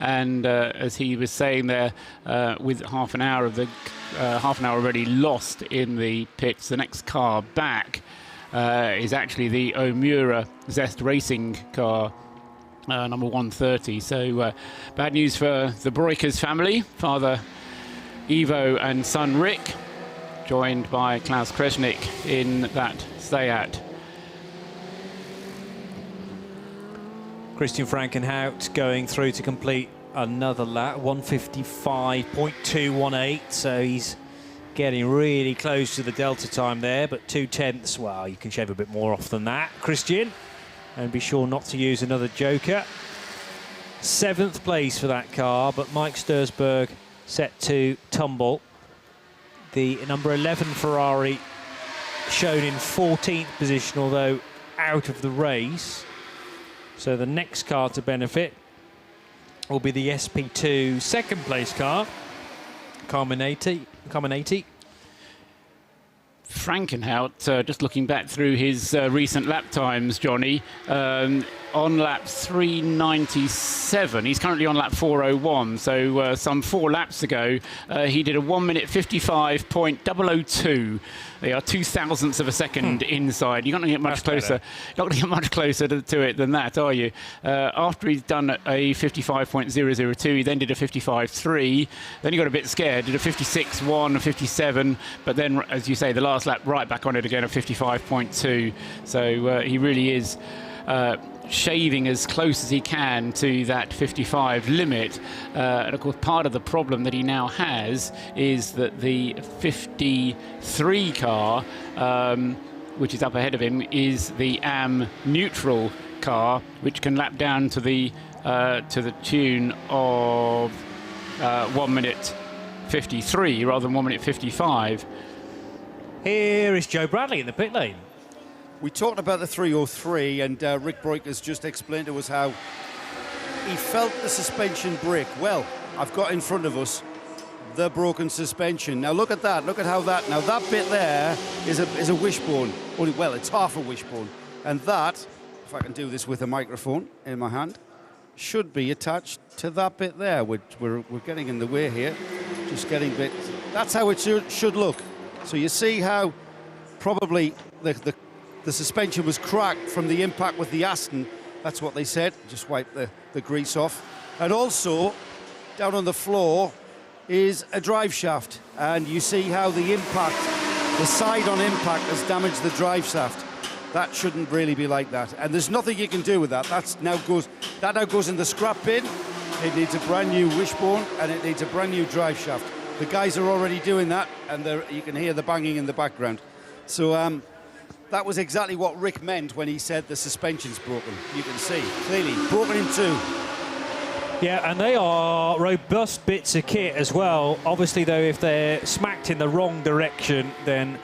And as he was saying there, with half an hour already lost in the pits, the next car back is actually the Omura Zest Racing car, number 130. So bad news for the Breukers family, father Ivo and son Rick, joined by Klaus Kresnik in that Seat. Christian Frankenhout going through to complete another lap, 155.218, so he's getting really close to the delta time there, but 2/10, well, you can shave a bit more off than that, Christian, and be sure not to use another joker. 7th place for that car, but Mike Stursberg set to tumble. The number 11 Ferrari shown in 14th position, although out of the race. So the next car to benefit will be the SP2 second place car, Carminati. Frankenhout, just looking back through his recent lap times, Johnny, on lap 397. He's currently on lap 401, so some 4 laps ago, he did a 1 minute 55.002. They are 2,000ths of a second inside. You're not going to get much closer. Not going to get much closer to it than that, are you? After he's done a 55.002, he then did a 55.3. Then he got a bit scared, did a 56.1, a 57, but then, as you say, the last lap right back on it again, a 55.2. So he really is shaving as close as he can to that 55 limit. And of course, part of the problem that he now has is that the 53 car, which is up ahead of him, is the AM neutral car, which can lap down to the tune of 1 minute 53 rather than 1 minute 55. Here is Joe Bradley in the pit lane. We talked about the 303, and Rick Breukers just explained to us how he felt the suspension break. Well, I've got in front of us the broken suspension. Now look at that. Look at how that. Now that bit there is a wishbone. Well, it's half a wishbone, and that, if I can do this with a microphone in my hand, should be attached to that bit there. We're getting in the way here. Just getting bit. That's how it should look. So you see how probably the suspension was cracked from the impact with the Aston. That's what they said. Just wipe the grease off. And also, down on the floor is a drive shaft. And you see how the impact, the side-on impact has damaged the drive shaft. That shouldn't really be like that. And there's nothing you can do with that. That now goes in the scrap bin. It needs a brand new wishbone, and it needs a brand new drive shaft. The guys are already doing that, and you can hear the banging in the background. So that was exactly what Rick meant when he said the suspension's broken. You can see, clearly, broken in two. Yeah, and they are robust bits of kit as well. Obviously, though, if they're smacked in the wrong direction, then,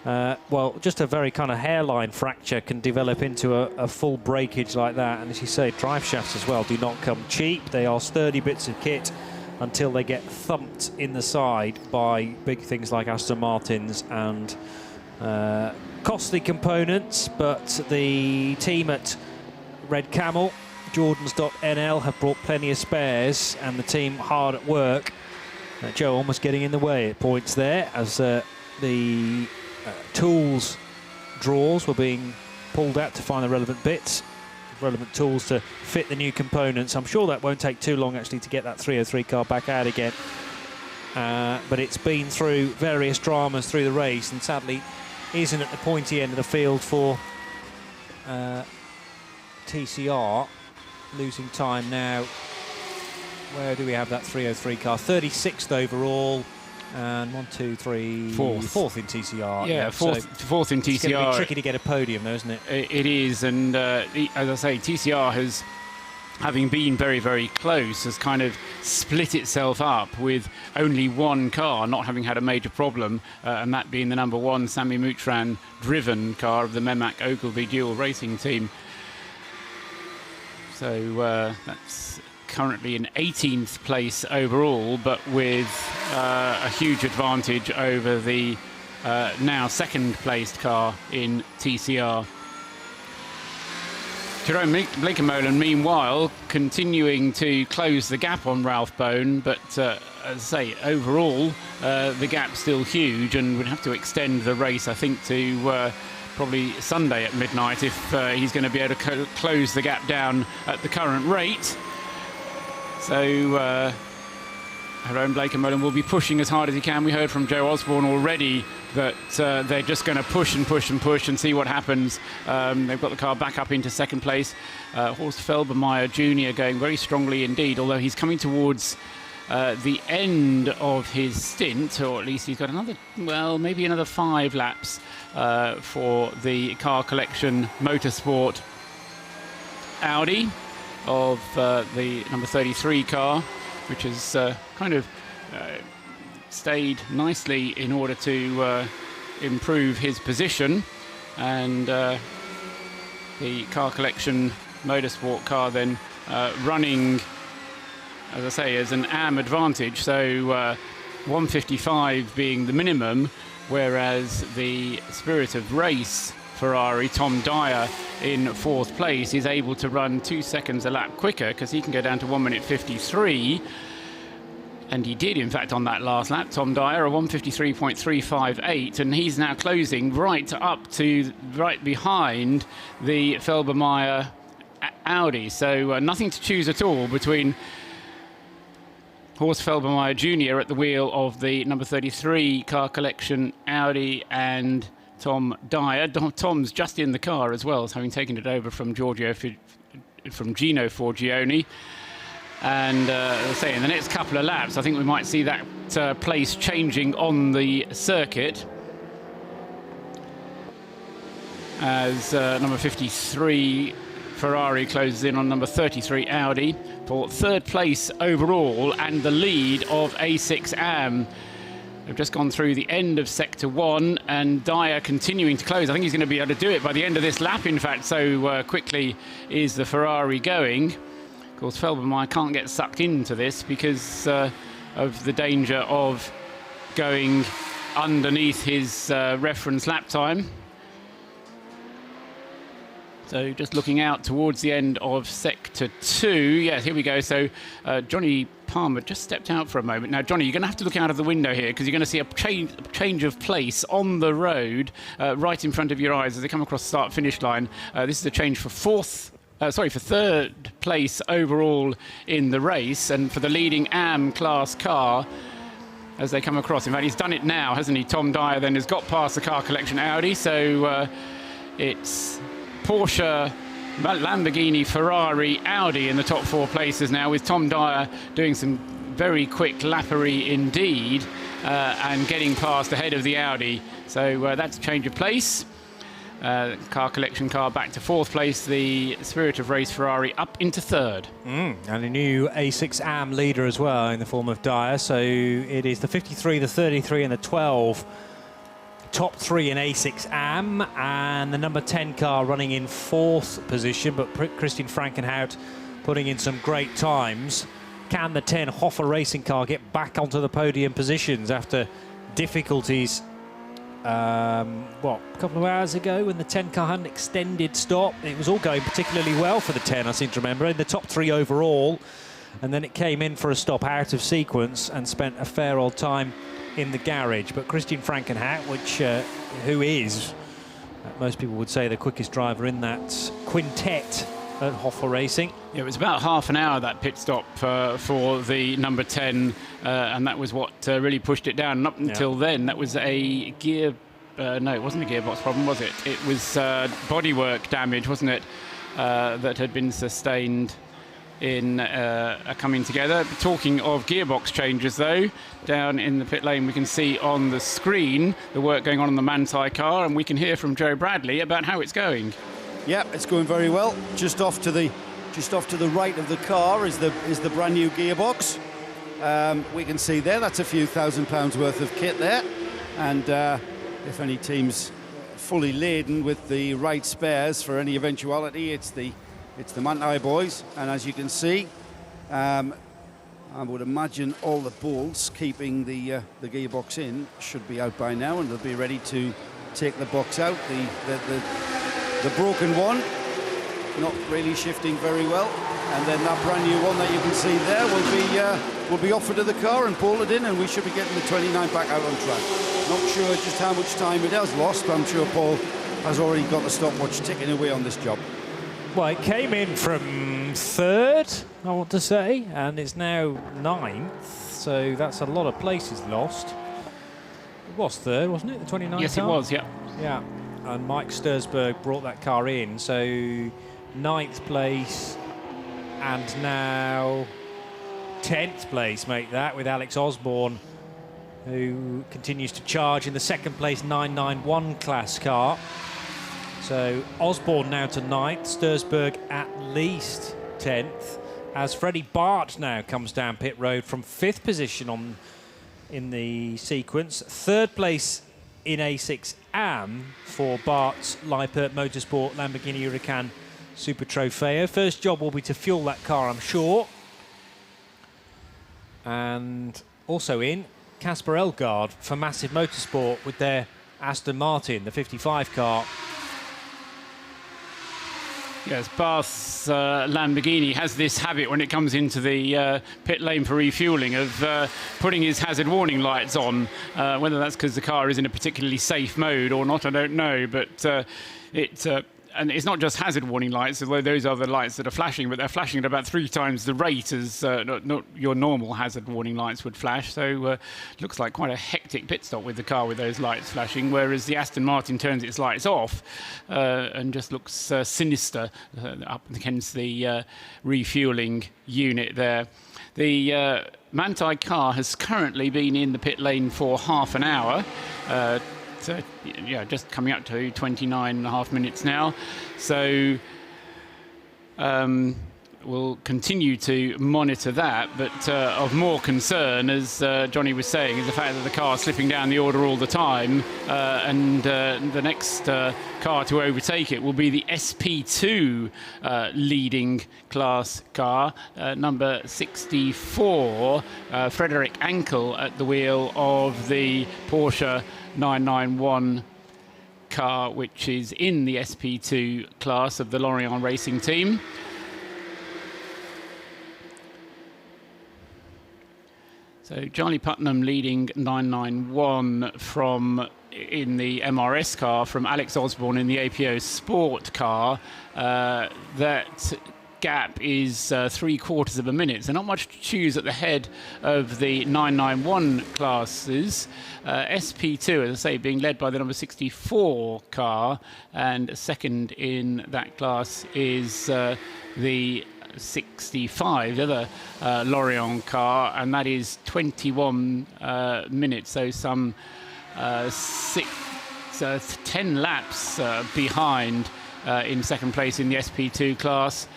well, just a very kind of hairline fracture can develop into a full breakage like that. And as you say, drive shafts as well do not come cheap. They are sturdy bits of kit until they get thumped in the side by big things like Aston Martins and costly components. But the team at Red Camel, Jordans.nl, have brought plenty of spares, and the team hard at work. Joe almost getting in the way at points there as the tools drawers were being pulled out to find the relevant bits, relevant tools to fit the new components. I'm sure that won't take too long actually to get that 303 car back out again. But it's been through various dramas through the race, and sadly isn't at the pointy end of the field for TCR. Losing time now. Where do we have that 303 car? 36th overall, and 1, 2, 3, fourth in TCR. Yeah, fourth in TCR. It's going to be tricky to get a podium, though, isn't it? It is, and as I say, TCR has, having been very, very close, has kind of split itself up with only one car not having had a major problem, and that being the number 1 Sami Moutran driven car of the Memak Ogilvy dual racing team. So that's currently in 18th place overall, but with a huge advantage over the now second placed car in TCR. Jerome Blinkenmolen, meanwhile, continuing to close the gap on Ralph Bone, but as I say, overall, the gap's still huge, and would have to extend the race, I think, to probably Sunday at midnight if he's going to be able to close the gap down at the current rate. So Jerome Blinkenmolen will be pushing as hard as he can. We heard from Joe Osborne already that they're just going to push and push and push and see what happens. They've got the car back up into second place. Horst Felbermayr Jr. going very strongly indeed, although he's coming towards the end of his stint, or at least he's got another, well, maybe another 5 laps for the Car Collection Motorsport Audi of the number 33 car, which has kind of stayed nicely in order to improve his position, and the Car Collection Motorsport car then running, as I say, as an AM advantage, so 155 being the minimum, whereas the Spirit of Race Ferrari, Tom Dyer, in 4th place, is able to run 2 seconds a lap quicker because he can go down to 1 minute 53. And he did, in fact, on that last lap, Tom Dyer, a 153.358, and he's now closing right behind the Felbermayr Audi. So nothing to choose at all between Horst Felbermayr Jr. at the wheel of the number 33 Car Collection Audi and Tom Dyer. Tom's just in the car as well, having taken it over from Gino Forgione. And as I say, in the next couple of laps, I think we might see that place changing on the circuit as number 53 Ferrari closes in on number 33 Audi for 3rd place overall and the lead of A6 AM. They've just gone through the end of Sector 1, and Dyer continuing to close. I think he's going to be able to do it by the end of this lap, in fact, so quickly is the Ferrari going. Of course, Felbermayr can't get sucked into this because of the danger of going underneath his reference lap time. So just looking out towards the end of Sector 2. Yes, here we go. So Johnny Palmer just stepped out for a moment. Now, Johnny, you're going to have to look out of the window here because you're going to see a change of place on the road right in front of your eyes as they come across the start-finish line. This is a change for 3rd place overall in the race, and for the leading AM class car as they come across. In fact, he's done it now, hasn't he? Tom Dyer then has got past the Car Collection Audi, so it's Porsche, Lamborghini, Ferrari, Audi in the top 4 places now, with Tom Dyer doing some very quick lappery indeed and getting past ahead of the Audi. So that's a change of place. Car Collection car back to 4th place, the Spirit of Race Ferrari up into 3rd. And a new A6 AM leader as well in the form of Dyer. So it is the 53, the 33 and the 12 top 3 in A6 AM, and the number 10 car running in 4th position, but Christian Frankenhout putting in some great times. Can the 10 Hoffer Racing car get back onto the podium positions after difficulties a couple of hours ago when the 10 car had an extended stop? It was all going particularly well for the 10, I seem to remember, in the top 3 overall, and then it came in for a stop out of sequence and spent a fair old time in the garage. But Christian Frankenhout, who is, most people would say, the quickest driver in that quintet at Hoffer Racing. Yeah, it was about half an hour, that pit stop for the number 10, and that was what really pushed it down. And up until then, that was a gear... no, it wasn't a gearbox problem, was it? It was bodywork damage, wasn't it, that had been sustained in coming together. Talking of gearbox changes, though, down in the pit lane we can see on the screen the work going on the Manthey car, and we can hear from Joe Bradley about how it's going. Yeah, it's going very well. Just off to the right of the car is the brand new gearbox. We can see there that's a few £1,000s worth of kit there, and if any team's fully laden with the right spares for any eventuality, it's the Manthey boys. And as you can see, I would imagine all the bolts keeping the gearbox in should be out by now, and they'll be ready to take the box out. The broken one not really shifting very well. And then that brand new one that you can see there will be offered to the car and bolted in, and we should be getting the 29 back out on track. Not sure just how much time it has lost, but I'm sure Paul has already got the stopwatch ticking away on this job. Well, it came in from third, I want to say, and it's now ninth, so that's a lot of places lost. It was third, wasn't it, the 29th Yes, car? it was, yeah. Yeah, and Mike Stursberg brought that car in, so ninth place, and now 10th place, make that, with Alex Osborne, who continues to charge in the second place 991 class car. So Osborne now to 9th, Stursberg at least 10th, as Freddie Bart now comes down pit road from 5th position in the sequence. 3rd place in A6 AM for Bart's Lippert Motorsport Lamborghini Huracan Super Trofeo. First job will be to fuel that car, I'm sure. And also in Casper Elgaard for Massive Motorsport with their Aston Martin, the 55 car. Yes, Barth's Lamborghini has this habit when it comes into the pit lane for refuelling of putting his hazard warning lights on. Whether that's because the car is in a particularly safe mode or not, I don't know. But and it's not just hazard warning lights, although those are the lights that are flashing, but they're flashing at about 3 times the rate as not your normal hazard warning lights would flash. So looks like quite a hectic pit stop with the car with those lights flashing, whereas the Aston Martin turns its lights off and just looks sinister up against the refueling unit there. The Manthey car has currently been in the pit lane for half an hour. So, yeah, just coming up to 29.5 minutes now. So we'll continue to monitor that. But of more concern, as Johnny was saying, is the fact that the car is slipping down the order all the time. And the next car to overtake it will be the SP2 leading class car, number 64, Frederick Ankel at the wheel of the Porsche 991 car, which is in the SP2 class of the Lorient Racing Team. So Charlie Putnam leading 991 from in the MRS car from Alex Osborne in the APO Sport car. That gap is 3/4 of a minute, so not much to choose at the head of the 991 classes. SP2, as I say, being led by the number 64 car, and second in that class is the 65, the other Lorient car, and that is 21 minutes, so some 10 laps behind in second place in the SP2 class.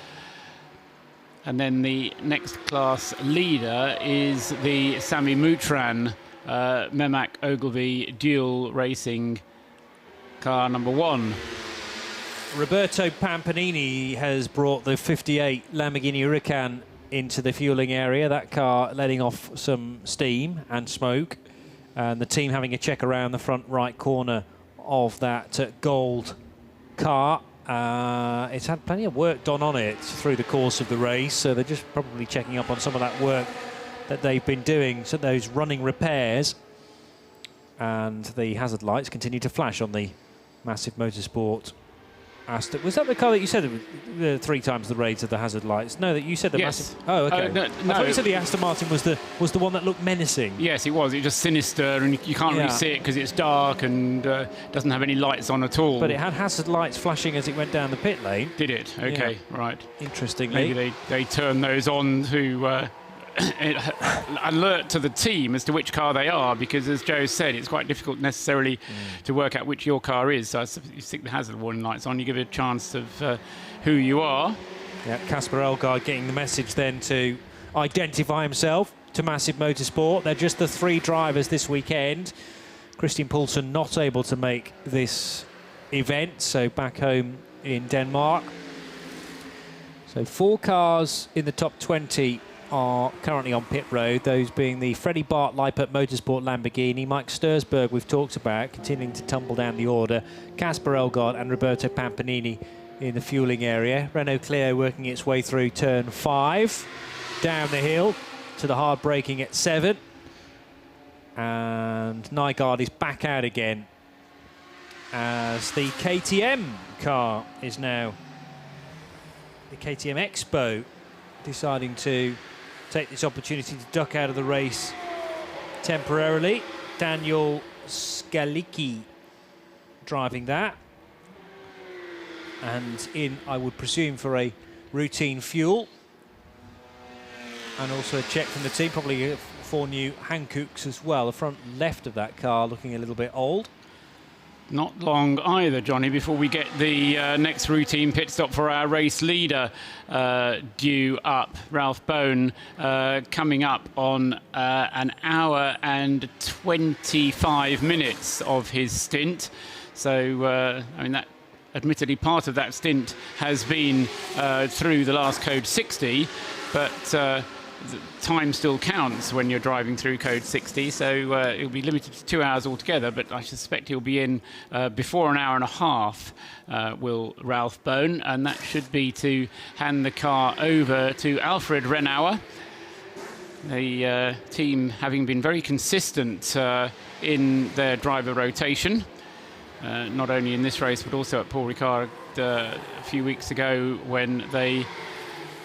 And then the next class leader is the Sami Moutran Memak Ogilvy dual racing car number 1. Roberto Pampanini has brought the 58 Lamborghini Huracan into the fueling area. That car letting off some steam and smoke, and the team having a check around the front right corner of that gold car. It's had plenty of work done on it through the course of the race, so they're just probably checking up on some of that work that they've been doing, so those running repairs. And the hazard lights continue to flash on the Massive Motorsport Aston. Was that the car that you said 3 times the rates of the hazard lights? No, that you said the Yes. Massive. Oh, okay. No, I thought you said the Aston Martin was the one that looked menacing. Yes, it was. It was just sinister, and you can't really see it because it's dark and doesn't have any lights on at all. But it had hazard lights flashing as it went down the pit lane. Did it? Okay, right. Interestingly. Maybe they turn those on to alert to the team as to which car they are, because as Joe said, it's quite difficult necessarily to work out which your car is. So if you stick the hazard warning lights on, you give it a chance of who you are. Yeah, Casper Elgaard getting the message then to identify himself to Massive Motorsport. They're just the 3 drivers this weekend. Christian Poulsen not able to make this event, so back home in Denmark. So 4 cars in the top 20 are currently on pit road, those being the Freddie Bart Lippert Motorsport Lamborghini, Mike Stursberg we've talked about, continuing to tumble down the order, Casper Elgaard and Roberto Pampanini in the fueling area. Renault Clio working its way through turn 5, down the hill to the hard braking at 7. And Nygaard is back out again as the KTM car is now, the KTM Expo, deciding to take this opportunity to duck out of the race temporarily. Daniel Skalicki driving that. And in, I would presume, for a routine fuel. And also a check from the team, probably 4 new Hankooks as well. The front left of that car looking a little bit old. Not long either, Johnny, before we get the next routine pit stop for our race leader due up. Ralph Bone coming up on an hour and 25 minutes of his stint. So, I mean, that admittedly part of that stint has been through the last code 60, but time still counts when you're driving through code 60, so it'll be limited to 2 hours altogether, but I suspect he'll be in before an hour and a half, will Ralph Bone, and that should be to hand the car over to Alfred Renauer. The team having been very consistent in their driver rotation, not only in this race but also at Paul Ricard a few weeks ago when they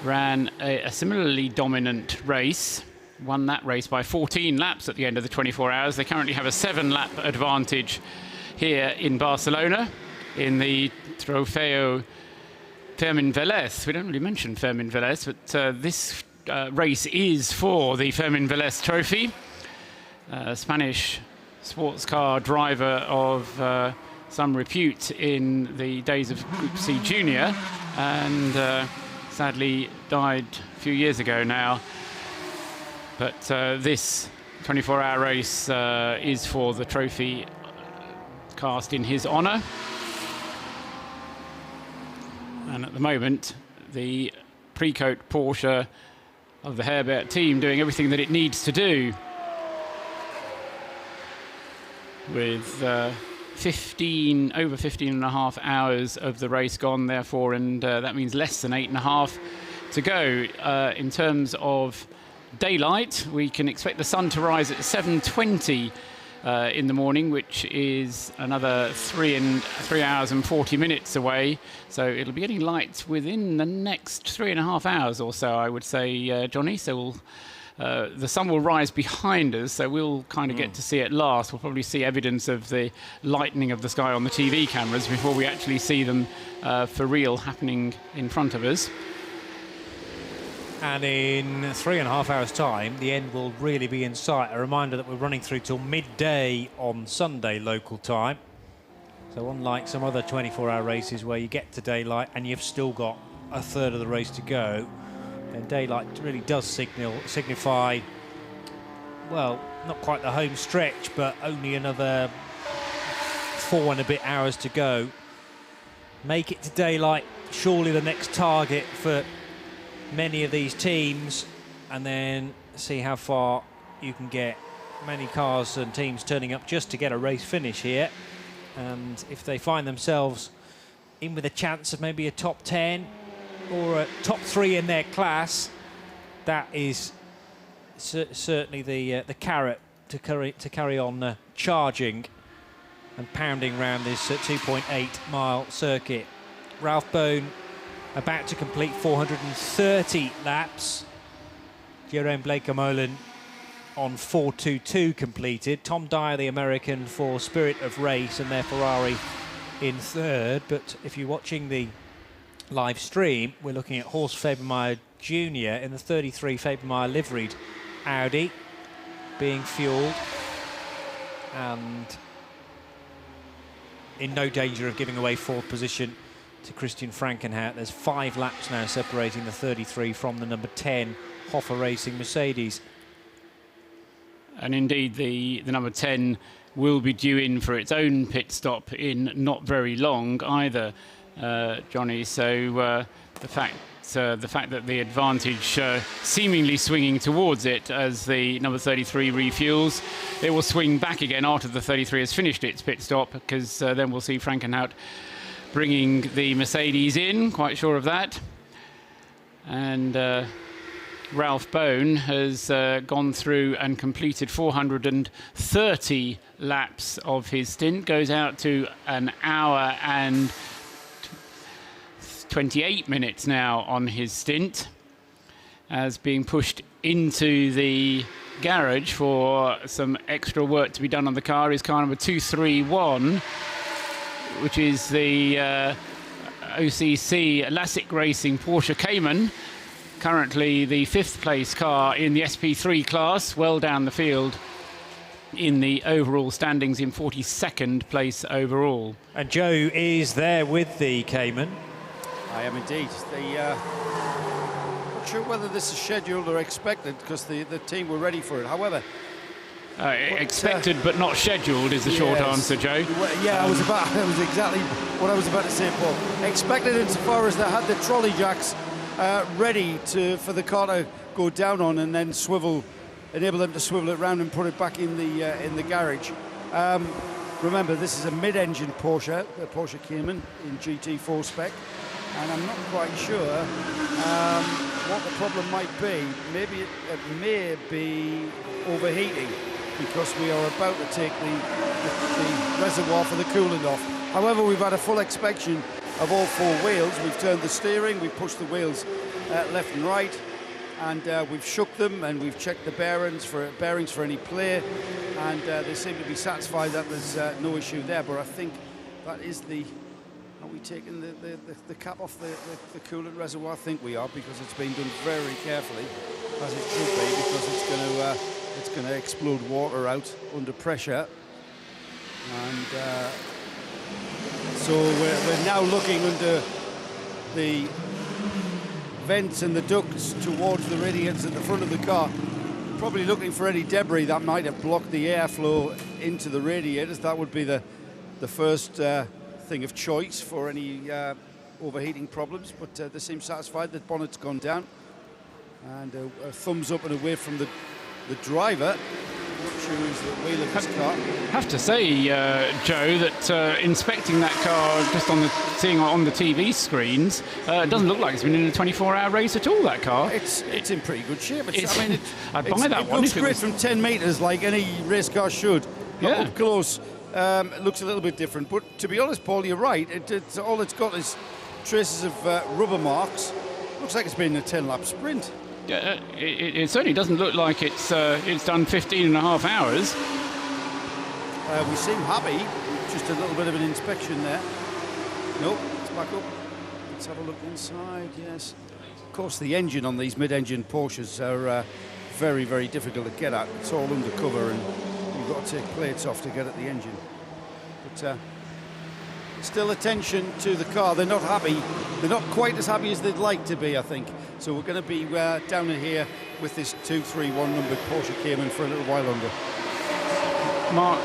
ran a similarly dominant race, won that race by 14 laps at the end of the 24 hours. They currently have a 7-lap advantage here in Barcelona in the Trofeo Fermín Vélez. We don't really mention Fermín Vélez, but this race is for the Fermín Vélez trophy. Spanish sports car driver of some repute in the days of Group C Junior, and sadly died a few years ago now. But this 24-hour race is for the trophy cast in his honour. And at the moment, the Precoat Porsche of the Herbert team doing everything that it needs to do, with over 15 and a half hours of the race gone, therefore, and that means less than 8.5 to go. In terms of daylight, we can expect the sun to rise at 7:20 in the morning, which is another 3 hours and 40 minutes away. So it'll be getting light within the next 3.5 hours or so, I would say, Johnny. So we'll the sun will rise behind us, so we'll kind of get to see it last. We'll probably see evidence of the lightening of the sky on the TV cameras before we actually see them for real happening in front of us. And in 3.5 hours' time, the end will really be in sight. A reminder that we're running through till midday on Sunday local time. So unlike some other 24-hour races where you get to daylight and you've still got a third of the race to go, and daylight really does signify, well, not quite the home stretch, but only another 4 and a bit hours to go. Make it to daylight, surely the next target for many of these teams, and then see how far you can get. Many cars and teams turning up just to get a race finish here, and if they find themselves in with a chance of maybe a top 10 or a top 3 in their class, that is certainly the carrot to carry on charging and pounding around this 2.8 mile circuit. Ralph Bone about to complete 430 laps. Jerome Blakemolen on 422 completed. Tom Dyer, the American, for Spirit of Race and their Ferrari in third. But if you're watching the live stream, we're looking at Horst Fabermeyer Jr. in the 33 Fabermeyer liveried Audi being fueled and in no danger of giving away fourth position to Christian Frankenhout. There's 5 laps now separating the 33 from the number 10 Hoffa Racing Mercedes. And indeed, the number 10 will be due in for its own pit stop in not very long either, Johnny. So the fact that the advantage seemingly swinging towards it as the number 33 refuels, it will swing back again after the 33 has finished its pit stop, because then we'll see Frankenhout bringing the Mercedes in, quite sure of that. And Ralph Bone has gone through and completed 430 laps of his stint, goes out to an hour and 28 minutes now on his stint, as being pushed into the garage for some extra work to be done on the car is car number 231, which is the OCC Lassic Racing Porsche Cayman, currently the 5th place car in the SP3 class, well down the field in the overall standings, in 42nd place overall. And Joe is there with the Cayman. I am indeed. Not sure whether this is scheduled or expected, because the team were ready for it. However, expected but not scheduled is the short answer, Joe. Yeah, that was exactly what I was about to say, Paul. Expected insofar as they had the trolley jacks ready for the car to go down on, and then enable them to swivel it around and put it back in the garage. Remember, this is a mid-engine Porsche, the Porsche Cayman in GT4 spec, and I'm not quite sure what the problem might be. Maybe it may be overheating, because we are about to take the reservoir for the coolant off. However, we've had a full inspection of all 4 wheels. We've turned the steering, we've pushed the wheels left and right, and we've shook them, and we've checked the bearings for any play, and they seem to be satisfied that there's no issue there. But I think that is are we taking the cap off the coolant reservoir? I think we are, because it's been done very carefully, as it should be, because it's going to explode water out under pressure. And so we're now looking under the vents and the ducts towards the radiators at the front of the car, probably looking for any debris that might have blocked the airflow into the radiators. That would be the first thing of choice for any overheating problems, but they seem satisfied. The bonnet's gone down, and a thumbs up and a wave from the driver. Not sure who's the wheel of this car. I have to say, Joe, that inspecting that car, just seeing on the TV screens, it doesn't look like it's been in a 24-hour race at all, that car. It's in pretty good shape. I'd buy that one. It looks great from 10 metres, like any race car should. Yeah. Up close, it looks a little bit different. But to be honest, Paul, you're right. All it's got is traces of rubber marks. Looks like it's been a 10-lap sprint. It certainly doesn't look like it's done 15 and a half hours. We seem happy. Just a little bit of an inspection there. Nope, it's back up. Let's have a look inside. Yes. Of course, the engine on these mid-engine Porsches are very, very difficult to get at. It's all undercover, and you've got to take plates off to get at the engine. But still attention to the car. They're not happy. They're not quite as happy as they'd like to be, I think. So we're going to be down in here with this 231 numbered Porsche Cayman for a little while longer. Mark,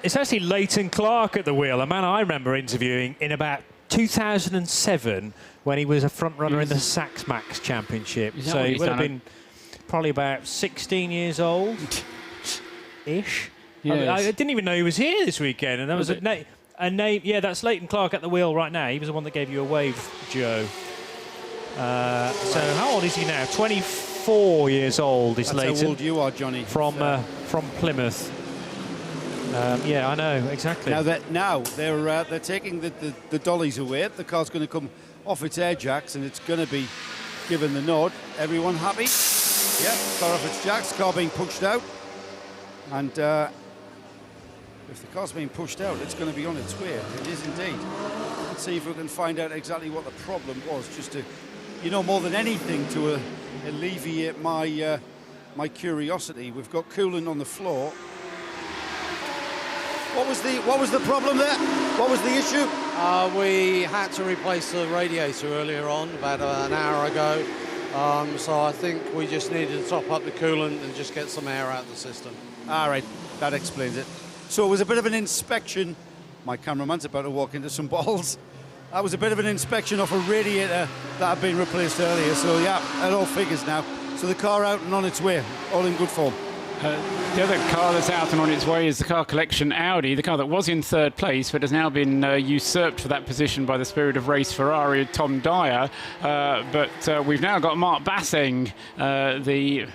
it's actually Leighton Clark at the wheel, a man I remember interviewing in about 2007 when he was a front runner in the Sax Max Championship. So he would have been probably about 16 years old ish. Yes. I didn't even know he was here this weekend, and there was a name. Yeah, that's Leighton Clark at the wheel right now. He was the one that gave you a wave, Joe. So how old is he now? 24 years old is Leighton. That's how old you are, Johnny. From Plymouth. Yeah, I know exactly. Now they're taking the dollies away. The car's going to come off its air jacks, and it's going to be given the nod. Everyone happy? Yeah, car off its jacks. Car being pushed out, and if the car's being pushed out, it's going to be on its way. It is indeed. Let's see if we can find out exactly what the problem was, just to, more than anything, to alleviate my curiosity. We've got coolant on the floor. What was the problem there? What was the issue? We had to replace the radiator earlier on, about an hour ago. So I think we just needed to top up the coolant and just get some air out of the system. All right, that explains it. So it was a bit of an inspection. My cameraman's about to walk into some balls. That was a bit of an inspection of a radiator that had been replaced earlier. So yeah, that all figures now. So the car out and on its way, all in good form. The other car that's out and on its way is the car collection Audi, the car that was in third place but has now been usurped for that position by the Spirit of Race Ferrari, Tom Dyer. But we've now got Mark Basseng, the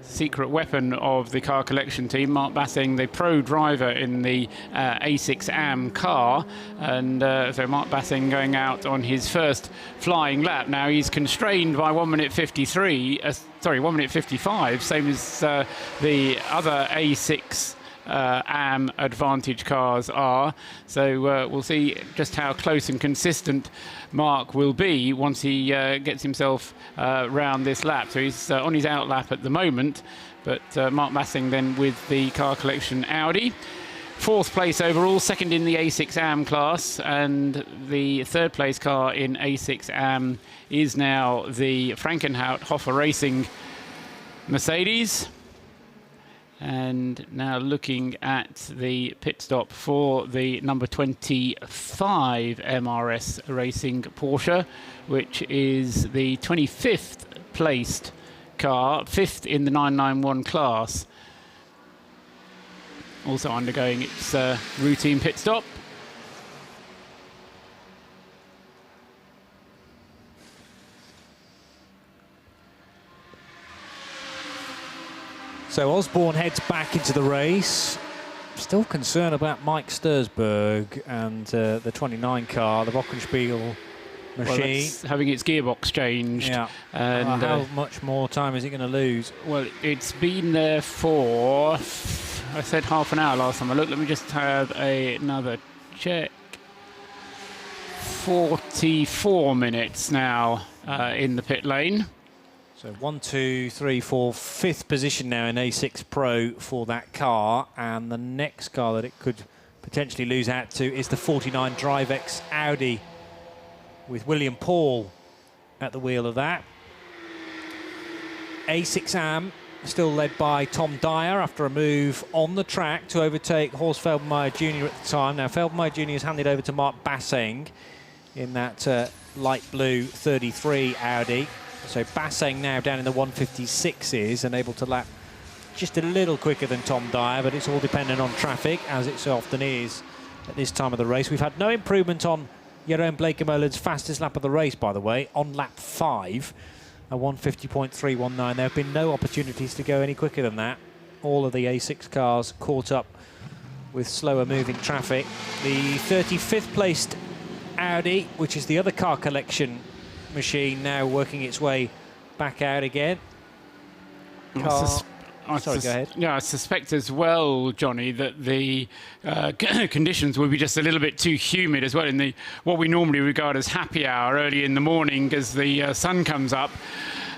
secret weapon of the car collection team. Mark Basseng, the pro driver in the A6 AM car, and so Mark Basseng going out on his first flying lap. Now he's constrained by 1 minute 53, 1 minute 55, same as the other A6 AM Advantage cars are. So we'll see just how close and consistent Mark will be once he gets himself round this lap. So he's on his out lap at the moment, but Mark Basseng then with the car collection Audi. Fourth place overall, second in the A6 AM class, and the third place car in A6 AM is now the Frankenhout Hoffa Racing Mercedes. And now looking at the pit stop for the number 25 MRS Racing Porsche, which is the 25th placed car, 5th in the 991 class. Also undergoing its routine pit stop. So Osborne heads back into the race. Still concerned about Mike Stursberg and the 29 car, the Bockenspiegel machine. Well, that's having its gearbox changed. Yeah. And how much more time is it going to lose? Well, it's been there for, I said half an hour last time I looked. Let me just have another check. 44 minutes now in the pit lane. So 1, 2, 3, 4, 5th position now in A6 Pro for that car, and the next car that it could potentially lose out to is the 49 DriveX Audi with William Paul at the wheel of that. A6 AM still led by Tom Dyer after a move on the track to overtake Horst Feldmeier Jr. at the time. Now Feldmeier Jr. is handed over to Mark Basseng in that light blue 33 Audi. So Basseng now down in the 156s and able to lap just a little quicker than Tom Dyer, but it's all dependent on traffic, as it so often is at this time of the race. We've had no improvement on Jeroen Blekemolen's fastest lap of the race, by the way, on lap 5, a 150.319. There have been no opportunities to go any quicker than that. All of the A6 cars caught up with slower moving traffic. The 35th placed Audi, which is the other car collection machine, now working its way back out again. Sorry, go ahead. Yeah, I suspect as well, Johnny, that the conditions will be just a little bit too humid as well in the what we normally regard as happy hour early in the morning as the sun comes up.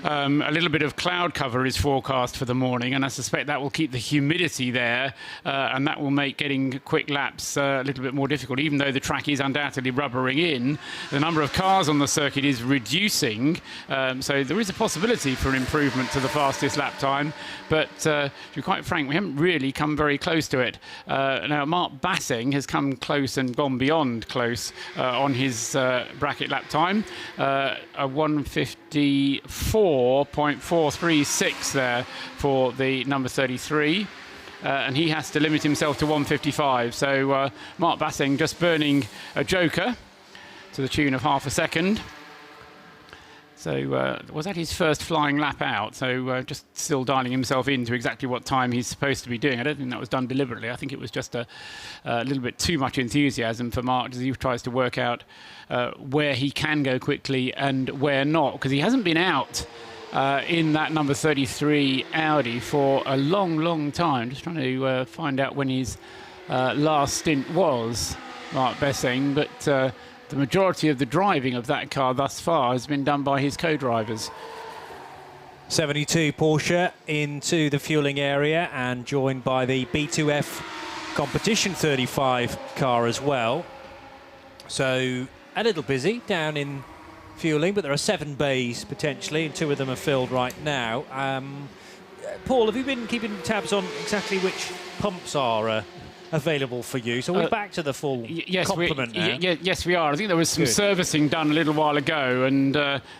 A little bit of cloud cover is forecast for the morning, and I suspect that will keep the humidity there, and that will make getting quick laps a little bit more difficult. Even though the track is undoubtedly rubbering in, the number of cars on the circuit is reducing, so there is a possibility for an improvement to the fastest lap time, but to be quite frank, we haven't really come very close to it. Now, Mark Basseng has come close and gone beyond close on his bracket lap time, a 154.436 there for the number 33, and he has to limit himself to 155. So Mark Basseng just burning a joker to the tune of half a second. So was that his first flying lap out? So just still dialing himself into exactly what time he's supposed to be doing. I don't think that was done deliberately. I think it was just a little bit too much enthusiasm for Mark as he tries to work out where he can go quickly and where not, because he hasn't been out in that number 33 Audi for a long, long time. Just trying to find out when his last stint was, Mark Basseng, but the majority of the driving of that car thus far has been done by his co-drivers. 72 Porsche into the fueling area and joined by the B2F competition 35 car as well. So a little busy down in fueling, but there are 7 bays potentially, and 2 of them are filled right now. Paul, have you been keeping tabs on exactly which pumps are available for you. So we're back to the full complement now. Yes, we are. I think there was some Good. servicing done a little while ago, and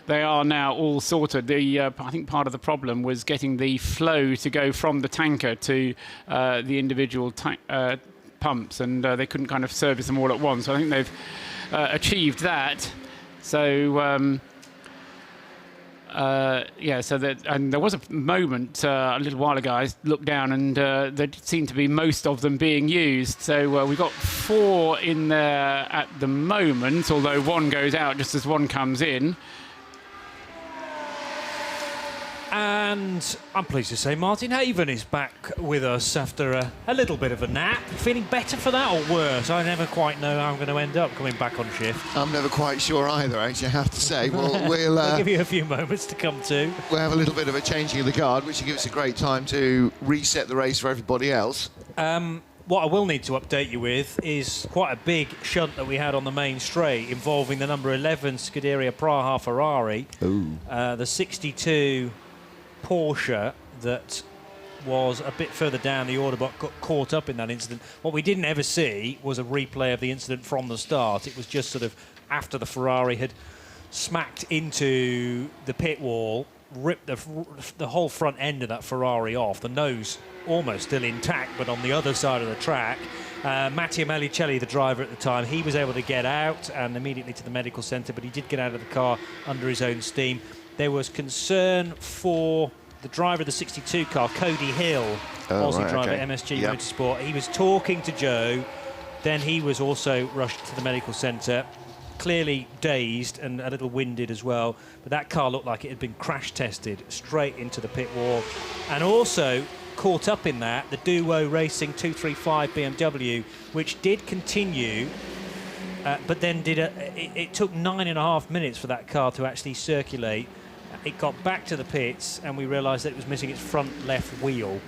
they are now all sorted. I think part of the problem was getting the flow to go from the tanker to the individual pumps, and they couldn't kind of service them all at once. So I think they've achieved that. So. And there was a moment a little while ago, I looked down and there seemed to be most of them being used. So we've got 4 in there at the moment, although one goes out just as one comes in. And I'm pleased to say Martin Haven is back with us after a little bit of a nap. Feeling better for that or worse? I never quite know how I'm going to end up coming back on shift. I'm never quite sure either, actually, I have to say. We'll give you a few moments to come to. We'll have a little bit of a changing of the guard, which will give us a great time to reset the race for everybody else. What I will need to update you with is quite a big shunt that we had on the main straight involving the number 11 Scuderia Praha Ferrari. The 62 Porsche that was a bit further down the order but got caught up in that incident. What we didn't ever see was a replay of the incident from the start. It was just sort of after the Ferrari had smacked into the pit wall, ripped the whole front end of that Ferrari off, the nose almost still intact but on the other side of the track. Matteo Malicelli, the driver at the time, he was able to get out and immediately to the medical centre, but he did get out of the car under his own steam. There was concern for the driver of the 62 car, Cody Hill, Aussie driver, MSG Motorsport. He was talking to Joe, then he was also rushed to the medical centre, clearly dazed and a little winded as well. But that car looked like it had been crash tested straight into the pit wall. And also caught up in that, the Duo Racing 235 BMW, which did continue. But then it took 9.5 minutes for that car to actually circulate. It got back to the pits and we realised that it was missing its front left wheel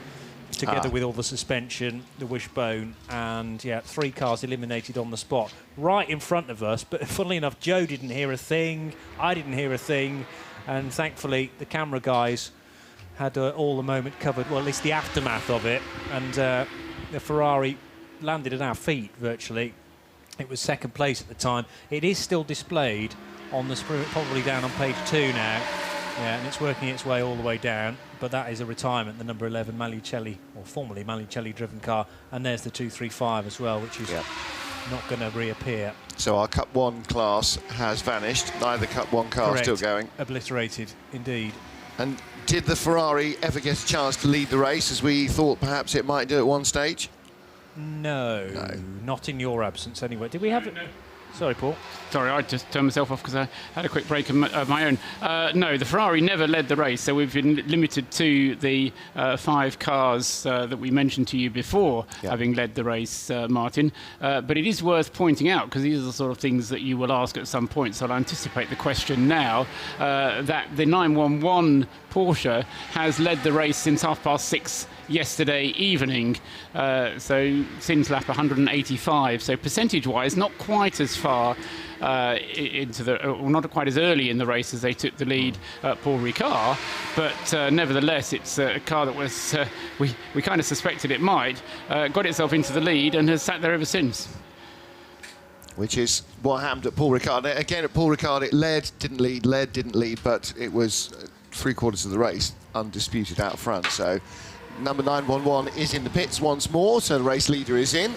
together with all the suspension, the wishbone, and 3 cars eliminated on the spot right in front of us. But funnily enough, Joe didn't hear a thing, I didn't hear a thing, and thankfully the camera guys had all the moment covered, well, at least the aftermath of it, and the Ferrari landed at our feet virtually. It was second place at the time. It is still displayed on the screen, probably down on page 2 now. Yeah, and it's working its way all the way down. But that is a retirement, the number 11 Malicelli, or formerly Malicelli driven car. And there's the 235 as well, which is not going to reappear. So our Cup 1 class has vanished. Neither Cup 1 car is still going. Obliterated, indeed. And did the Ferrari ever get a chance to lead the race, as we thought perhaps it might do at one stage? No, not in your absence anyway. Did we have it? No. Sorry, Paul. Sorry, I just turned myself off because I had a quick break of my own. No, the Ferrari never led the race, so we've been limited to the 5 cars that we mentioned to you before having led the race, Martin. But it is worth pointing out, because these are the sort of things that you will ask at some point, so I'll anticipate the question now, that the 911 Porsche has led the race since 6:30 yesterday evening, so since lap 185. So percentage-wise, not quite as far into the, or not quite as early in the race as they took the lead at Paul Ricard, but nevertheless, it's a car that was we kind of suspected it might, got itself into the lead and has sat there ever since. Which is what happened at Paul Ricard. Again, at Paul Ricard, it led, didn't lead, but it was 3/4 of the race, undisputed out front. So number 911 is in the pits once more, so the race leader is in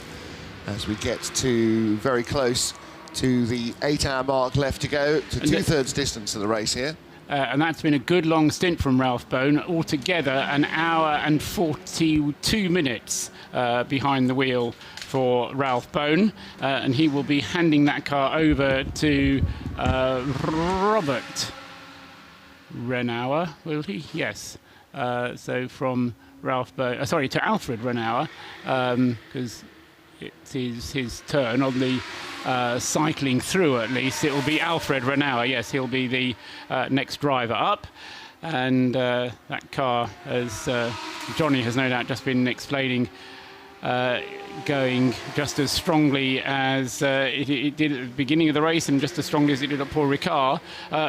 as we get to very close to the 8-hour mark left to go, to 2/3 distance of the race here. And that's been a good long stint from Ralph Bone, altogether 1 hour and 42 minutes behind the wheel for Ralph Bone, and he will be handing that car over to Robert Renauer, will he? Yes. So from Ralph Bone, to Alfred Renauer, because it's his turn on the cycling through, at least. It will be Alfred Renauer, yes, he'll be the next driver up. And that car, as Johnny has no doubt just been explaining, going just as strongly as it did at the beginning of the race, and just as strongly as it did at Paul Ricard.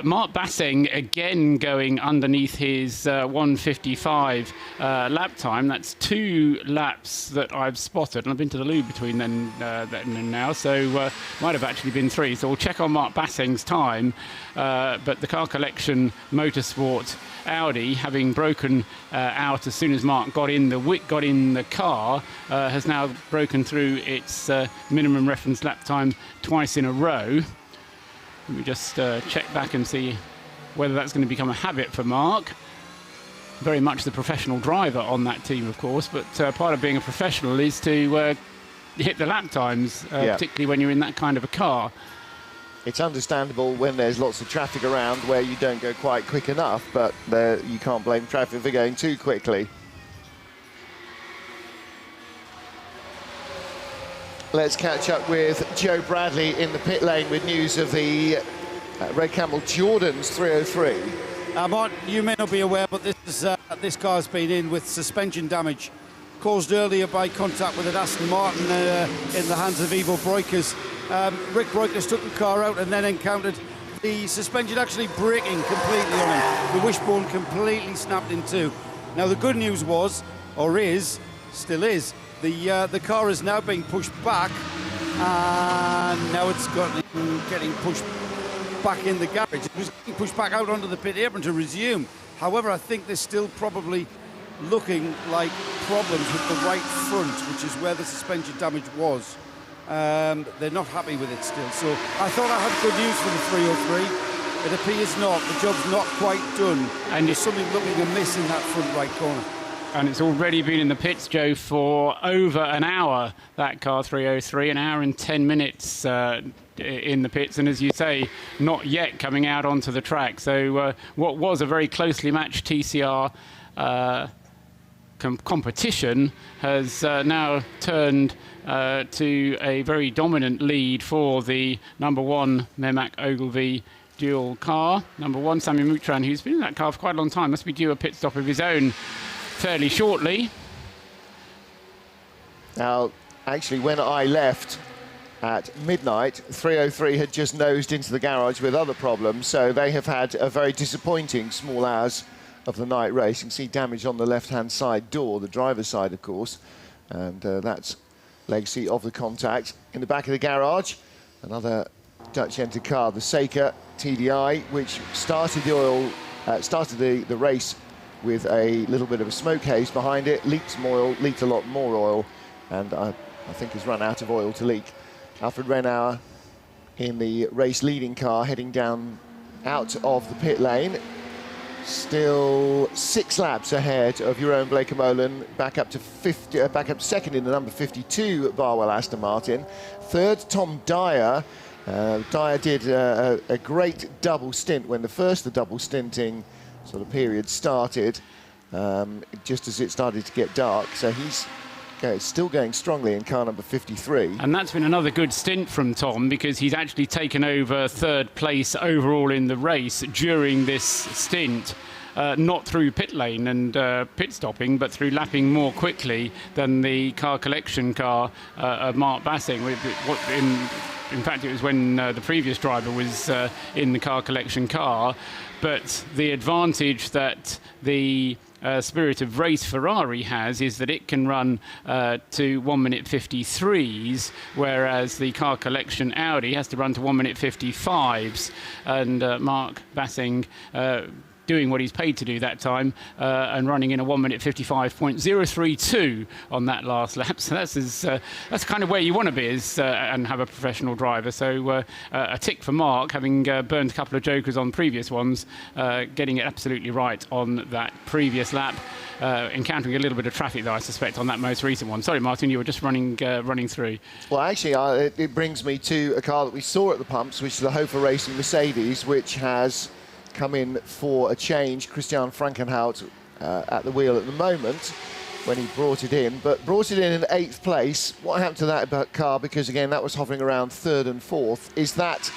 Mark Basseng again going underneath his 1:55 lap time. That's 2 laps that I've spotted, and I've been to the loo between then and now, so might have actually been 3. So we'll check on Mark Basseng's time. But the Car Collection Motorsport Audi, having broken out as soon as Mark got in the car, has now broken through its minimum reference lap time twice in a row. Let me just check back and see whether that's going to become a habit for Mark. Very much the professional driver on that team, of course, but part of being a professional is to hit the lap times, particularly when you're in that kind of a car. It's understandable when there's lots of traffic around where you don't go quite quick enough, but you can't blame traffic for going too quickly. Let's catch up with Joe Bradley in the pit lane with news of the Red Camel Jordan's 303. Martin, you may not be aware, but this car's been in with suspension damage caused earlier by contact with an Aston Martin in the hands of Ivo Breukers. Rick Breukers took the car out and then encountered the suspension actually breaking completely on him. The wishbone completely snapped in two. Now the good news was, or is, still is, the car is now being pushed back, and now it's getting pushed back in the garage. It was getting pushed back out onto the pit apron to resume. However, I think there's still probably looking like problems with the right front, which is where the suspension damage was. They're not happy with it still. So I thought I had good news for the 303. It appears not. The job's not quite done. And there's something looking amiss in that front right corner. And it's already been in the pits, Joe, for over an hour, that car 303, an hour and 10 minutes in the pits. And as you say, not yet coming out onto the track. So what was a very closely matched TCR competition has now turned to a very dominant lead for the number 1 Mehmet Ogilvy dual car. Number 1, Sami Mutran, who's been in that car for quite a long time, must be due a pit stop of his own fairly shortly. Now, actually, when I left at midnight, 303 had just nosed into the garage with other problems, so they have had a very disappointing small hours of the night race. You can see damage on the left-hand side door, the driver's side, of course, and that's legacy of the contact. In the back of the garage, another Dutch-entered car, the Seika TDI, which started the race with a little bit of a smoke haze behind it, leaked some oil, leaked a lot more oil, and I think has run out of oil to leak. Alfred Renauer in the race leading car, heading down out of the pit lane. Still 6 laps ahead of Jeroen Bleekemolen, back up to second in the number 52 Barwell Aston Martin. Third, Tom Dyer. Dyer did a great double stint when the double stinting sort of period started, just as it started to get dark. So he's still going strongly in car number 53. And that's been another good stint from Tom, because he's actually taken over 3rd place overall in the race during this stint. Not through pit lane and pit stopping, but through lapping more quickly than the car collection car of Mark Basseng. In fact, it was when the previous driver was in the car collection car. But the advantage that the Spirit of Race Ferrari has is that it can run to 1 minute 53s, whereas the car collection Audi has to run to 1 minute 55s. And Mark Basseng doing what he's paid to do that time and running in a 1 minute 55.032 on that last lap. So that's kind of where you want to be and have a professional driver. So a tick for Mark, having burned a couple of jokers on previous ones, getting it absolutely right on that previous lap. Encountering a little bit of traffic, though, I suspect, on that most recent one. Sorry, Martin, you were just running through. Well, actually, it brings me to a car that we saw at the pumps, which is the Hofer Racing Mercedes, which has come in for a change. Christian Frankenhout at the wheel at the moment when he brought it in, but brought it in 8th place. What happened to that car? Because, again, that was hovering around 3rd and 4th. Is that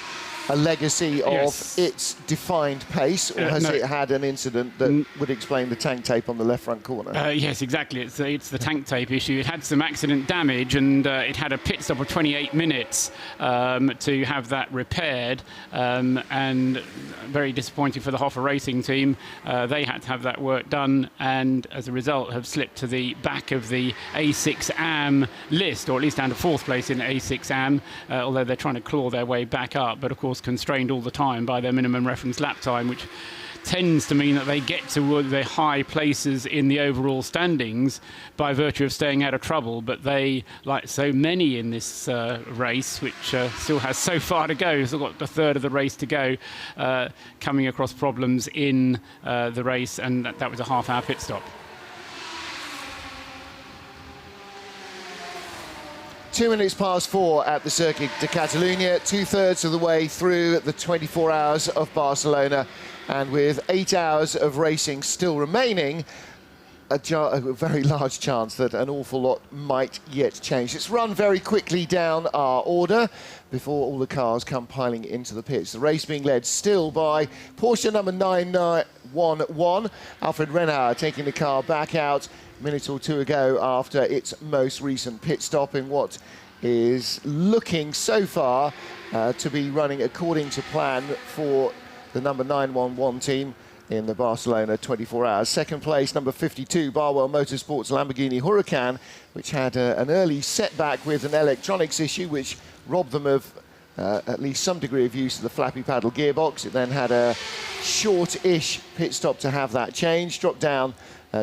a legacy of Yes. its defined pace, or has no. it had an incident that would explain the tank tape on the left front corner? Yes, exactly. It's the tank tape issue. It had some accident damage, and it had a pit stop of 28 minutes to have that repaired, and very disappointing for the Hoffa Racing team. They had to have that work done, and as a result have slipped to the back of the A6 AM list, or at least down to 4th place in A6 AM, although they're trying to claw their way back up, but of course constrained all the time by their minimum reference lap time, which tends to mean that they get to the high places in the overall standings by virtue of staying out of trouble. But they, like so many in this race, which still has so far to go, still got a third of the race to go, coming across problems in the race, and that was a half-hour pit stop. 2 minutes past 4 at the Circuit de Catalunya, 2/3 of the way through the 24 hours of Barcelona, and with 8 hours of racing still remaining, a very large chance that an awful lot might yet change. Let's run very quickly down our order before all the cars come piling into the pits. The race being led still by Porsche number 911, Alfred Renauer taking the car back out a minute or two ago after its most recent pit stop in what is looking so far to be running according to plan for the number 911 team in the Barcelona 24 hours. Second place, number 52, Barwell Motorsports Lamborghini Huracan, which had an early setback with an electronics issue which robbed them of at least some degree of use of the flappy paddle gearbox. It then had a short-ish pit stop to have that changed, dropped down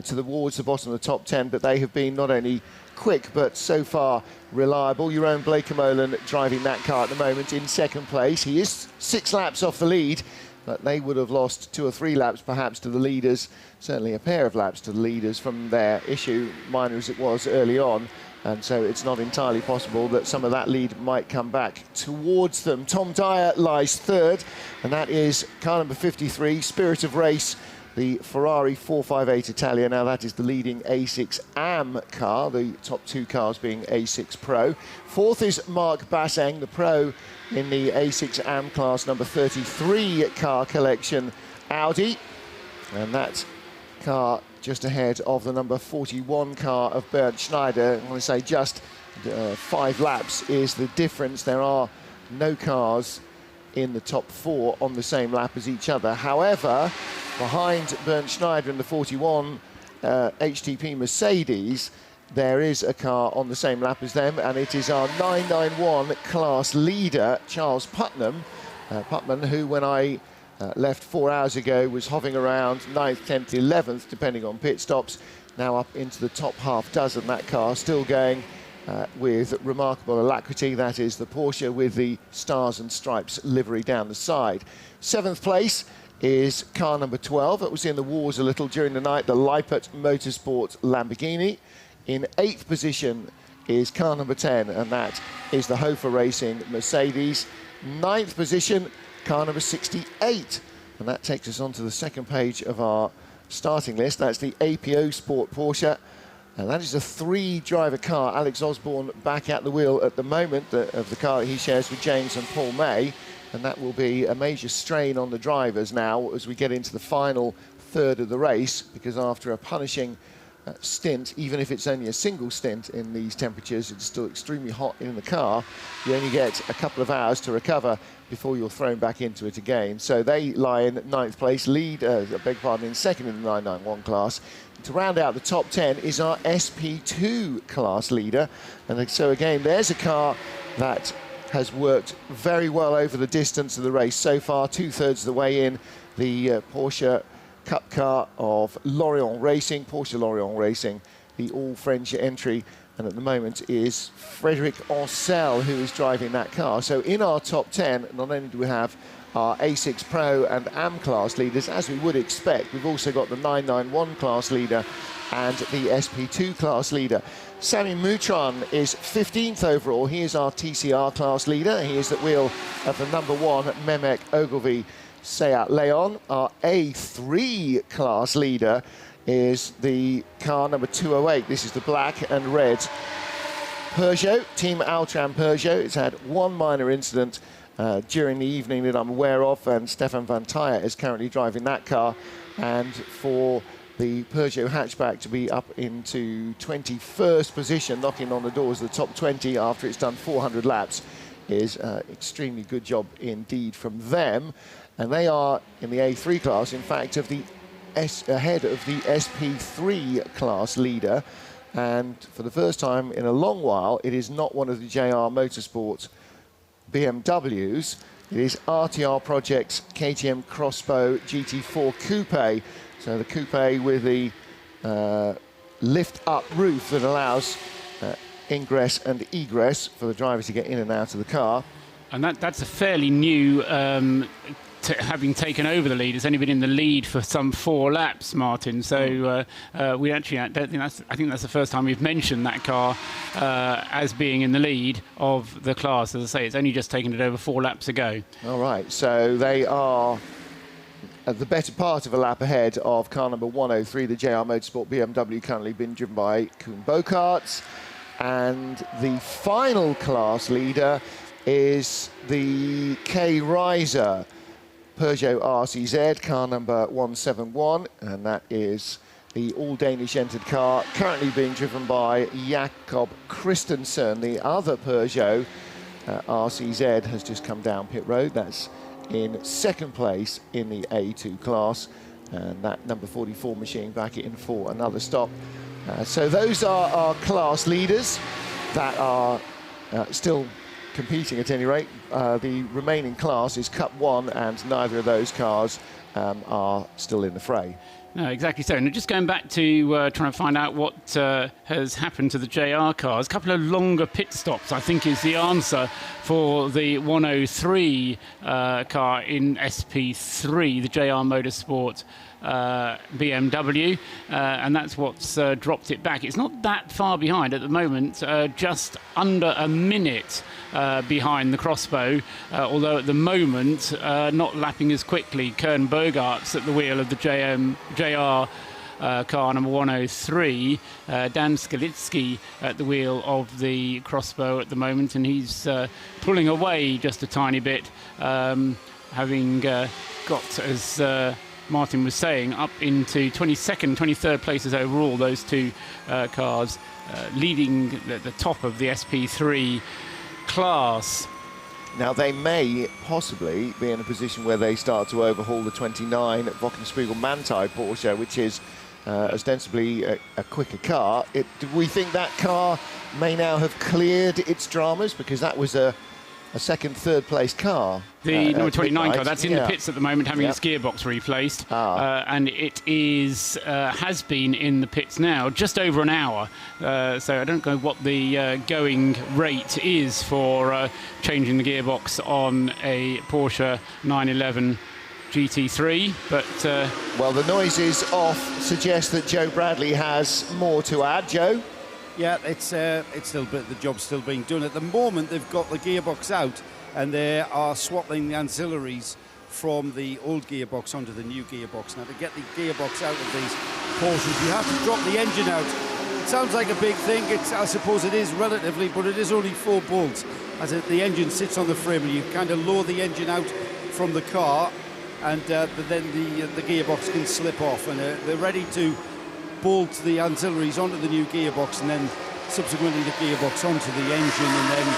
towards the bottom of the top 10, but they have been not only quick but so far reliable. Jeroen Blekemolen driving that car at the moment in second place. He is 6 laps off the lead, but they would have lost 2 or 3 laps perhaps to the leaders, certainly a pair of laps to the leaders from their issue, minor as it was early on, and so it's not entirely possible that some of that lead might come back towards them. Tom Dyer lies third, and that is car number 53, Spirit of Race, the Ferrari 458 Italia. Now that is the leading A6 AM car, the top 2 cars being A6 Pro. Fourth is Mark Basseng, the Pro in the A6 AM class, number 33 car collection Audi. And that car just ahead of the number 41 car of Bernd Schneider. I want to say just 5 laps is the difference. There are no cars in the top 4 on the same lap as each other. However, behind Bernd Schneider in the 41 HTP Mercedes, there is a car on the same lap as them, and it is our 991 class leader, Charles Putnam, who, when I left 4 hours ago, was hovering around 9th, 10th, 11th, depending on pit stops, now up into the top half dozen. That car still going with remarkable alacrity. That is the Porsche with the stars and stripes livery down the side. 7th place is car number 12. It was in the wars a little during the night, the Lippert Motorsport Lamborghini. In 8th position is car number 10, and that is the Hofer Racing Mercedes. 9th position, car number 68, and that takes us on to the second page of our starting list. That's the APO Sport Porsche, and that is a 3-driver car. Alex Osborne back at the wheel at the moment of the car that he shares with James and Paul May, and that will be a major strain on the drivers now as we get into the final third of the race, because after a punishing stint, even if it's only a single stint in these temperatures, it's still extremely hot in the car. You only get a couple of hours to recover before you're thrown back into it again. So they lie in 9th place, in second in the 991 class. To round out the top 10 is our SP2 class leader. And so again, there's a car that has worked very well over the distance of the race so far, 2/3 of the way in, the Porsche Cup car of Lorient Racing, Porsche Lorient Racing, the all-French entry, and at the moment is Frédéric Ancel who is driving that car. So in our top 10, not only do we have our A6 Pro and AM class leaders, as we would expect, we've also got the 991 class leader and the SP2 class leader. Sami Moutran is 15th overall. He is our TCR class leader. He is at wheel of the number 1 Mehmet Ogilvy Seat Leon. Our A3 class leader is the car number 208. This is the black and red Peugeot, Team Altram Peugeot. It's had 1 minor incident during the evening that I'm aware of, and Stefan van Tyer is currently driving that car. And for the Peugeot hatchback to be up into 21st position, knocking on the doors of the top 20 after it's done 400 laps, is extremely good job indeed from them. And they are in the A3 class, in fact, ahead of the SP3 class leader. And for the first time in a long while, it is not one of the JR Motorsports BMWs. It is RTR Project's KTM Crossbow GT4 Coupe. So the coupe with the lift-up roof that allows ingress and egress for the driver to get in and out of the car. And that's a fairly new, having taken over the lead. It's only been in the lead for some 4 laps, Martin. So we actually I think that's the first time we've mentioned that car as being in the lead of the class. As I say, it's only just taken it over 4 laps ago. All right, so they are at the better part of a lap ahead of car number 103, the JR Motorsport BMW, currently being driven by Koen Bokaerts. And the final class leader is the K-Riser Peugeot RCZ, car number 171, and that is the all-Danish entered car, currently being driven by Jakob Christensen. The other Peugeot RCZ has just come down pit road. That's in second place in the A2 class, and that number 44 machine back in for another stop. So those are our class leaders that are still competing at any rate. The remaining class is Cup 1, and neither of those cars are still in the fray. No, exactly so. And just going back to trying to find out what has happened to the JR cars, a couple of longer pit stops, I think, is the answer for the 103 car in SP3, the JR Motorsport BMW, and that's what's dropped it back. It's not that far behind at the moment, just under a minute behind the Crossbow, although at the moment not lapping as quickly. Koen Bogaerts at the wheel of the JR car number 103, Dan Skalitsky at the wheel of the Crossbow at the moment, and he's pulling away just a tiny bit, having got, as Martin was saying, up into 22nd, 23rd places overall, those two cars leading the top of the SP3 class. Now, they may possibly be in a position where they start to overhaul the 29 Wochenspiegel Manthey Porsche, which is ostensibly a quicker car. Do we think that car may now have cleared its dramas? Because that was a second, third place car. The number 29 car, that's in the pits at the moment, having its gearbox replaced. And it is has been in the pits now just over an hour. So I don't know what the going rate is for changing the gearbox on a Porsche 911 GT3, but well, the noises off suggest that Joe Bradley has more to add. Joe? Yeah, it's still, but the job's still being done. At the moment, they've got the gearbox out, and they are swapping the ancillaries from the old gearbox onto the new gearbox. Now, to get the gearbox out of these Porsches, you have to drop the engine out. It sounds like a big thing. I suppose it is relatively, but it is only 4 bolts, as the engine sits on the frame, and you kind of lower the engine out from the car, and then the gearbox can slip off, and they're ready to bolt the ancillaries onto the new gearbox, and then subsequently the gearbox onto the engine, and then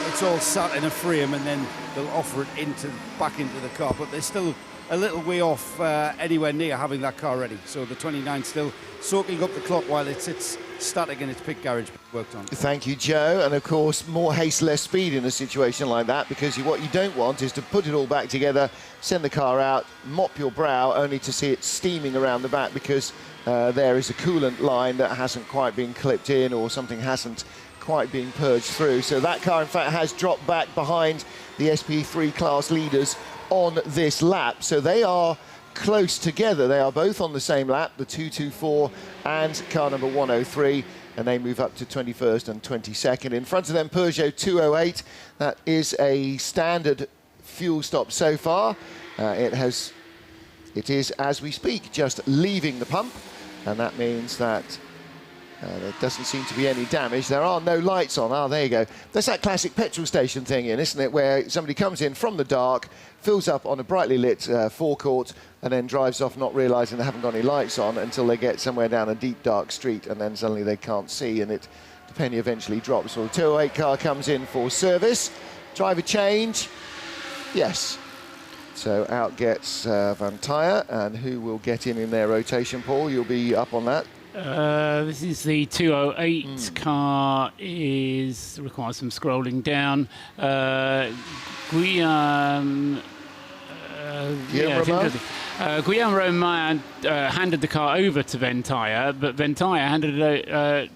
it's all sat in a frame, and then they'll offer it back into the car. But they're still a little way off anywhere near having that car ready. So the 29 still soaking up the clock while it sits static in its pit garage worked on. Thank you, Joe. And of course, more haste, less speed in a situation like that, because what you don't want is to put it all back together, send the car out, mop your brow, only to see it steaming around the back because there is a coolant line that hasn't quite been clipped in, or something hasn't quite been purged through. So that car, in fact, has dropped back behind the SP3 class leaders on this lap. So they are close together. They are both on the same lap, the 224 and car number 103, and they move up to 21st and 22nd. In front of them, Peugeot 208. That is a standard fuel stop so far. It is, as we speak, just leaving the pump, and that means that There doesn't seem to be any damage. There are no lights on. Ah, there you go. That's that classic petrol station thing, isn't it, where somebody comes in from the dark, fills up on a brightly lit forecourt, and then drives off not realising they haven't got any lights on until they get somewhere down a deep, dark street, and then suddenly they can't see, and the penny eventually drops. Well, the 208 car comes in for service. Driver change. Yes. So out gets Van Tyre, and who will get in their rotation, Paul? You'll be up on that. This is the 208 car. Requires some scrolling down. Guillaume Romain handed the car over to Van Tyre, but Van Tyre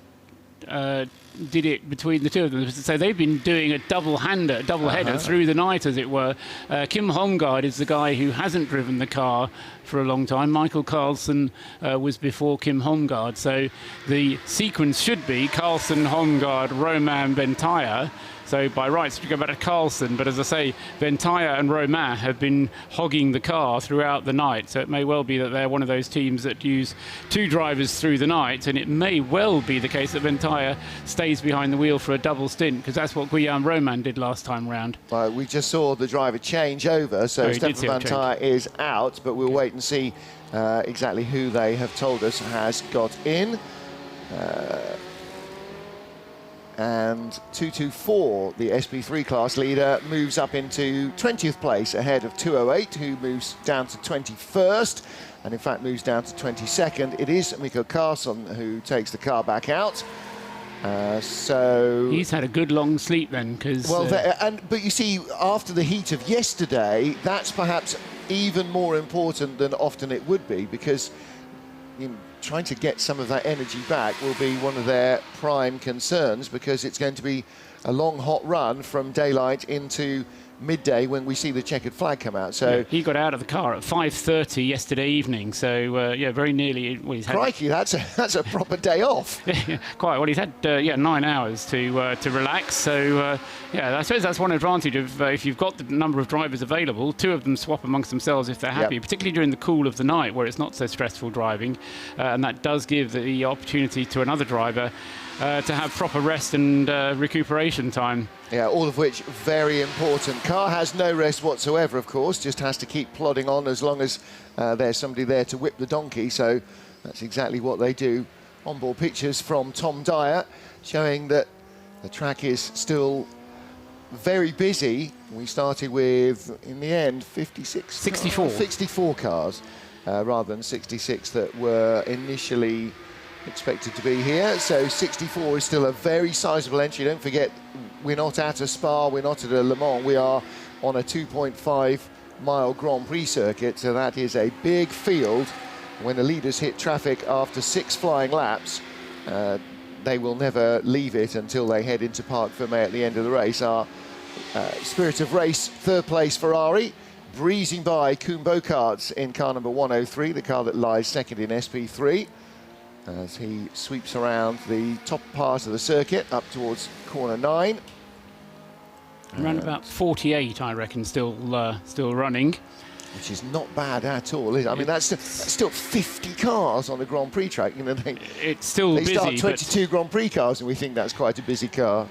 did it between the two of them. So they've been doing a double-header through the night, as it were. Kim Holmgaard is the guy who hasn't driven the car for a long time. Michael Carlson was before Kim Holmgaard. So the sequence should be Carlson, Holmgaard, Romain, Van Tyre. So by rights, we go back to Carlson, but as I say, Van Tyre and Romain have been hogging the car throughout the night. So it may well be that they're one of those teams that use two drivers through the night, and it may well be the case that Van Tyre stays behind the wheel for a double stint, because that's what Guillaume Romain did last time round. We just saw the driver change over, so Stefan Van Tyre is out, but we'll wait and see exactly who they have told us has got in. And 224, the SP3 class leader, moves up into 20th place ahead of 208, who moves down to 21st, and in fact moves down to 22nd. It is Mikko Carlson who takes the car back out. So he's had a good long sleep then, because but you see, after the heat of yesterday, that's perhaps even more important than often it would be, because trying to get some of that energy back will be one of their prime concerns, because it's going to be a long, hot run from daylight into midday when we see the checkered flag come out. So he got out of the car at 5:30 yesterday evening. So very nearly. Well, he's had crikey, that's a proper day off. Quite well. He's had 9 hours to relax. So I suppose that's one advantage of if you've got the number of drivers available. Two of them swap amongst themselves if they're happy, particularly during the cool of the night where it's not so stressful driving, and that does give the opportunity to another driver to have proper rest and recuperation time. Yeah, all of which very important. Car has no rest whatsoever, of course, just has to keep plodding on as long as there's somebody there to whip the donkey. So that's exactly what they do. Onboard pictures from Tom Dyer showing that the track is still very busy. We started with, in the end, 64 cars rather than 66 that were initially expected to be here. So 64 is still a very sizable entry. Don't forget, we're not at a Spa, we're not at a Le Mans, we are on a 2.5 mile Grand Prix circuit, so that is a big field. When the leaders hit traffic after 6 flying laps, they will never leave it until they head into Parc Fermé at the end of the race. Our Spirit of Race third place Ferrari breezing by Koen Bokaerts in car number 103, the car that lies second in SP3, as he sweeps around the top part of the circuit up towards corner 9. Around about 48, I reckon, still running. Which is not bad at all, is it? I mean, that's still 50 cars on the Grand Prix track. It's still busy. They start 22 Grand Prix cars, and we think that's quite a busy track.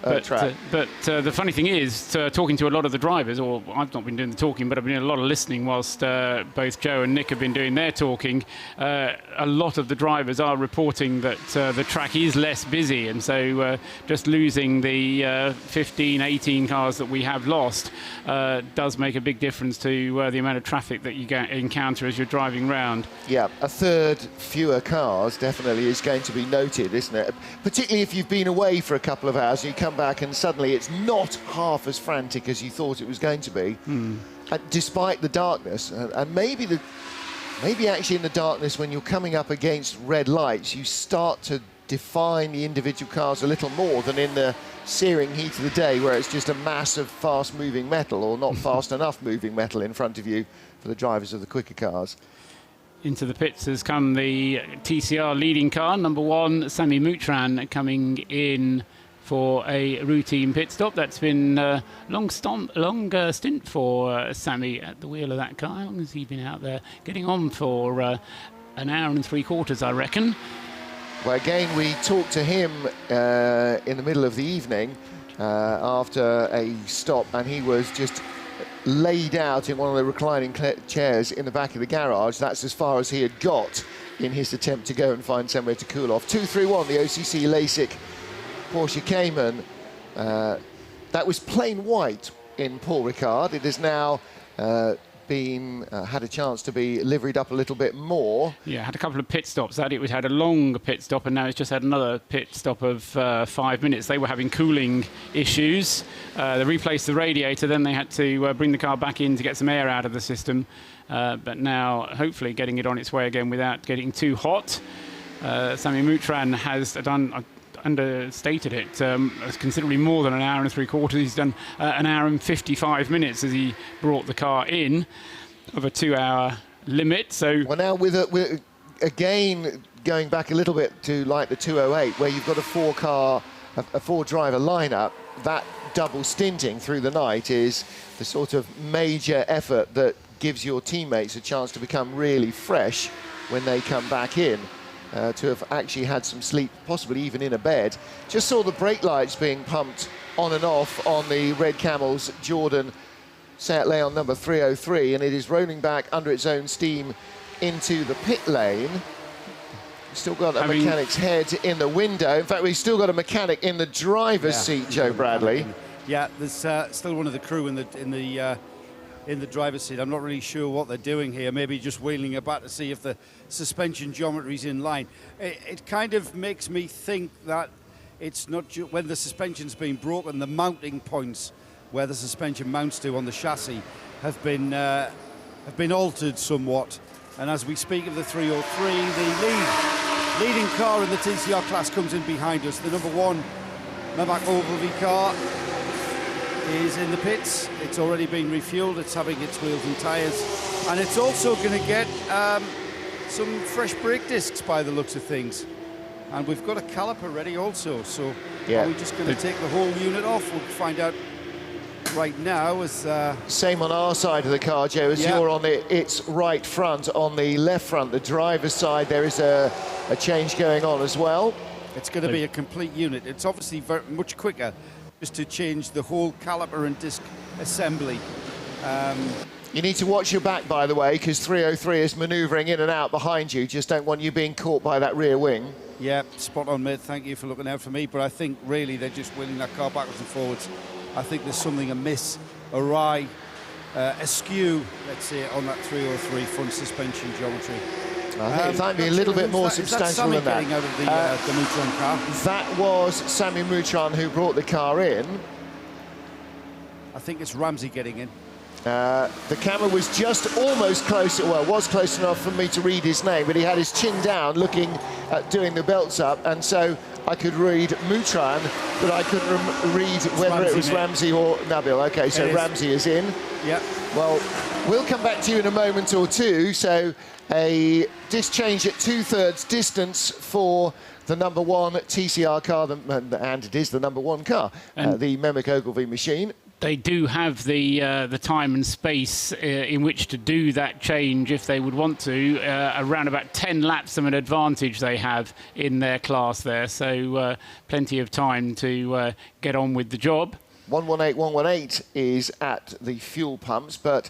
But the funny thing is, talking to a lot of the drivers, or I've not been doing the talking, but I've been doing a lot of listening whilst both Joe and Nick have been doing their talking. A lot of the drivers are reporting that the track is less busy, and so just losing the 15, 18 cars that we have lost does make a big difference to the amount of traffic that you encounter as you're driving round. Yeah, a third fewer cars definitely is going to be noted, isn't it? Particularly if you've been away for a couple of hours and you come back and suddenly it's not half as frantic as you thought it was going to be, despite the darkness. And maybe actually in the darkness, when you're coming up against red lights, you start to define the individual cars a little more than in the searing heat of the day, where it's just a mass of fast-moving metal, or not fast enough moving metal in front of you for the drivers of the quicker cars. Into the pits has come the TCR leading car, number 1, Sami Moutran, coming in for a routine pit stop. That's been a long stint for Sami at the wheel of that car. How long has he been out there? Getting on for an hour and 3/4, I reckon. Well, again, we talked to him in the middle of the evening after a stop, and he was just laid out in one of the reclining chairs in the back of the garage. That's as far as he had got in his attempt to go and find somewhere to cool off. 2-3-1, the OCC LASIK Porsche Cayman. That was plain white in Paul Ricard. It has now had a chance to be liveried up a little bit more. Yeah, had a couple of pit stops. It had a long pit stop, and now it's just had another pit stop of 5 minutes. They were having cooling issues. They replaced the radiator, then they had to bring the car back in to get some air out of the system. But now, hopefully, getting it on its way again without getting too hot. Sami Moutran has done... understated it considerably more than an hour and 3/4. He's done an hour and 55 minutes as he brought the car in of a 2-hour limit. So well, now with again going back a little bit to like the 208, where you've got a four-driver lineup, that double stinting through the night is the sort of major effort that gives your teammates a chance to become really fresh when they come back in. To have actually had some sleep, possibly even in a bed. Just saw the brake lights being pumped on and off on the Red Camels Jordan Seat Leon number 303, and it is rolling back under its own steam into the pit lane. Still got a mechanic's head in the window. In fact, we've still got a mechanic in the driver's seat, Joe Bradley. Yeah, there's still one of the crew in the driver's seat. I'm not really sure what they're doing here. Maybe just wheeling about to see if the suspension geometry is in line. It kind of makes me think that it's not when the suspension's been broken, the mounting points where the suspension mounts to on the chassis have been altered somewhat. And as we speak of the 303, the leading car in the TCR class comes in behind us. The number 1 Maybach Ogilvy car is in the pits. It's already been refueled. It's having its wheels and tyres, and it's also going to get some fresh brake discs by the looks of things. And we've got a caliper ready also. So are we just going to take the whole unit off? We'll find out right now. As same on our side of the car, Joe, as you're on its right front. On the left front, the driver's side, there is a change going on as well. It's going to be a complete unit. It's obviously very much quicker just to change the whole caliper and disc assembly. You need to watch your back, by the way, because 303 is manoeuvring in and out behind you. Just don't want you being caught by that rear wing. Yeah, spot on, mate. Thank you for looking out for me. But I think really they're just wheeling that car backwards and forwards. I think there's something amiss, awry, askew, let's say, on that 303 front suspension geometry. I think it might be a little bit more substantial than that. Out of the Moutran car? That was Sami Moutran who brought the car in. I think it's Ramsey getting in. The camera was just almost close, well, was close enough for me to read his name, but he had his chin down looking at doing the belts up, and so I could read Moutran, but I couldn't read whether it was Ramsey or Nabil. Okay, so Ramsey is in. Yeah. Well, we'll come back to you in a moment or two. So a disc change at 2/3 distance for the number 1 TCR car, and it is the number 1 car, the Maybach Ogilvy machine. They do have the time and space in which to do that change if they would want to. Around about 10 laps of an advantage they have in their class there, so plenty of time to get on with the job. 118 is at the fuel pumps, but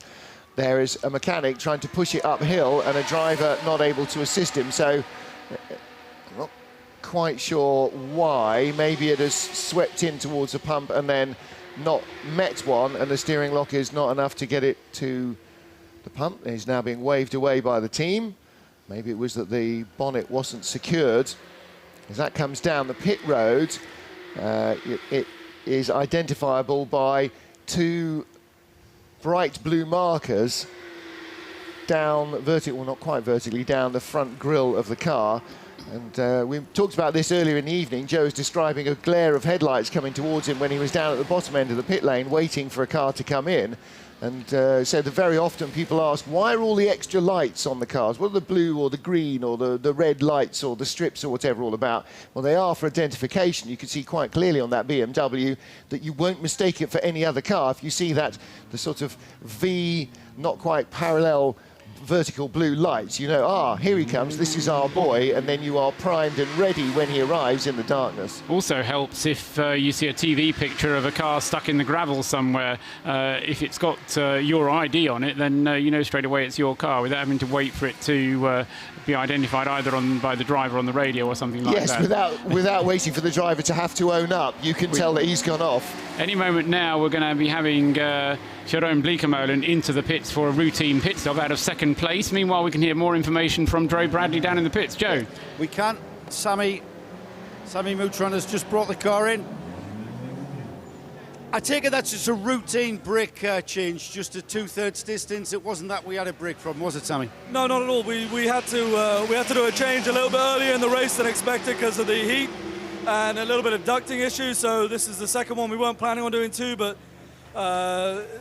there is a mechanic trying to push it uphill and a driver not able to assist him, so I'm not quite sure why. Maybe it has swept in towards a pump and then not met one, and the steering lock is not enough to get it to the pump. It's now being waved away by the team. Maybe it was that the bonnet wasn't secured. As that comes down the pit road, it is identifiable by 2 bright blue markers down vertical, well, not quite vertically, down the front grille of the car. And we talked about this earlier in the evening. Joe was describing a glare of headlights coming towards him when he was down at the bottom end of the pit lane waiting for a car to come in. And so that very often people ask, why are all the extra lights on the cars? What are the blue or the green or the red lights or the strips or whatever all about? Well, they are for identification. You can see quite clearly on that BMW that you won't mistake it for any other car if you see that the sort of V, not quite parallel vertical blue lights, you know, here he comes, this is our boy, and then you are primed and ready when he arrives in the darkness. Also helps if you see a TV picture of a car stuck in the gravel somewhere. If it's got your ID on it, then you know straight away it's your car without having to wait for it to be identified either by the driver on the radio or something like that. Yes, without waiting for the driver to have to own up. You can tell that he's gone off. Any moment now we're going to be having Jeroen Bleekemolen into the pits for a routine pit stop out of second place. Meanwhile, we can hear more information from Joe Bradley down in the pits. Joe. We can. Sammy Moutron has just brought the car in. I take it that's just a routine brake change, just a 2/3 distance. It wasn't that we had a brake problem, was it, Sammy? No, not at all. We had to do a change a little bit earlier in the race than expected because of the heat and a little bit of ducting issues. So this is the second one. We weren't planning on doing two, but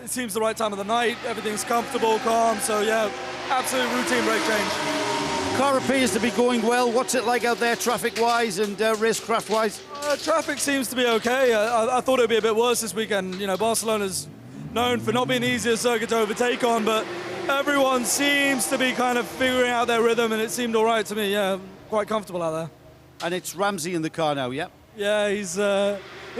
it seems the right time of the night. Everything's comfortable, calm. So yeah, absolute routine brake change. Car appears to be going well. What's it like out there, traffic-wise and racecraft-wise? Traffic seems to be okay. I thought it would be a bit worse this weekend. You know, Barcelona's known for not being the easiest circuit to overtake on, but everyone seems to be kind of figuring out their rhythm, and it seemed all right to me. Yeah, quite comfortable out there. And it's Ramsey in the car now, yeah? Yeah, he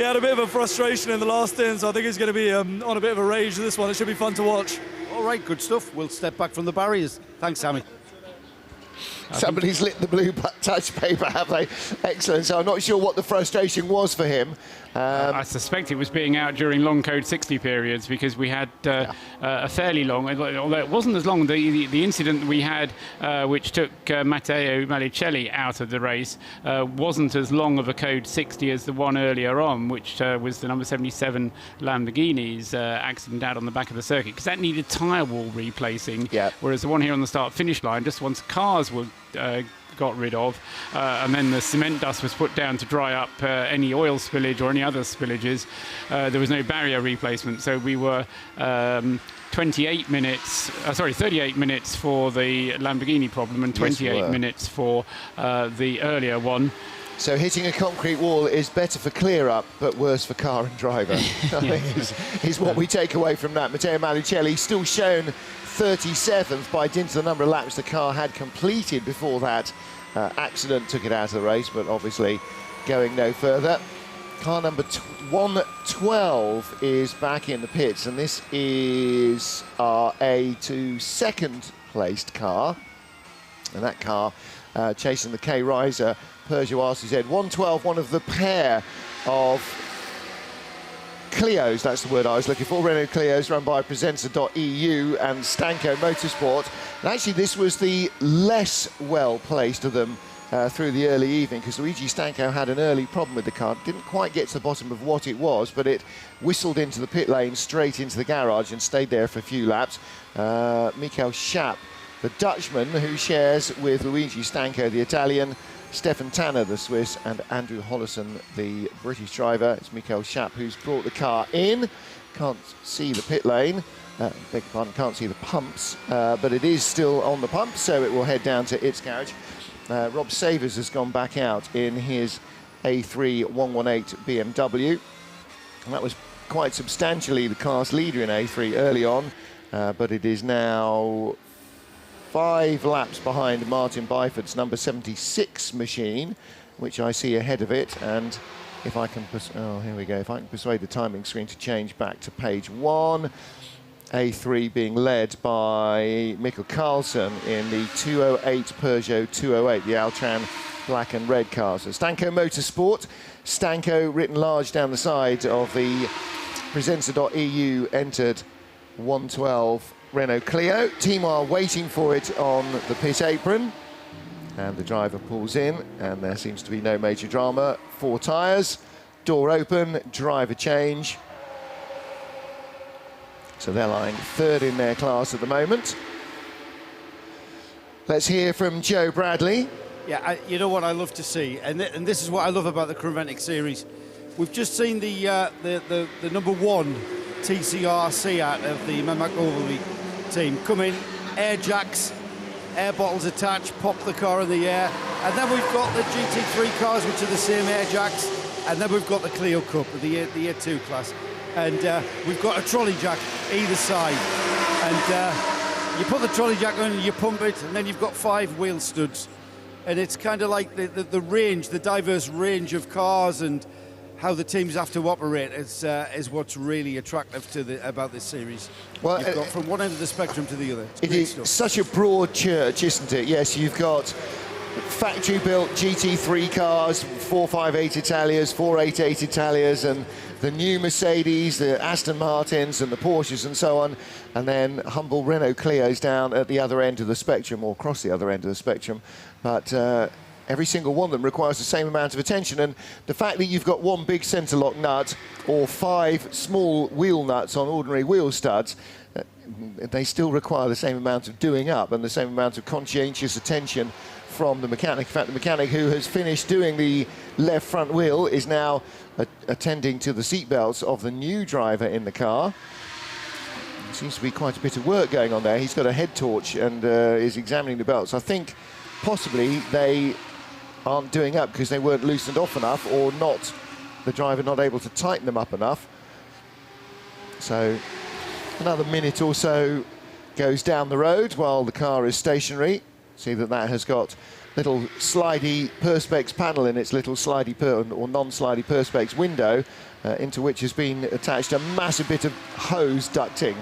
had a bit of a frustration in the last stint, so I think he's going to be on a bit of a rage this one. It should be fun to watch. All right, good stuff. We'll step back from the barriers. Thanks, Sammy. Somebody's lit the blue touch paper, have they? Excellent. So I'm not sure what the frustration was for him. I suspect it was being out during long code 60 periods because we had a fairly long, although it wasn't as long, the incident we had which took Matteo Malicelli out of the race wasn't as long of a code 60 as the one earlier on, which was the number 77 Lamborghini's accident out on the back of the circuit, because that needed tyre wall replacing, whereas the one here on the start-finish line, just once cars were got rid of, and then the cement dust was put down to dry up any oil spillage or any other spillages. There was no barrier replacement, so we were 38 minutes for the Lamborghini problem and 28 minutes for the earlier one. So hitting a concrete wall is better for clear-up, but worse for car and driver. I think is what we take away from that. Matteo Malicelli still shown 37th by dint of the number of laps the car had completed before that accident took it out of the race, but obviously going no further. Car number 112 is back in the pits, and this is our A2 second placed car, and that car chasing the K Riser Peugeot RCZ 112, one of the pair of Clios, that's the word I was looking for, Renault Clios, run by Presenter.eu and Stanco Motorsport. And actually this was the less well placed of them through the early evening, because Luigi Stanco had an early problem with the car, didn't quite get to the bottom of what it was, but it whistled into the pit lane straight into the garage and stayed there for a few laps. Michael Schaap, the Dutchman, who shares with Luigi Stanco, the Italian, Stefan Tanner, the Swiss, and Andrew Hollison, the British driver. It's Michael Schaap who's brought the car in. Can't see the pit lane. Beg your pardon, can't see the pumps, but it is still on the pump, so it will head down to its garage. Rob Savers has gone back out in his A3 118 BMW. And that was quite substantially the car's leader in A3 early on, but it is now 5 laps behind Martin Byford's number 76 machine, which I see ahead of it. And if I can, here we go. If I can persuade the timing screen to change back to page 1, A3 being led by Mikkel Carlsen in the 208 Peugeot 208, the Altran black and red car. So Stanco Motorsport, Stanco written large down the side of the Presenter.eu entered 112 Renault Clio. Team are waiting for it on the pit apron, and the driver pulls in, and there seems to be no major drama. 4 tyres, door open, driver change. So they're lying 3rd in their class at the moment. Let's hear from Joe Bradley. Yeah, you know what I love to see, and this is what I love about the Creventic series. We've just seen the number 1 TCR Seat of the Mehmet Ogilvy team come in, air jacks, air bottles attached, pop the car in the air, and then we've got the GT3 cars, which are the same air jacks, and then we've got the Clio Cup, the year 2 class, and we've got a trolley jack either side, and You put the trolley jack on, you pump it, and then you've got 5 wheel studs. And it's kind of like the range, the diverse range of cars and how the teams have to operate is what's really attractive about this series. Well, you've got from one end of the spectrum to the other. It is such a broad church, isn't it? Yes, you've got factory-built GT3 cars, 458 Italias, 488 Italias, and the new Mercedes, the Aston Martins, and the Porsches, and so on. And then humble Renault Clio's down at the other end of the spectrum, or across the other end of the spectrum. But every single one of them requires the same amount of attention. And the fact that you've got one big centre lock nut or 5 small wheel nuts on ordinary wheel studs, they still require the same amount of doing up and the same amount of conscientious attention from the mechanic. In fact, the mechanic who has finished doing the left front wheel is now attending to the seatbelts of the new driver in the car. There seems to be quite a bit of work going on there. He's got a head torch and is examining the belts. I think possibly they aren't doing up because they weren't loosened off enough, or not, the driver not able to tighten them up enough. So another minute or so goes down the road while the car is stationary. See that has got little slidey perspex panel in its little slidey or non-slidey perspex window, into which has been attached a massive bit of hose ducting.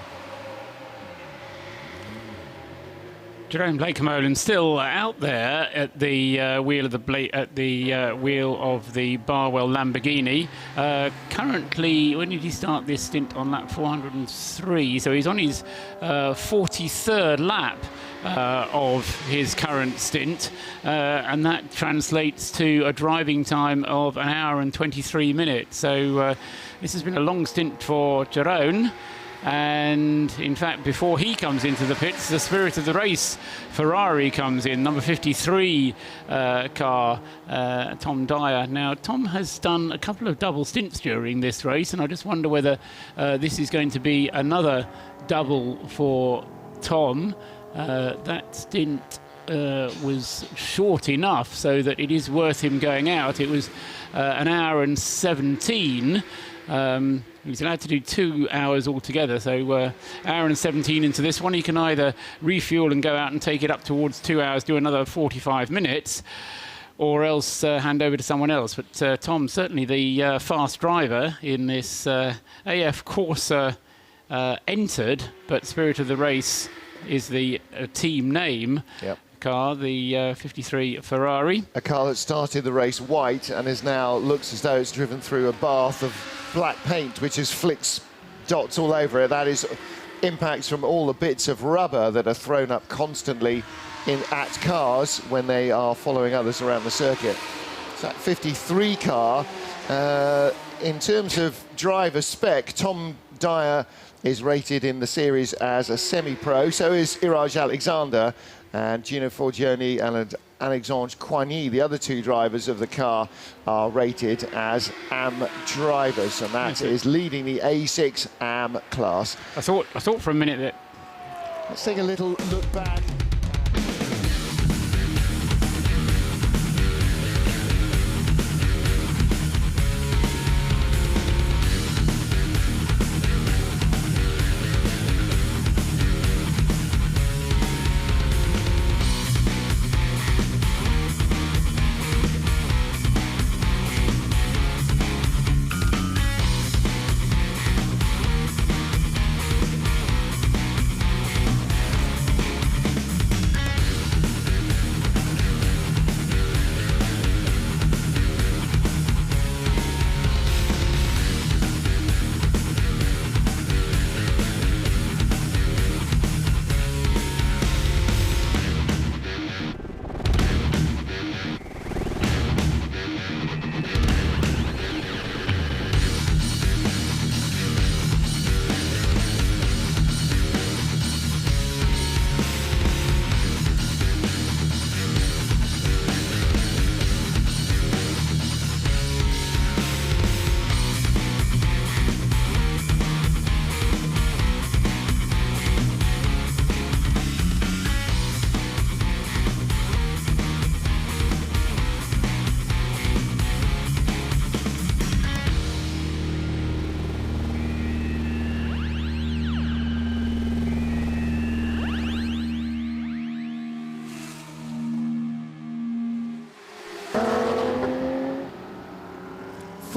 Jerome Blake-Molen still out there at the wheel of the wheel of the Barwell Lamborghini. Currently, when did he start this stint? On lap 403, so he's on his 43rd lap of his current stint, and that translates to a driving time of 1 hour and 23 minutes. So this has been a long stint for Jerome. And in fact, before he comes into the pits, the spirit of the race Ferrari comes in, number 53 car, Tom Dyer. Now, Tom has done a couple of double stints during this race, and I just wonder whether this is going to be another double for Tom. That stint was short enough so that it is worth him going out. It was 1 hour and 17. He's allowed to do 2 hours altogether, so hour and 17 into this one. He can either refuel and go out and take it up towards 2 hours, do another 45 minutes, or else hand over to someone else. But Tom, certainly the fast driver in this AF Corsa entered, but Spirit of the Race is the team name. Yep. Car, the 53 Ferrari. A car that started the race white and is now looks as though it's driven through a bath of black paint, which has flicks dots all over it. That is impacts from all the bits of rubber that are thrown up constantly at cars when they are following others around the circuit. So that 53 car, in terms of driver spec, Tom Dyer is rated in the series as a semi-pro, so is Iraj Alexander, and Gino Forgione and Alexandre Coigny, the other 2 drivers of the car, are rated as AM drivers, and that is leading the A6 AM class. I thought for a minute that... Let's take a little look back.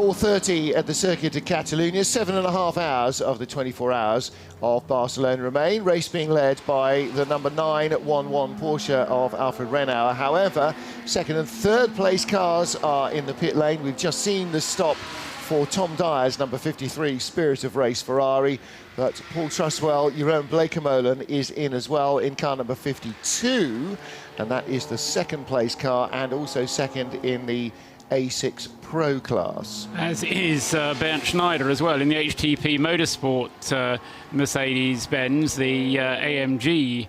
4:30 at the Circuit de Catalunya. 7.5 hours of the 24 hours of Barcelona remain. Race being led by the number 911 Porsche of Alfred Renauer. However, second and third place cars are in the pit lane. We've just seen the stop for Tom Dyer's number 53 Spirit of Race Ferrari, but Paul Trustwell, Jeroen Bleekemolen is in as well in car number 52, and that is the second place car and also second in the A6 Pro class. As is Bernd Schneider as well in the HTP Motorsport Mercedes-Benz, the AMG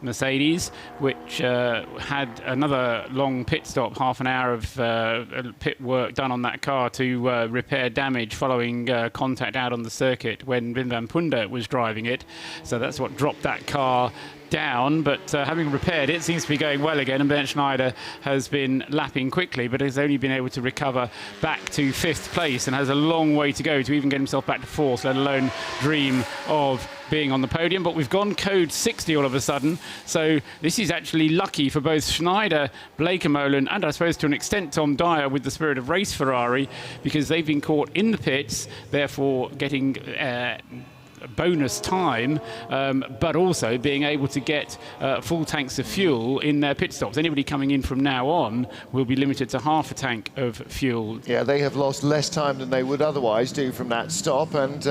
Mercedes, which had another long pit stop, half an hour of pit work done on that car to repair damage following contact out on the circuit when Wim van Punde was driving it. So that's what dropped that car down, but having repaired it, seems to be going well again, and Bernd Schneider has been lapping quickly, but has only been able to recover back to 5th place and has a long way to go to even get himself back to 4th, let alone dream of being on the podium. But we've gone code 60 all of a sudden, so this is actually lucky for both Schneider, Bleekemolen, and I suppose to an extent Tom Dyer with the Spirit of Race Ferrari, because they've been caught in the pits, therefore getting bonus time, but also being able to get full tanks of fuel in their pit stops. Anybody coming in from now on will be limited to half a tank of fuel. Yeah, they have lost less time than they would otherwise do from that stop, and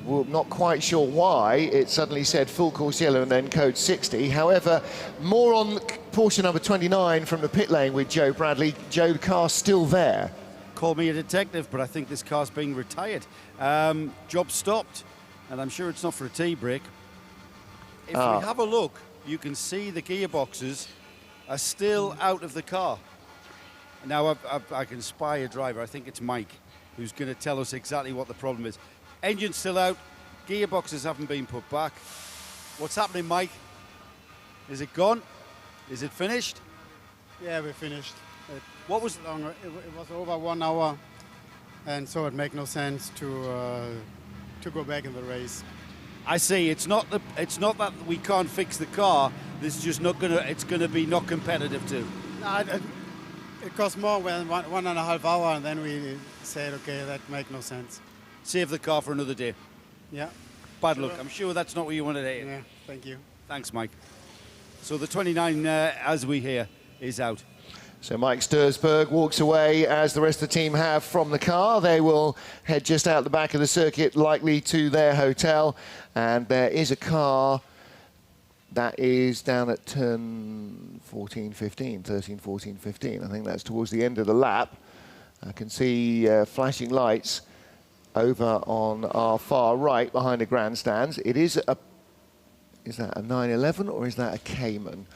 we're not quite sure why it suddenly said full course yellow and then code 60. However, more on Porsche number 29 from the pit lane with Joe Bradley. Joe, the car's still there. Call me a detective, but I think this car's being retired. Job stopped, and I'm sure it's not for a tea break. If we have a look, you can see the gearboxes are still out of the car. Now I can spy a driver. I think it's Mike, who's going to tell us exactly what the problem is. Engine's still out, gearboxes haven't been put back. What's happening, Mike? Is it gone? Is it finished? Yeah, we finished. What was longer? It was over 1 hour, and so it made no sense to go back in the race. I see. It's not that we can't fix the car. This is just not gonna. It's gonna be not competitive too. No, it cost more than 1.5 hours, and then we said, okay, that makes no sense. Save the car for another day. Yeah. Bad luck. I'm sure that's not what you wanted to hear. Yeah. Thank you. Thanks, Mike. So the 29, as we hear, is out. So Mike Stursberg walks away, as the rest of the team have, from the car. They will head just out the back of the circuit, likely to their hotel. And there is a car that is down at turn 14, 15, 13, 14, 15. I think that's towards the end of the lap. I can see flashing lights over on our far right behind the grandstands. It is a... Is that a 911 or is that a Cayman?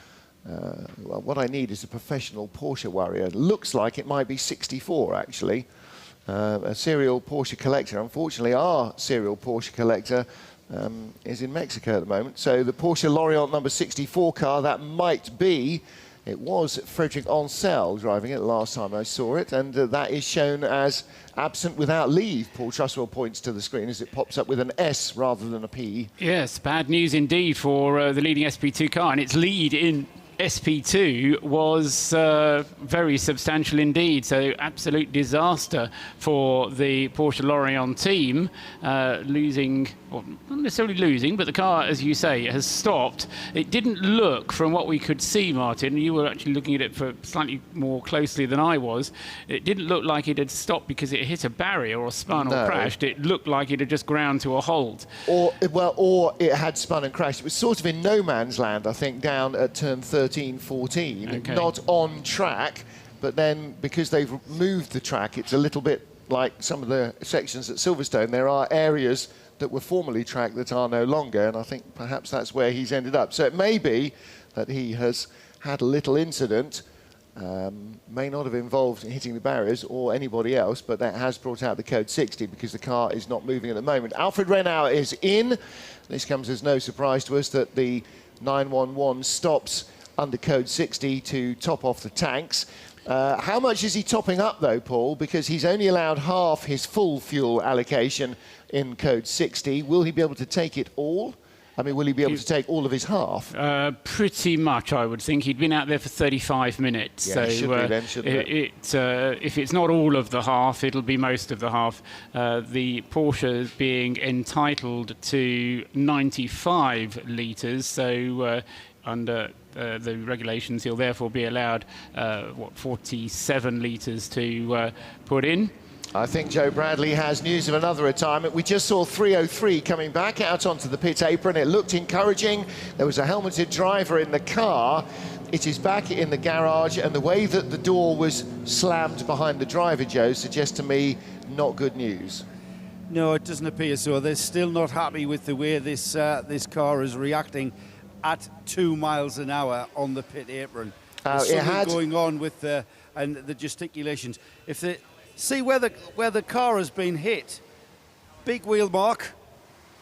Well, what I need is a professional Porsche warrior. Looks like it might be 64, actually. A serial Porsche collector. Unfortunately, our serial Porsche collector is in Mexico at the moment. So the Porsche Lorient number 64 car, that might be... It was Frederick Ancel driving it last time I saw it, and that is shown as absent without leave. Paul Trustwell points to the screen as it pops up with an S rather than a P. Yes, bad news indeed for the leading SP2 car, and its lead in SP2 was very substantial indeed. So absolute disaster for the Porsche Lorient team, losing, or not necessarily losing, but the car, as you say, has stopped. It didn't look, from what we could see, Martin, you were actually looking at it for slightly more closely than I was, it didn't look like it had stopped because it hit a barrier or spun or crashed. It looked like it had just ground to a halt. Or it had spun and crashed. It was sort of in no man's land, I think, down at turn 13, 14, okay. Not on track, but then because they've moved the track, it's a little bit like some of the sections at Silverstone. There are areas that were formerly tracked that are no longer, and I think perhaps that's where he's ended up. So it may be that he has had a little incident, may not have involved hitting the barriers or anybody else, but that has brought out the code 60 because the car is not moving at the moment. Alfred Renauer is in. This comes as no surprise to us that the 911 stops under code 60 to top off the tanks. How much is he topping up though, Paul? Because he's only allowed half his full fuel allocation in code 60. Will he be able to take it all? I mean, will he be able to take all of his half? Pretty much, I would think. He'd been out there for 35 minutes. Yeah, so it should be then, shouldn't it? if it's not all of the half, it'll be most of the half. The Porsche being entitled to 95 litres, so under the regulations, he'll therefore be allowed 47 litres to put in. I think Joe Bradley has news of another retirement. We just saw 303 coming back out onto the pit apron. It looked encouraging. There was a helmeted driver in the car. It is back in the garage, and the way that the door was slammed behind the driver, Joe, suggests to me not good news. No, it doesn't appear so. They're still not happy with the way this car is reacting at 2 miles an hour on the pit apron. There's something going on with the gesticulations. If they see where the car has been hit, big wheel mark.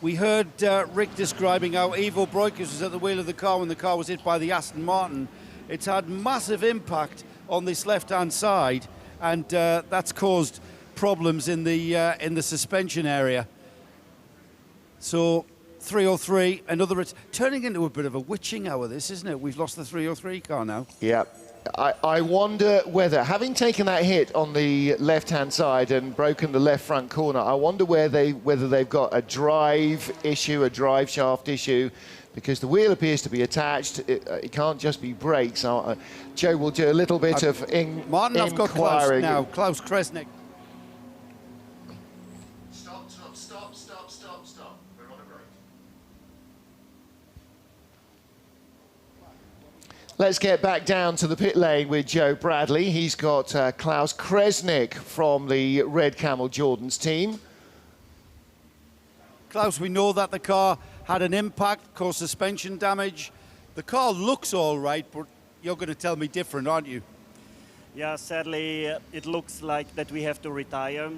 We heard Rick describing how Ivo Breukers was at the wheel of the car when the car was hit by the Aston Martin. It's had massive impact on this left-hand side, and that's caused problems in the suspension area. So 303, another turning into a bit of a witching hour, this, isn't it? We've lost the 303 car now. Yeah. I wonder whether, having taken that hit on the left-hand side and broken the left front corner, I wonder whether they've got a drive issue, a drive shaft issue, because the wheel appears to be attached. It can't just be brakes. Joe will do a little bit of Martin, I've got Klaus now. Klaus Kresnik. Stop. We're on a break. Let's get back down to the pit lane with Joe Bradley. He's got Klaus Kresnik from the Red Camel Jordan's team. Klaus, we know that the car had an impact, caused suspension damage. The car looks all right, but you're going to tell me different, aren't you? Yeah, sadly, it looks like that we have to retire.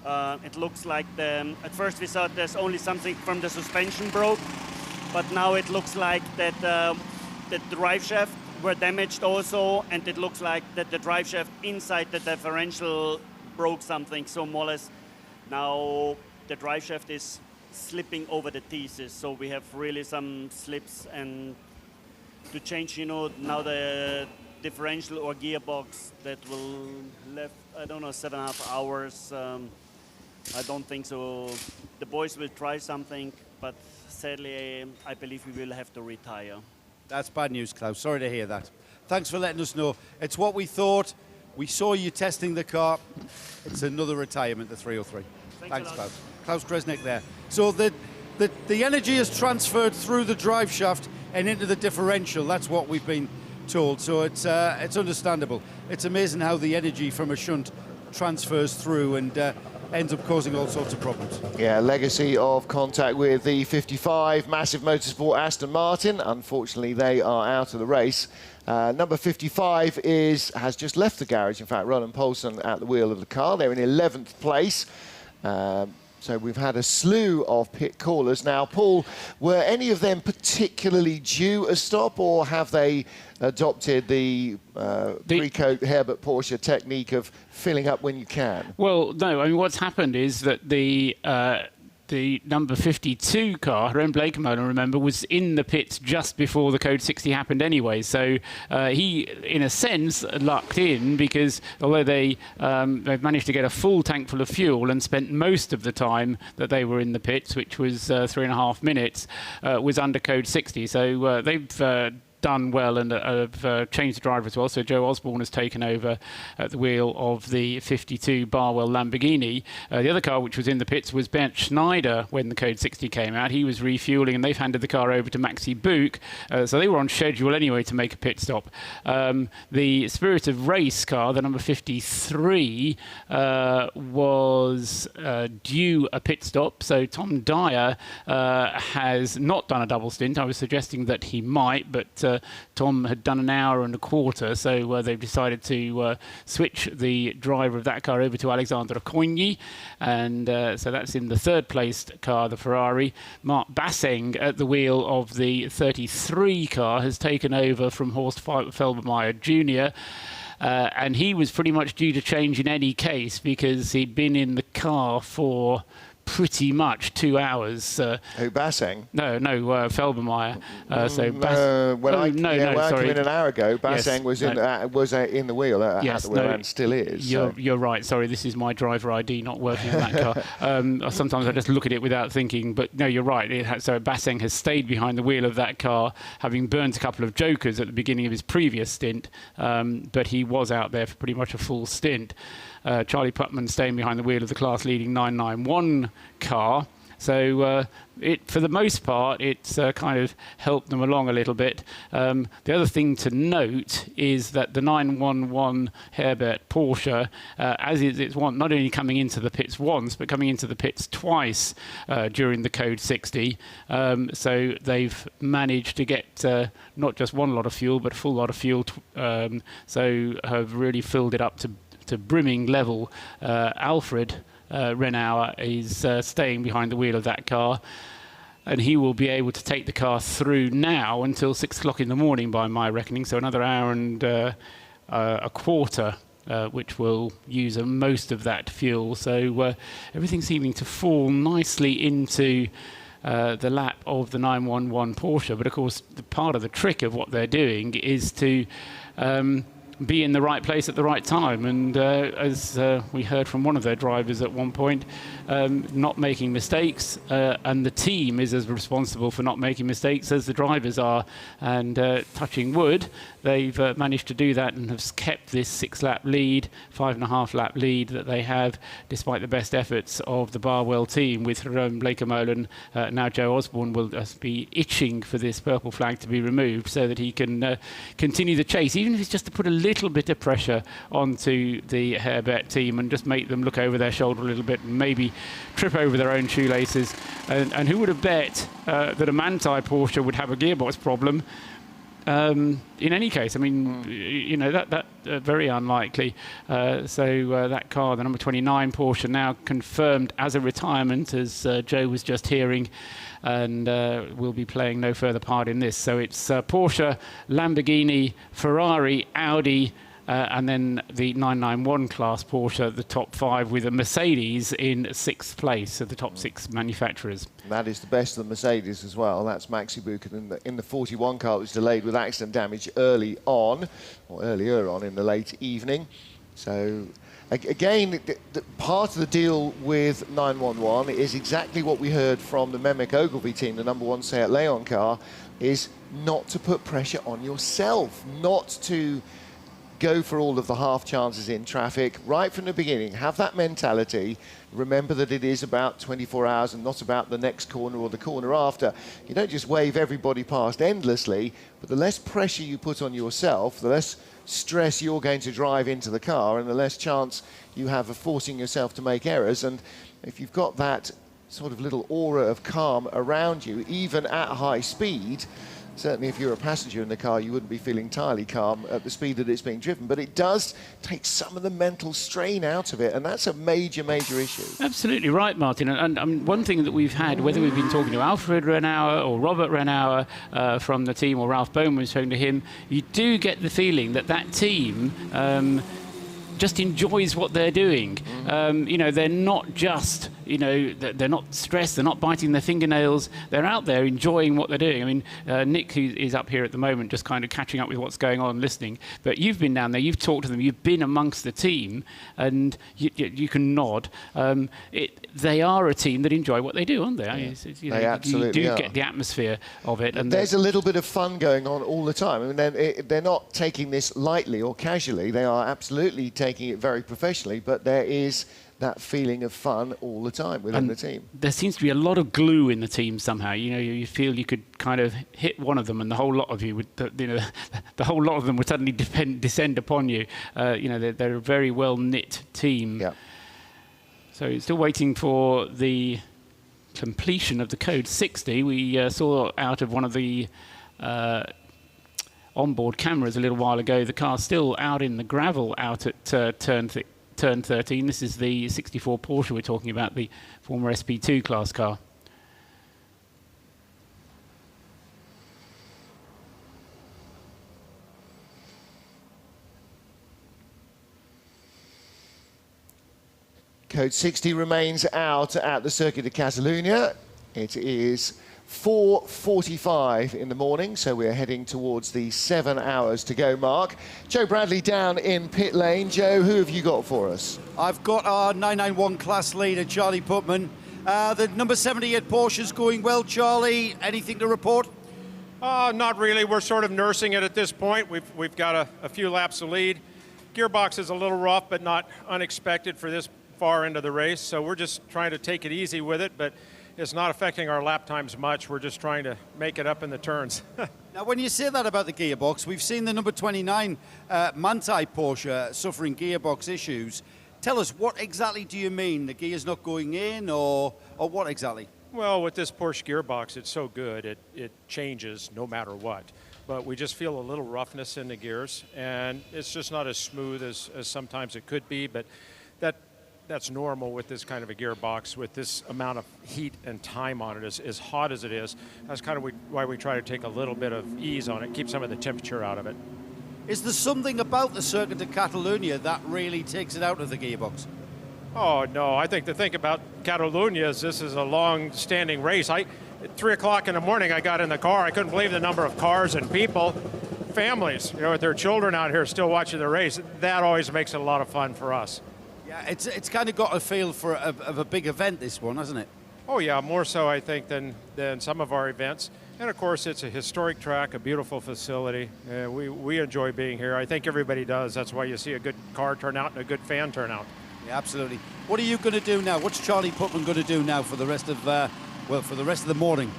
It looks like at first we thought there's only something from the suspension broke, but now it looks like that the drive shaft were damaged also, and it looks like that the drive shaft inside the differential broke something, so more or less now the drive shaft is slipping over the thesis, so we have really some slips, and to change, now the differential or gearbox that will left, I don't know, 7.5 hours. I don't think so. The boys will try something, but sadly, I believe we will have to retire. That's bad news, Klaus. Sorry to hear that. Thanks for letting us know. It's what we thought. We saw you testing the car. It's another retirement, the 303. Thanks, Klaus. Klaus Kresnik there. So the energy is transferred through the drive shaft and into the differential. That's what we've been told. So it's understandable. It's amazing how the energy from a shunt transfers through and ends up causing all sorts of problems. Yeah, legacy of contact with the 55 Massive Motorsport Aston Martin. Unfortunately, they are out of the race. Number 55 has just left the garage. In fact, Roland Poulsen at the wheel of the car. They're in 11th place. So we've had a slew of pit callers. Now, Paul, were any of them particularly due a stop, or have they adopted the pre-coat Herbert Porsche technique of filling up when you can? Well, no. I mean, what's happened is that the number 52 car, Ren Blekemolen, remember, was in the pits just before the Code 60 happened anyway. So he, in a sense, lucked in, because although they've managed to get a full tank full of fuel and spent most of the time that they were in the pits, which was 3.5 minutes, was under Code 60. So they've done well and have changed the driver as well. So Joe Osborne has taken over at the wheel of the 52 Barwell Lamborghini. The other car which was in the pits was Bernd Schneider when the Code 60 came out. He was refueling, and they've handed the car over to Maxi Buch. So they were on schedule anyway to make a pit stop. The Spirit of Race car, the number 53, was due a pit stop. So Tom Dyer has not done a double stint. I was suggesting that he might, but Tom had done an hour and a quarter, so they've decided to switch the driver of that car over to Alexander Okoye, and so that's in the third placed car, the Ferrari. Mark Basseng at the wheel of the 33 car has taken over from Horst Felbermeyer Jr., and he was pretty much due to change in any case, because he'd been in the car for pretty much 2 hours. Who, Basseng? No, Felbermeyer. When I came in an hour ago, Basseng was in the wheel at the wheel and still is. You're right. Sorry, this is my driver ID not working on that car. Sometimes I just look at it without thinking, but no, you're right. So Basseng has stayed behind the wheel of that car, having burnt a couple of jokers at the beginning of his previous stint, but he was out there for pretty much a full stint. Charlie Putman staying behind the wheel of the class-leading 991 car. So for the most part, it's kind of helped them along a little bit. The other thing to note is that the 911 Herbert Porsche, as it's not only coming into the pits once, but coming into the pits twice during the Code 60. So they've managed to get not just one lot of fuel, but a full lot of fuel. So have really filled it up to brimming level. Alfred Renauer is staying behind the wheel of that car, and he will be able to take the car through now until 6 o'clock in the morning by my reckoning, so another hour and a quarter, which will use most of that fuel. So everything's seeming to fall nicely into the lap of the 911 Porsche, but of course part of the trick of what they're doing is to be in the right place at the right time, and as we heard from one of their drivers at one point, not making mistakes, and the team is as responsible for not making mistakes as the drivers are, and touching wood, they've managed to do that and have kept this 6-lap lead, 5.5 lap lead that they have, despite the best efforts of the Barwell team, with Bleekemolen. Now Joe Osborne will just be itching for this purple flag to be removed so that he can continue the chase, even if it's just to put a little bit of pressure onto the Herbert team and just make them look over their shoulder a little bit and maybe trip over their own shoelaces. And who would have bet that a Manthey Porsche would have a gearbox problem? In any case, I mean, you know, that very unlikely. So that car, the number 29 Porsche, now confirmed as a retirement, as Joe was just hearing, and will be playing no further part in this. So it's Porsche, Lamborghini, Ferrari, Audi, and then the 991 class Porsche, the top 5, with a Mercedes in 6th place, so the top 6 manufacturers. That is the best of the Mercedes as well. That's Maxi Buchen in the 41 car, which was delayed with accident damage earlier on in the late evening. So again, part of the deal with 911 is exactly what we heard from the Mehmet Ogilvy team, the number 1 Seat Leon car, is not to put pressure on yourself, not to go for all of the half chances in traffic right from the beginning. Have that mentality. Remember that it is about 24 hours and not about the next corner or the corner after. You don't just wave everybody past endlessly, but the less pressure you put on yourself, the less stress you're going to drive into the car, and the less chance you have of forcing yourself to make errors. And if you've got that sort of little aura of calm around you, even at high speed, certainly if you're a passenger in the car, you wouldn't be feeling entirely calm at the speed that it's being driven. But it does take some of the mental strain out of it, and that's a major, major issue. Absolutely right, Martin. And one thing that we've had, whether we've been talking to Alfred Renauer or Robert Renauer from the team, or Ralph Bowman was talking to him, you do get the feeling that that team just enjoys what they're doing. You know, they're not just, you know, they're not stressed, they're not biting their fingernails, they're out there enjoying what they're doing. I mean, Nick, who is up here at the moment, just kind of catching up with what's going on, listening, but you've been down there, you've talked to them, you've been amongst the team, and you can nod. They are a team that enjoy what they do, aren't they? Yeah. You know, they absolutely you do are. get the atmosphere of it. And there's a little bit of fun going on all the time. I mean, they're not taking this lightly or casually. They are absolutely taking it very professionally, but there is that feeling of fun all the time within the team. There seems to be a lot of glue in the team somehow. You know, you feel you could kind of hit one of them, and the whole lot of you would, you know, the whole lot of them would suddenly descend upon you. You know, they're a very well knit team. Yeah. So still waiting for the completion of the Code 60. We saw out of one of the onboard cameras a little while ago, the car's still out in the gravel out at turn 13. This is the 64 Porsche we're talking about, the former SP2 class car. Code 60 remains out at the Circuit de Catalunya. It is 4:45 in the morning, so we're heading towards the 7 hours to go mark. Joe Bradley down in pit lane. Joe, who have you got for us? I've got our 991 class leader, Charlie Putman. The number 78 Porsche's going well. Charlie, anything to report? Not really. We're sort of nursing it at this point. We've got a few laps of lead. Gearbox is a little rough, but not unexpected for this far into the race, so we're just trying to take it easy with it, but it's not affecting our lap times much. We're just trying to make it up in the turns. Now, when you say that about the gearbox, we've seen the number 29 Manthey Porsche suffering gearbox issues. Tell us, what exactly do you mean? The gear's not going in, or what exactly? Well, with this Porsche gearbox, it's so good, it changes no matter what. But we just feel a little roughness in the gears, and it's just not as smooth as sometimes it could be, but that's normal with this kind of a gearbox, with this amount of heat and time on it, as hot as it is. That's kind of why we try to take a little bit of ease on it, keep some of the temperature out of it. Is there something about the Circuit de Catalunya that really takes it out of the gearbox? Oh, no, I think the thing about Catalunya is this is a long-standing race. At 3 o'clock in the morning, I got in the car. I couldn't believe the number of cars and people, families, with their children out here still watching the race. That always makes it a lot of fun for us. Yeah, it's kind of got a feel for a big event, this one, hasn't it? Oh, yeah, more so, I think, than some of our events. And, of course, it's a historic track, a beautiful facility. We enjoy being here. I think everybody does. That's why you see a good car turnout and a good fan turnout. Yeah, absolutely. What are you going to do now? What's Charlie Putman going to do now for the rest of the morning?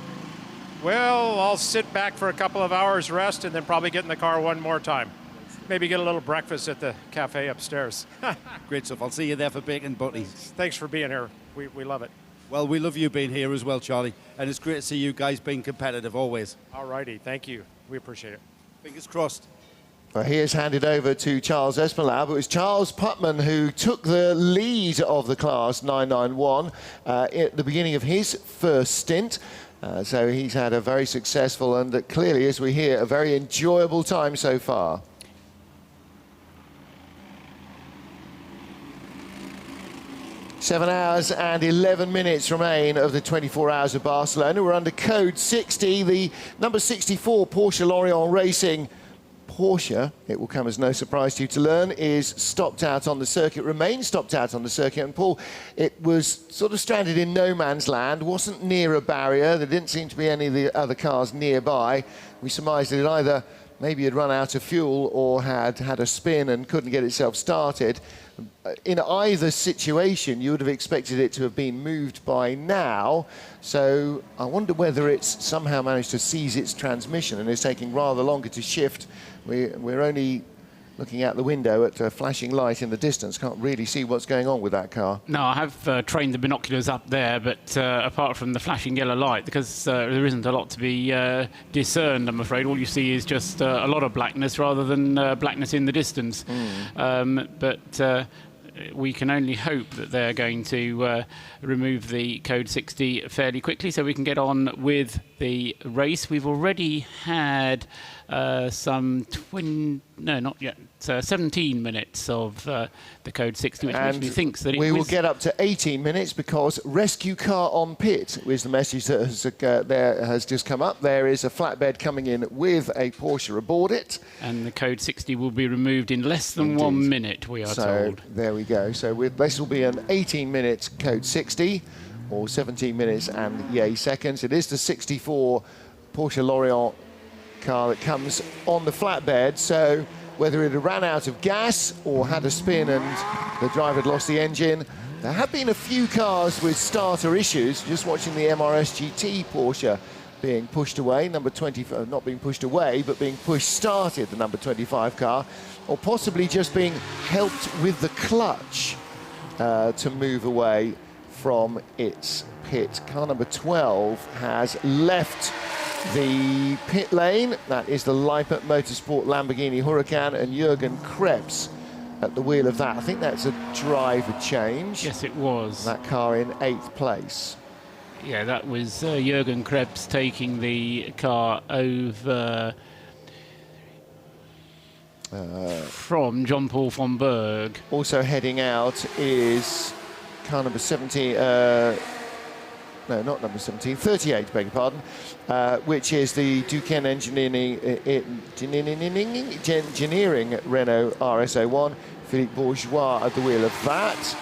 Well, I'll sit back for a couple of hours rest and then probably get in the car one more time. Maybe get a little breakfast at the cafe upstairs. Great stuff. I'll see you there for bacon butties. Thanks for being here. We love it. Well, we love you being here as well, Charlie. And it's great to see you guys being competitive always. All righty. Thank you. We appreciate it. Fingers crossed. Well, he is handed over to Charles Espinal. It was Charles Putman who took the lead of the class 991 at the beginning of his first stint. So he's had a very successful and clearly, as we hear, a very enjoyable time so far. Seven hours and 11 minutes remain of the 24 hours of Barcelona. We're under code 60. The number 64 Porsche Lorient Racing Porsche, it will come as no surprise to you to learn, is stopped out on the circuit, remains stopped out on the circuit. And Paul, it was sort of stranded in no man's land, wasn't near a barrier. There didn't seem to be any of the other cars nearby. We surmised that it either maybe had run out of fuel or had a spin and couldn't get itself started. In either situation, you would have expected it to have been moved by now. So I wonder whether it's somehow managed to seize its transmission and is taking rather longer to shift. We're only looking out the window at a flashing light in the distance. Can't really see what's going on with that car. No, I have trained the binoculars up there, but apart from the flashing yellow light, because there isn't a lot to be discerned, I'm afraid. All you see is just a lot of blackness rather than blackness in the distance. But we can only hope that they're going to remove the code 60 fairly quickly so we can get on with the race. We've already had some 17 minutes of the code 60, which actually thinks that we will get up to 18 minutes because rescue car on pit is the message that has just come up. There is a flatbed coming in with a Porsche aboard it. And the code 60 will be removed in less than 1 minute, we are told. There we go. So this will be an 18-minute code 60 or 17 minutes and yay seconds. It is the 64 Porsche Lorient car that comes on the flatbed, so whether it had ran out of gas or had a spin and the driver had lost the engine. There have been a few cars with starter issues. Just watching the MRS GT Porsche being pushed away, number 25, not being pushed away, but being pushed started, the number 25 car, or possibly just being helped with the clutch to move away from its pit. Car number 12 has left the pit lane. That is the Lippert Motorsport Lamborghini Huracan and Jürgen Krebs at the wheel of that. I think that's a driver change. Yes, it was. That car in 8th place. Yeah, that was Jürgen Krebs taking the car over from John Paul von Berg. Also heading out is car number 17, no, not number 17, 38, beg your pardon, which is the Duquesne Engineering Renault RS01. Philippe Bourgeois at the wheel of that.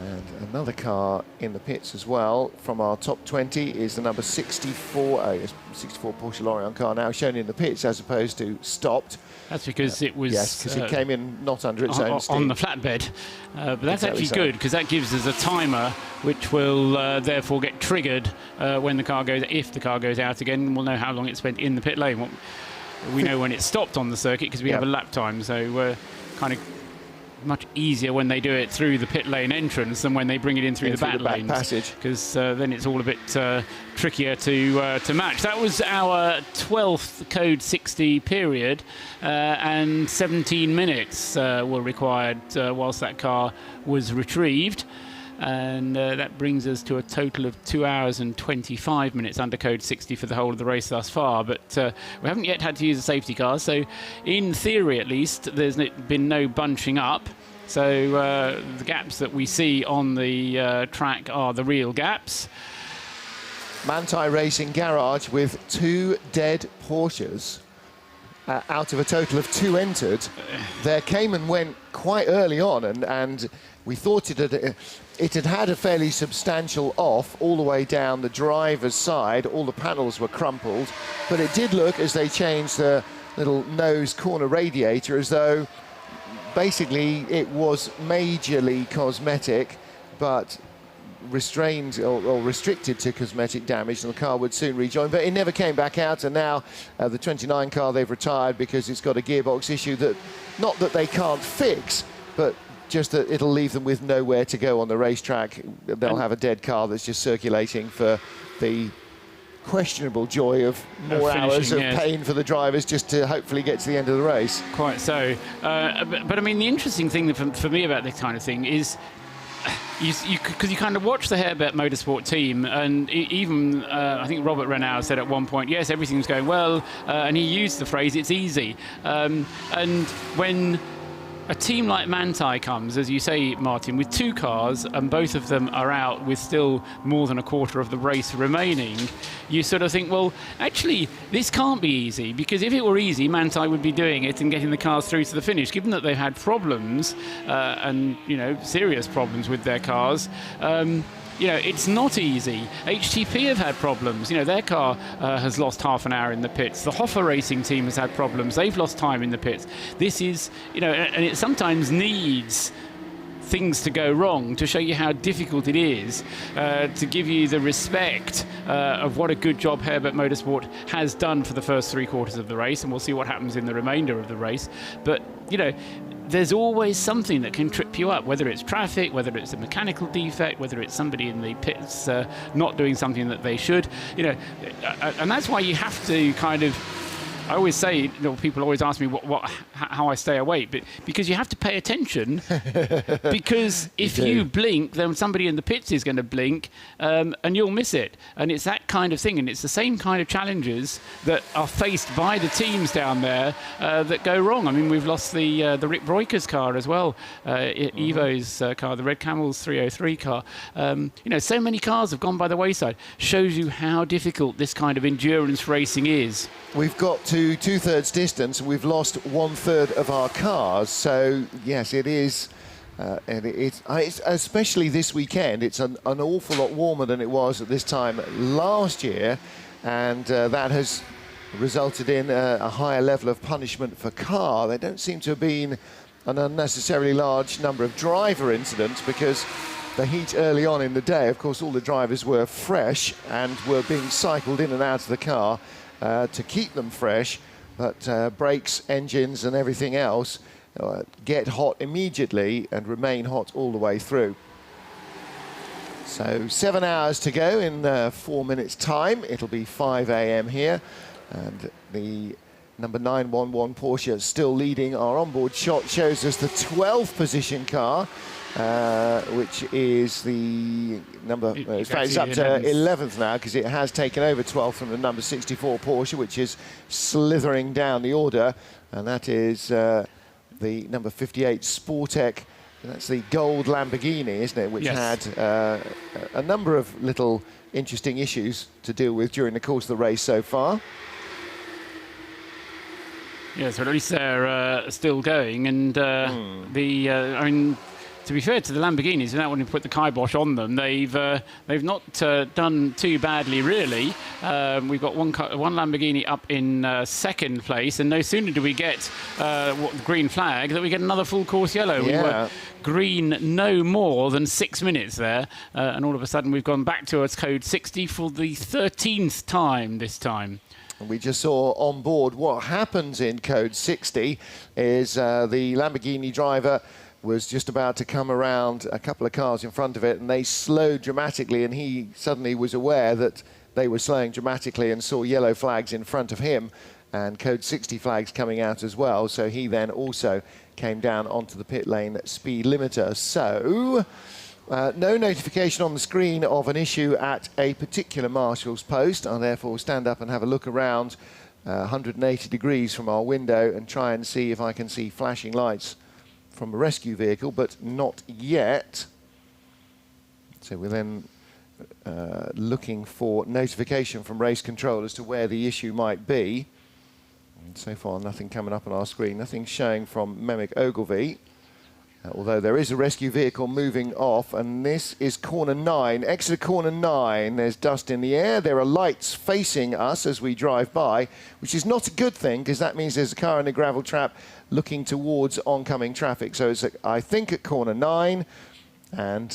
And another car in the pits as well from our top 20 is the number 64, 64 Porsche Lorient car, now shown in the pits as opposed to stopped. That's because it was... Yes, because it came in not under its own steam. On the flatbed. But that's Exactly actually good, because that gives us a timer which will therefore get triggered when the car goes, if the car goes out again. We'll know how long it spent in the pit lane. We know when it stopped on the circuit because we have a lap time, so kind of much easier when they do it through the pit lane entrance than when they bring it in through the back lanes, passage, because then it's all a bit trickier to match. That was our 12th code 60 period, and 17 minutes were required whilst that car was retrieved. And that brings us to a total of 2 hours and 25 minutes under code 60 for the whole of the race thus far. But we haven't yet had to use a safety car, so in theory at least there's been no bunching up. So the gaps that we see on the track are the real gaps. Manthey Racing Garage with 2 dead Porsches out of a total of 2 entered. Their Cayman went quite early on, and we thought it had had a fairly substantial off all the way down the driver's side. All the panels were crumpled, but it did look, as they changed the little nose corner radiator, as though basically it was majorly cosmetic, but restrained or restricted to cosmetic damage, and the car would soon rejoin, but it never came back out. And now the 29 car they've retired because it's got a gearbox issue that, not that they can't fix, but just that it'll leave them with nowhere to go on the racetrack. They'll have a dead car that's just circulating for the questionable joy of more hours of pain for the drivers just to hopefully get to the end of the race. Quite so. But I mean, the interesting thing for me about this kind of thing is because you kind of watch the Herbert Motorsport team, and even I think Robert Renaud said at one point, yes, everything's going well, and he used the phrase, it's easy. And when a team like Manthey comes, as you say, Martin, with 2 cars and both of them are out with still more than a quarter of the race remaining, you sort of think, well, actually, this can't be easy, because if it were easy, Manthey would be doing it and getting the cars through to the finish. Given that they've had problems, and, you know, serious problems with their cars, you know, it's not easy. HTP have had problems. You know, their car has lost half an hour in the pits. The Hoffa Racing team has had problems. They've lost time in the pits. This is, you know, and it sometimes needs things to go wrong to show you how difficult it is, to give you the respect of what a good job Herbert Motorsport has done for the first 3 quarters of the race, and we'll see what happens in the remainder of the race. But, you know, there's always something that can trip you up, whether it's traffic, whether it's a mechanical defect, whether it's somebody in the pits not doing something that they should, you know, and that's why you have to kind of, I always say, you know, people always ask me how I stay awake, but because you have to pay attention, because if you blink, then somebody in the pits is going to blink, and you'll miss it. And it's that kind of thing, and it's the same kind of challenges that are faced by the teams down there that go wrong. I mean, we've lost the Rick Broikers car as well, Evo's car, the Red Camels 303 car. You know, so many cars have gone by the wayside. Shows you how difficult this kind of endurance racing is. We've got to 2/3 distance, and we've lost 1/3 of our cars. So yes, it is, and it's especially this weekend. It's an awful lot warmer than it was at this time last year, and that has resulted in a higher level of punishment for car. There don't seem to have been an unnecessarily large number of driver incidents, because the heat early on in the day, of course, all the drivers were fresh and were being cycled in and out of the car to keep them fresh, but brakes, engines and everything else get hot immediately and remain hot all the way through. So 7 hours to go in 4 minutes time. It'll be 5 a.m. here, and the number 911 Porsche still leading. Our onboard shot shows us the 12th position car, which is the number, in fact it's up to 11th now, because it has taken over 12th from the number 64 Porsche, which is slithering down the order, and that is the number 58 Sportec That's the gold Lamborghini, isn't it? Which Yes. had a number of little interesting issues to deal with during the course of the race so far. Yeah, so at least they're still going, and I mean, to be fair to the Lamborghinis, without wanting to put the kibosh on them, they've not done too badly, really. We've got one Lamborghini up in second place, and no sooner do we get the green flag that we get another full course yellow. Yeah. We were green no more than 6 minutes there, and all of a sudden we've gone back to its code 60 for the 13th time this time. And we just saw on board what happens in code 60 is the Lamborghini driver was just about to come around a couple of cars in front of it, and they slowed dramatically, and he suddenly was aware that they were slowing dramatically and saw yellow flags in front of him and code 60 flags coming out as well. So he then also came down onto the pit lane speed limiter. So no notification on the screen of an issue at a particular marshal's post. I'll therefore stand up and have a look around 180 degrees from our window and try and see if I can see flashing lights from a rescue vehicle, but not yet. So we're then looking for notification from race control as to where the issue might be. And so far, nothing coming up on our screen, nothing showing from Mehmet Ogilvy. Although there is a rescue vehicle moving off, and this is corner 9. Exit corner 9, there's dust in the air. There are lights facing us as we drive by, which is not a good thing, because that means there's a car in a gravel trap looking towards oncoming traffic. So it's, I think, at corner 9, and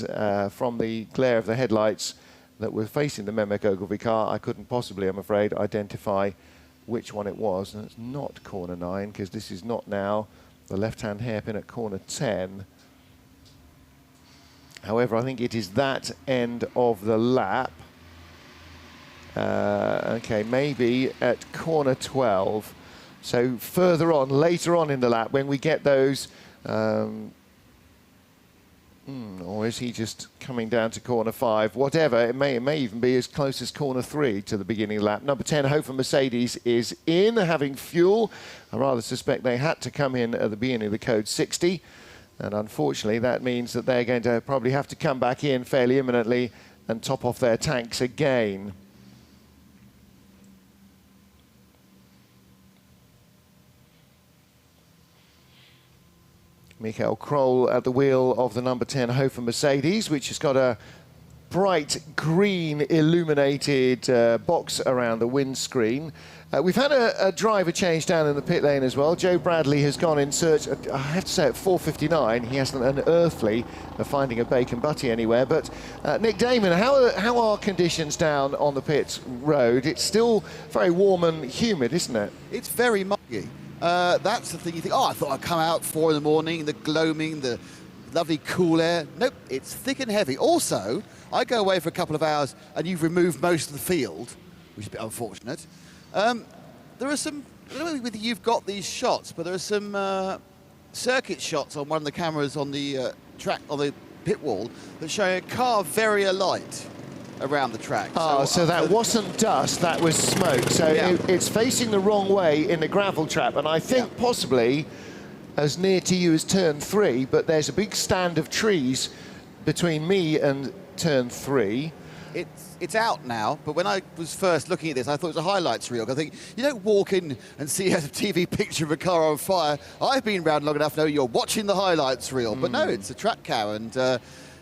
from the glare of the headlights that were facing the Mehmet Ogilvy car, I couldn't possibly, I'm afraid, identify which one it was. And it's not corner 9, because this is not now the left-hand hairpin at corner 10. However, I think it is that end of the lap. Okay, maybe at corner 12. So further on, later on in the lap, when we get those... or is he just coming down to corner 5? Whatever, it may even be as close as corner 3 to the beginning of the lap. Number 10, Hofer Mercedes, is in, having fuel. I rather suspect they had to come in at the beginning of the code 60. And unfortunately, that means that they're going to probably have to come back in fairly imminently and top off their tanks again. Michael Kroll at the wheel of the number 10 Hofer Mercedes, which has got a bright green illuminated box around the windscreen. We've had a driver change down in the pit lane as well. Joe Bradley has gone in search, I have to say at 4:59, he hasn't unearthly of finding a bacon butty anywhere. But Nick Damon, how are conditions down on the pit road? It's still very warm and humid, isn't it? It's very muggy. That's the thing. You think, oh, I thought I'd come out 4 in the morning, the gloaming, the lovely cool air. Nope, it's thick and heavy. Also, I go away for a couple of hours and you've removed most of the field, which is a bit unfortunate. There are some, I don't know whether you've got these shots, but there are some circuit shots on one of the cameras on the track, on the pit wall, that show a car very alight around the track. So that wasn't dust, that was smoke. So yeah. It's facing the wrong way in the gravel trap, and I think possibly as near to you as turn 3, but there's a big stand of trees between me and turn 3. It's out now, but when I was first looking at this, I thought it was a highlights reel. I think you don't walk in and see a TV picture of a car on fire. I've been around long enough to know you're watching the highlights reel, but no, it's a track car, and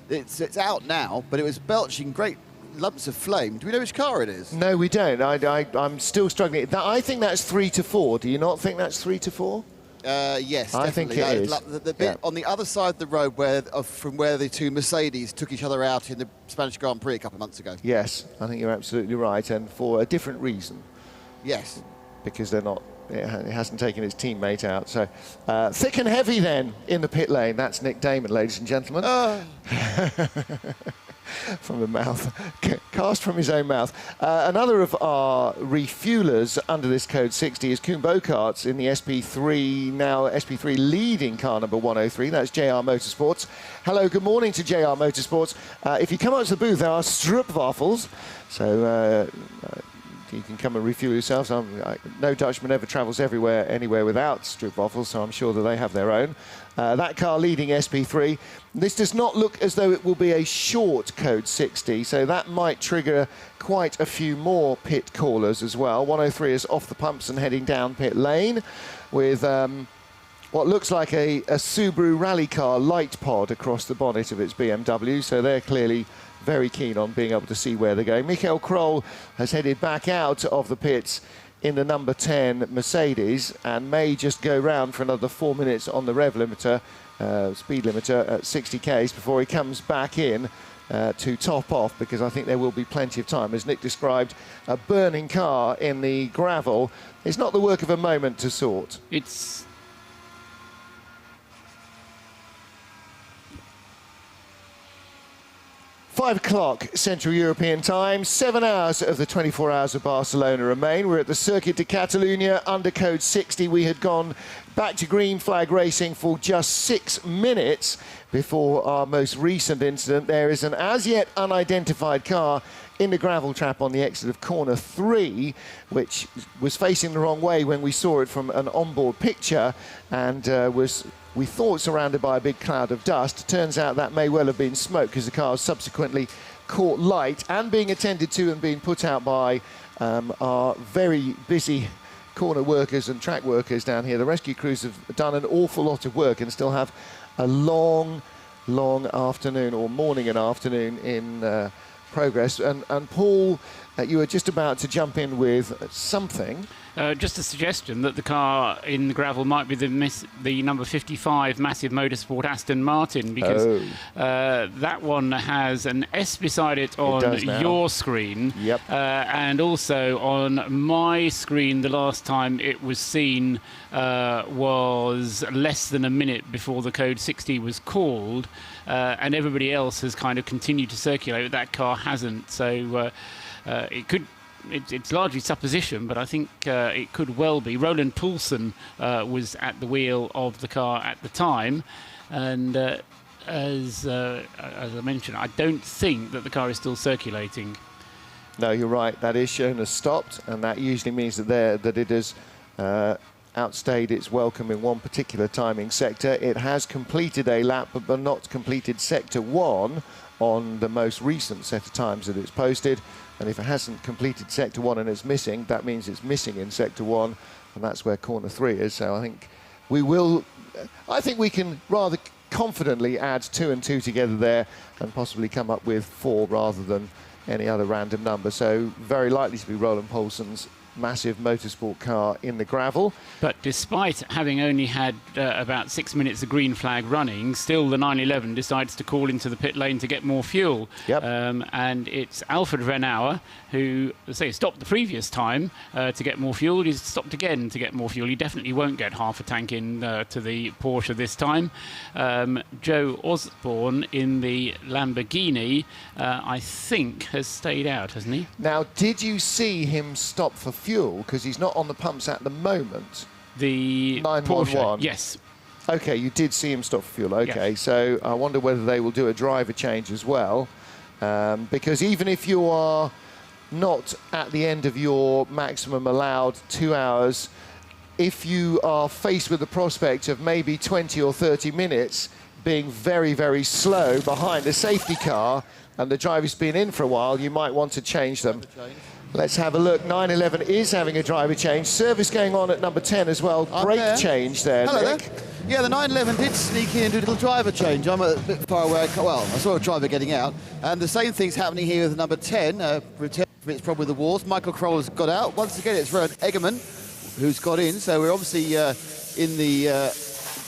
it's out now, but it was belching great lumps of flame. Do we know which car it is? No, we don't. I'm still struggling. I think that's 3 to 4. Do you not think that's 3 to 4? Yes, I definitely. think it is. The bit on the other side of the road from where the two Mercedes took each other out in the Spanish Grand Prix a couple of months ago. Yes, I think you're absolutely right, and for a different reason. Yes. Because they're not. It hasn't taken its teammate out. So thick and heavy then in the pit lane. That's Nick Damon, ladies and gentlemen. From the mouth, cast from his own mouth. Another of our refuelers under this code 60 is Koen Bokarts in the SP3, now SP3 leading car number 103. That's JR Motorsports. Hello, good morning to JR Motorsports. If you come up to the booth, there are stroopwafels. So you can come and refuel yourselves. No Dutchman ever travels anywhere without strip bottles, so I'm sure that they have their own. That car leading SP3. This does not look as though it will be a short code 60, so that might trigger quite a few more pit callers as well. 103 is off the pumps and heading down pit lane with what looks like a Subaru rally car light pod across the bonnet of its BMW, so they're clearly very keen on being able to see where they're going. Michael Kroll has headed back out of the pits in the number 10 Mercedes and may just go round for another 4 minutes on the rev limiter, speed limiter at 60 k's before he comes back in to top off, because I think there will be plenty of time. As Nick described, a burning car in the gravel is not the work of a moment to sort. It's 5 o'clock Central European time. 7 hours of the 24 hours of Barcelona remain. We're at the Circuit de Catalunya under code 60. We had gone back to green flag racing for just 6 minutes before our most recent incident. There is an as yet unidentified car in the gravel trap on the exit of corner 3, which was facing the wrong way when we saw it from an onboard picture, and was, we thought, surrounded by a big cloud of dust. Turns out that may well have been smoke, because the car subsequently caught light and being attended to and being put out by our very busy corner workers and track workers down here. The rescue crews have done an awful lot of work and still have a long afternoon, or morning and afternoon, in progress. And Paul, you were just about to jump in with something. Just a suggestion that the car in the gravel might be the number 55 Massive Motorsport Aston Martin, because that one has an S beside it on your screen. Yep. And also on my screen, the last time it was seen was less than a minute before the code 60 was called, and everybody else has kind of continued to circulate, but that car hasn't. So it could... It's largely supposition, but I think it could well be. Roland Poulsen was at the wheel of the car at the time, and as I mentioned, I don't think that the car is still circulating. No, you're right. That is shown as stopped, and that usually means that it has outstayed its welcome in one particular timing sector. It has completed a lap, but not completed sector 1 on the most recent set of times that it's posted. And if it hasn't completed sector 1 and it's missing, that means it's missing in sector 1, and that's where corner 3 is. So I think we can rather confidently add 2 and 2 together there and possibly come up with 4 rather than any other random number. So very likely to be Roland Poulsen's Massive Motorsport car in the gravel. But despite having only had about 6 minutes of green flag running, still the 911 decides to call into the pit lane to get more fuel. Yep. And it's Alfred Renauer who, stopped the previous time to get more fuel. He's stopped again to get more fuel. He definitely won't get half a tank in to the Porsche this time. Joe Osborne in the Lamborghini, I think, has stayed out, hasn't he? Now, did you see him stop for fuel? Because he's not on the pumps at the moment. The 911. Porsche, yes. Okay, you did see him stop for fuel. Okay, yes. So I wonder whether they will do a driver change as well. Because even if you are not at the end of your maximum allowed 2 hours, if you are faced with the prospect of maybe 20 or 30 minutes being very, very slow behind a safety car and the driver's been in for a while, you might want to change them. Let's have a look. 911 is having a driver change. Service going on at number 10 as well. Brake change there, Hello Nick. there. Yeah, the 911 did sneak in and do a little driver change. I'm a bit far away. Well, I saw a driver getting out. And the same thing's happening here with number 10. Return from its problem with the wars. Michael Kroll has got out. Once again, it's Rowan Eggerman who's got in. So we're obviously in the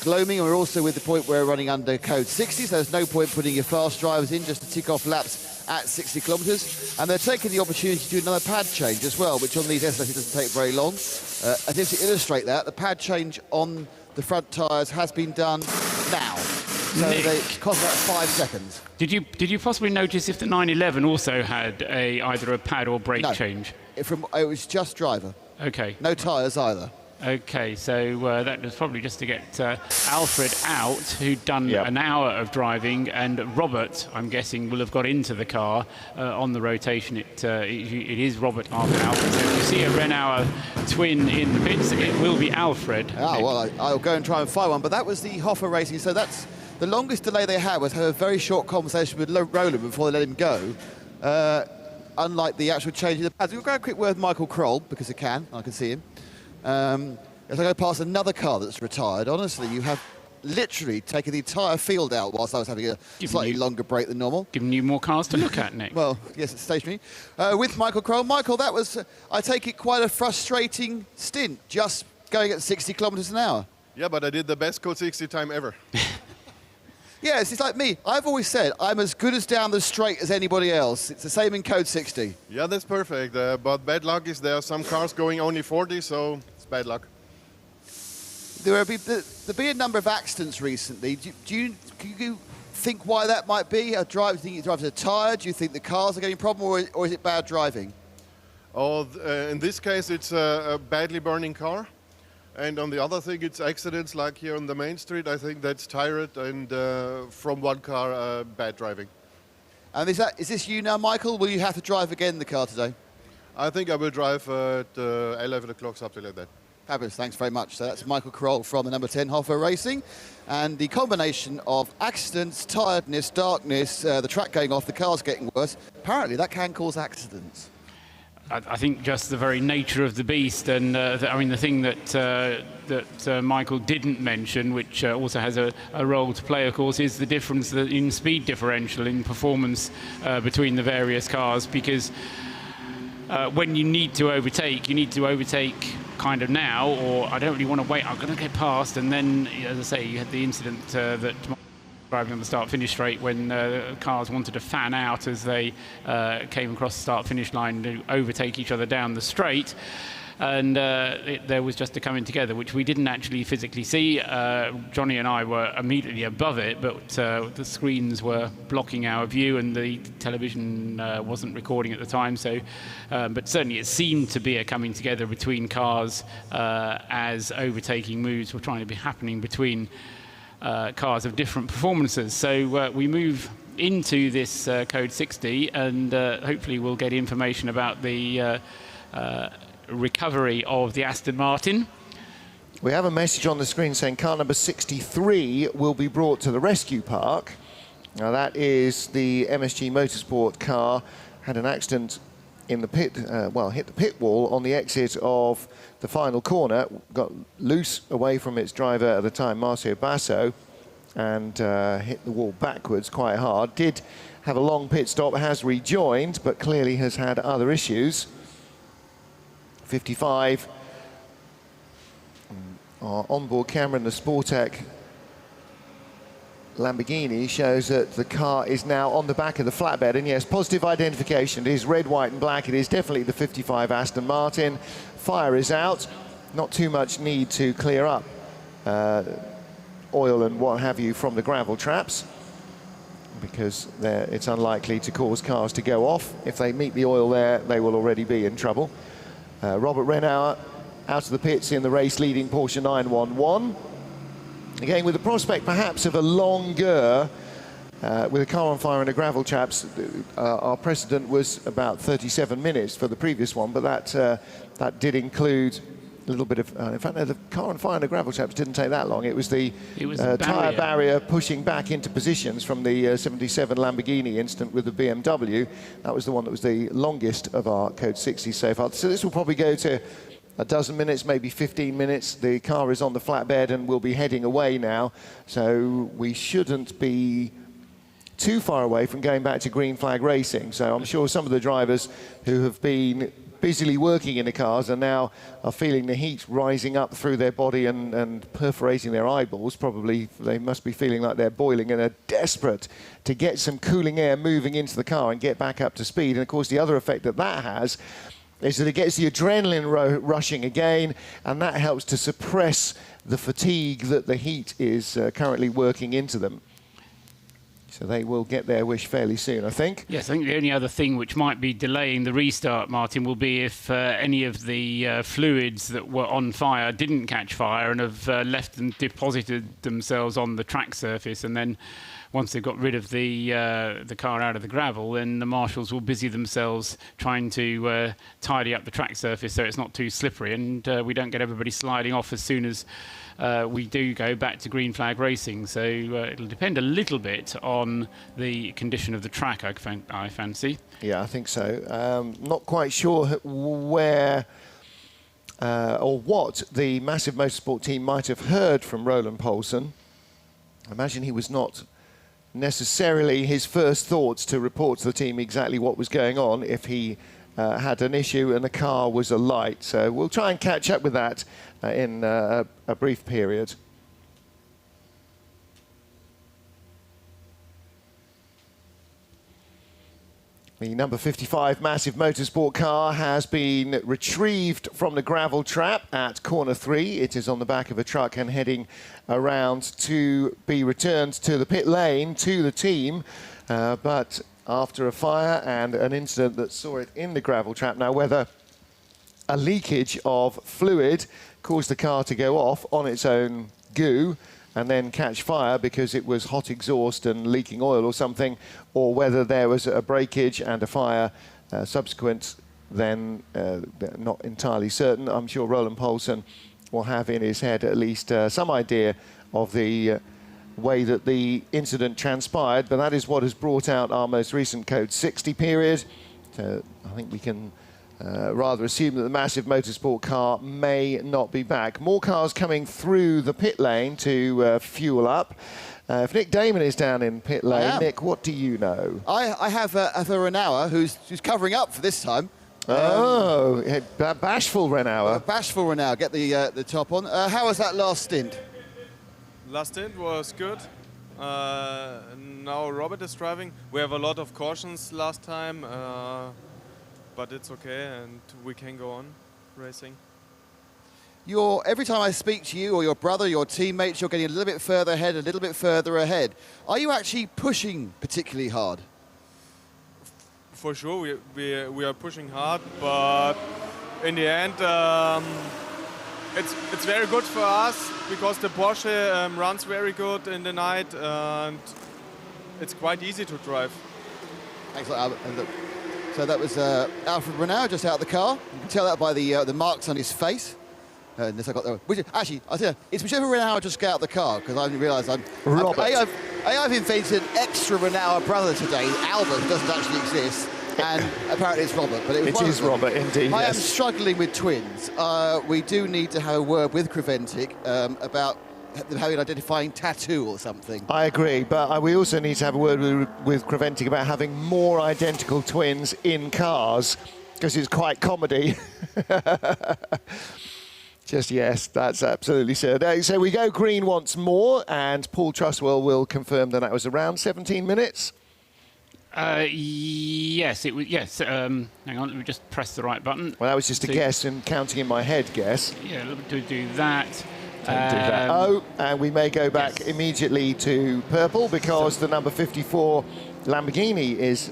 gloaming, and we're also with the point where we're running under code 60. So there's no point putting your fast drivers in just to tick off laps at 60 kilometres, and they're taking the opportunity to do another pad change as well, which on these SLS doesn't take very long. And just to illustrate that, the pad change on the front tyres has been done now. So they cost about 5 seconds. Did you possibly notice if the 911 also had either a pad or brake change? It was just driver. Okay. No tyres either. Okay, so that was probably just to get Alfred out, who'd done an hour of driving, and Robert, I'm guessing, will have got into the car on the rotation. It is Robert after Alfred. So if you see a Renauer twin in the pits, it will be Alfred. Oh, well, I'll go and try and find one. But that was the Hoffa Racing, so that's the longest delay they had was have a very short conversation with Roland before they let him go. Unlike the actual change in the pads. We'll go a quick word with Michael Kroll, because I can see him. As I go past another car that's retired, honestly, you have literally taken the entire field out whilst I was having a slightly longer break than normal. Giving you more cars to look at, Nick. Well, yes, it's stationary. With Michael Kroll. Michael, that was, I take it, quite a frustrating stint, just going at 60 kilometres an hour. Yeah, but I did the best Code 60 time ever. Yes, it's like me. I've always said I'm as good as down the straight as anybody else. It's the same in Code 60. Yeah, that's perfect. But bad luck is there are some cars going only 40, so it's bad luck. There'll be a number of accidents recently. Do you think why that might be? Do you think drivers are tired? Do you think the cars are getting a problem, or is it bad driving? Oh, in this case, it's a badly burning car. And on the other thing, it's accidents like here on the main street. I think that's tired and from one car, bad driving. And is this you now, Michael? Will you have to drive again the car today? I think I will drive at 11 o'clock, something like that. Fabulous, thanks very much. So that's Michael Kroll from the number 10 Hoffa Racing. And the combination of accidents, tiredness, darkness, the track going off, the cars getting worse, apparently that can cause accidents. I think just the very nature of the beast, and I mean the thing that Michael didn't mention, which also has a role to play, of course, is the difference in speed differential in performance between the various cars. Because when you need to overtake kind of now, or I don't really want to wait. I'm going to get past, and then, as I say, you had the incident that. Driving on the start-finish straight when cars wanted to fan out as they came across the start-finish line to overtake each other down the straight. And there was just a coming together, which we didn't actually physically see. Johnny and I were immediately above it, but the screens were blocking our view, and the television wasn't recording at the time. So, but certainly it seemed to be a coming together between cars as overtaking moves were trying to be happening between cars of different performances. So we move into this Code 60, and hopefully we'll get information about the recovery of the Aston Martin. We have a message on the screen saying car number 63 will be brought to the rescue park. Now that is the MSG Motorsport car, had an accident in the pit, hit the pit wall on the exit of the final corner, got loose away from its driver at the time, Marcio Basso, and hit the wall backwards quite hard. Did have a long pit stop, has rejoined, but clearly has had other issues. 55. Our onboard camera in the Sportec Lamborghini shows that the car is now on the back of the flatbed, and yes, positive identification. It is red, white and black. It is definitely the 55 Aston Martin. Fire is out. Not too much need to clear up oil and what have you from the gravel traps, because it's unlikely to cause cars to go off. If they meet the oil there, they will already be in trouble. Robert Renauer out of the pits in the race leading Porsche 911. Again, with the prospect perhaps of a longer, with a car on fire and a gravel traps, our precedent was about 37 minutes for the previous one, but that did include a little bit of, in fact, no, the car on fire and the gravel traps didn't take that long. It was the tyre barrier pushing back into positions from the 77 Lamborghini incident with the BMW. That was the one that was the longest of our Code 60 so far. So this will probably go to a dozen minutes, maybe 15 minutes. The car is on the flatbed and will be heading away now. So we shouldn't be too far away from going back to green flag racing. So I'm sure some of the drivers who have been busily working in the cars and now are feeling the heat rising up through their body and perforating their eyeballs. Probably they must be feeling like they're boiling and are desperate to get some cooling air moving into the car and get back up to speed. And of course the other effect that has is that it gets the adrenaline rushing again, and that helps to suppress the fatigue that the heat is currently working into them. So they will get their wish fairly soon, I think. Yes, I think the only other thing which might be delaying the restart, Martin, will be if any of the fluids that were on fire didn't catch fire and have left and deposited themselves on the track surface, and then once they've got rid of the car out of the gravel, then the marshals will busy themselves trying to tidy up the track surface so it's not too slippery, and we don't get everybody sliding off as soon as we do go back to green flag racing. So it'll depend a little bit on the condition of the track, I fancy. Yeah, I think so. Not quite sure where or what the Massive Motorsport team might have heard from Roland Poulsen. I imagine he was not necessarily his first thoughts to report to the team exactly what was going on if he had an issue and the car was alight. So we'll try and catch up with that in a brief period. The number 55 Massive Motorsport car has been retrieved from the gravel trap at corner 3. It is on the back of a truck and heading around to be returned to the pit lane to the team. But after a fire and an incident that saw it in the gravel trap. Now, whether a leakage of fluid caused the car to go off on its own goo and then catch fire because it was hot exhaust and leaking oil or something, or whether there was a breakage and a fire subsequent, then not entirely certain. I'm sure Roland Poulsen will have in his head at least some idea of the way that the incident transpired, but that is what has brought out our most recent Code 60 period. So I think we can rather assume that the Massive Motorsport car may not be back. More cars coming through the pit lane to fuel up. If Nick Damon is down in pit lane, Nick, what do you know? I have a Renauer who's covering up for this time. Bashful Renauer. Bashful Renauer, get the top on. How was that last stint? Last stint was good. Now Robert is driving. We have a lot of cautions last time, but it's okay and we can go on racing. Every time I speak to you or your brother, your teammates, you're getting a little bit further ahead, a little bit further ahead. Are you actually pushing particularly hard? For sure, we are pushing hard, but in the end, it's very good for us because the Porsche runs very good in the night and it's quite easy to drive. Excellent, Albert. And look, so that was Alfred Renauer just out of the car. You can tell that by the marks on his face. Unless I got there. Actually, I'll tell you, it's whichever Renauer just got out of the car because I only realised I've invented an extra Renauer brother today, Albert, who doesn't actually exist. And apparently it's Robert, but it is Robert, indeed. I am struggling with twins. We do need to have a word with Creventic about them having an identifying tattoo or something. I agree, but we also need to have a word with Creventic about having more identical twins in cars, because it's quite comedy. Just yes, that's absolutely certain. So we go green once more, and Paul Trustwell will confirm that was around 17 minutes. Yes, it was. Yes. Hang on, let me just press the right button. Well, that was just a guess and counting in my head guess. Yeah, to do that. Don't do that. And we may go back immediately to purple because the number 54 Lamborghini is.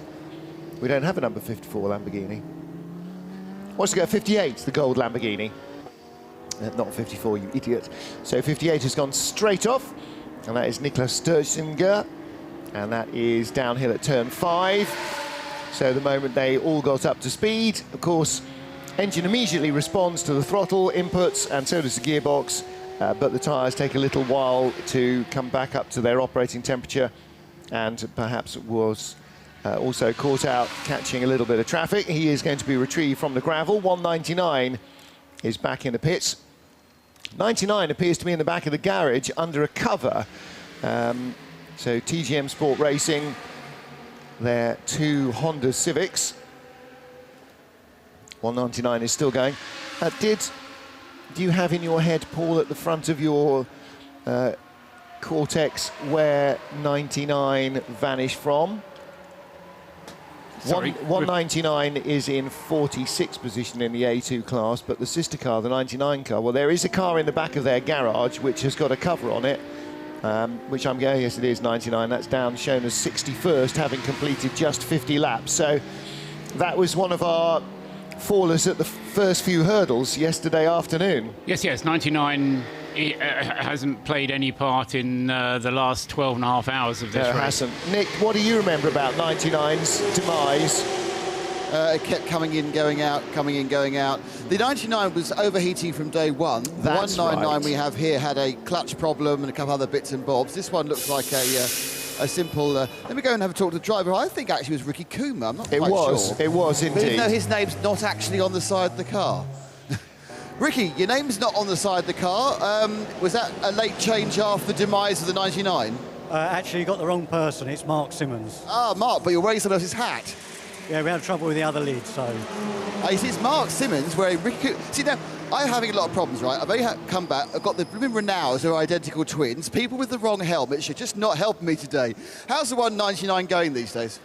We don't have a number 54 Lamborghini. What's to go? 58, the gold Lamborghini. Not 54, you idiot. So 58 has gone straight off, and that is Niklas Sturzinger. And that is downhill at turn 5. So the moment they all got up to speed, of course, engine immediately responds to the throttle inputs, and so does the gearbox, but the tyres take a little while to come back up to their operating temperature, and perhaps was also caught out catching a little bit of traffic. He is going to be retrieved from the gravel. 199 is back in the pits. 99 appears to be in the back of the garage under a cover. So TGM Sport Racing, their 2 Honda Civics. 199 is still going. Do you have in your head, Paul, at the front of your Cortex where 99 vanished from? Sorry. 199 is in 46th position in the A2 class, but the sister car, the 99 car, well, there is a car in the back of their garage which has got a cover on it, which I'm going, yes, it is 99. That's down, shown as 61st, having completed just 50 laps. So that was one of our fallers at the first few hurdles yesterday afternoon. Yes, 99 hasn't played any part in the last 12 and a half hours of this race. Hasn't. Nick, what do you remember about 99's demise? It kept coming in, going out, coming in, going out. The 99 was overheating from day one. The That's 199 right. we have here had a clutch problem and a couple other bits and bobs. This one looks like a simple... let me go and have a talk to the driver. I think actually it was Ricky Kuma. I'm not quite sure. It was indeed. But even though his name's not actually on the side of the car. Ricky, your name's not on the side of the car. Was that a late change after the demise of the 99? Actually, you got the wrong person. It's Mark Simmons. Ah, Mark, but you're wearing someone else's hat. Yeah, we had trouble with the other lid, so... You see, it's Mark Simmons wearing Ricky... See, now, I'm having a lot of problems, right? I've only come back. I've got the Renaults who are identical twins. People with the wrong helmets are just not helping me today. How's the 199 going these days?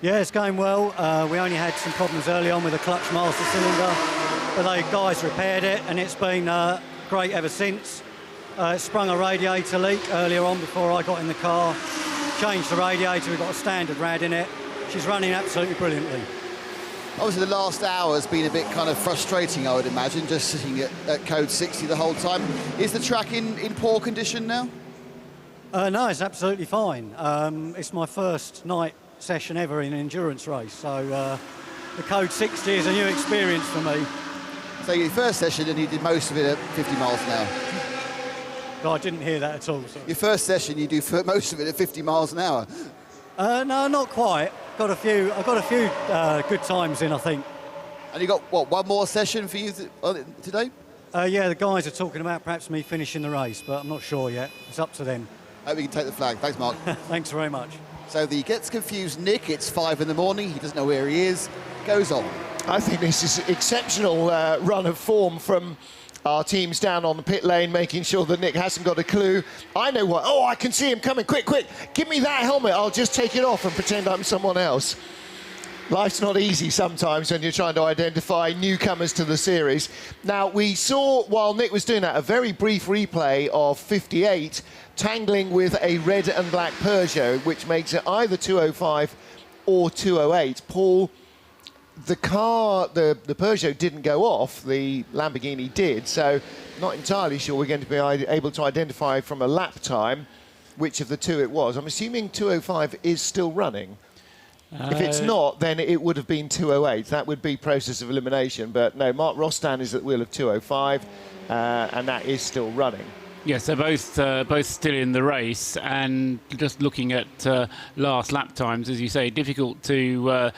Yeah, it's going well. We only had some problems early on with the clutch master cylinder, but the guys repaired it, and it's been great ever since. It sprung a radiator leak earlier on before I got in the car. Changed the radiator, we've got a standard rad in it. She's running absolutely brilliantly. Obviously, the last hour has been a bit kind of frustrating, I would imagine, just sitting at code 60 the whole time. Is the track in poor condition now? No, it's absolutely fine. It's my first night session ever in an endurance race, so the code 60 is a new experience for me. So your first session, and you did most of it at 50 miles an hour? No, I didn't hear that at all. Sorry. Your first session, you do most of it at 50 miles an hour? No, not quite. I got a few good times in, I think. And you got, what, one more session for you today? Yeah, the guys are talking about perhaps me finishing the race, but I'm not sure yet. It's up to them. Hope we can take the flag. Thanks, Mark. Thanks very much. So the gets confused Nick, it's 5 in the morning, he doesn't know where he is, goes on. I think this is an exceptional run of form from our teams down on the pit lane, making sure that Nick hasn't got a clue. I know what. Oh, I can see him coming. Quick, give me that helmet. I'll just take it off and pretend I'm someone else. Life's not easy sometimes when you're trying to identify newcomers to the series. Now, we saw, while Nick was doing that, a very brief replay of 58 tangling with a red and black Peugeot, which makes it either 205 or 208. Paul, the car, the Peugeot didn't go off, the Lamborghini did, so not entirely sure we're going to be able to identify from a lap time which of the two it was. I'm assuming 205 is still running. If it's not, then it would have been 208. That would be process of elimination, but no, Mark Rostan is at the wheel of 205, and that is still running. Yes, they're both still in the race, and just looking at last lap times, as you say, difficult to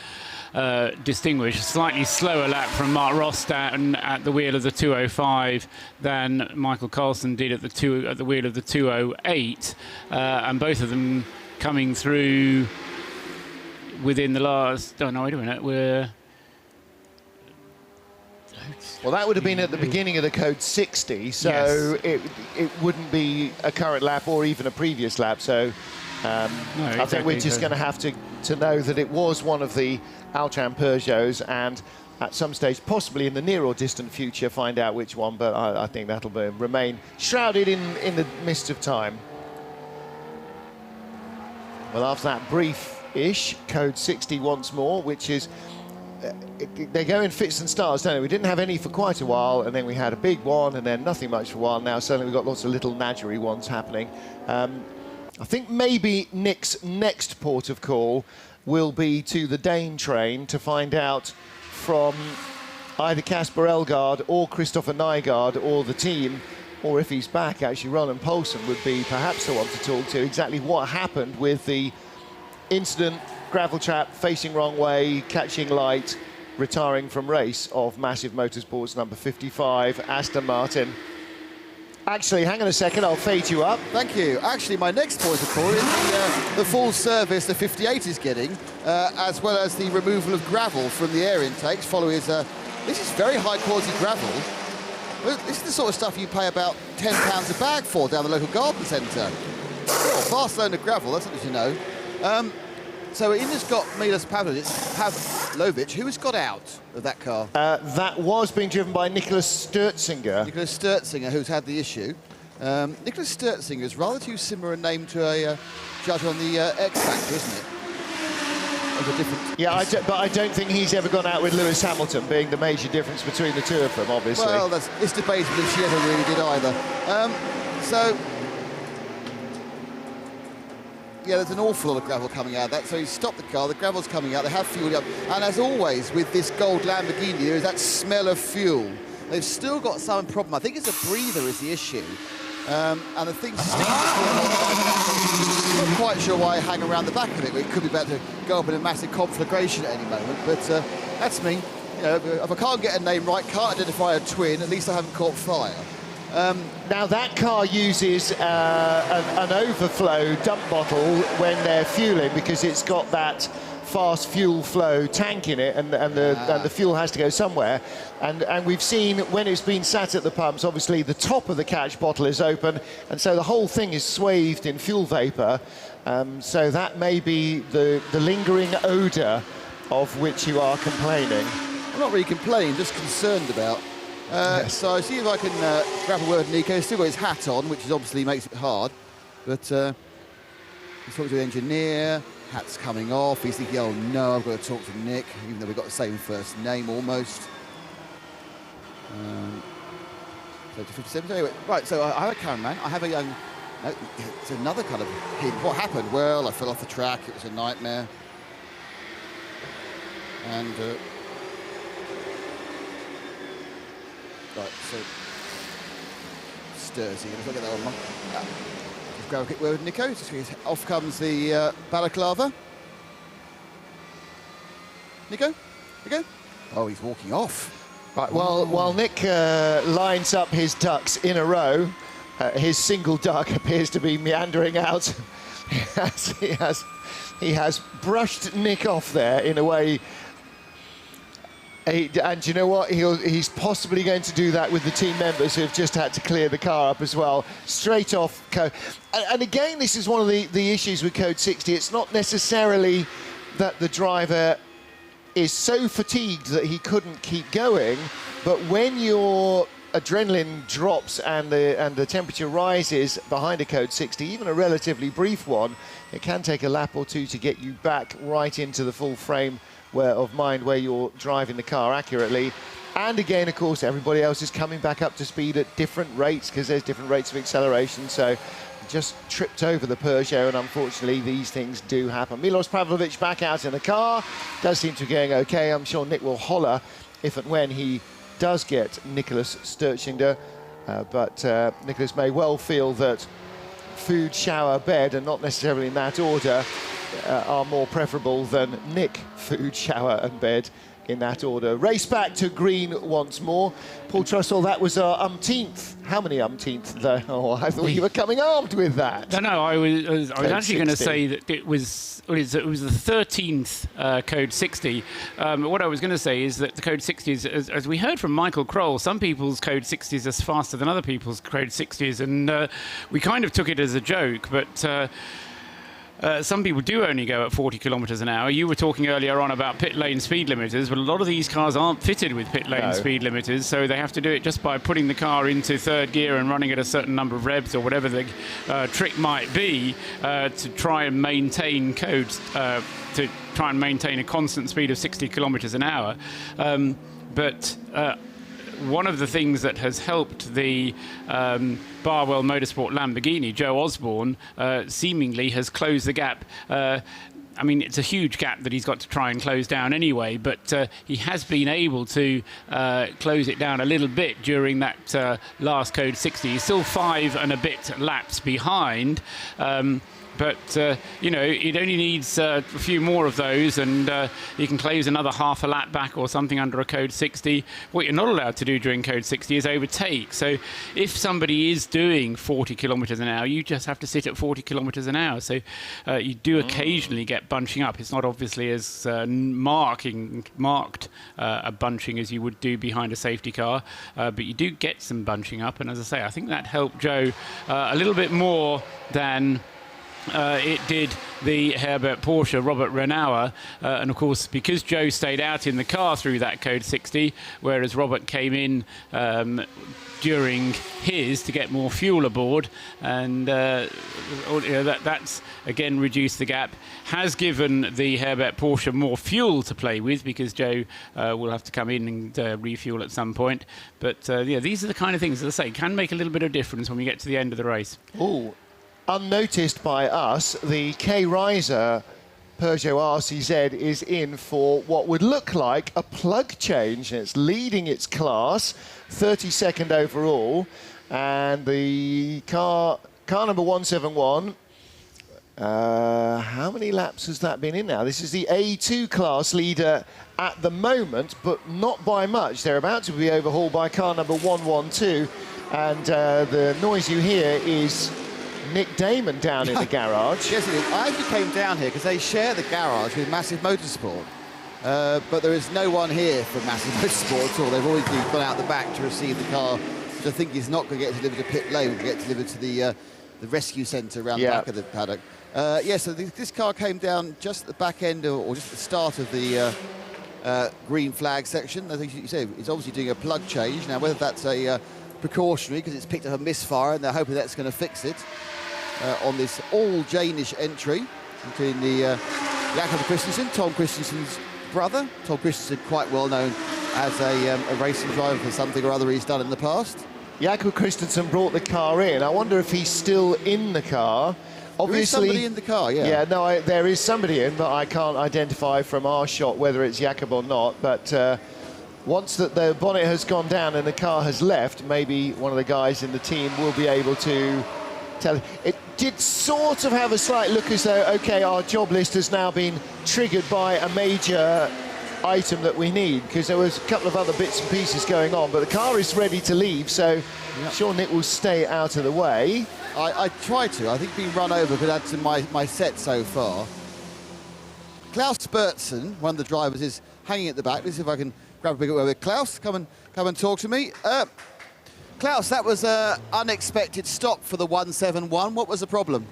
distinguish. A slightly slower lap from Mark Rostan at the wheel of the 205 than Michael Carlson did at the wheel of the 208, and both of them coming through within the last... Oh, no, wait a minute, Well, that would have been at the beginning of the code 60, so yes. it wouldn't be a current lap or even a previous lap. So no, I think we're just going to have to know that it was one of the Altran Peugeots, and at some stage, possibly in the near or distant future, find out which one. But I think that'll remain shrouded in the mist of time. Well, after that brief-ish code 60 once more, which is... they go in fits and starts, don't they? We didn't have any for quite a while, and then we had a big one, and then nothing much for a while. Now suddenly we've got lots of little nadgery ones happening. I think maybe Nick's next port of call will be to the Dane train to find out from either Casper Elgaard or Christopher Nygaard or the team, or if he's back, actually Roland Poulsen would be perhaps the one to talk to, exactly what happened with the incident, gravel trap, facing wrong way, catching light, retiring from race of Massive Motorsports number 55, Aston Martin. Actually, hang on a second, I'll fade you up. Thank you. Actually, my next point of call is the full service the 58 is getting, as well as the removal of gravel from the air intakes following his... this is very high-quality gravel. This is the sort of stuff you pay about £10 a bag for down the local garden centre. Oh, Barcelona gravel, that's what you know. So in has got Milos Pavlovic. Who has got out of that car? That was being driven by Nicholas Sturzinger. Nicholas Sturzinger, who's had the issue. Nicholas Sturtzinger is rather too similar a name to a judge on the X Factor, isn't it? Yeah, but I don't think he's ever gone out with Lewis Hamilton, being the major difference between the two of them, obviously. Well, it's debatable if she ever really did either. Yeah, there's an awful lot of gravel coming out of that. So you stop the car, the gravel's coming out, they have fueled up. And as always, with this gold Lamborghini, there is that smell of fuel. They've still got some problem. I think it's a breather is the issue. And the thing stinks. I'm not quite sure why I hang around the back of it. It could be about to go up in a massive conflagration at any moment. But that's me. You know, if I can't get a name right, can't identify a twin, at least I haven't caught fire. Now that car uses an overflow dump bottle when they're fueling, because it's got that fast fuel flow tank in it, and the fuel has to go somewhere. And we've seen when it's been sat at the pumps, obviously the top of the catch bottle is open, and so the whole thing is swathed in fuel vapor. So that may be the lingering odor of which you are complaining. I'm not really complaining, just concerned about. Yes. So I see if I can grab a word with Nico. He's still got his hat on, which is obviously makes it hard. But he's talking to the engineer. Hat's coming off. He's thinking, oh no, I've got to talk to Nick, even though we've got the same first name almost. So to 57. Anyway, right, so I have a cameraman. I have a young... No, it's another kind of hint. What happened? Well, I fell off the track. It was a nightmare. And... right, so... Stursy. Let's look at that one. Just grab a quick word with Nico. Off comes the balaclava. Nico? Nico? Oh, he's walking off. Right, while Nick lines up his ducks in a row, his single duck appears to be meandering out. he has brushed Nick off there in a way. And you know what? He's possibly going to do that with the team members who have just had to clear the car up as well. Straight off code. And again, this is one of the issues with Code 60. It's not necessarily that the driver is so fatigued that he couldn't keep going, but when your adrenaline drops and the temperature rises behind a Code 60, even a relatively brief one, it can take a lap or two to get you back right into the full frame of mind where you're driving the car accurately. And again, of course, everybody else is coming back up to speed at different rates because there's different rates of acceleration. So just tripped over the Peugeot, and unfortunately these things do happen. Milos Pavlovic back out in the car. Does seem to be going okay. I'm sure Nick will holler if and when he does get Nicholas Sturtzinger. But Nicholas may well feel that food, shower, bed, and not necessarily in that order, are more preferable than Nick, food, shower and bed in that order. Race back to green once more. Paul Trussell, that was our umpteenth. How many umpteenth? Oh, I thought you were coming armed with that. No, I was actually going to say that it was the 13th Code 60. What I was going to say is that the Code 60 is, as we heard from Michael Kroll, some people's Code 60s are faster than other people's Code 60s, and we kind of took it as a joke, but some people do only go at 40 kilometres an hour. You were talking earlier on about pit lane speed limiters, but a lot of these cars aren't fitted with pit lane speed limiters, so they have to do it just by putting the car into third gear and running at a certain number of revs or whatever the trick might be to try and maintain codes, to try and maintain a constant speed of 60 kilometres an hour. But one of the things that has helped the Barwell Motorsport Lamborghini, Joe Osborne, seemingly has closed the gap. I mean, it's a huge gap that he's got to try and close down anyway, but he has been able to close it down a little bit during that last Code 60. He's still 5 and a bit laps behind. But, you know, it only needs a few more of those, and you can close another half a lap back or something under a Code 60. What you're not allowed to do during Code 60 is overtake. So if somebody is doing 40 kilometres an hour, you just have to sit at 40 kilometres an hour. So you do occasionally get bunching up. It's not obviously as marked a bunching as you would do behind a safety car, but you do get some bunching up. And as I say, I think that helped Joe a little bit more than it did the Herbert Porsche, Robert Renauer. And of course, because Joe stayed out in the car through that code 60, whereas Robert came in during his to get more fuel aboard, and that's again reduced the gap, has given the Herbert Porsche more fuel to play with, because Joe will have to come in and refuel at some point. But these are the kind of things, as I say, can make a little bit of difference when we get to the end of the race. Oh, unnoticed by us, the K-Riser Peugeot RCZ is in for what would look like a plug change. It's leading its class, 32nd overall, and the car number 171, how many laps has that been in now? This is the A2 class leader at the moment, but not by much. They're about to be overhauled by car number 112, and the noise you hear is Nick Damon down in the garage. Yes, it is. I actually came down here because they share the garage with Massive Motorsport. But there is no one here from Massive Motorsport at all. They've already gone out the back to receive the car, which I think is not going to get delivered to pit lane, will get delivered to the rescue centre around the back of the paddock. So this car came down just at the back end, or just at the start of the green flag section. I think you say it's obviously doing a plug change. Now, whether that's a precautionary, because it's picked up a misfire, and they're hoping that's going to fix it on this all-Danish entry, including the Jakob Christensen, Tom Christensen's brother. Tom Christensen, quite well known as a racing driver for something or other he's done in the past. Jakob Christensen brought the car in. I wonder if he's still in the car. Obviously, there is somebody in the car, yeah. Yeah, no, there is somebody in, but I can't identify from our shot whether it's Jakob or not. But once that the bonnet has gone down and the car has left, maybe one of the guys in the team will be able to tell. It did sort of have a slight look as though, OK, our job list has now been triggered by a major item that we need, because there was a couple of other bits and pieces going on, but the car is ready to leave, so sure Nick will stay out of the way. I tried to. I think being run over could add to my set so far. Klaus Bertsen, one of the drivers, is hanging at the back. Let's see if I can grab a big word with Klaus. Come and talk to me. Klaus, that was an unexpected stop for the 171. What was the problem?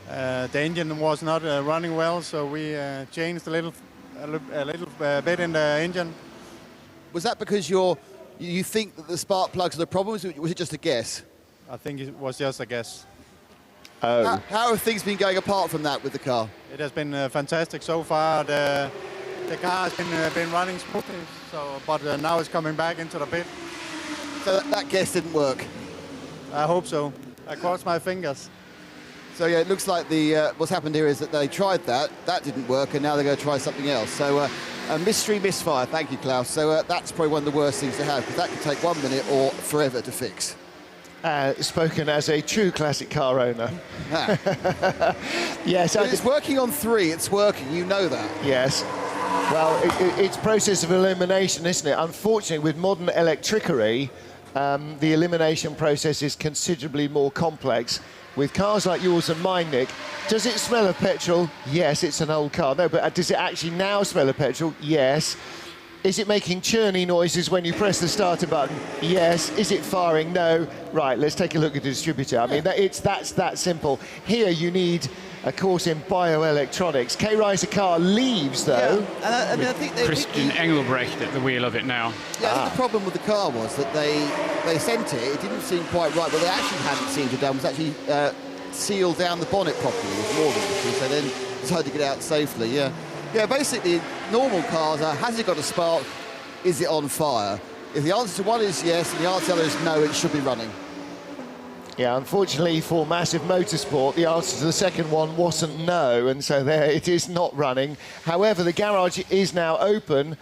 The engine was not running well, so we changed a little bit in the engine. Was that because you think that the spark plugs are the problem? Was it just a guess? I think it was just a guess. How have things been going apart from that with the car? It has been fantastic so far. The car has been running smoothly, but now it's coming back into the pit. So that guess didn't work? I hope so. I crossed my fingers. So yeah, it looks like what's happened here is that they tried that didn't work, and now they're going to try something else. So a mystery misfire, thank you, Klaus. So that's probably one of the worst things to have, because that could take 1 minute or forever to fix. Spoken as a true classic car owner. Yes, but it's working on 3, it's working, you know that. Yes. Well, it's process of elimination, isn't it? Unfortunately, with modern electricery, the elimination process is considerably more complex. With cars like yours and mine, Nick, does it smell of petrol? Yes, it's an old car. No, but does it actually now smell of petrol? Yes. Is it making churny noises when you press the starter button? Yes. Is it firing? No. Right, let's take a look at the distributor. I mean, that's that simple. Here you need a course in bioelectronics. K-Riser car leaves, though. Yeah, and I think Christian Engelbrecht at the wheel of it now. Yeah, I think the problem with the car was that they sent it. It didn't seem quite right. What they actually hadn't seemed to have done was actually seal down the bonnet properly with more than issue. So then decided to get out safely. Yeah, basically, normal cars are, has it got a spark? Is it on fire? If the answer to one is yes, and the answer to the other is no, it should be running. Yeah, unfortunately for Massive Motorsport, the answer to the second one wasn't no, and so there it is not running. However, the garage is now open,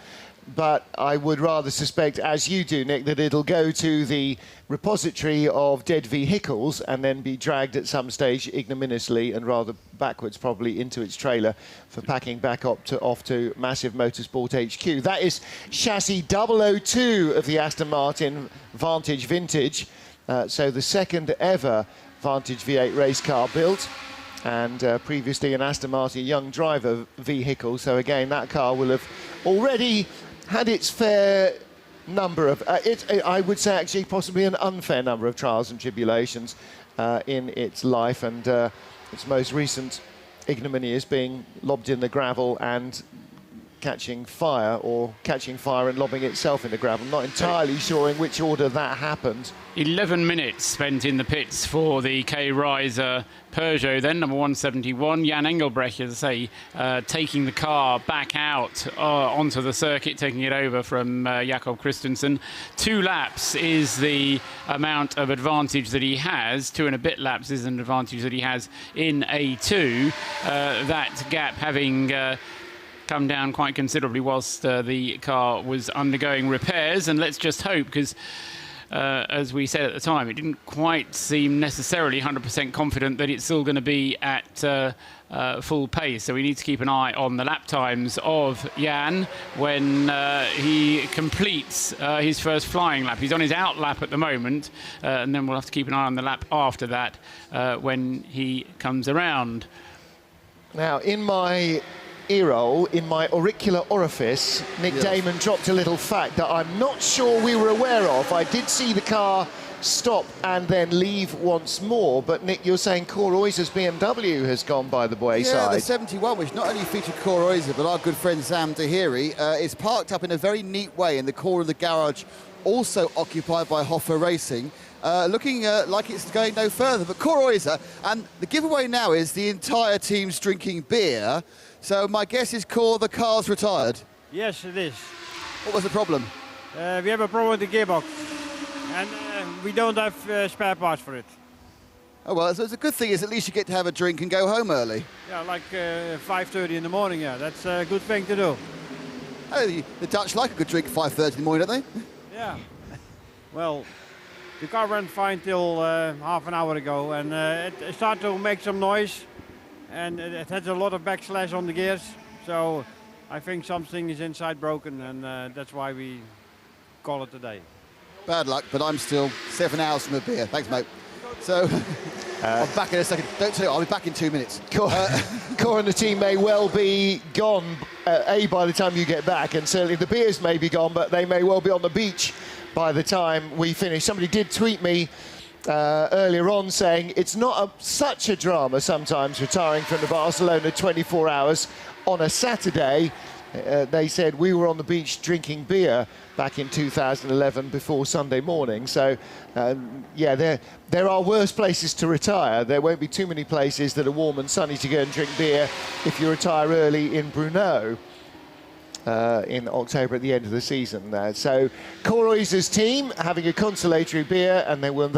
but I would rather suspect, as you do, Nick, that it'll go to the repository of dead vehicles and then be dragged at some stage ignominiously and rather backwards probably into its trailer for packing back off to Massive Motorsport HQ. That is chassis 002 of the Aston Martin Vantage Vintage. So the second ever Vantage V8 race car built, and previously an Aston Martin young driver vehicle. So again, that car will have already had its fair number of, I would say actually possibly an unfair number of trials and tribulations in its life. And its most recent ignominy is being lobbed in the gravel and catching fire, or catching fire and lobbing itself in the gravel. I'm not entirely sure in which order that happened. 11 minutes spent in the pits for the K-Riser Peugeot, then number 171. Jan Engelbrecht, as I say, taking the car back out onto the circuit, taking it over from Jakob Christensen. 2 laps is the amount of advantage that he has. 2 and a bit laps is an advantage that he has in A2. That gap having come down quite considerably whilst the car was undergoing repairs. And let's just hope, because as we said at the time, it didn't quite seem necessarily 100% confident that it's still going to be at full pace. So we need to keep an eye on the lap times of Jan when he completes his first flying lap. He's on his out lap at the moment, and then we'll have to keep an eye on the lap after that when he comes around. Now, in my ear-roll, in my auricular orifice, Nick Damon dropped a little fact that I'm not sure we were aware of. I did see the car stop and then leave once more, but Nick, you're saying Koroiser's BMW has gone by the wayside. Yeah, the 71, which not only featured Koroiser, but our good friend Sam Tahiri, is parked up in a very neat way in the corner of the garage, also occupied by Hoffer Racing. Looking like it's going no further, but Koroiser, and the giveaway now is the entire team's drinking beer. So my guess is, the car's retired. Yes, it is. What was the problem? We have a problem with the gearbox, and we don't have spare parts for it. Oh, well, so it's a good thing is at least you get to have a drink and go home early. Yeah, like 5:30 in the morning, yeah. That's a good thing to do. Oh, the Dutch like a good drink at 5:30 in the morning, don't they? Yeah. Well, the car ran fine till half an hour ago, and it started to make some noise. And it has a lot of backslash on the gears, so I think something is inside broken, and that's why we call it a day. Bad luck, but I'm still 7 hours from a beer. Thanks, mate. So, I'm back in a second. Don't tell you, I'll be back in 2 minutes. Cor and the team may well be gone, by the time you get back, and certainly the beers may be gone, but they may well be on the beach by the time we finish. Somebody did tweet me earlier on saying it's not such a drama sometimes retiring from the Barcelona 24 hours on a Saturday. They said we were on the beach drinking beer back in 2011 before Sunday morning. So, yeah, there are worse places to retire. There won't be too many places that are warm and sunny to go and drink beer if you retire early in Brno. In October at the end of the season. So Koroiser's team having a consolatory beer, and they will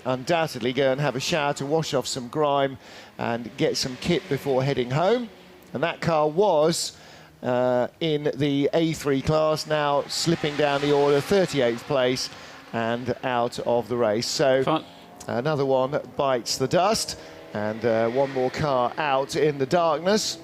undoubtedly go and have a shower to wash off some grime and get some kit before heading home. And that car was in the A3 class, now slipping down the order, 38th place and out of the race. So another one bites the dust, and one more car out in the darkness.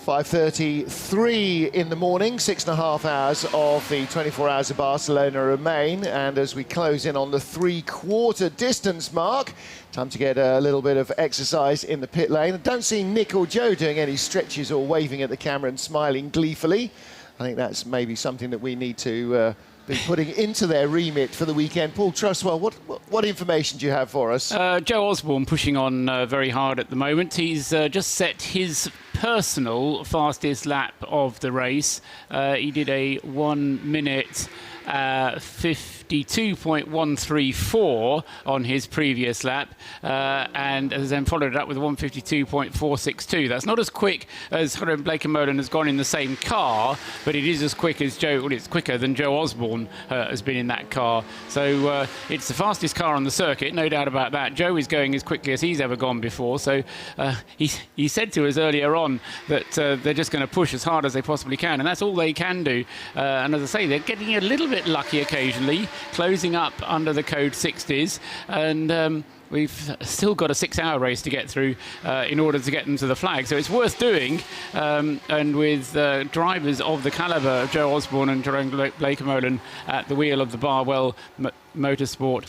5:33 in the morning, 6.5 hours of the 24 hours of Barcelona remain, and as we close in on the 3/4 distance mark, time to get a little bit of exercise in the pit lane. I don't see Nick or Joe doing any stretches or waving at the camera and smiling gleefully. I think that's maybe something that we need to be putting into their remit for the weekend. Paul Trustwell, what information do you have for us? Joe Osborne pushing on very hard at the moment. He's just set his personal fastest lap of the race. He did a 1 minute 52.134 on his previous lap, and has then followed it up with 152.462. That's not as quick as Blake and Molen has gone in the same car, but it is as quick as it's quicker than Joe Osborne has been in that car. So it's the fastest car on the circuit, no doubt about that. Joe is going as quickly as he's ever gone before. So he said to us earlier on that they're just going to push as hard as they possibly can, and that's all they can do. And as I say, they're getting a little bit lucky occasionally, closing up under the code 60s, and we've still got a 6-hour race to get through in order to get them to the flag. So it's worth doing, and with drivers of the calibre of Joe Osborne and Jerome Blake-Molen at the wheel of the Barwell Motorsport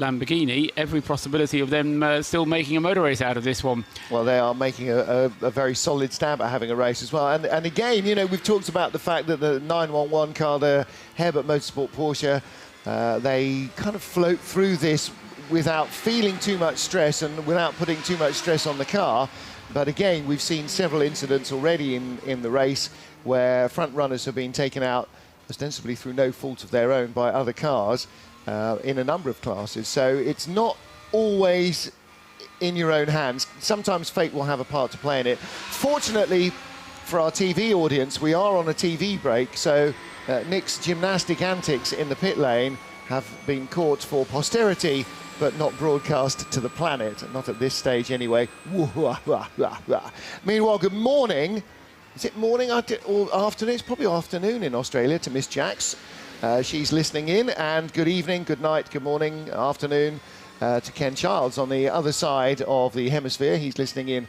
Lamborghini, every possibility of them still making a motor race out of this one. Well, they are making a very solid stab at having a race as well. And again, you know, we've talked about the fact that the 911 car, the Herbert Motorsport Porsche, they kind of float through this without feeling too much stress and without putting too much stress on the car. But again, we've seen several incidents already in the race where front runners have been taken out ostensibly through no fault of their own by other cars in a number of classes. So it's not always in your own hands. Sometimes fate will have a part to play in it. Fortunately for our TV audience, we are on a TV break, so Nick's gymnastic antics in the pit lane have been caught for posterity, but not broadcast to the planet, not at this stage anyway. Meanwhile, good morning. Is it morning or afternoon? It's probably afternoon in Australia to Miss Jax. She's listening in, and good evening, good night, good morning, afternoon to Ken Childs on the other side of the hemisphere. He's listening in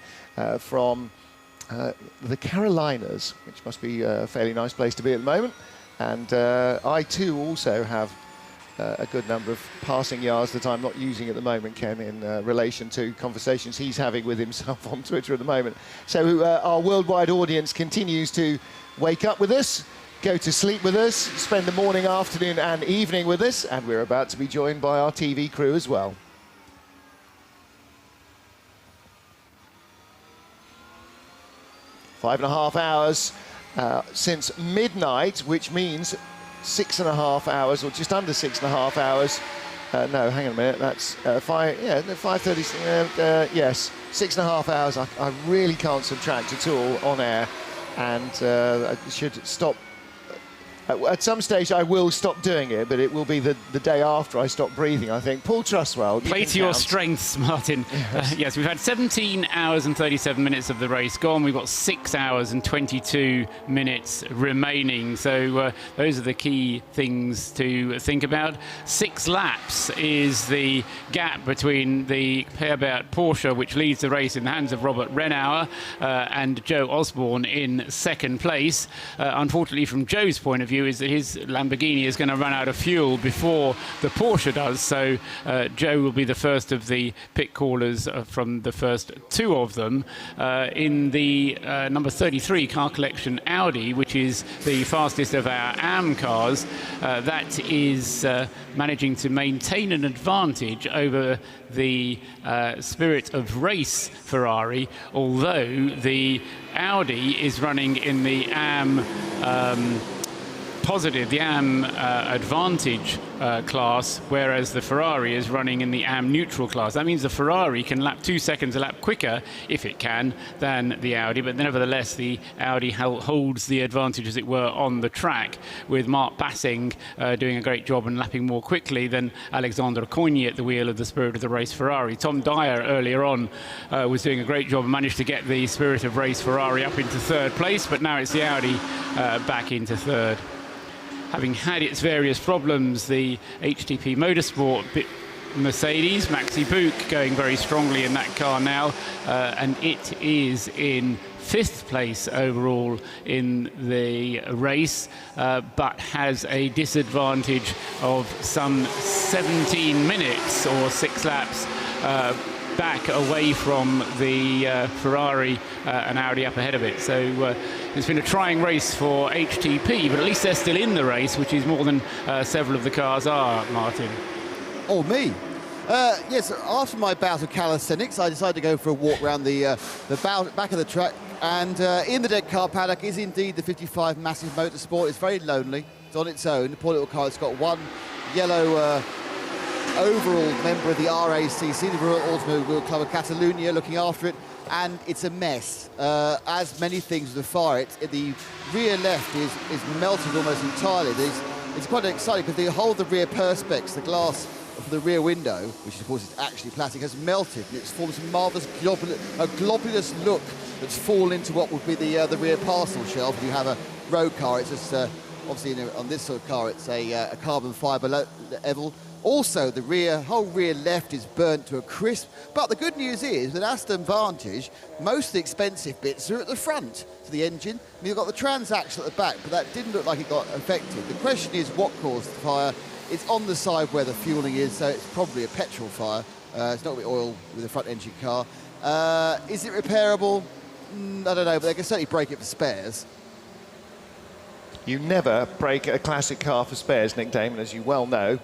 from the Carolinas, which must be a fairly nice place to be at the moment. And I too also have a good number of passing yards that I'm not using at the moment, Ken, in relation to conversations he's having with himself on Twitter at the moment. So our worldwide audience continues to wake up with us, go to sleep with us, spend the morning, afternoon and evening with us, and we're about to be joined by our TV crew as well. Five and a half hours since midnight, which means 6.5 hours, or just under 6.5 hours. No, hang on a minute. That's 5:30. Yes, 6.5 hours. I really can't subtract at all on air, and I should stop. At some stage, I will stop doing it, but it will be the day after I stop breathing, I think. Paul Trustwell. Play to your strengths, Martin. Yes, we've had 17 hours and 37 minutes of the race gone. We've got 6 hours and 22 minutes remaining. So those are the key things to think about. 6 laps is the gap between the Herbert Porsche, which leads the race in the hands of Robert Rennauer, and Joe Osborne in second place. Unfortunately, from Joe's point of view, is that his Lamborghini is going to run out of fuel before the Porsche does, so Joe will be the first of the pit callers from the first 2 of them. In the number 33 car collection Audi, which is the fastest of our AM cars, that is managing to maintain an advantage over the Spirit of Race Ferrari, although the Audi is running in the AM positive, the AM advantage class, whereas the Ferrari is running in the AM neutral class. That means the Ferrari can lap 2 seconds a lap quicker, if it can, than the Audi, but nevertheless the Audi holds the advantage, as it were, on the track, with Mark Bassing doing a great job and lapping more quickly than Alexandre Cogny at the wheel of the Spirit of the Race Ferrari. Tom Dyer earlier on was doing a great job and managed to get the Spirit of Race Ferrari up into third place, but now it's the Audi back into third. Having had its various problems, the HTP Motorsport Mercedes, Maxi Bouk, going very strongly in that car now, and it is in 5th place overall in the race, but has a disadvantage of some 17 minutes or 6 laps back away from the Ferrari and Audi up ahead of it. So it's been a trying race for HTP, but at least they're still in the race, which is more than several of the cars are, Martin. Oh, me? Yes, after my bout of calisthenics, I decided to go for a walk around the back of the track, and in the dead car paddock is indeed the 55 Massive Motorsport. It's very lonely. It's on its own. The poor little car. It's got one yellow overall member of the RACC, the Royal Automobile Club of Catalonia, looking after it, and it's a mess. As many things with the fire, the rear left is melted almost entirely. It's quite exciting because the whole of the rear perspex, the glass of the rear window, which of course is actually plastic, has melted, and it's formed some marvellous globulous look that's fallen into what would be the rear parcel shelf. If you have a road car, it's just obviously on this sort of car, it's a carbon fibre level. Also, the whole rear left is burnt to a crisp. But the good news is that Aston Vantage, most of the expensive bits are at the front to the engine. I mean, you've got the transaxle at the back, but that didn't look like it got affected. The question is what caused the fire. It's on the side where the fueling is, so it's probably a petrol fire. It's not going to be oil with a front engine car. Is it repairable? I don't know, but they can certainly break it for spares. You never break a classic car for spares, Nick Damon, as you well know,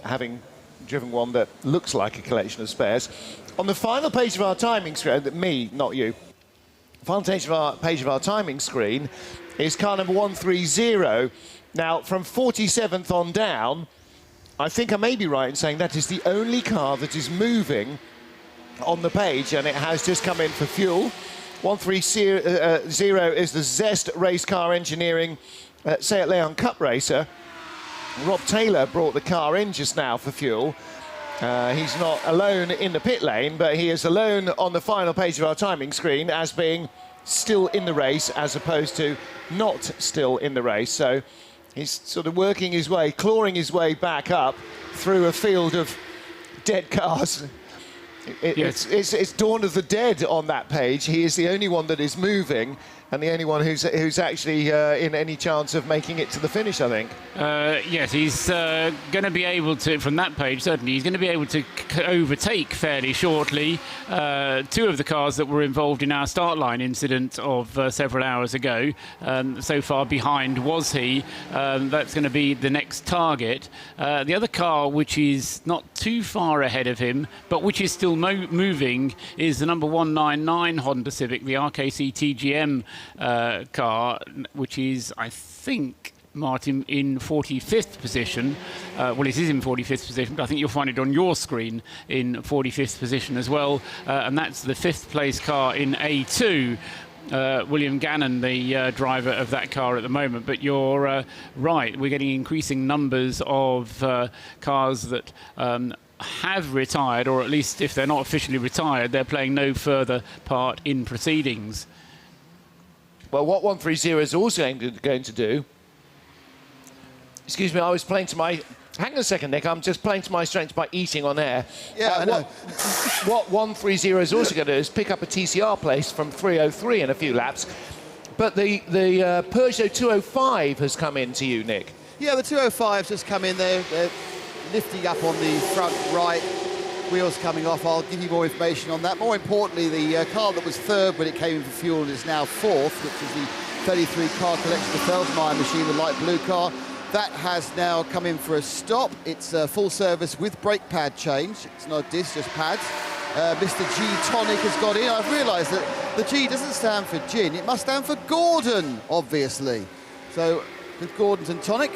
having driven one that looks like a collection of spares. On the final page of our timing screen, me, not you, final page of our timing screen is car number 130. Now, from 47th on down, I think I may be right in saying that is the only car that is moving on the page, and it has just come in for fuel. 130 is the Zest Race Car Engineering Seat Leon Cup Racer. Rob Taylor brought the car in just now for fuel. He's not alone in the pit lane, but he is alone on the final page of our timing screen as being still in the race as opposed to not still in the race. So he's sort of working his way, clawing his way back up through a field of dead cars. It's Dawn of the Dead on that page. He is the only one that is moving and the only one who's actually in any chance of making it to the finish, I think. Yes, he's going to be able to, from that page, certainly, he's going to be able to overtake fairly shortly two of the cars that were involved in our start line incident of several hours ago. So far behind was he. That's going to be the next target. The other car, which is not too far ahead of him, but which is still moving, is the number 199 Honda Civic, the RKC TGM car, which is, I think, Martin, in 45th position. Well, it is in 45th position, but I think you'll find it on your screen in 45th position as well. And that's the 5th place car in A2. William Gannon, the driver of that car at the moment. But you're right, we're getting increasing numbers of cars that have retired, or at least if they're not officially retired, they're playing no further part in proceedings. Well, what 130 is also going to do... Excuse me, I was playing to my... Hang on a second, Nick. I'm just playing to my strengths by eating on air. Yeah, I know. What 130 is also going to do is pick up a TCR place from 303 in a few laps. But the Peugeot 205 has come in to you, Nick. Yeah, the 205's just come in there. They're lifting up on the front right. Wheels coming off. I'll give you more information on that. More importantly, the car that was third when it came in for fuel is now fourth, which is the 33 car collection, the Feldmeyer machine, the light blue car. That has now come in for a stop. It's full service with brake pad change. It's not disc, just pads. Mr. G Tonic has got in. I've realised that the G doesn't stand for gin. It must stand for Gordon, obviously. So with Gordon's and Tonic.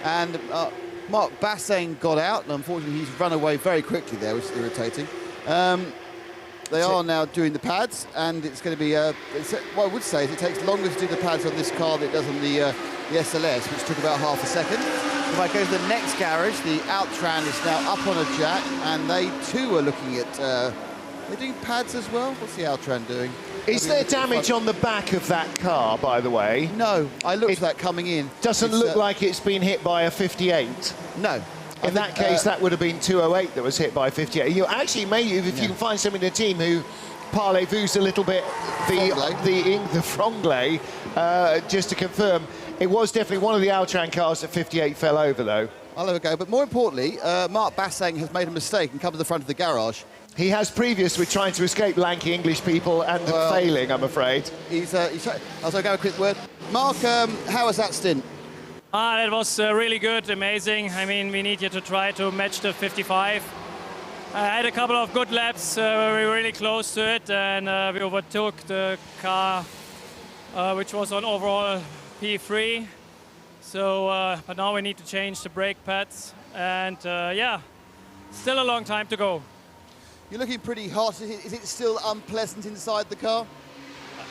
And Mark Basseng got out, and unfortunately he's run away very quickly there, which is irritating. They are now doing the pads, and it's going to be... what I would say is it takes longer to do the pads on this car than it does on the SLS, which took about half a second. If I go to the next garage, the Outran is now up on a jack, and they too are looking at... they're doing pads as well? What's the Outran doing? Is there damage on the back of that car, by the way? No, I looked at that coming in. Doesn't look like it's been hit by a 58. No. In that case, that would have been 208 that was hit by 58. You actually may, if you can find somebody in the team who parlez-vous a little bit the Franglais, just to confirm, it was definitely one of the Altran cars at 58 fell over, though. I'll have a go. But more importantly, Mark Basseng has made a mistake and come to the front of the garage. He has previous with trying to escape lanky English people and failing, I'm afraid. I'll go a quick word. Mark, how was that stint? That was really good, amazing. I mean, we need you to try to match the 55. I had a couple of good laps where we were really close to it, and we overtook the car, which was on overall P3. So, but now we need to change the brake pads, and yeah, still a long time to go. You're looking pretty hot. Is it still unpleasant inside the car?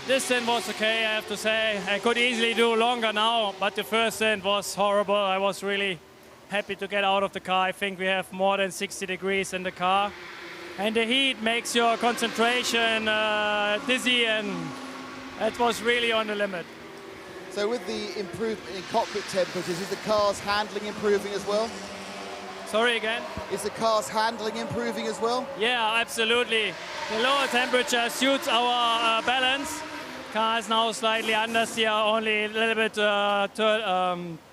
This stint was okay, I have to say. I could easily do longer now, but the first stint was horrible. I was really happy to get out of the car. I think we have more than 60 degrees in the car. And the heat makes your concentration dizzy, and that was really on the limit. So with the improvement in cockpit temperatures, is the car's handling improving as well? Sorry again? Is the car's handling improving as well? Yeah, absolutely. The lower temperature suits our balance. Car is now slightly understeer, only a little bit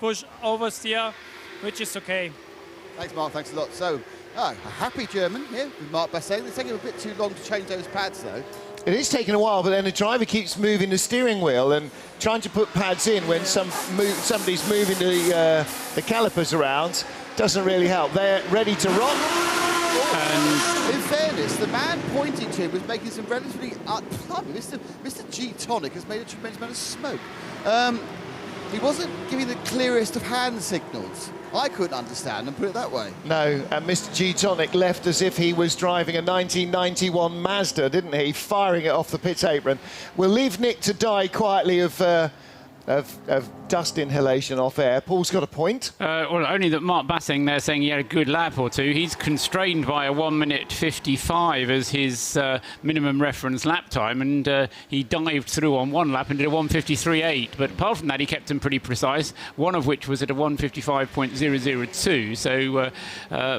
push oversteer, which is okay. Thanks, Mark. Thanks a lot. So, a happy German here with Mark Basset. It's taking a bit too long to change those pads, though. It is taking a while, but then the driver keeps moving the steering wheel and trying to put pads in when somebody's moving the calipers around. Doesn't really help. They're ready to rock. And in fairness, the man pointing to him was making some relatively Mr. G Tonic has made a tremendous amount of smoke. He wasn't giving the clearest of hand signals. I couldn't understand them, put it that way. No, and Mr. G Tonic left as if he was driving a 1991 Mazda, didn't he? Firing it off the pit apron. We'll leave Nick to die quietly of dust inhalation off air. Paul's got a point. Well, only that Mark Bassing there saying he had a good lap or two. He's constrained by a 1:55 as his minimum reference lap time, and he dived through on one lap and did a 1:53.8. But apart from that, he kept them pretty precise, one of which was at a 1:55.002. So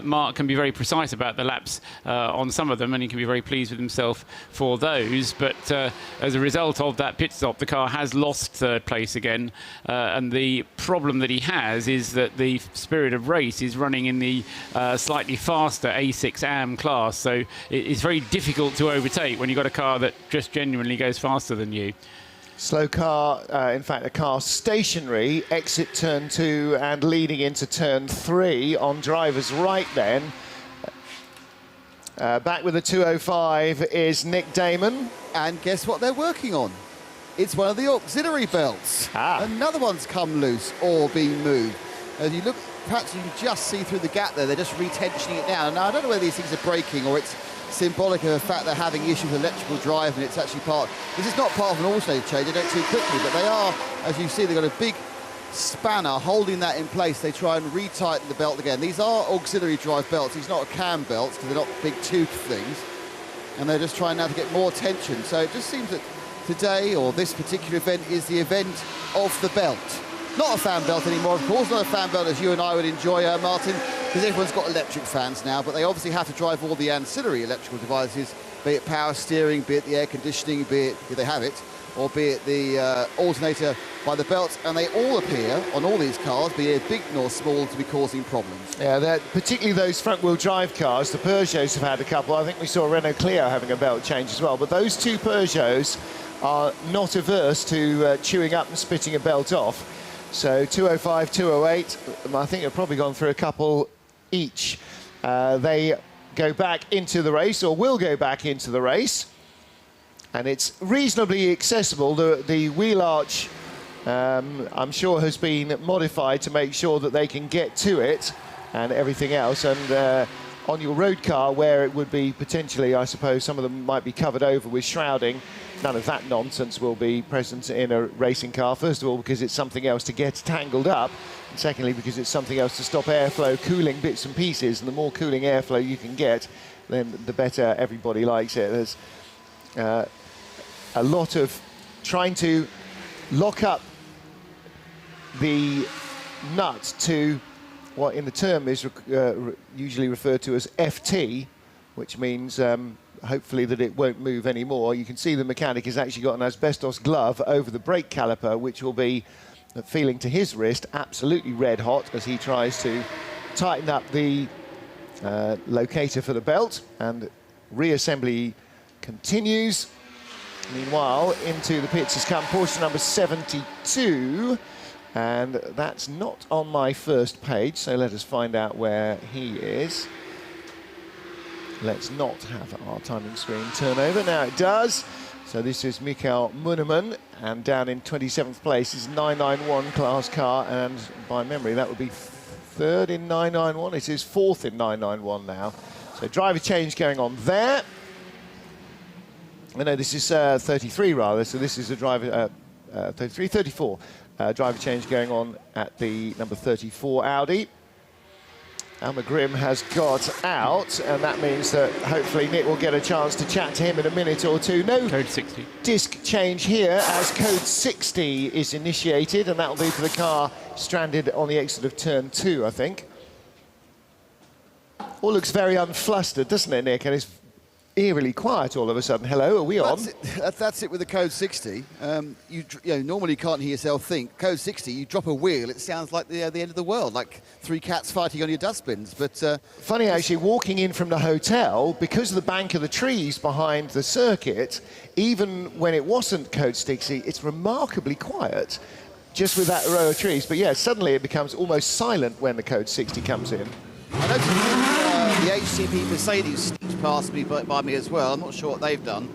Mark can be very precise about the laps on some of them, and he can be very pleased with himself for those. But as a result of that pit stop, the car has lost third place again. And the problem that he has is that the Spirit of Race is running in the slightly faster A6 AM class, so it's very difficult to overtake when you've got a car that just genuinely goes faster than you. Slow car, in fact, a car stationary, exit turn 2 and leading into turn 3 on driver's right then. Back with the 205 is Nick Damon. And guess what they're working on? It's one of the auxiliary belts. Another one's come loose or been moved. As you look, perhaps you can just see through the gap there. They're just retensioning it down. Now, I don't know whether these things are breaking or it's symbolic of the fact they're having issues with electrical drive, and it's actually part... This is not part of an alternator change. They don't too quickly, but they are, as you see, they've got a big spanner holding that in place. They try and retighten the belt again. These are auxiliary drive belts. These are not cam belts because they're not big tooth things. And they're just trying now to get more tension. So it just seems that today, or this particular event, is the event of the belt. Not a fan belt anymore, of course, not a fan belt as you and I would enjoy, Martin, because everyone's got electric fans now, but they obviously have to drive all the ancillary electrical devices, be it power steering, be it the air conditioning, be it, if they have it, or be it the alternator by the belt, and they all appear, on all these cars, be it big nor small, to be causing problems. Yeah, particularly those front-wheel drive cars. The Peugeots have had a couple. I think we saw Renault Clio having a belt change as well, but those two Peugeots are not averse to chewing up and spitting a belt off. So 205, 208, I think they've probably gone through a couple each. They go back into the race, or will go back into the race. And it's reasonably accessible. The wheel arch, I'm sure, has been modified to make sure that they can get to it and everything else. And on your road car, where it would be potentially, I suppose, some of them might be covered over with shrouding, none of that nonsense will be present in a racing car. First of all, because it's something else to get tangled up. And secondly, because it's something else to stop airflow cooling bits and pieces. And the more cooling airflow you can get, then the better everybody likes it. There's a lot of trying to lock up the nut to what in the term is usually referred to as FT, which means hopefully that it won't move anymore. You can see the mechanic has actually got an asbestos glove over the brake caliper, which will be feeling to his wrist absolutely red hot as he tries to tighten up the locator for the belt, and reassembly continues. Meanwhile, into the pits has come Porsche number 72, and that's not on my first page, so let us find out where he is. Let's not have our timing screen turn over. Now it does. So this is Mikael Munneman, and down in 27th place is 991 class car, and by memory that would be third in 991. It is fourth in 991 now. So driver change going on there. No, this is 33 rather, so this is a driver, 34 driver change going on at the number 34 Audi. Alma Grimm has got out, and that means that hopefully Nick will get a chance to chat to him in a minute or two. No code 60 disc change here as code 60 is initiated, and that will be for the car stranded on the exit of turn 2, I think. All looks very unflustered, doesn't it, Nick? And eerily quiet all of a sudden. Hello, are we on? That's it with the Code 60. You know, normally you can't hear yourself think. Code 60, you drop a wheel, it sounds like the end of the world, like three cats fighting on your dustbins. But funny, actually, walking in from the hotel, because of the bank of the trees behind the circuit, even when it wasn't Code 60, it's remarkably quiet, just with that row of trees. But yeah, suddenly it becomes almost silent when the Code 60 comes in. I noticed the HCP Mercedes sneaked past me by me as well. I'm not sure what they've done.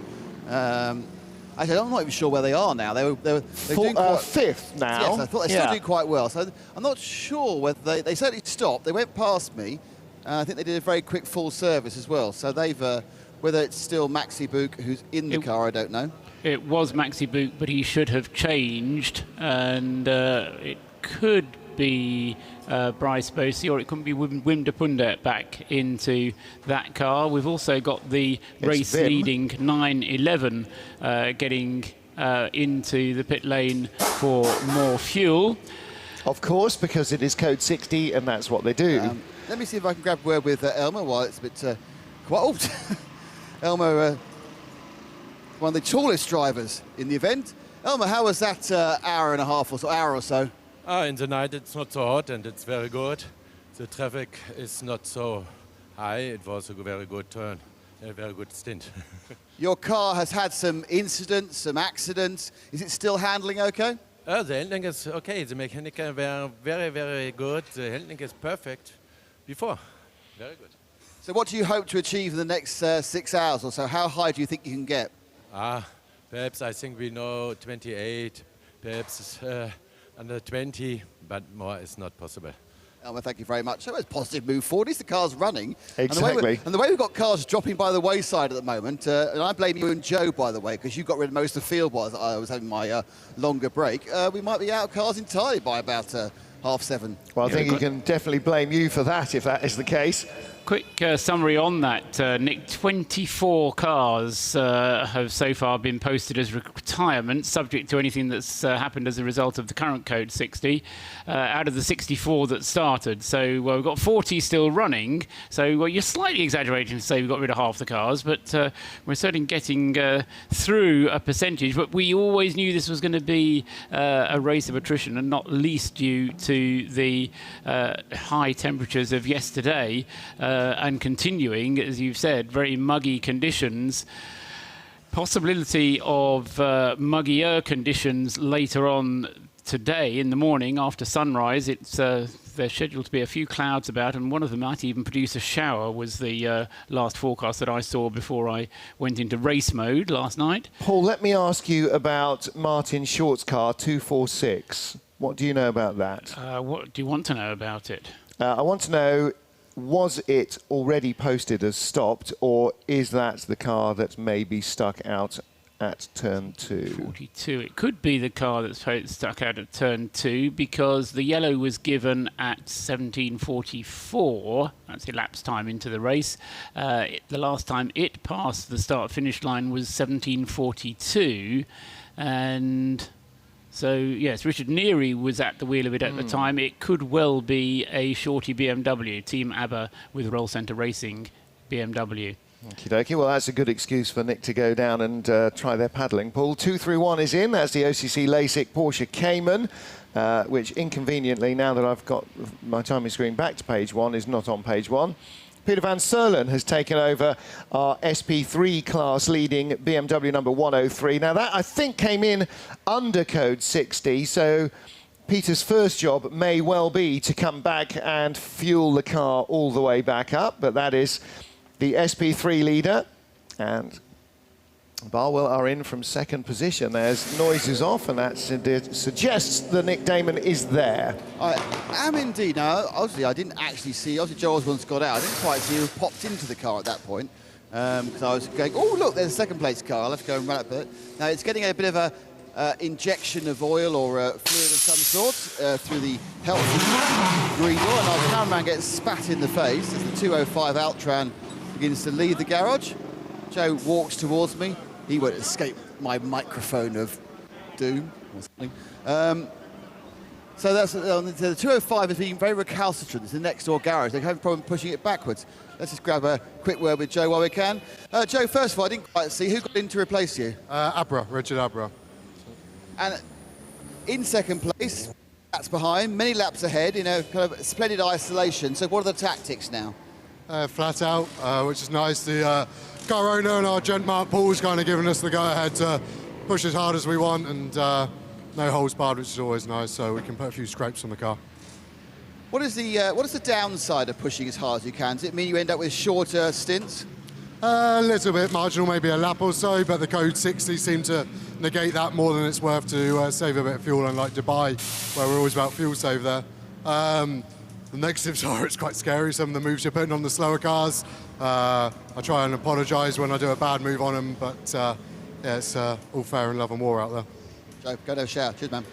Actually, I'm not even sure where they are now. They're doing quite, fifth now. Yes, I thought they still do quite well. So I'm not sure whether they certainly stopped. They went past me. I think they did a very quick full service as well. So they've whether it's still Maxi Book who's in the car, I don't know. It was Maxi Book, but he should have changed, and it could be Bryce Bosey, or it could be Wim de Pundet back into that car. We've also got the race-leading 911 getting into the pit lane for more fuel. Of course, because it is Code 60, and that's what they do. Let me see if I can grab a word with Elmer while it's a bit quiet. Elmer, one of the tallest drivers in the event. Elmer, how was that hour and a half or so, hour or so? In the night it's not so hot and it's very good. The traffic is not so high. It was a very good turn, a very good stint. Your car has had some incidents, some accidents. Is it still handling okay? The handling is okay. The mechanics were very, very good. The handling is perfect before. Very good. So what do you hope to achieve in the next 6 hours or so? How high do you think you can get? Perhaps I think we know 28, perhaps under 20, but more is not possible. Elmer, thank you very much. So it's a positive move forward. At least the car's running. Exactly. And the way we've got cars dropping by the wayside at the moment, and I blame you and Joe, by the way, because you got rid of most of the field while I was having my longer break. We might be out of cars entirely by about 7:30. Well, I think you can definitely blame you for that, if that is the case. Quick summary on that, Nick. 24 cars have so far been posted as retirement, subject to anything that's happened as a result of the current Code 60, out of the 64 that started. So we've got 40 still running. So you're slightly exaggerating to say we've got rid of half the cars, but we're certainly getting through a percentage. But we always knew this was going to be a race of attrition, and not least due to the high temperatures of yesterday. And continuing, as you've said, very muggy conditions. Possibility of muggier conditions later on today in the morning after sunrise. It's there's scheduled to be a few clouds about, and one of them might even produce a shower, was the last forecast that I saw before I went into race mode last night. Paul, let me ask you about Martin Short's car 246. What do you know about that? What do you want to know about it? I want to know, was it already posted as stopped, or is that the car that may be stuck out at turn 2? 42. It could be the car that's stuck out at turn 2, because the yellow was given at 17:44. That's elapsed time into the race. The last time it passed the start-finish line was 17:42, and so, yes, Richard Neary was at the wheel of it at the time. It could well be a shorty BMW, Team ABBA with Roll Centre Racing BMW. Okie dokie. Well, that's a good excuse for Nick to go down and try their paddling. Paul, 231 is in. That's the OCC LASIK Porsche Cayman, which inconveniently, now that I've got my timing screen back to page 1, is not on page 1. Peter van Serlen has taken over our SP3 class leading BMW number 103. Now that, I think, came in under Code 60, so Peter's first job may well be to come back and fuel the car all the way back up, but that is the SP3 leader, and Barwell are in from second position. There's noises off, and that suggests that Nick Damon is there. I am indeed. Now, obviously, I didn't actually see. Obviously, Joe Osborne's got out. I didn't quite see who popped into the car at that point, because I was going, oh, look, there's a second-place car. Let's go and run up it. Now, it's getting a bit of a injection of oil or fluid of some sort through the helpful green door, and our cameraman gets spat in the face as the 205 Altran begins to leave the garage. Joe walks towards me. He won't escape my microphone of doom or something. So that's the 205 is being very recalcitrant. It's the next door garage. They have a problem pushing it backwards. Let's just grab a quick word with Joe while we can. Joe, first of all, I didn't quite see who got in to replace you. Richard Abra. And in second place, that's behind, many laps ahead in a kind of splendid isolation. So what are the tactics now? Flat out, which is nice. The car owner and our gent Mark Paul's kind of giving us the go-ahead to push as hard as we want, and no holes barred, which is always nice, so we can put a few scrapes on the car. What is the downside of pushing as hard as you can? Does it mean you end up with shorter stints? A little bit marginal, maybe a lap or so, but the Code 60 seemed to negate that more than it's worth to save a bit of fuel, unlike Dubai, where we're always about fuel save there. The negatives are it's quite scary, some of the moves you're putting on the slower cars. I try and apologise when I do a bad move on them, but yeah, it's all fair and love and war out there. Joe, go to a shower. Cheers, man.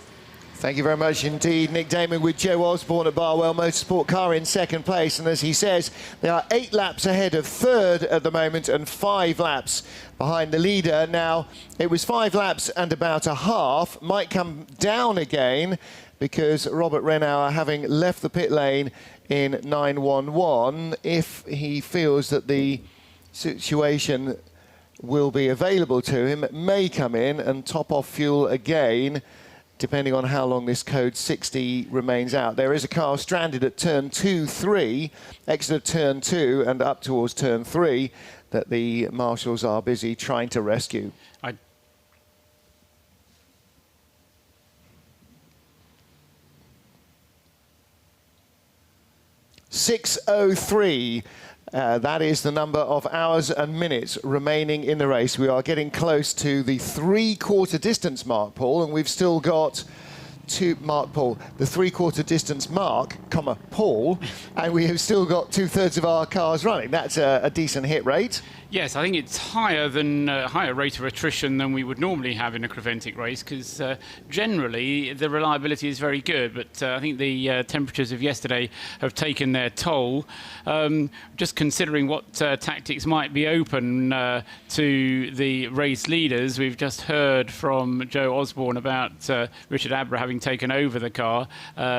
Thank you very much indeed. Nick Damon with Joe Osborne at Barwell Motorsport car in second place. And as he says, they are 8 laps ahead of third at the moment and 5 laps behind the leader. Now, it was 5 laps and about a half. Might come down again because Robert Renauer, having left the pit lane in 911, if he feels that the situation will be available to him, may come in and top off fuel again, depending on how long this Code 60 remains out. There is a car stranded at turn 2-3, exit turn 2 and up towards turn 3, that the marshals are busy trying to rescue. 6:03. That is the number of hours and minutes remaining in the race. We are getting close to the 3/4 distance mark, Paul, and we've still got the 3/4 distance mark, Paul, and we have still got 2/3 of our cars running. That's a decent hit rate. Yes, I think it's higher rate of attrition than we would normally have in a Creventic race, because generally the reliability is very good, but I think the temperatures of yesterday have taken their toll. Just considering what tactics might be open to the race leaders, we've just heard from Joe Osborne about Richard Abra having taken over the car.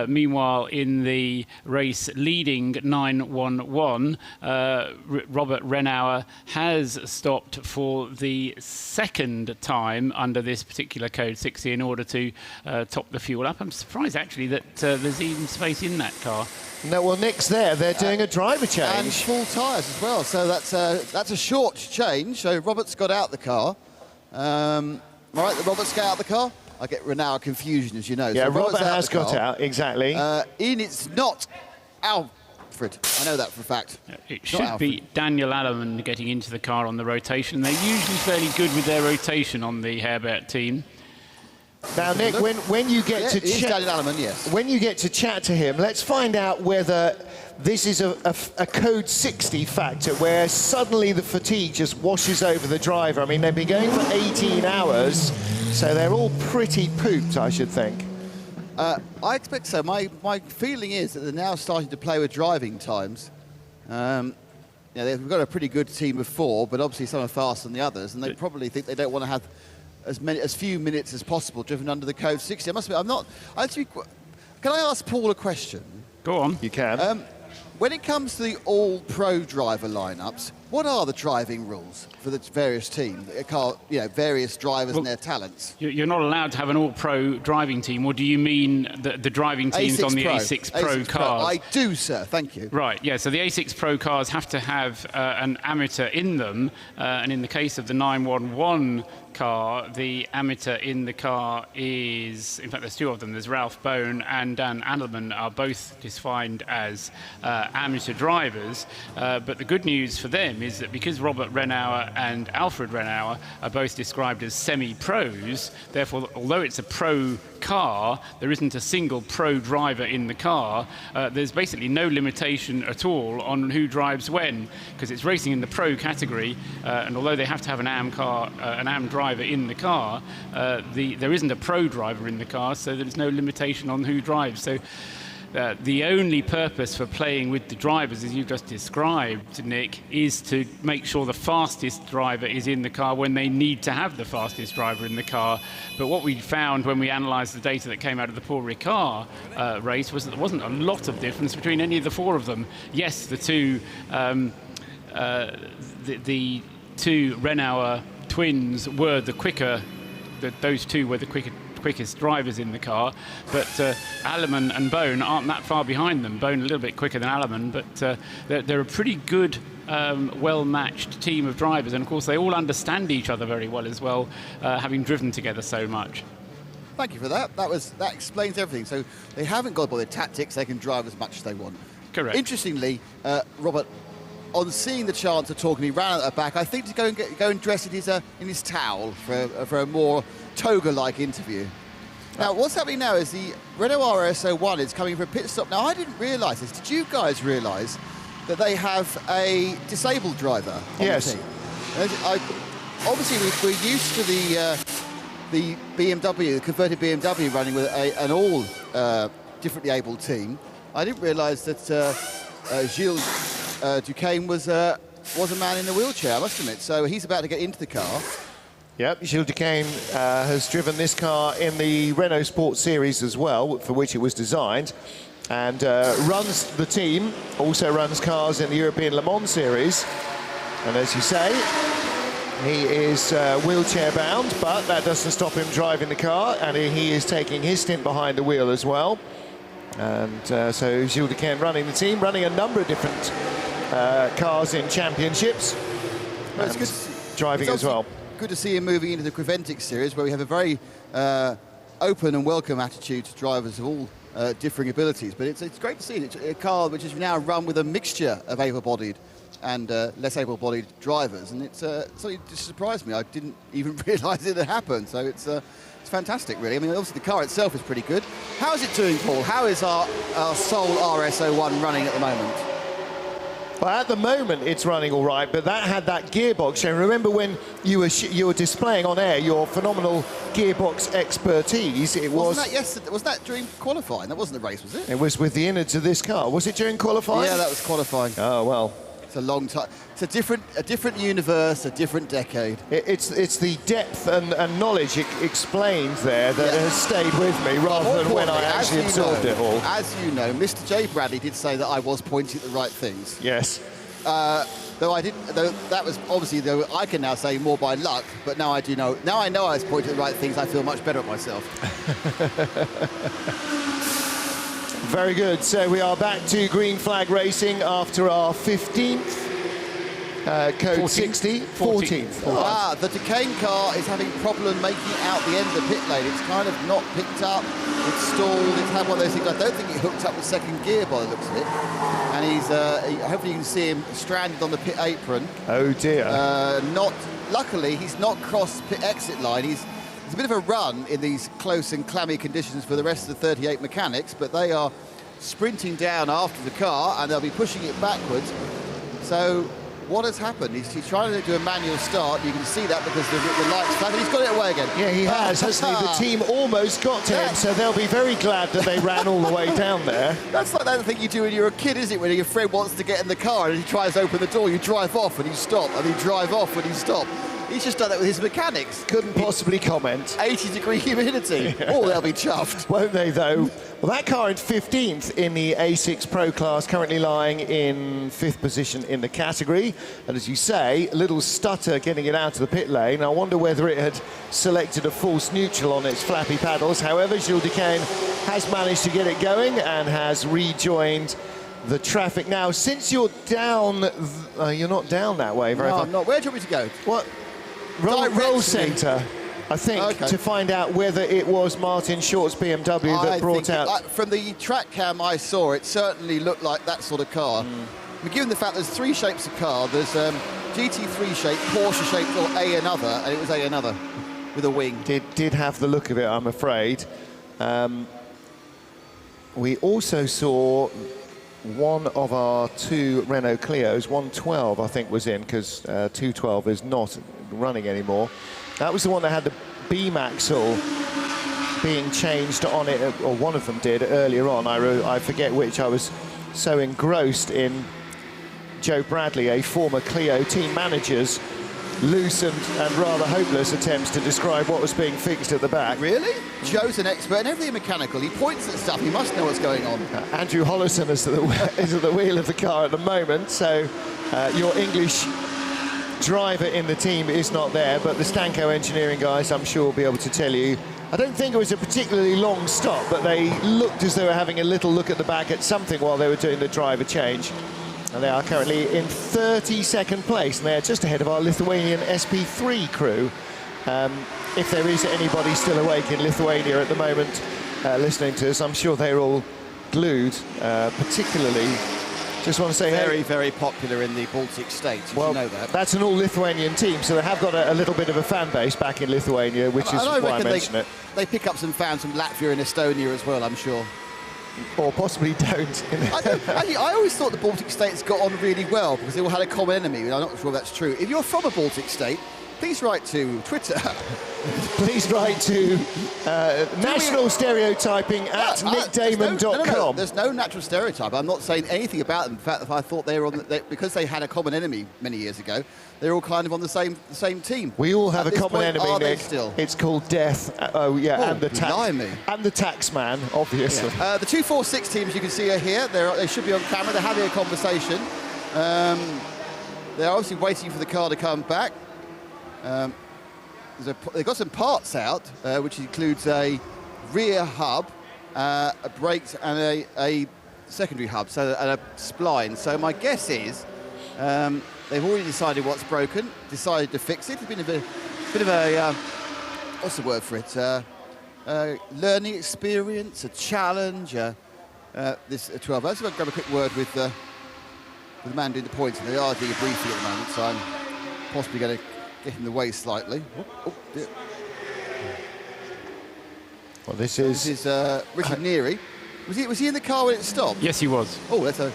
Meanwhile, in the race leading 911, Robert Renauer has stopped for the second time under this particular Code 60 in order to top the fuel up. I'm surprised actually that there's even space in that car. No, well, Nick's there. They're doing a driver change. And full tyres as well, so that's a short change. So Robert's got out the car. All right, Robert's got out the car. I get Renauer confusion, as you know. Yeah, so Robert has got out, exactly. In it's not Alfred. I know that for a fact. It should be Daniel Alleman getting into the car on the rotation. They're usually fairly good with their rotation on the Herbert team. Now, Nick, when you get to chat, yes. When you get to chat to him, let's find out whether this is a Code 60 factor, where suddenly the fatigue just washes over the driver. I mean, they've been going for 18 hours, so they're all pretty pooped, I should think. I expect so. My feeling is that they're now starting to play with driving times. They've got a pretty good team of 4, but obviously some are faster than the others, and they probably think they don't want to have as few minutes as possible driven under the Code 60. I must admit, can I ask Paul a question? Go on. You can. When it comes to the all-pro driver lineups, what are the driving rules for the various teams? Various drivers and their talents. You're not allowed to have an all-pro driving team, or do you mean the driving teams on the A6 Pro cars? I do, sir. Thank you. Right. Yeah. So the A6 Pro cars have to have an amateur in them, and in the case of the 911 car, the amateur in the car is, in fact, there's 2 of them. There's Ralph Bone and Dan Adelman, are both defined as amateur drivers. But the good news for them is that because Robert Renauer and Alfred Renauer are both described as semi-pros, therefore, although it's a pro car, there isn't a single pro driver in the car. There's basically no limitation at all on who drives when, because it's racing in the pro category, and although they have to have an AM driver in the car, there isn't a pro driver in the car, so there's no limitation on who drives. So the only purpose for playing with the drivers, as you've just described, Nick, is to make sure the fastest driver is in the car when they need to have the fastest driver in the car. But what we found when we analysed the data that came out of the Paul Ricard race was that there wasn't a lot of difference between any of the four of them. Yes, the two Renault twins were the quicker. Those two were the quickest drivers in the car, but Alleman and Bone aren't that far behind them. Bone a little bit quicker than Alleman, but they're a pretty good, well-matched team of drivers, and of course they all understand each other very well as well, having driven together so much. Thank you for that. That explains everything. So they haven't got by their tactics, they can drive as much as they want. Correct. Interestingly, Robert, on seeing the chance of talking, he ran at the back. I think to go and dress in his towel for a more toga-like interview. Now, what's happening now is the Renault RS01 is coming for a pit stop. Now, I didn't realise this. Did you guys realise that they have a disabled driver on the team? Obviously, we're used to the BMW, the converted BMW, running with an all differently abled team. I didn't realise that Gilles Duquesne was a man in a wheelchair, I must admit. So he's about to get into the car. Yep, Gilles Duquesne has driven this car in the Renault Sport Series as well, for which it was designed, and runs the team, also runs cars in the European Le Mans Series. And as you say, he is wheelchair bound, but that doesn't stop him driving the car, and he is taking his stint behind the wheel as well. And so Gilles Duquesne running the team, running a number of different cars in championships, and driving as well. Good to see him moving into the Creventic series, where we have a very open and welcome attitude to drivers of all differing abilities. But it's great to see it. It's a car which is now run with a mixture of able-bodied and less able-bodied drivers, and it's something that just surprised me. I didn't even realise it had happened. So it's fantastic, really. I mean, obviously the car itself is pretty good. How's it doing, Paul? How is our Soul RS01 running at the moment? Well, at the moment it's running all right, but that had that gearbox. And remember when you were displaying on air your phenomenal gearbox expertise? Wasn't that yesterday? Was that during qualifying? That wasn't the race, was it? It was with the innards of this car. Was it during qualifying? Yeah, that was qualifying. Oh well. It's a long time. It's a different universe, a different decade. It's the depth and knowledge explained there that has stayed with me, rather than when I actually absorbed it all. As you know, Mr. J. Bradley did say that I was pointing at the right things. Yes. Though I didn't. Though that was obviously. Though I can now say more by luck, but now I do know. Now I know I was pointing at the right things. I feel much better at myself. Very good. So we are back to green flag racing after our 15th. Code 60, 14th. The Duquesne car is having problem making out the end of the pit lane. It's kind of not picked up, it's stalled, it's had one of those things. I don't think it hooked up with second gear by the looks of it. And he's, hopefully you can see him stranded on the pit apron. Oh dear. Luckily, he's not crossed pit exit line. It's a bit of a run in these close and clammy conditions for the rest of the 38 mechanics, but they are sprinting down after the car and they'll be pushing it backwards. So what has happened? He's trying to do a manual start. You can see that because the light's flat, but he's got it away again. Yeah, he has, hasn't he? The team almost got to him, so they'll be very glad that they ran all the way down there. That's like that thing you do when you're a kid, is it? When your friend wants to get in the car and he tries to open the door, you drive off and you stop, and you drive off and you stop. He's just done that with his mechanics. Couldn't possibly comment. 80-degree humidity. Yeah. Oh, they'll be chuffed. Won't they, though? Well, that car in 15th in the A6 Pro class, currently lying in 5th position in the category. And as you say, a little stutter getting it out of the pit lane. I wonder whether it had selected a false neutral on its flappy paddles. However, Gilles Duquesne has managed to get it going and has rejoined the traffic. Now, since you're down, you're not down that way very far. No, I'm not. Where do you want me to go? What? Roll centre, I think, to find out whether it was Martin Short's BMW that brought out... From the track cam I saw, it certainly looked like that sort of car. But given the fact there's three shapes of car, there's GT3 shape, Porsche shaped, or A another, and it was A another with a wing. Did have the look of it, I'm afraid. We also saw one of our two Renault Clios, 112 I think was in, because 212 is not running anymore. That was the one that had the beam axle being changed on it, or one of them did earlier on. I forget which. I was so engrossed in Joe Bradley, a former Clio team manager's loose and rather hopeless attempts to describe what was being fixed at the back. Really? Joe's an expert in everything mechanical. He points at stuff. He must know what's going on. Andrew Hollison is at the wheel of the car at the moment, so your English driver in the team is not there, but the Stanco engineering guys, I'm sure, will be able to tell you. I don't think it was a particularly long stop, but they looked as though they were having a little look at the back at something while they were doing the driver change. And they are currently in 32nd place, and they're just ahead of our Lithuanian SP3 crew. If there is anybody still awake in Lithuania at the moment listening to us, I'm sure they're all glued, particularly. Just want to say, very, very popular in the Baltic states. Well, you know that. That's an all-Lithuanian team, so they have got a little bit of a fan base back in Lithuania, which is why I mention it. They pick up some fans from Latvia and Estonia as well, I'm sure. Or possibly don't. Actually, I always thought the Baltic states got on really well because they all had a common enemy, and I'm not sure that's true. If you're from a Baltic state, please write to Twitter. Please write to national stereotyping at nickdamon.com. No, there's no natural stereotype. I'm not saying anything about them. In fact, if I thought they were on because they had a common enemy many years ago, they're all kind of on the same team. We all have a common enemy, Nick. Still? It's called death. Oh yeah, and the and the tax man, obviously. Yeah. The 246 teams you can see are here. They should be on camera. They're having a conversation. They're obviously waiting for the car to come back. They've got some parts out, which includes a rear hub, a brakes, and a secondary hub, and a spline. So my guess is they've already decided what's broken, decided to fix it. It's been a bit of a what's the word for it? Learning experience, a challenge. This 12 hours. So I'll grab a quick word with the man doing the points. They are doing a briefing at the moment, so I'm possibly going to get in the way slightly. Well, this is Richard Neary. Was he in the car when it stopped? Yes, he was. Oh, that's a.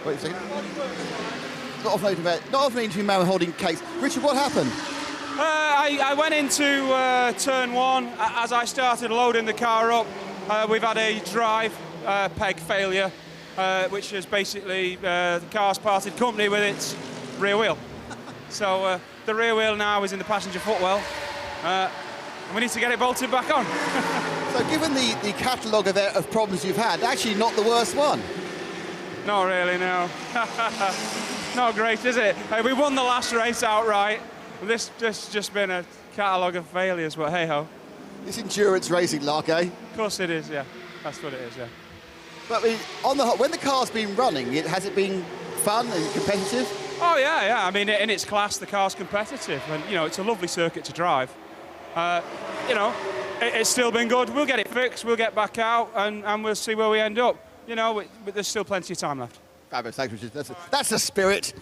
Wait a second. Not often into a man holding case. Richard, what happened? I went into turn one. As I started loading the car up, we've had a drive peg failure, which is basically the car's parted company with its rear wheel. So the rear wheel now is in the passenger footwell. And we need to get it bolted back on. So given the catalogue of problems you've had, actually not the worst one. Not really, no. Not great, is it? We won the last race outright. This just been a catalogue of failures, but hey-ho. It's endurance racing, like, eh? Of course it is, yeah. That's what it is, yeah. But I mean, when the car's been running, has it been fun and competitive? Oh, yeah. I mean, in its class, the car's competitive. And, you know, it's a lovely circuit to drive. You know, it's still been good. We'll get it fixed, we'll get back out, and we'll see where we end up. You know, but there's still plenty of time left. Fabulous, thanks, Richard. That's the spirit.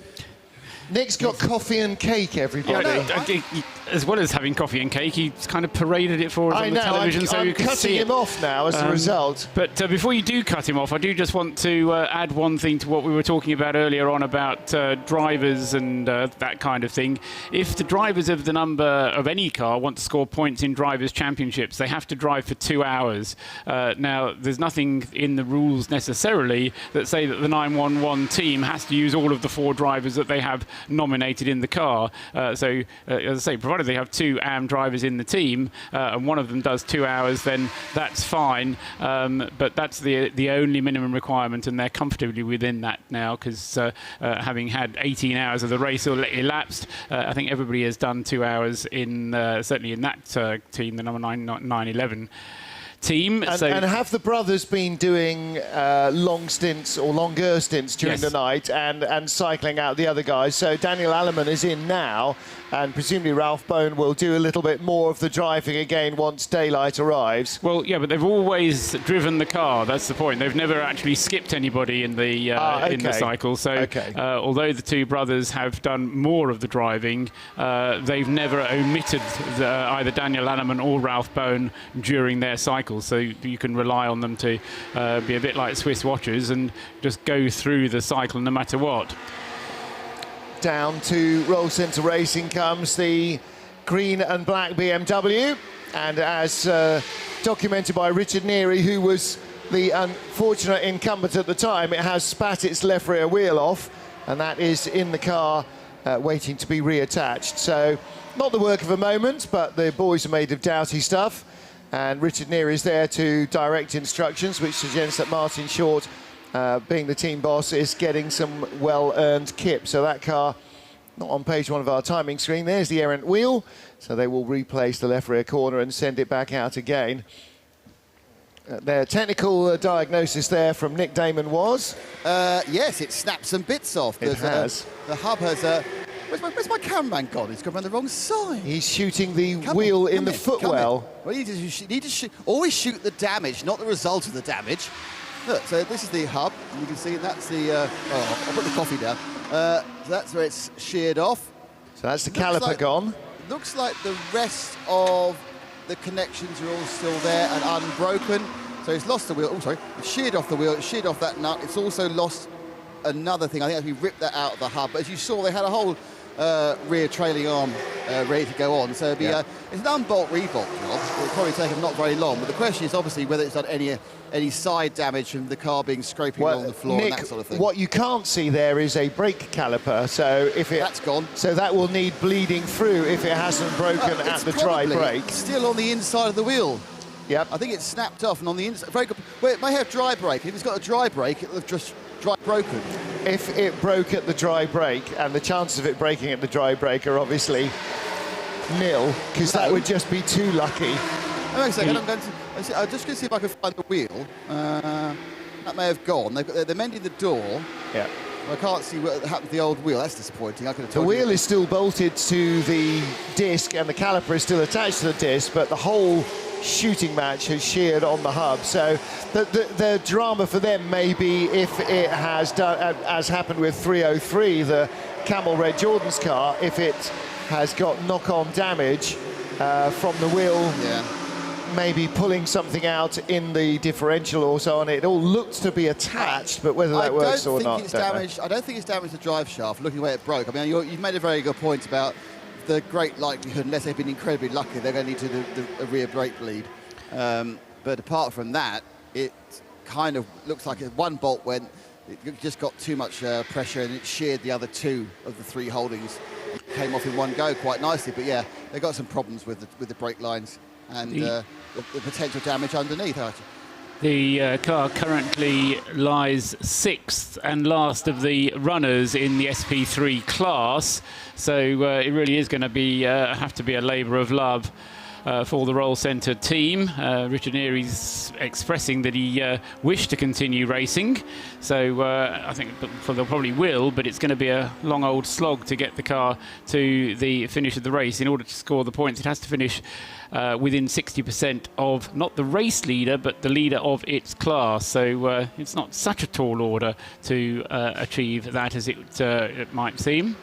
Nick's got coffee and cake, everybody. Yeah, as well as having coffee and cake, he's kind of paraded it for us on the television, so you can see it. I'm cutting him off now as a result. But before you do cut him off, I do just want to add one thing to what we were talking about earlier on about drivers and that kind of thing. If the drivers of the number of any car want to score points in drivers' championships, they have to drive for 2 hours. Now, there's nothing in the rules necessarily that say that the 911 team has to use all of the 4 drivers that they have nominated in the car. So, as I say, provided they have 2 AM drivers in the team and one of them does 2 hours, then that's fine. But that's the only minimum requirement, and they're comfortably within that now because having had 18 hours of the race elapsed, I think everybody has done 2 hours in certainly in that team, the number 911 team. And have the brothers been doing long stints or longer stints during the night and cycling out the other guys? So Daniel Alleman is in now, and presumably Ralph Bone will do a little bit more of the driving again once daylight arrives. Well, yeah, but they've always driven the car. That's the point. They've never actually skipped anybody in the in the cycle. So although the 2 brothers have done more of the driving, they've never omitted either Daniel Alleman or Ralph Bone during their cycle. So you can rely on them to be a bit like Swiss watchers and just go through the cycle no matter what. Down to Roll Centre Racing comes the green and black BMW. And as documented by Richard Neary, who was the unfortunate incumbent at the time, it has spat its left rear wheel off, and that is in the car waiting to be reattached. So not the work of a moment, but the boys are made of doughty stuff, and Richard Neary is there to direct instructions, which suggests that Martin Short, being the team boss, is getting some well-earned kip. So that car, not on page 1 of our timing screen, there's the errant wheel, so they will replace the left rear corner and send it back out again. Their technical diagnosis there from Nick Damon was? Yes, it snapped some bits off. It has. The hub has where's my cameraman gone? He's gone around the wrong side. He's shooting the wheel in the footwell. Well, you need to always shoot the damage, not the result of the damage. Look, so this is the hub, and you can see that's the... I'll put the coffee down. So that's where it's sheared off. So that's the caliper gone. Looks like the rest of the connections are all still there and unbroken. So it's lost the wheel. Oh, sorry. It's sheared off the wheel. It's sheared off that nut. It's also lost another thing. I think we ripped that out of the hub. But as you saw, they had a whole rear trailing arm ready to go on. So it'd be, it's an unbolt rebolt job. It'll probably take them not very long. But the question is obviously whether it's done any side damage from the car being scraping along the floor, Nick, and that sort of thing. What you can't see there is a brake caliper. So if that's gone. So that will need bleeding through if it hasn't broken at the dry brake. Still on the inside of the wheel. Yep. I think it's snapped off and on the inside. Well, it may have dry brake. If it's got a dry brake, it'll have just dry broken. If it broke at the dry brake, and the chances of it breaking at the dry brake are obviously nil, because that would just be too lucky. Hang on a second, I'm just going to see if I can find the wheel. That may have gone. They're mending the door. Yeah. I can't see what happened to the old wheel. That's disappointing. I could have The told wheel you. is still bolted to the disc, and the caliper is still attached to the disc, but the whole shooting match has sheared on the hub. So the drama for them may be if it has done, as happened with 303, the Camel Red Jordan's car, if it has got knock-on damage from the wheel. Maybe pulling something out in the differential or so on. It all looks to be attached, but whether that works or not, I don't think it's damaged the drive shaft, looking where it broke. I mean, you've made a very good point about the great likelihood, unless they've been incredibly lucky, they're going to need to do a rear brake bleed. But apart from that, it kind of looks like one bolt went, it just got too much pressure and it sheared the other two of the three holdings. It came off in one go quite nicely, but yeah, they've got some problems with the brake lines and the potential damage underneath, actually. The car currently lies 6th and last of the runners in the SP3 class, so it really is going to be have to be a labour of love for the Roll Centre team. Richard Neary's expressing that he wished to continue racing, so I think they probably will, but it's going to be a long old slog to get the car to the finish of the race. In order to score the points, it has to finish within 60% of not the race leader, but the leader of its class. So it's not such a tall order to achieve that as it might seem.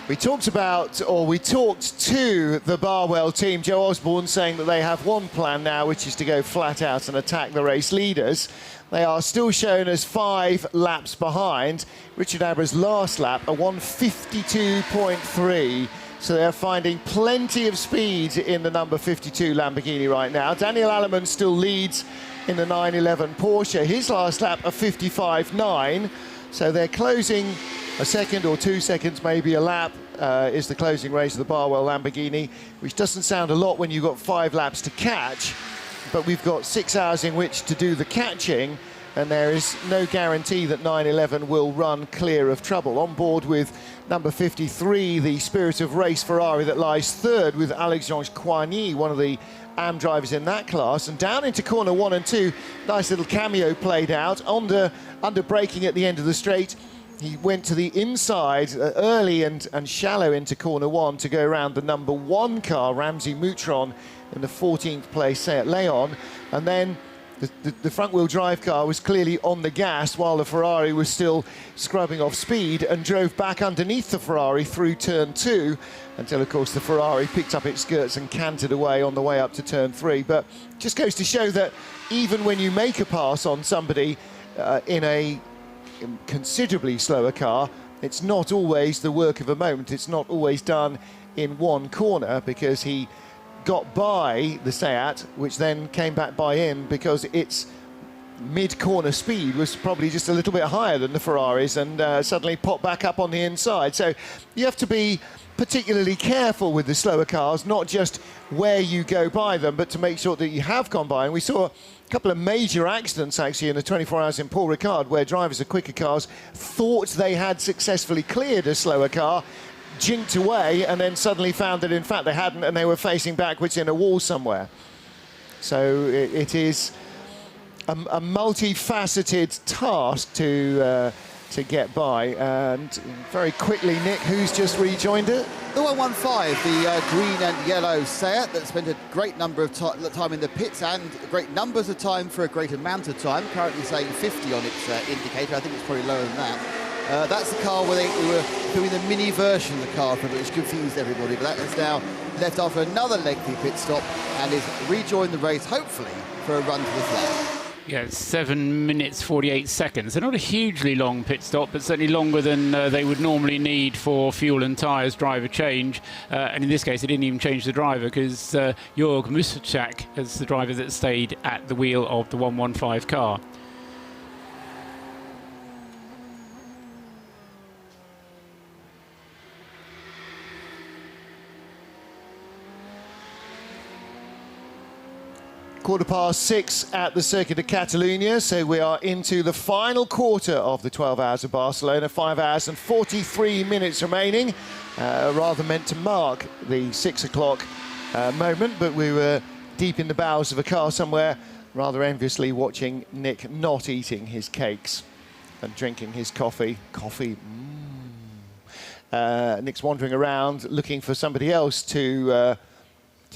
We talked to the Barwell team, Joe Osborne, saying that they have one plan now, which is to go flat out and attack the race leaders. They are still shown as 5 laps behind. Richard Abra's last lap, a 1:52.3. So they're finding plenty of speed in the number 52 Lamborghini right now. Daniel Alleman still leads in the 911 Porsche. His last lap, a 55.9. So they're closing a second or 2 seconds, maybe a lap, is the closing race of the Barwell Lamborghini, which doesn't sound a lot when you've got 5 laps to catch, but we've got 6 hours in which to do the catching, and there is no guarantee that 911 will run clear of trouble. On board with number 53, the Spirit of Race Ferrari that lies 3rd with Alexandre Coigny, one of the AM drivers in that class, and down into corner 1 and 2, nice little cameo played out, under braking at the end of the straight. He went to the inside early and shallow into corner 1 to go around the number 1 car, Ramsey Moutron, in the 14th place Seat Leon, and then the front-wheel drive car was clearly on the gas while the Ferrari was still scrubbing off speed and drove back underneath the Ferrari through turn 2 until, of course, the Ferrari picked up its skirts and cantered away on the way up to turn 3. But just goes to show that even when you make a pass on somebody in a considerably slower car, it's not always the work of a moment. It's not always done in one corner, because he got by the Seat, which then came back by him because its mid-corner speed was probably just a little bit higher than the Ferraris, and suddenly popped back up on the inside. So you have to be particularly careful with the slower cars, not just where you go by them, but to make sure that you have gone by. And we saw a couple of major accidents actually in the 24 hours in Paul Ricard, where drivers of quicker cars thought they had successfully cleared a slower car, jinked away, and then suddenly found that in fact they hadn't, and they were facing backwards in a wall somewhere. So it is a multifaceted task to get by. And very quickly, Nick, who's just rejoined it? The 115, the green and yellow Seat that spent a great number of time in the pits, and great numbers of time for a great amount of time, currently saying 50 on its indicator. I think it's probably lower than that. That's the car where we were doing the mini version of the car, which confused everybody, but that is now left after another lengthy pit stop and is rejoined the race, hopefully, for a run to the flag. Yeah, 7 minutes 48 seconds. They're not a hugely long pit stop, but certainly longer than they would normally need for fuel and tyres driver change. And in this case, they didn't even change the driver, because Jörg Musachak is the driver that stayed at the wheel of the 115 car. (6:15) at the Circuit of Catalunya, so we are into the final quarter of the 12 hours of Barcelona. 5 hours and 43 minutes remaining, rather meant to mark the 6 o'clock moment, but we were deep in the bowels of a car somewhere, rather enviously watching Nick not eating his cakes and drinking his coffee. Nick's wandering around looking for somebody else to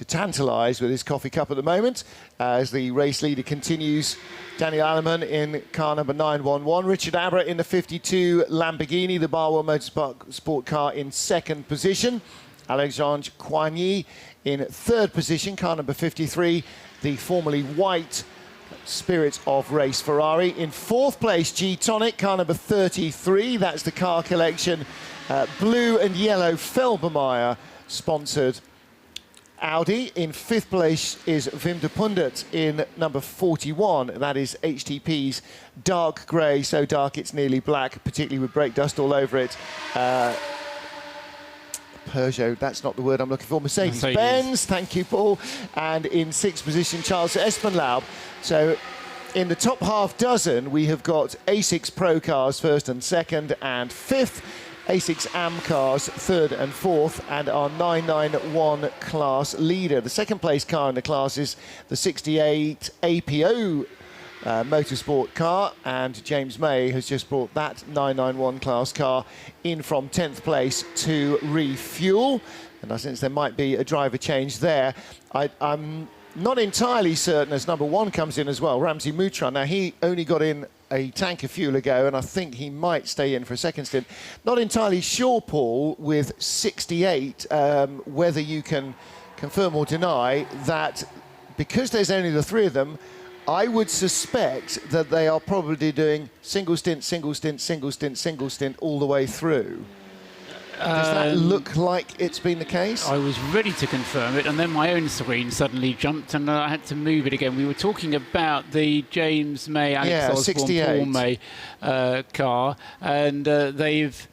tantalise with his coffee cup at the moment, as the race leader continues. Daniel Aleman in car number 911. Richard Abra in the 52 Lamborghini, the Barwell Motorsport car, in second position. Alexandre Coigny in third position, car number 53, the formerly white Spirit of Race Ferrari. In fourth place, G-Tonic, car number 33. That's the car collection blue and yellow Felbermeyer sponsored Audi. In fifth place is Wim de Pundert in number 41. That is HTP's dark grey, so dark it's nearly black, particularly with brake dust all over it. Peugeot, that's not the word I'm looking for. Mercedes-Benz, thank you, Paul. And in sixth position, Charles Espenlaub. So in the top half dozen, we have got A6 Pro cars first and second and fifth, A6 AM cars third and fourth, and our 991 class leader. The second place car in the class is the 68 APO motorsport car, and James May has just brought that 991 class car in from 10th place to refuel. And since there might be a driver change there, I'm not entirely certain as number one comes in as well, Ramsey Moutran. Now, he only got in a tank of fuel ago, and I think he might stay in for a second stint. Not entirely sure, Paul, with 68, whether you can confirm or deny that, because there's only the three of them, I would suspect that they are probably doing single stint, single stint, single stint, single stint all the way through. Does that look like it's been the case? I was ready to confirm it, and then my own screen suddenly jumped, and I had to move it again. We were talking about the James May, Alex Osborne, Paul May car, and they've...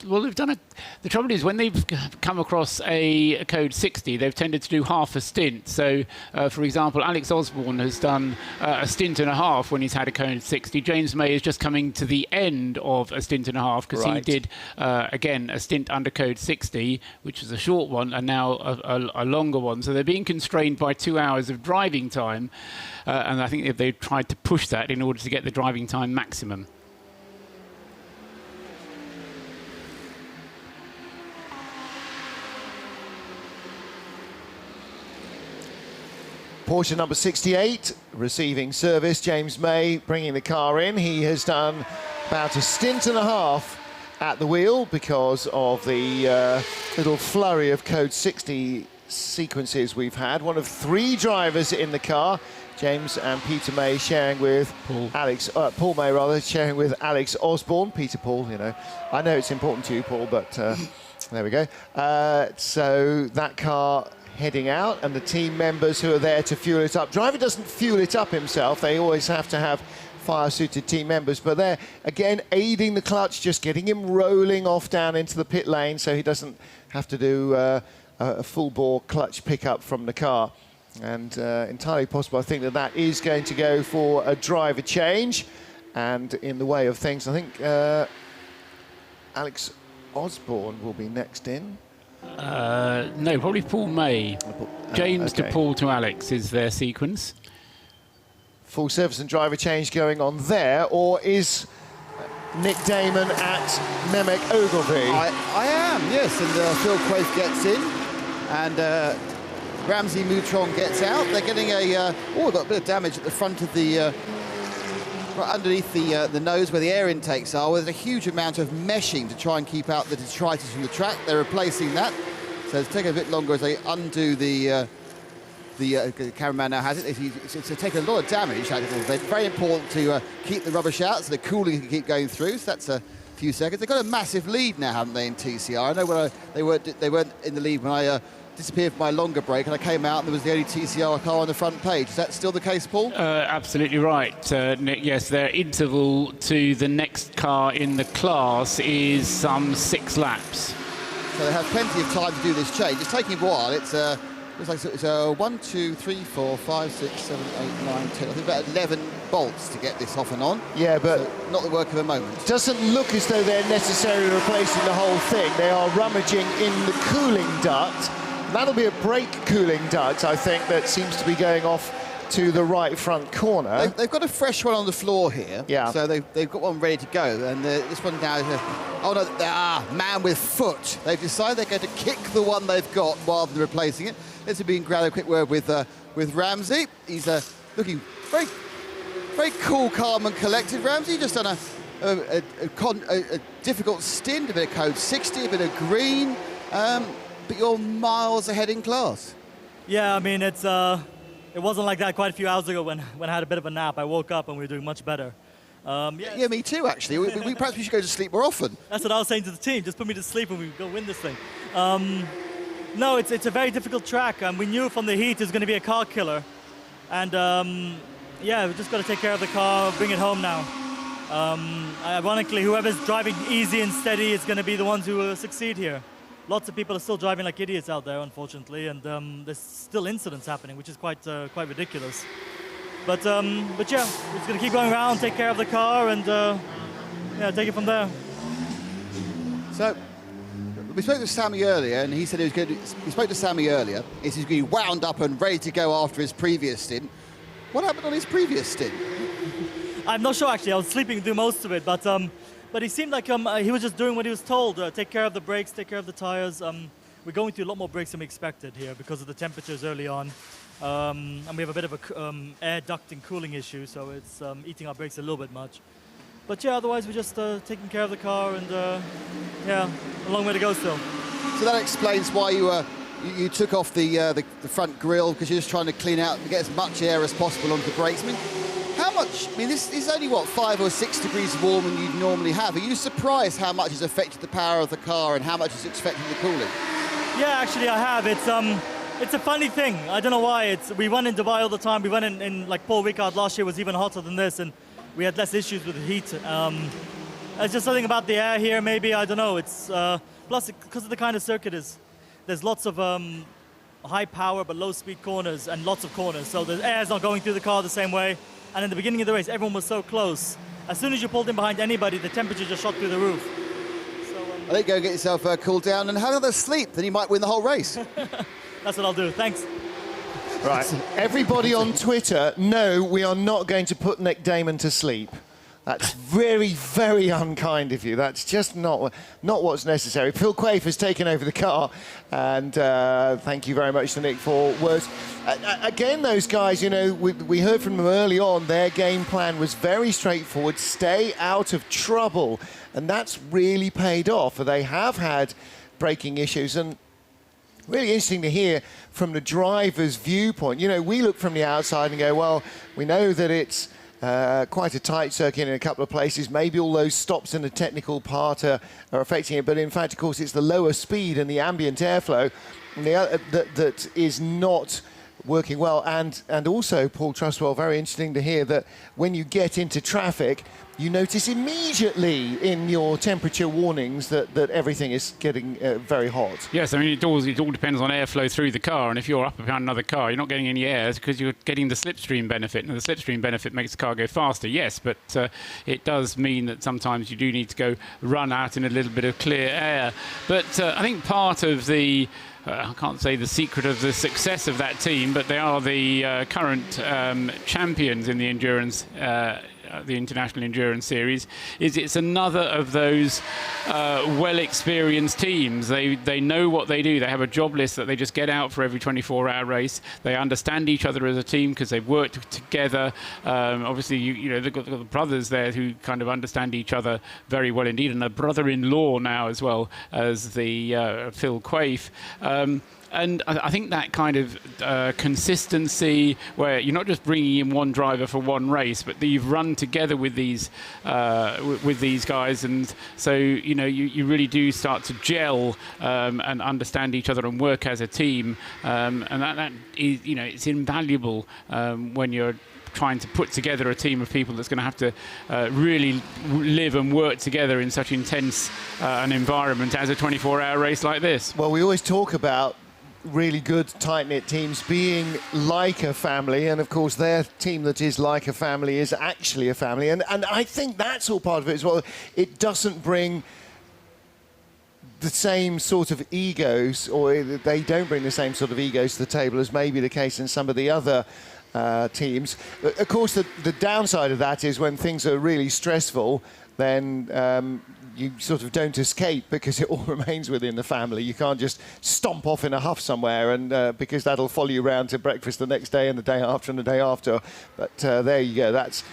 well, they've done the trouble is, when they've come across a code 60, they've tended to do half a stint. So, for example, Alex Osborne has done a stint and a half when he's had a code 60. James May is just coming to the end of a stint and a half, because he did, again, a stint under code 60, which was a short one, and now a longer one. So they're being constrained by 2 hours of driving time, and I think they've tried to push that in order to get the driving time maximum. Porsche number 68 receiving service. James May bringing the car in. He has done about a stint and a half at the wheel because of the little flurry of code 60 sequences we've had. One of three drivers in the car James and Peter May sharing with Paul May rather, sharing with Alex Osborne. Peter Paul, you know. I know it's important to you, Paul, but there we go. So that car heading out, and the team members who are there to fuel it up. Driver doesn't fuel it up himself. They always have to have fire-suited team members, but they're, again, aiding the clutch, just getting him rolling off down into the pit lane so he doesn't have to do a full-bore clutch pickup from the car. And entirely possible, I think, that is going to go for a driver change. And in the way of things, I think Alex Osborne will be next in. No, probably Paul May. James to Paul to Alex is their sequence. Full service and driver change going on there, or is Nick Damon at Mehmet Ogilvy? I am, yes, and Phil Quaife gets in, and Ramsey Moutron gets out. They're getting a, we've got a bit of damage at the front of the, right underneath the nose where the air intakes are, where there's a huge amount of meshing to try and keep out the detritus from the track. They're replacing that, so it's taking a bit longer as they undo the cameraman now has it. It's taken a lot of damage. It's very important to keep the rubbish out so the cooling can keep going through. So that's a few seconds. They've got a massive lead now, haven't they, in TCR? I know when they weren't in the lead when I disappeared for my longer break, and I came out and there was the only TCR car on the front page. Is that still the case, Paul? Absolutely right, Nick. Yes, their interval to the next car in the class is some 6 laps. So they have plenty of time to do this change. It's taking a while. It's 1, 2, 3, 4, 5, 6, 7, 8, 9, 10. I think about 11 bolts to get this off and on. Yeah, but so not the work of a moment. Doesn't look as though they're necessarily replacing the whole thing. They are rummaging in the cooling duct. That'll be a brake cooling duct, I think, that seems to be going off to the right front corner. They've got a fresh one on the floor here. Yeah. So they've got one ready to go. And this one now is man with foot. They've decided they're going to kick the one they've got rather than replacing it. Let's be grab a quick word with Ramsey. He's looking very, very cool, calm and collected. Ramsey just done a difficult stint, a bit of code 60, a bit of green. But you're miles ahead in class. Yeah, I mean, it wasn't like that quite a few hours ago when I had a bit of a nap. I woke up and we were doing much better. Yeah, me too, actually. Perhaps we should go to sleep more often. That's what I was saying to the team. Just put me to sleep and we go win this thing. No, it's a very difficult track. We knew from the heat it was going to be a car killer. And, yeah, we've just got to take care of the car, bring it home now. Ironically, whoever's driving easy and steady is going to be the ones who will succeed here. Lots of people are still driving like idiots out there, unfortunately, and there's still incidents happening, which is quite ridiculous. But yeah, we're just going to keep going around, take care of the car, and yeah, take it from there. So, we spoke to Sammy earlier, and he said he was going to. We spoke to Sammy earlier. He said he's going to be wound up and ready to go after his previous stint. What happened on his previous stint? I'm not sure, actually. I was sleeping through most of it, but he seemed like he was just doing what he was told. Take care of the brakes, take care of the tires. We're going through a lot more brakes than we expected here because of the temperatures early on. And we have a bit of a air ducting cooling issue, so it's eating our brakes a little bit much. But yeah, otherwise we're just taking care of the car, and yeah, a long way to go still. So that explains why you took off the front grille, because you're just trying to clean out and get as much air as possible onto the brakes. I mean, how much? I mean, this is only, what, 5 or 6 degrees warmer than you'd normally have. Are you surprised how much it's affected the power of the car and how much it's affected the cooling? Yeah, actually I have. It's a funny thing. I don't know why. We run in Dubai all the time. We run in like Paul Ricard last year was even hotter than this, and we had less issues with the heat. It's just something about the air here, maybe. I don't know. It's plus because of the kind of circuit there's lots of high power but low speed corners and lots of corners. So the air's not going through the car the same way. And in the beginning of the race, everyone was so close. As soon as you pulled in behind anybody, the temperature just shot through the roof. So, I think go get yourself cooled down and have another sleep, then you might win the whole race. That's what I'll do. Thanks. Right. Everybody on Twitter, no, we are not going to put Nick Damon to sleep. That's very, very unkind of you. That's just not what's necessary. Phil Quaife has taken over the car, and thank you very much to Nick for words. Again, those guys, you know, we heard from them early on, their game plan was very straightforward, stay out of trouble, and that's really paid off. They have had braking issues, and Really interesting to hear from the driver's viewpoint. You know, we look from the outside and go, well, we know that it's quite a tight circuit in a couple of places. Maybe all those stops in the technical part are affecting it. But in fact, of course, it's the lower speed and the ambient airflow that is not working well. And also, Paul Trustwell, very interesting to hear that when you get into traffic, you notice immediately in your temperature warnings that everything is getting very hot. Yes, I mean, it all depends on airflow through the car, and if you're up behind another car, you're not getting any air because you're getting the slipstream benefit, and the slipstream benefit makes the car go faster, yes, but it does mean that sometimes you do need to go run out in a little bit of clear air. But I think part of the I can't say the secret of the success of that team, but they are the current champions in the endurance the International Endurance Series, is it's another of those well-experienced teams. They know what they do. They have a job list that they just get out for every 24-hour race. They understand each other as a team because they've worked together. Obviously, you know, they've got the brothers there who kind of understand each other very well indeed, and a brother-in-law now as well as the Phil Quaife. And I think that kind of consistency, where you're not just bringing in one driver for one race, but that you've run together with these guys, and so you know you really do start to gel and understand each other and work as a team, and that is, you know, it's invaluable when you're trying to put together a team of people that's going to have to really live and work together in such intense an environment as a 24-hour race like this. Well, we always talk about really good tight-knit teams being like a family, and of course their team that is like a family is actually a family, and I think that's all part of it as well. It doesn't bring the same sort of egos, or they don't bring the same sort of egos to the table as maybe the case in some of the other teams. Of course, the downside of that is when things are really stressful, then you sort of don't escape because it all remains within the family. You can't just stomp off in a huff somewhere, and because that'll follow you around to breakfast the next day and the day after and the day after. But there you go. That's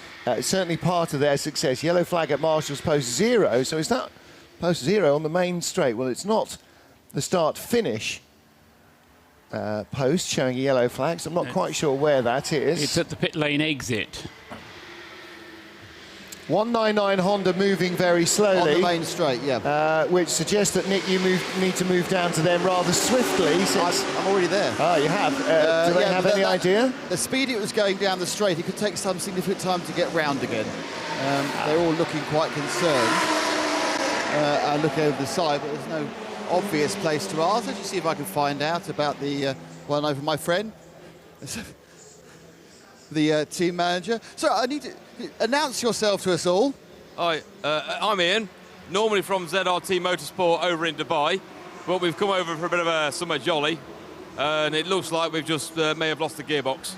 certainly part of their success. Yellow flag at Marshall's post 0. So is that post 0 on the main straight? Well, it's not the start-finish post showing a yellow flag, so I'm not quite sure where that is. It's at the pit lane exit. 199 Honda moving very slowly. On the main straight, yeah. Which suggests that, Nick, you need to move down to them rather swiftly. I'm already there. Oh, you have? Do they have any idea? The speed it was going down the straight, it could take some significant time to get round again. They're all looking quite concerned. I look over the side, but there's no obvious place to ask. Let's just see if I can find out about the one over my friend. The team manager. So I need to announce yourself to us all. Hi, I'm Ian, normally from ZRT Motorsport over in Dubai, but we've come over for a bit of a summer jolly, and it looks like we've just may have lost the gearbox.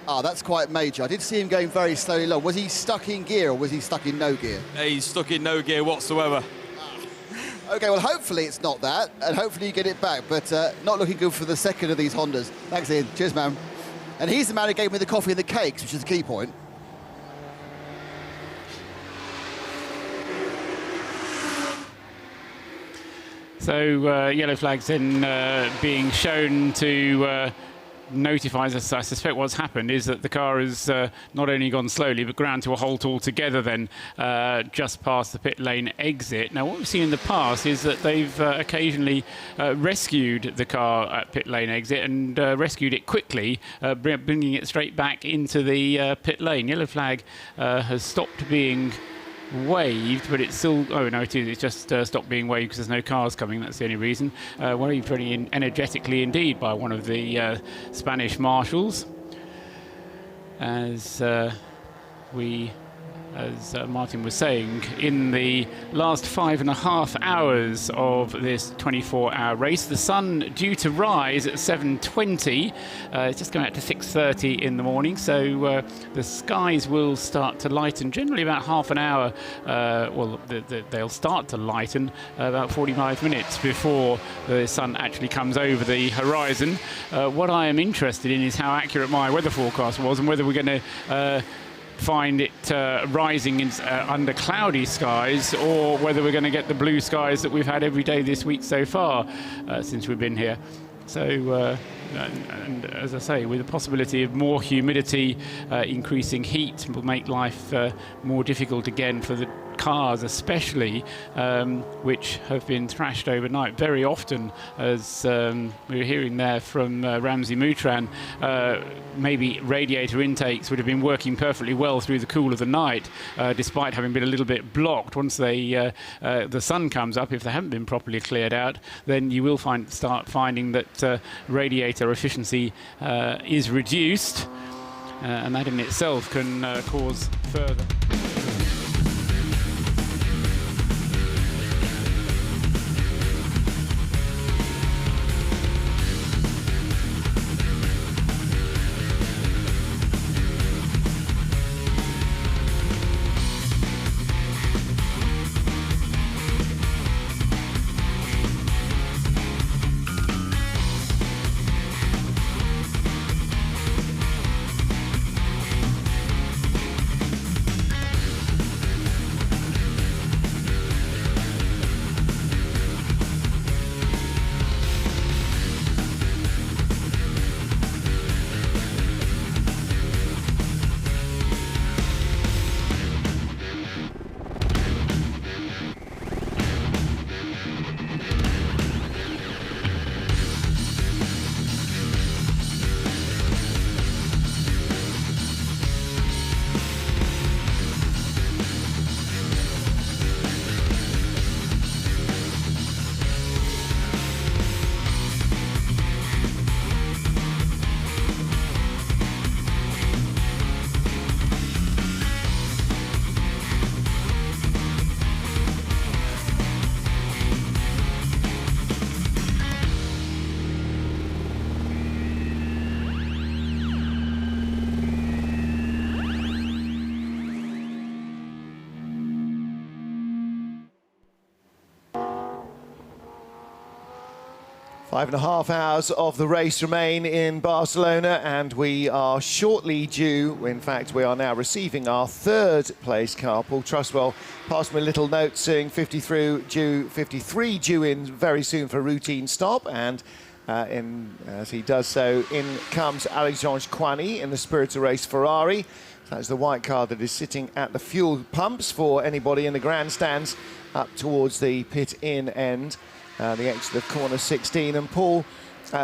Ah, that's quite major. I did see him going very slowly along. Was he stuck in gear or was he stuck in no gear? He's stuck in no gear whatsoever. OK, well, hopefully it's not that, and hopefully you get it back, but not looking good for the second of these Hondas. Thanks, Ian. Cheers, man. And he's the man who gave me the coffee and the cakes, which is the key point. So yellow flags then being shown to notify us. I suspect what's happened is that the car has not only gone slowly but ground to a halt altogether then just past the pit lane exit. Now what we've seen in the past is that they've occasionally rescued the car at pit lane exit and rescued it quickly, bringing it straight back into the pit lane. Yellow flag has stopped being waved, but it's still, oh no, it is, it's just stopped being waved because there's no cars coming. That's the only reason. Waved very energetically indeed by one of the Spanish marshals, as Martin was saying, in the last 5.5 hours of this 24-hour race. The sun due to rise at 7:20. It's just going out to 6:30 in the morning, so the skies will start to lighten generally about half an hour. Well, they'll start to lighten about 45 minutes before the sun actually comes over the horizon. What I am interested in is how accurate my weather forecast was and whether we're going to find it rising under cloudy skies, or whether we're going to get the blue skies that we've had every day this week so far since we've been here. So, and as I say, with the possibility of more humidity, increasing heat will make life more difficult again for the cars, especially, which have been thrashed overnight very often, as we were hearing there from Ramzi Moutran. Maybe radiator intakes would have been working perfectly well through the cool of the night, despite having been a little bit blocked. Once the sun comes up, if they haven't been properly cleared out, then you will start finding that radiator efficiency is reduced, and that in itself can cause further. Five and a half hours of the race remain in Barcelona, and we are shortly due. In fact, we are now receiving our third place car. Paul Trustwell passed me a little note saying 53 due in very soon for a routine stop, and as he does so, in comes Alexandre Coigny in the Spirit of Race Ferrari. That's the white car that is sitting at the fuel pumps for anybody in the grandstands up towards the pit-in end. The exit of corner 16, and Paul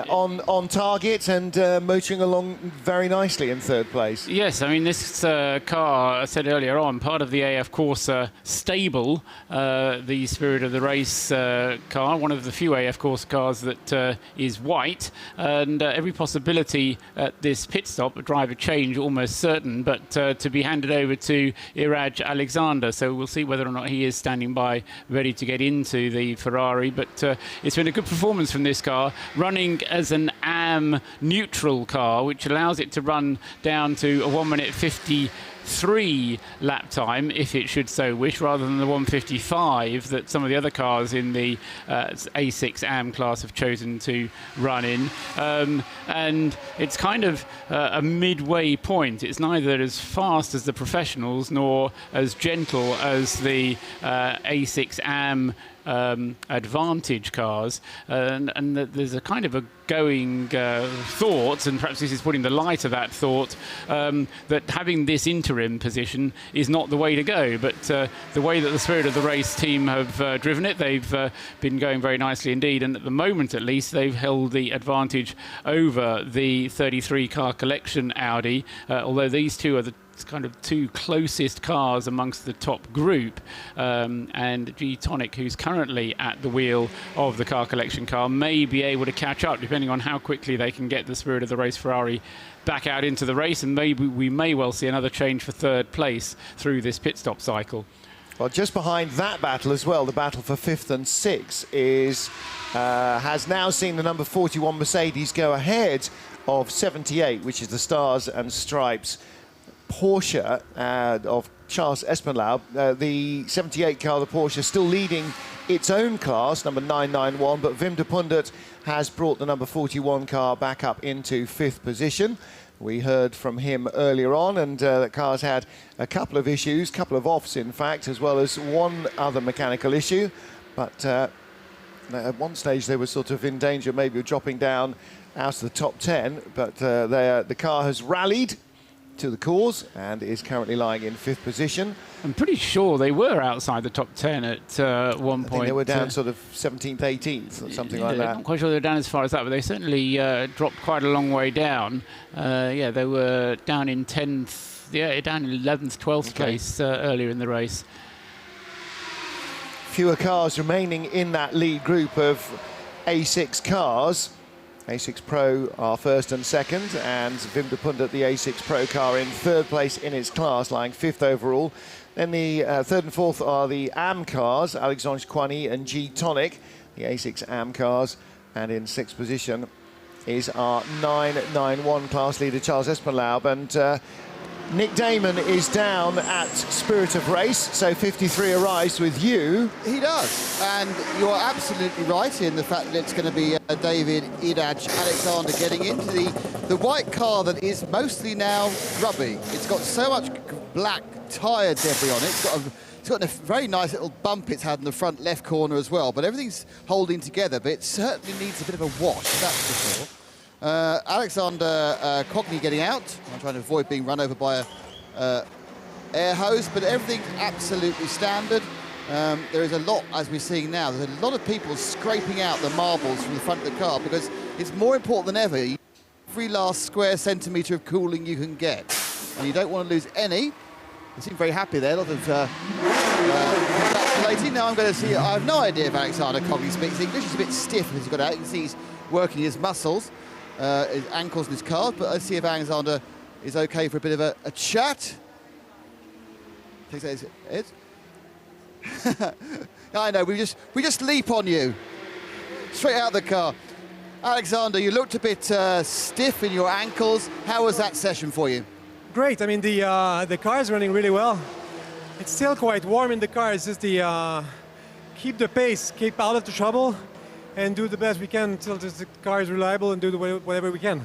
on target and motoring along very nicely in third place. Yes, I mean, this car, I said earlier on, part of the AF Corsa stable, the Spirit of the Race car, one of the few AF Corsa cars that is white, and every possibility at this pit stop, a driver change almost certain, but to be handed over to Iraj Alexander. So we'll see whether or not he is standing by ready to get into the Ferrari, but it's been a good performance from this car, running as an AM neutral car, which allows it to run down to a 1 minute 53 lap time, if it should so wish, rather than the 1:55 that some of the other cars in the A6 AM class have chosen to run in. And it's kind of a midway point. It's neither as fast as the professionals nor as gentle as the A6 AM advantage cars, and there's a kind of a going thought, and perhaps this is putting the light of that thought, that having this interim position is not the way to go, but the way that the Spirit of the Race team have driven it, they've been going very nicely indeed, and at the moment at least they've held the advantage over the 33 car collection Audi, although these two are the kind of two closest cars amongst the top group, and G-Tonic, who's currently at the wheel of the car collection car, may be able to catch up depending on how quickly they can get the Spirit of the Race Ferrari back out into the race, and maybe we may well see another change for third place through this pit stop cycle. Well, just behind that battle as well, the battle for 5th and 6th has now seen the number 41 Mercedes go ahead of 78, which is the Stars and Stripes Porsche of Charles Espenlaub. The 78 car, the Porsche, still leading its own class, number 991, but Wim de Pundert has brought the number 41 car back up into 5th position. We heard from him earlier on, and the car's had a couple of issues, couple of offs in fact, as well as one other mechanical issue, but At one stage, they were sort of in danger maybe of dropping down out of the top 10, but the car has rallied to the cause and is currently lying in 5th position. I'm pretty sure they were outside the top 10 at one point. They were down sort of 17th, 18th, or something like that. I'm not quite sure they were down as far as that, but they certainly dropped quite a long way down. Yeah, they were down in 10th, yeah, down in 11th, 12th place earlier in the race. Fewer cars remaining in that lead group of A6 cars. A6 Pro are first and second, and Wim de Pundert, the A6 Pro car, in 3rd place in its class, lying 5th overall. Then the 3rd and 4th are the AM cars, Alexandre Coigny and G Tonic, the A6 AM cars, and in 6th position is our 991 class leader, Charles Espenlaub, and Nick Damon is down at Spirit of Race, so 53 arrives with you. He does, and you're absolutely right in the fact that it's going to be David Idaj Alexander getting into the white car that is mostly now grubby. It's got so much black tyre debris on it. It's got a very nice little bump it's had in the front left corner as well, but everything's holding together, but it certainly needs a bit of a wash, that's for sure. Alexander Coigny getting out. I'm trying to avoid being run over by a air hose, but everything's absolutely standard. There is a lot, as we're seeing now, there's a lot of people scraping out the marbles from the front of the car because it's more important than ever. Every last square centimetre of cooling you can get, and you don't want to lose any. They seem very happy there, a lot of congratulating. Now I'm going to see, I have no idea if Alexander Coigny speaks English. He's a bit stiff as he's got out. You can see he's working his muscles. His ankles and his calves, but let's see if Alexander is okay for a bit of a chat. I know, we just leap on you. Straight out of the car. Alexander, you looked a bit stiff in your ankles. How was that session for you? Great, I mean the car is running really well. It's still quite warm in the car, it's just the keep the pace, keep out of the trouble, and do the best we can until the car is reliable and do whatever we can.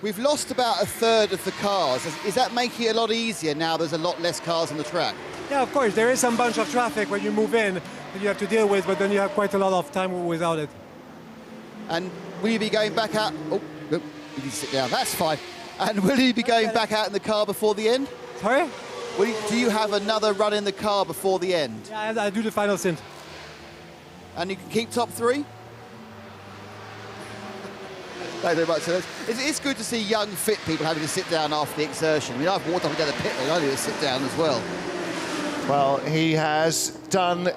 We've lost about a third of the cars. Is that making it a lot easier now there's a lot less cars on the track? Yeah, of course. There is some bunch of traffic when you move in that you have to deal with, but then you have quite a lot of time without it. And will you be going back out? Oh, no, you need to sit down. That's fine. And will you be going back out in the car before the end? Sorry? Do you have another run in the car before the end? Yeah, I do the final stint. And you can keep top 3? Thank you very much. So it's good to see young, fit people having to sit down after the exertion. I mean, I've walked up and down the pit lane, I need to sit down as well. Well, he has done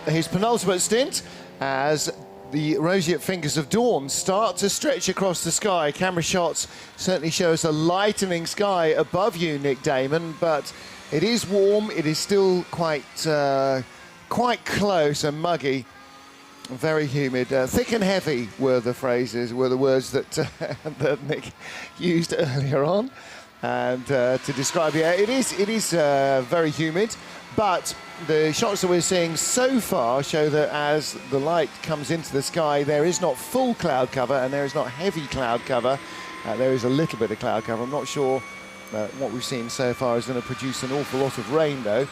his penultimate stint as the roseate fingers of dawn start to stretch across the sky. Camera shots certainly show us a lightening sky above you, Nick Damon, but it is warm. It is still quite close and muggy. Very humid. Thick and heavy were the words that that Nick used earlier on, and to describe the air. It is very humid, but the shots that we're seeing so far show that as the light comes into the sky, there is not full cloud cover and there is not heavy cloud cover. There is a little bit of cloud cover. I'm not sure what we've seen so far is going to produce an awful lot of rain, though.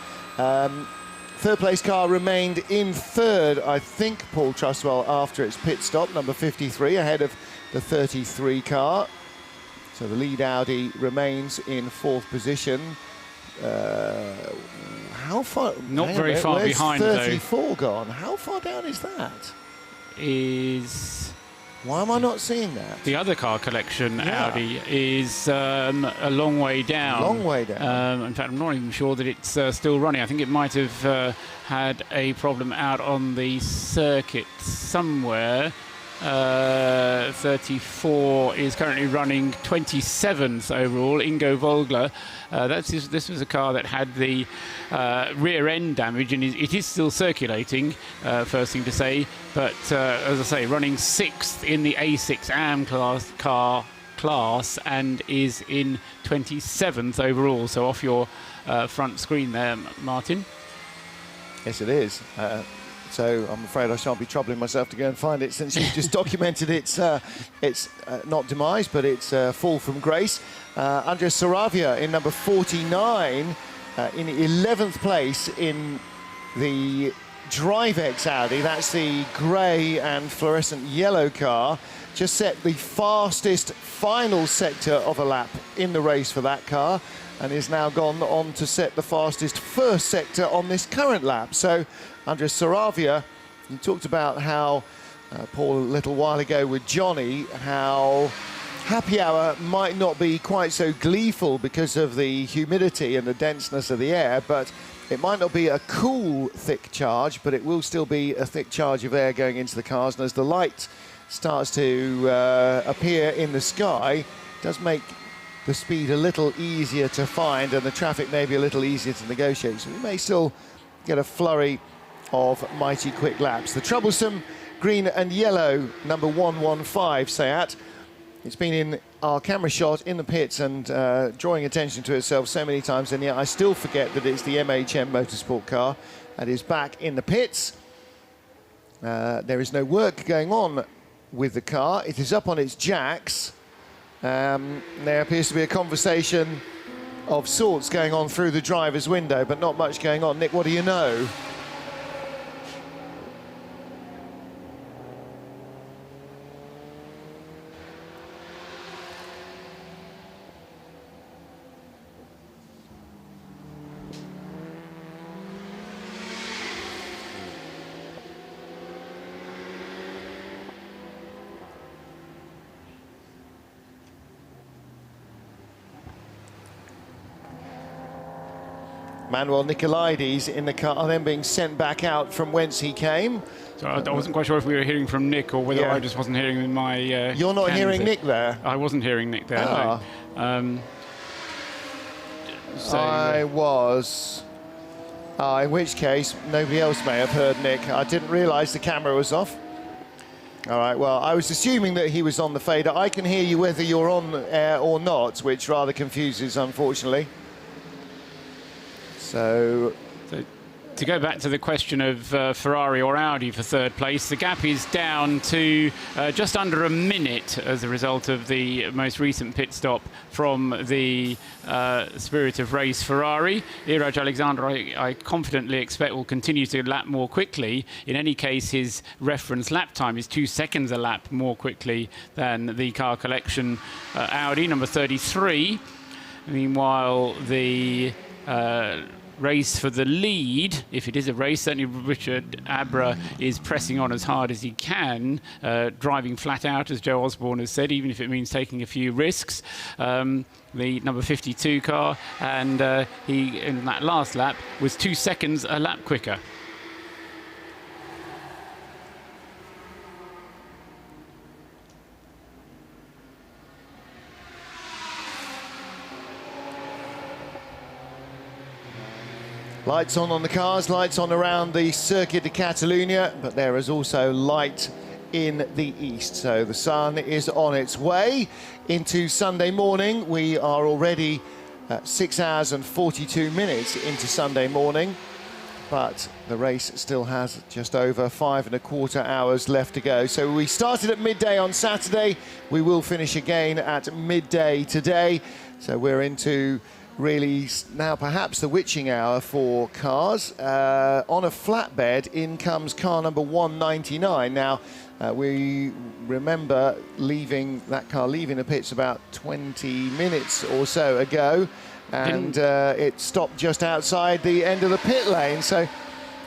Third place car remained in third, I think, Paul Trustwell, after its pit stop, number 53, ahead of the 33 car. So the lead Audi remains in 4th position. How far? Not very far behind, 34 though. Gone. How far down is that? Why am I not seeing that? The other car collection, Audi, is a long way down. Long way down. In fact, I'm not even sure that it's still running. I think it might have had a problem out on the circuit somewhere. 34 is currently running 27th overall. Ingo Vogler. This was a car that had the rear end damage, and it is still circulating, first thing to say. But as I say, running 6th in the A6 AM class and is in 27th overall. So off your front screen there, Martin. Yes, it is. So I'm afraid I shan't be troubling myself to go and find it, since you've just documented its not demise, but its fall from grace. Andres Saravia in number 49, in 11th place in the DriveX Audi, that's the grey and fluorescent yellow car, just set the fastest final sector of a lap in the race for that car, and is now gone on to set the fastest first sector on this current lap. So Andres Saravia, you talked about how, Paul, a little while ago with Johnny, how happy hour might not be quite so gleeful because of the humidity and the denseness of the air, but it might not be a cool, thick charge, but it will still be a thick charge of air going into the cars. And as the light starts to appear in the sky, it does make the speed a little easier to find and the traffic maybe a little easier to negotiate. So we may still get a flurry of mighty quick laps. The troublesome green and yellow number 115 Seat. It's been in our camera shot in the pits and drawing attention to itself so many times, and yet I still forget that it's the MHM Motorsport car that is back in the pits. There is no work going on with the car. It is up on its jacks. There appears to be a conversation of sorts going on through the driver's window, but not much going on. Nick, what do you know? Manuel Nicolaides in the car, then being sent back out from whence he came. So I wasn't quite sure if we were hearing from Nick or whether I just wasn't hearing in my... You're not hearing Nick there? I wasn't hearing Nick there, no. I was. In which case, nobody else may have heard Nick. I didn't realise the camera was off. All right, well, I was assuming that he was on the fader. I can hear you whether you're on air or not, which rather confuses, unfortunately. So to go back to the question of Ferrari or Audi for third place, the gap is down to just under a minute as a result of the most recent pit stop from the Spirit of Race Ferrari. Iraj Alexander, I confidently expect, will continue to lap more quickly. In any case, his reference lap time is 2 seconds a lap more quickly than the car collection Audi, number 33. Meanwhile, the race for the lead, if it is a race, certainly Richard Abra is pressing on as hard as he can, driving flat out, as Joe Osborne has said, even if it means taking a few risks. The number 52 car, and he, in that last lap, was 2 seconds a lap quicker. Lights on the cars, lights on around the Circuit de Catalunya, but there is also light in the east. So the sun is on its way into Sunday morning. We are already 6 hours and 42 minutes into Sunday morning, but the race still has just over 5¼ hours left to go. So we started at midday on Saturday. We will finish again at midday today. So we're into really now perhaps the witching hour for cars. On a flatbed, in comes car number 199. Now, we remember that car leaving the pits about 20 minutes or so ago, and it stopped just outside the end of the pit lane. So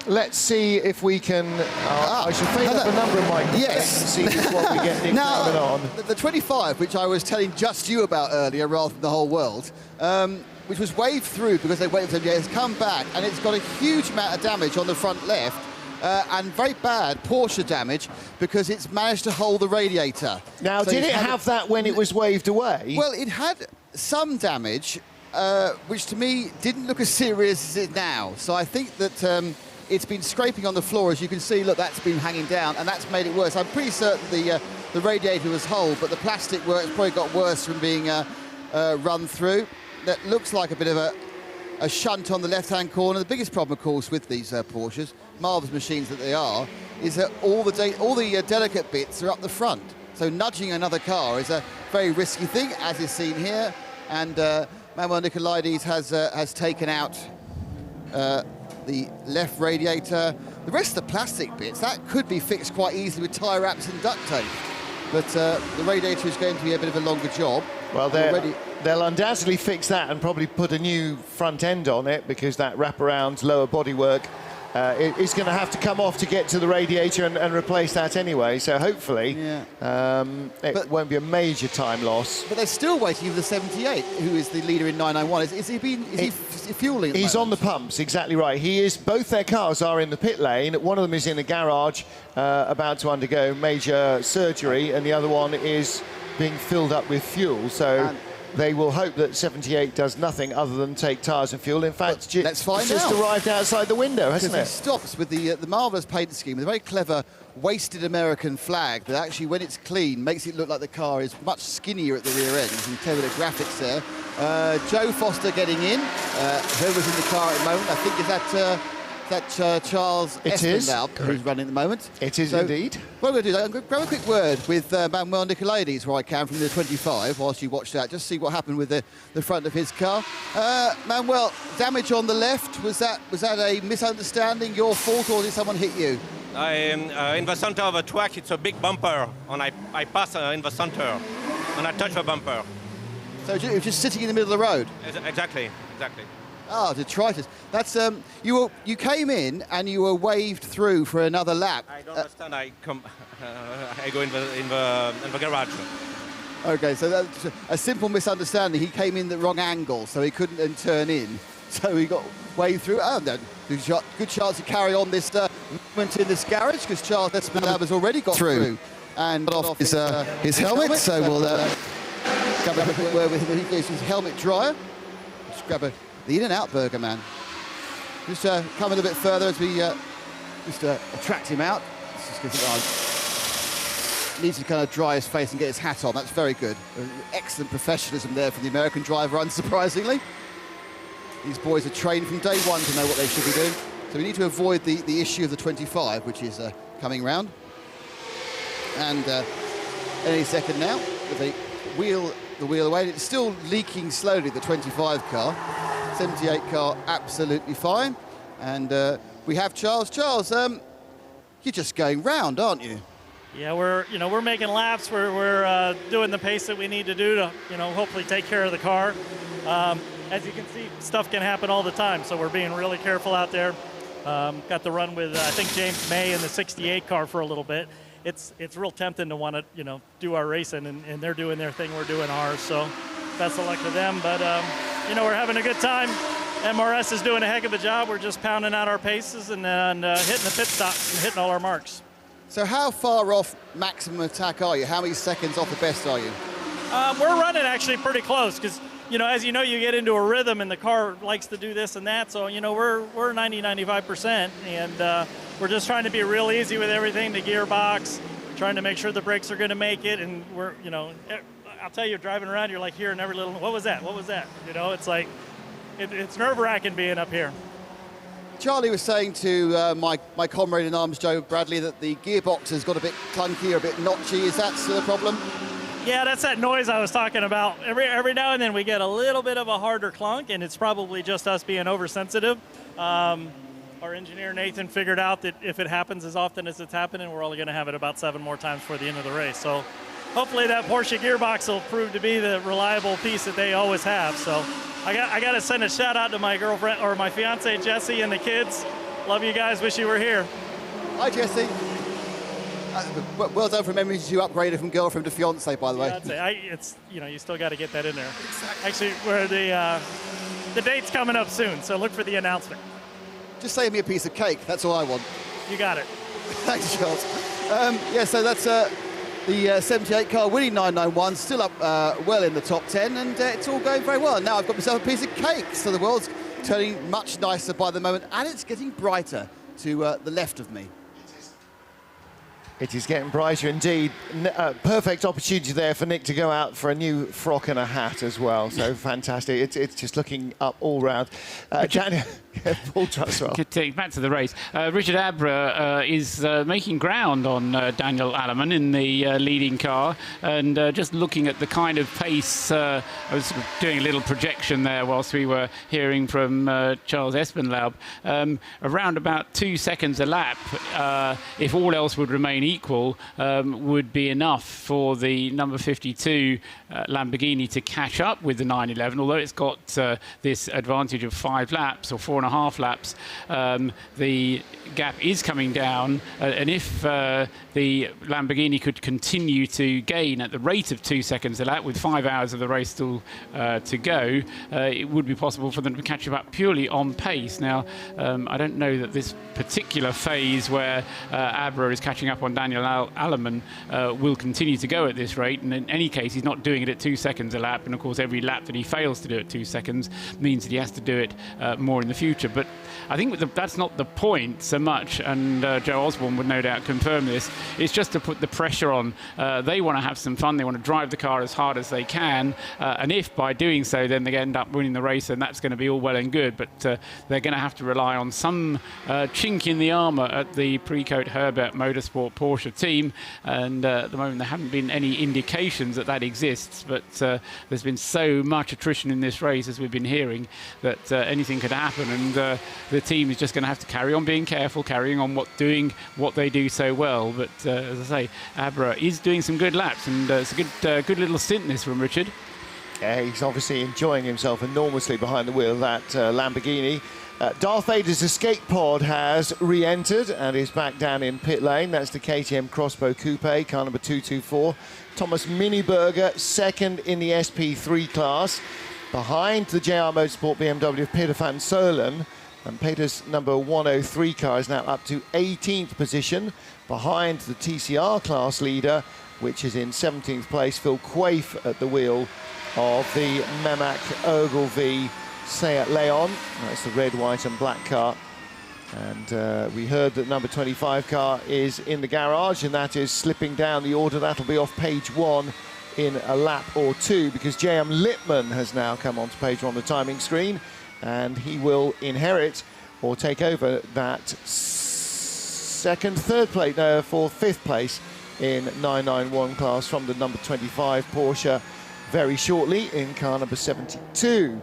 let's see if we can... I should fade up a number of microphones to see what we get now, on. The 25, which I was telling just you about earlier rather than the whole world, which was waved through because they waited until it's come back, and it's got a huge amount of damage on the front left, and very bad Porsche damage because it's managed to hold the radiator. Now, so did it have that when it was waved away? Well, it had some damage, which to me didn't look as serious as it now. So I think that it's been scraping on the floor, as you can see. Look, that's been hanging down, and that's made it worse. I'm pretty certain the radiator was whole, but the plastic work probably got worse from being run through. That looks like a bit of a shunt on the left-hand corner. The biggest problem, of course, with these Porsches, marvellous machines that they are, is that all the delicate bits are up the front. So nudging another car is a very risky thing, as is seen here. And Manuel Nicolaides has taken out the left radiator. The rest of the plastic bits, that could be fixed quite easily with tie wraps and duct tape. But the radiator is going to be a bit of a longer job. Well, they'll undoubtedly fix that and probably put a new front end on it, because that wraparound lower bodywork is going to have to come off to get to the radiator and replace that anyway. So hopefully it won't be a major time loss. But they're still waiting for the 78, who is the leader in 991. Is he fueling? He's on the pumps, exactly right. He is. Both their cars are in the pit lane. One of them is in a garage about to undergo major surgery, and the other one is being filled up with fuel. So they will hope that 78 does nothing other than take tyres and fuel. In fact, let's find it's just out. arrived outside the window, hasn't it? Because it stops with the marvellous paint scheme, with a very clever wasted American flag that actually, when it's clean, makes it look like the car is much skinnier at the rear end. You can tell with the graphics there. Joe Foster getting in. Whoever's in the car at the moment, I think, is that Charles Espinal, who's running at the moment. It is indeed. What I'm going to do, I'm going to grab a quick word with Manuel Nicolaides, where I can, from the 25, whilst you watch that, just see what happened with the front of his car. Manuel, damage on the left, was that a misunderstanding, your fault, or did someone hit you? In the center of the track, it's a big bumper, and I pass in the center, and I touch the bumper. So you're just sitting in the middle of the road? Exactly. Ah, detritus. That's you came in and you were waved through for another lap. I don't understand. I go in the garage. Okay, so that's a simple misunderstanding. He came in the wrong angle, so he couldn't then turn in. So he got waved through. Oh, no, good chance to carry on this movement in this garage, because Charles Espinal has already got through and got off his helmet. So we'll grab a quick word with him. He goes his helmet dryer. Just grab the In-N-Out burger man. Just come a little bit further as we just attract him out. Needs to kind of dry his face and get his hat on. That's very good. Excellent professionalism there from the American driver, unsurprisingly. These boys are trained from day one to know what they should be doing. So we need to avoid the issue of the 25, which is coming round. And any second now, if they wheel the wheel away, it's still leaking slowly, the 25 car. 78 car, absolutely fine. And we have Charles. Charles, you're just going round, aren't you? Yeah, we're making laps. We're doing the pace that we need to do to hopefully take care of the car. As you can see, stuff can happen all the time, so we're being really careful out there. Got to run with I think James May in the 68 car for a little bit. It's real tempting to want to do our racing, and they're doing their thing, we're doing ours. So best of luck to them. But we're having a good time. MRS is doing a heck of a job. We're just pounding out our paces and hitting the pit stops and hitting all our marks. So how far off maximum attack are you? How many seconds off the best are you? We're running actually pretty close, because as you know, you get into a rhythm and the car likes to do this and that. So we're 90-95%, and we're just trying to be real easy with everything. The gearbox, trying to make sure the brakes are going to make it, and we're I'll tell you, driving around, you're like hearing every little, what was that? It's like it's nerve-wracking being up here. Charlie was saying to my comrade in arms, Joe Bradley, that the gearbox has got a bit clunky or a bit notchy. Is that still a problem? Yeah, that's that noise I was talking about. Every now and then we get a little bit of a harder clunk, and it's probably just us being oversensitive. Our engineer Nathan figured out that if it happens as often as it's happening, we're only going to have it about 7 more times before the end of the race. So hopefully that Porsche gearbox will prove to be the reliable piece that they always have. So I got to send a shout out to my girlfriend, or my fiance Jessie, and the kids. Love you guys. Wish you were here. Hi, Jessie. Well done for remembering to upgrade from girlfriend to fiance, by the way. I'd say it's you still got to get that in there. Actually, where the date's coming up soon, so look for the announcement. Just save me a piece of cake. That's all I want. You got it. Thanks, Charles. So that's the 78 car winning 991, still up well in the top 10, and it's all going very well. Now I've got myself a piece of cake, so the world's turning much nicer by the moment, and it's getting brighter to the left of me. It is getting brighter indeed. Perfect opportunity there for Nick to go out for a new frock and a hat as well. So fantastic. It's just looking up all round. Paul Trusswell. Good take. Back to the race. Richard Abra is making ground on Daniel Alleman in the leading car, and just looking at the kind of pace. I was sort of doing a little projection there whilst we were hearing from Charles Espenlaub. Around about 2 seconds a lap, if all else would remain equal, would be enough for the number 52 Lamborghini to catch up with the 911, although it's got this advantage of 5 laps or 4.5 laps. The gap is coming down, and if the Lamborghini could continue to gain at the rate of 2 seconds a lap with 5 hours of the race still to go, it would be possible for them to catch up purely on pace. Now, I don't know that this particular phase where Abra is catching up on Daniel Alleman will continue to go at this rate, and in any case he's not doing it at 2 seconds a lap, and of course every lap that he fails to do at 2 seconds means that he has to do it more in the future. But I think that's not the point so much, and Joe Osborne would no doubt confirm this. It's just to put the pressure on. They want to have some fun, they want to drive the car as hard as they can, and if by doing so then they end up winning the race, then that's going to be all well and good, but they're going to have to rely on some chink in the armour at the Precoat Herbert Motorsport Porsche team, and at the moment there haven't been any indications that exists, but there's been so much attrition in this race, as we've been hearing, that anything could happen, and the team is just going to have to carry on being careful, carrying on doing what they do so well. But as I say, Abra is doing some good laps, and it's a good little stint this from Richard. Yeah, he's obviously enjoying himself enormously behind the wheel of that Lamborghini. Darth Vader's escape pod has re-entered and is back down in pit lane. That's the KTM Crossbow Coupe, car number 224. Thomas Miniberger, second in the SP3 class, behind the JR Motorsport BMW of Peter van Solen. And Peter's number 103 car is now up to 18th position, behind the TCR class leader, which is in 17th place, Phil Quaife at the wheel of the Memac Ogilvy Seat Leon. That's the red, white and black car. And we heard that number 25 car is in the garage, and that is slipping down the order. That'll be off page 1 in a lap or 2, because J.M. Lippmann has now come onto page 1 on the timing screen, and he will inherit or take over that fifth place in 991 class from the number 25 Porsche very shortly in car number 72.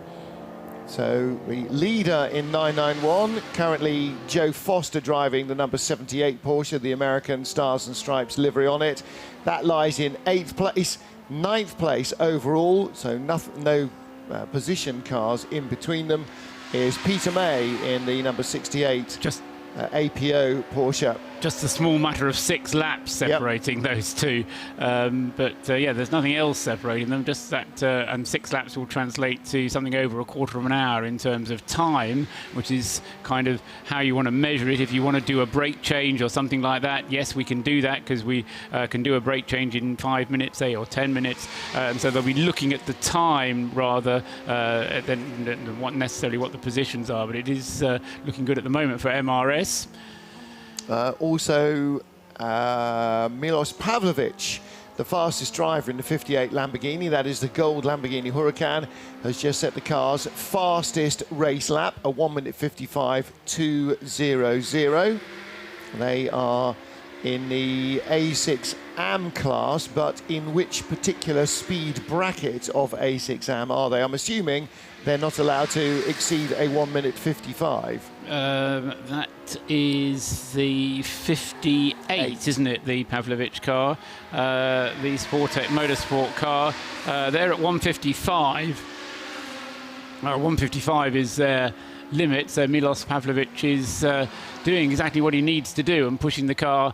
So the leader in 991, currently Joe Foster driving the number 78 Porsche, the American Stars and Stripes livery on it. That lies in 8th place, 9th place overall, so no position cars in between them, is Peter May in the number 68 APO Porsche. Just a small matter of 6 laps separating those two, but yeah, there's nothing else separating them, just that, and 6 laps will translate to something over a quarter of an hour in terms of time, which is kind of how you want to measure it. If you want to do a brake change or something like that, yes, we can do that, because we can do a brake change in 5 minutes, say, or 10 minutes, and so they'll be looking at the time rather than necessarily what the positions are, but it is looking good at the moment for MRS. Also, Milos Pavlovic, the fastest driver in the 58 Lamborghini, that is the gold Lamborghini Huracan, has just set the car's fastest race lap, a 1 minute 55.200. They are in the A6 AM class, but in which particular speed bracket of A6 AM are they? I'm assuming they're not allowed to exceed a 1 minute 55. That is the 58, isn't it? The Pavlovich car, the Sportec Motorsport car. They're at 155. 155 is their limit, so Milos Pavlovic is doing exactly what he needs to do and pushing the car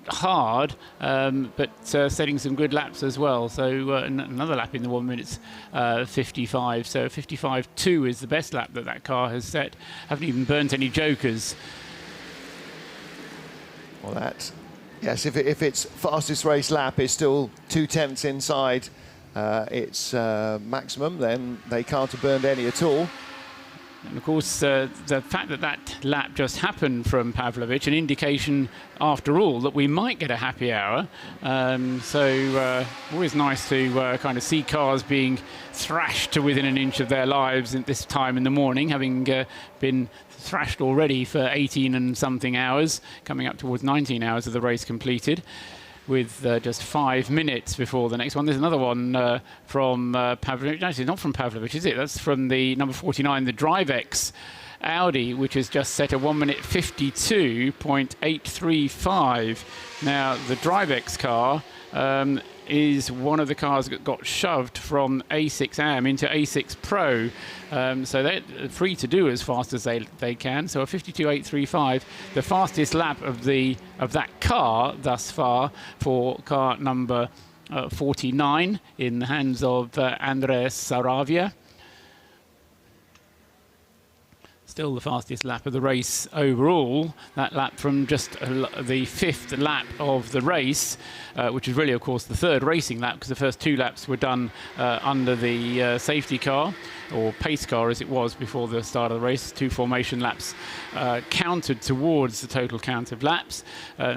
hard, but setting some good laps as well. So another lap in the 1 minute 55. So 55.2 is the best lap that car has set. Haven't even burnt any jokers. Well, that, yes, if its fastest race lap is still 2/10 inside its maximum, then they can't have burned any at all. And of course, the fact that that lap just happened from Pavlovich, an indication, after all, that we might get a happy hour. Always nice to kind of see cars being thrashed to within an inch of their lives at this time in the morning, having been thrashed already for 18 and something hours, coming up towards 19 hours of the race completed, with just 5 minutes before the next one. There's another one from Pavlovich. Actually, not from Pavlovich, is it? That's from the number 49, the DriveX Audi, which has just set a 1 minute 52.835. Now, the DriveX car is one of the cars that got shoved from A6 AM into A6 Pro. So they're free to do as fast as they can. So a 52.835, the fastest lap of that car thus far for car number 49 in the hands of Andres Saravia. Still the fastest lap of the race overall. That lap from just the 5th lap of the race, which is really, of course, the 3rd racing lap, because the first 2 laps were done under the safety car, or pace car as it was before the start of the race. 2 formation laps counted towards the total count of laps.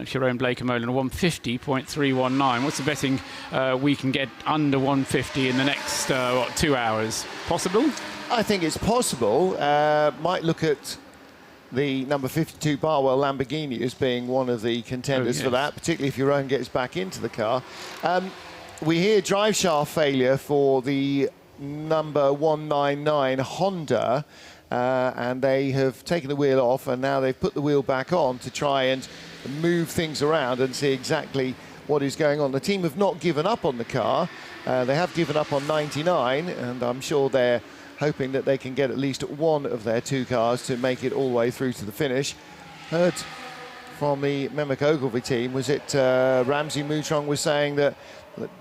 Sharon Blake-Molen, 150.319. What's the betting we can get under 150 in the next 2 hours? Possible? I think it's possible. Might look at the number 52 Barwell Lamborghini as being one of the contenders for that, particularly if Jeroen gets back into the car. We hear drive shaft failure for the number 199 Honda, and they have taken the wheel off, and now they've put the wheel back on to try and move things around and see exactly what is going on. The team have not given up on the car. They have given up on 99, and I'm sure they're hoping that they can get at least one of their 2 cars to make it all the way through to the finish. Heard from the Mehmet Ogilvy team, was it Ramsey Moutrong was saying that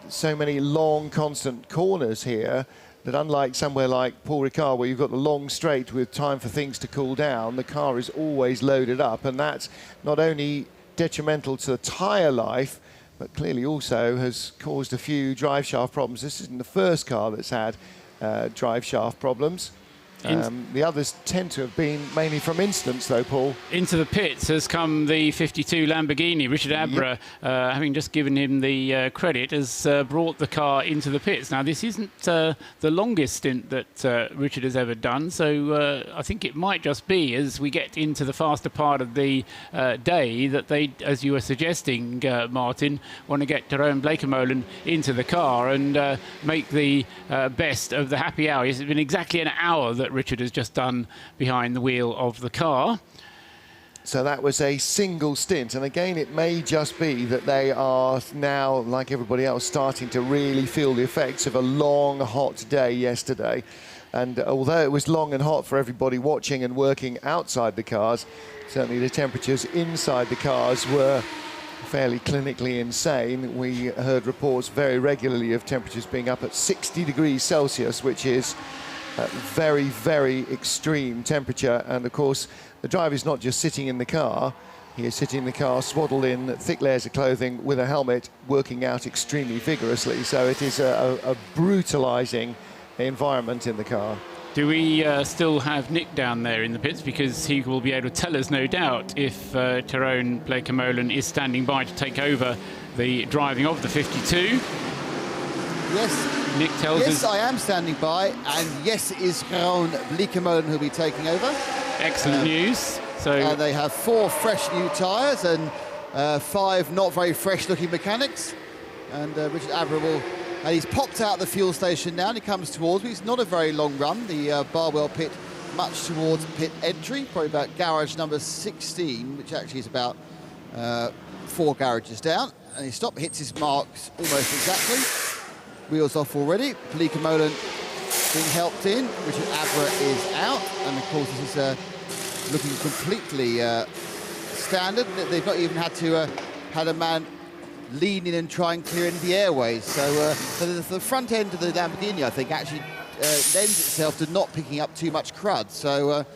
so many long constant corners here, that unlike somewhere like Paul Ricard, where you've got the long straight with time for things to cool down, the car is always loaded up, and that's not only detrimental to the tyre life, but clearly also has caused a few drive shaft problems. This isn't the first car that's had drive shaft problems. The others tend to have been mainly from incidents, though, Paul. Into the pits has come the 52 Lamborghini. Richard Abra, having just given him the credit, has brought the car into the pits. Now, this isn't the longest stint that Richard has ever done, so I think it might just be, as we get into the faster part of the day, that they, as you were suggesting, Martin, want to get Jeroen Blake-Molen into the car and make the best of the happy hour. It's been exactly an hour that Richard has just done behind the wheel of the car. So that was a single stint, and again it may just be that they are now, like everybody else, starting to really feel the effects of a long hot day yesterday. And although it was long and hot for everybody watching and working outside the cars, certainly the temperatures inside the cars were fairly clinically insane. We heard reports very regularly of temperatures being up at 60 degrees Celsius, which is very, very extreme temperature. And of course, the driver is not just sitting in the car, he is sitting in the car swaddled in thick layers of clothing with a helmet, working out extremely vigorously. So it is a brutalizing environment in the car. Do we still have Nick down there in the pits? Because he will be able to tell us, no doubt, if Jeroen Blake-Molen is standing by to take over the driving of the 52. Yes. Nick tells us. Yes, I am standing by, and yes, it is Jeroen Blake-Molen who'll be taking over. Excellent news. So they have 4 fresh new tyres and 5 not very fresh-looking mechanics. And Richard Abra will. And he's popped out the fuel station now, and he comes towards me. It's not a very long run. The Barwell pit, much towards pit entry, probably about garage number 16, which actually is about 4 garages down. And he stops, hits his marks almost exactly. Wheels off already. Blake-Molen being helped in. Richard Abra is out, and of course this is looking completely standard. They've not even had to had a man lean in and try and clear into the airways. So the front end of the Lamborghini, I think, actually lends itself to not picking up too much crud. So a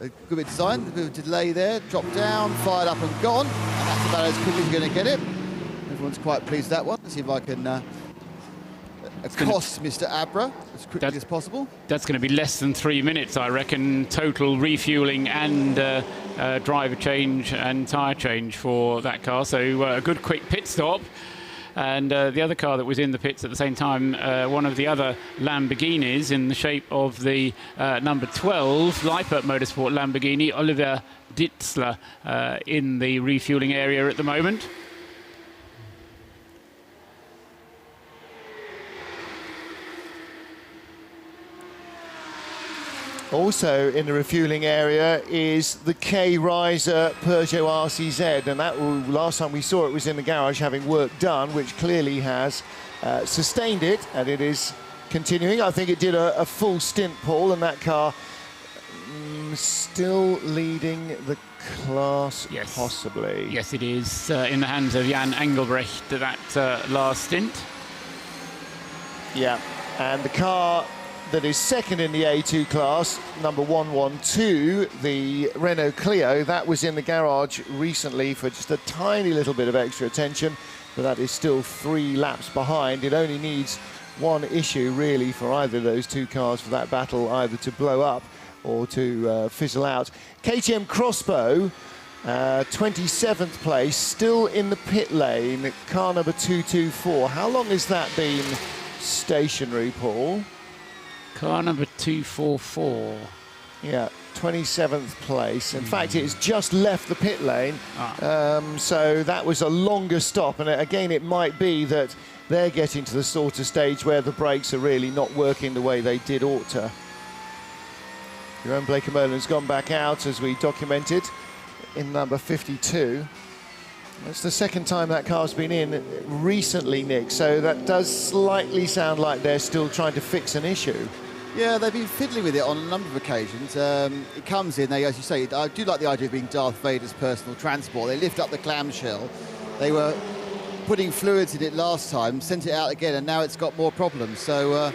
good bit of design, a bit of delay there, dropped down, fired up and gone. And that's about as quick as you're going to get it. Everyone's quite pleased with that one. Let's see if I can accost Mr. Abra as quickly as possible. That's going to be less than 3 minutes, I reckon, total refueling and driver change and tyre change for that car. So a good quick pit stop. And the other car that was in the pits at the same time, one of the other Lamborghinis in the shape of the number 12 Lippert Motorsport Lamborghini, Oliver Ditzler, in the refueling area at the moment. Also in the refueling area is the K-Riser Peugeot RCZ, and that last time we saw it was in the garage having work done, which clearly has sustained it, and it is continuing. I think it did a full stint, Paul, and that car still leading the class, yes, possibly. Yes, it is in the hands of Jan Engelbrecht, that last stint. Yeah, and the car that is second in the A2 class, number 112, the Renault Clio, that was in the garage recently for just a tiny little bit of extra attention, but that is still 3 laps behind. It only needs one issue, really, for either of those two cars for that battle either to blow up or to fizzle out. KTM Crossbow, 27th place, still in the pit lane, car number 224. How long has that been stationary, Paul? Car number 244. Yeah, 27th place. In fact, it has just left the pit lane. So that was a longer stop. And again, it might be that they're getting to the sort of stage where the brakes are really not working the way they did ought to. Jeroen Bleekemolen's gone back out, as we documented, in number 52. That's the second time that car's been in recently, Nick. So that does slightly sound like they're still trying to fix an issue. Yeah, they've been fiddling with it on a number of occasions. It comes in, as you say, I do like the idea of being Darth Vader's personal transport. They lift up the clamshell. They were putting fluids in it last time, sent it out again, and now it's got more problems. So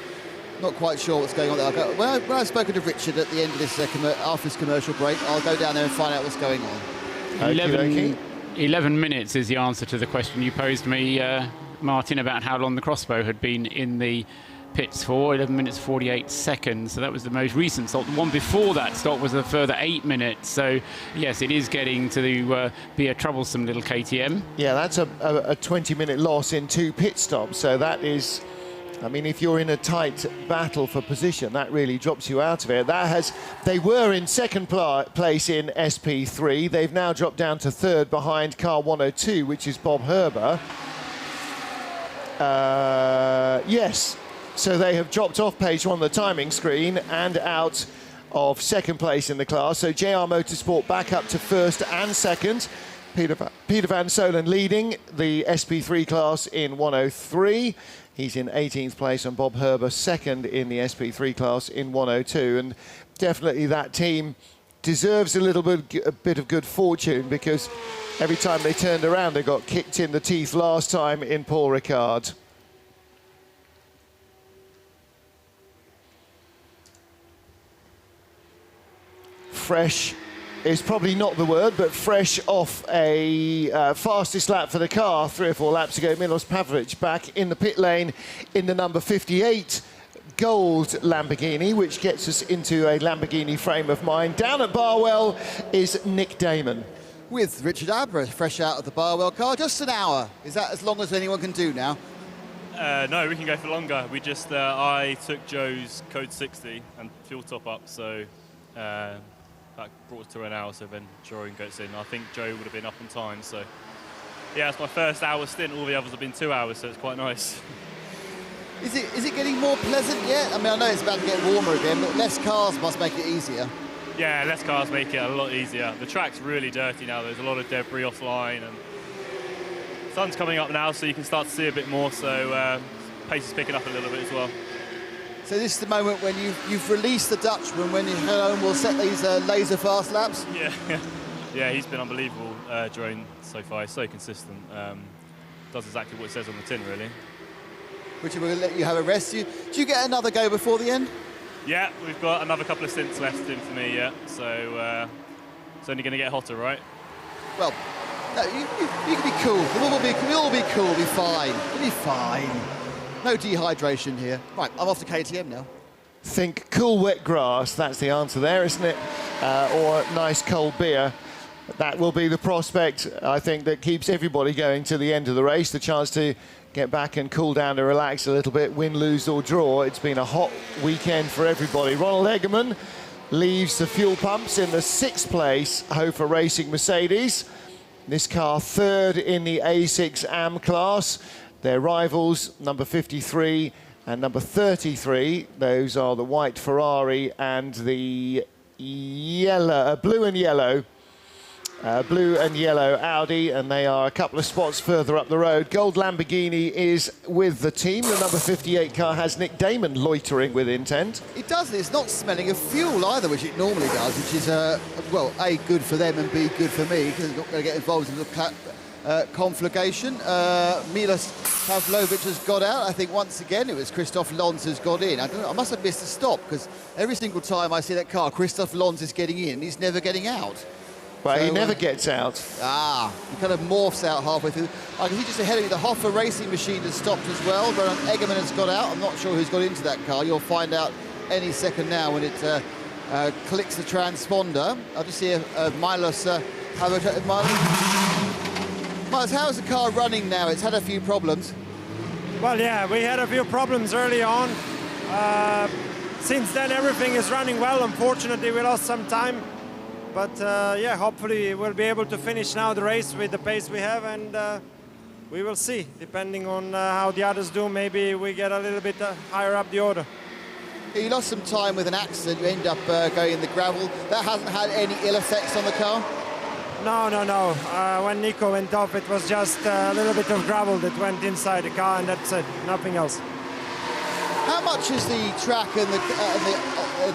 not quite sure what's going on there. When I've spoken to Richard at the end of this, after this commercial break, I'll go down there and find out what's going on. 11 minutes is the answer to the question you posed me, Martin, about how long the Crossbow had been in the pits for. 11 minutes 48 seconds, so that was the most recent stop. The one before that stop was a further 8 minutes, so yes, it is getting to be a troublesome little KTM. Yeah, that's a 20-minute loss in 2 pit stops, so that is, I mean, if you're in a tight battle for position, that really drops you out of it. They were in second place in SP3. They've now dropped down to third behind car 102, which is Bob Herber. Yes, so they have dropped off page 1 of the timing screen and out of second place in the class. So JR Motorsport back up to first and second. Peter van Solen leading the SP3 class in 103. He's in 18th place, and Bob Herber second in the SP3 class in 102. And definitely that team deserves a bit of good fortune, because every time they turned around, they got kicked in the teeth last time in Paul Ricard. Fresh is probably not the word, but fresh off a fastest lap for the car 3 or 4 laps ago. Milos Pavic back in the pit lane in the number 58 gold Lamborghini, which gets us into a Lamborghini frame of mind. Down at Barwell is Nick Damon. With Richard Abra fresh out of the Barwell car. Just an hour. Is that as long as anyone can do now? No, we can go for longer. We just, I took Joe's code 60 and fuel top up, so that brought us to an hour, so then Jeroen goes in. I think Joe would have been up on time, so yeah, it's my first hour stint. All the others have been 2 hours, so it's quite nice. Is it getting more pleasant yet? I mean, I know it's about to get warmer again, but less cars must make it easier. Yeah, less cars make it a lot easier. The track's really dirty now. There's a lot of debris offline, and the sun's coming up now, so you can start to see a bit more, so pace is picking up a little bit as well. So this is the moment when you've released the Dutchman, when Jeroen will set these laser fast laps? Yeah, he's been unbelievable, Jeroen, so far. He's so consistent. Does exactly what it says on the tin, really. Richard, we're going to let you have a rest. Do you get another go before the end? Yeah, we've got another couple of stints left in for me, yeah. So it's only going to get hotter, right? Well, no, you can be cool. We'll all be cool. We'll be fine. We'll be fine. No dehydration here. Right, I'm off to KTM now. Think cool, wet grass. That's the answer there, isn't it? Or nice cold beer. That will be the prospect, I think, that keeps everybody going to the end of the race. The chance to get back and cool down and relax a little bit, win, lose or draw. It's been a hot weekend for everybody. Ronald Egerman leaves the fuel pumps in the 6th place Hofer Racing Mercedes. This car 3rd in the A6 AM class. Their rivals, number 53 and number 33. Those are the white Ferrari and the yellow, blue and yellow Audi, and they are a couple of spots further up the road. Gold Lamborghini is with the team. The number 58 car has Nick Damon loitering with intent. It doesn't. It's not smelling of fuel either, which it normally does, which is, well, A, good for them, and B, good for me, because it's not going to get involved in the conflagration. Milos Pavlovic has got out. I think once again it was Christoph Lons who's got in. I don't know, I must have missed a stop, because every single time I see that car, Christoph Lons is getting in, he's never getting out. Well, so, he never gets out. He kind of morphs out halfway through. I can see just ahead of me, the Hofer Racing machine has stopped as well. Ronald Egerman has got out. I'm not sure who's got into that car. You'll find out any second now when it clicks the transponder. I'll just see Milos. Milos, how is the car running now? It's had a few problems. Well, yeah, we had a few problems early on. Since then, everything is running well. Unfortunately, we lost some time. But yeah, hopefully we'll be able to finish now the race with the pace we have, and we will see. Depending on how the others do, maybe we get a little bit higher up the order. You lost some time with an accident. You end up going in the gravel. That hasn't had any ill effects on the car? No. When Nico went off, it was just a little bit of gravel that went inside the car, and that's it, nothing else. How much is the track and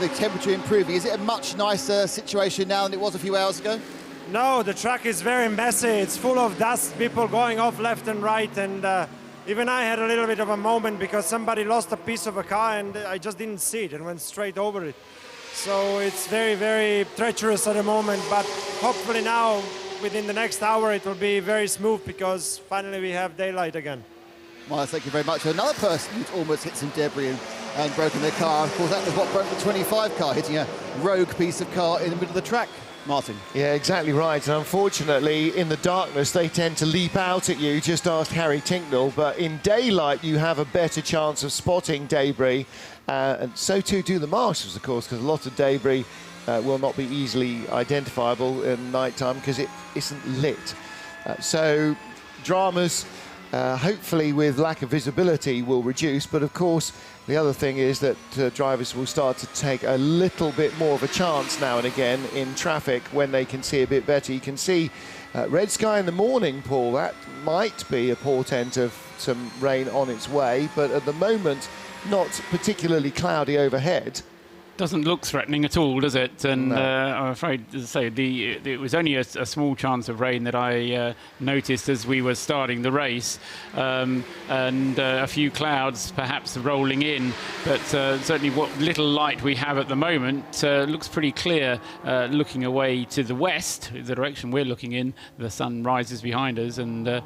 the temperature improving? Is it a much nicer situation now than it was a few hours ago? No, the track is very messy. It's full of dust, people going off left and right, and even I had a little bit of a moment because somebody lost a piece of a car and I just didn't see it and went straight over it. So it's very, very treacherous at the moment, but hopefully now, within the next hour, it will be very smooth because finally we have daylight again. Miles, thank you very much. Another person who's almost hit some debris and broken their car. Of course, that was what broke the 25 car, hitting a rogue piece of car in the middle of the track. Martin. Yeah, exactly right. And unfortunately, in the darkness, they tend to leap out at you. Just ask Harry Tinknell. But in daylight, you have a better chance of spotting debris. And so too do the marshals, of course, because a lot of debris will not be easily identifiable in night time because it isn't lit. So dramas, hopefully with lack of visibility, will reduce. But of course, the other thing is that drivers will start to take a little bit more of a chance now and again in traffic when they can see a bit better. You can see red sky in the morning, Paul. That might be a portent of some rain on its way, but at the moment, not particularly cloudy overhead. Doesn't look threatening at all, does it? And No. I'm afraid to say it was only a small chance of rain that I noticed as we were starting the race, and a few clouds perhaps rolling in. But certainly, what little light we have at the moment looks pretty clear. Looking away to the west, the direction we're looking in, the sun rises behind us, and I'm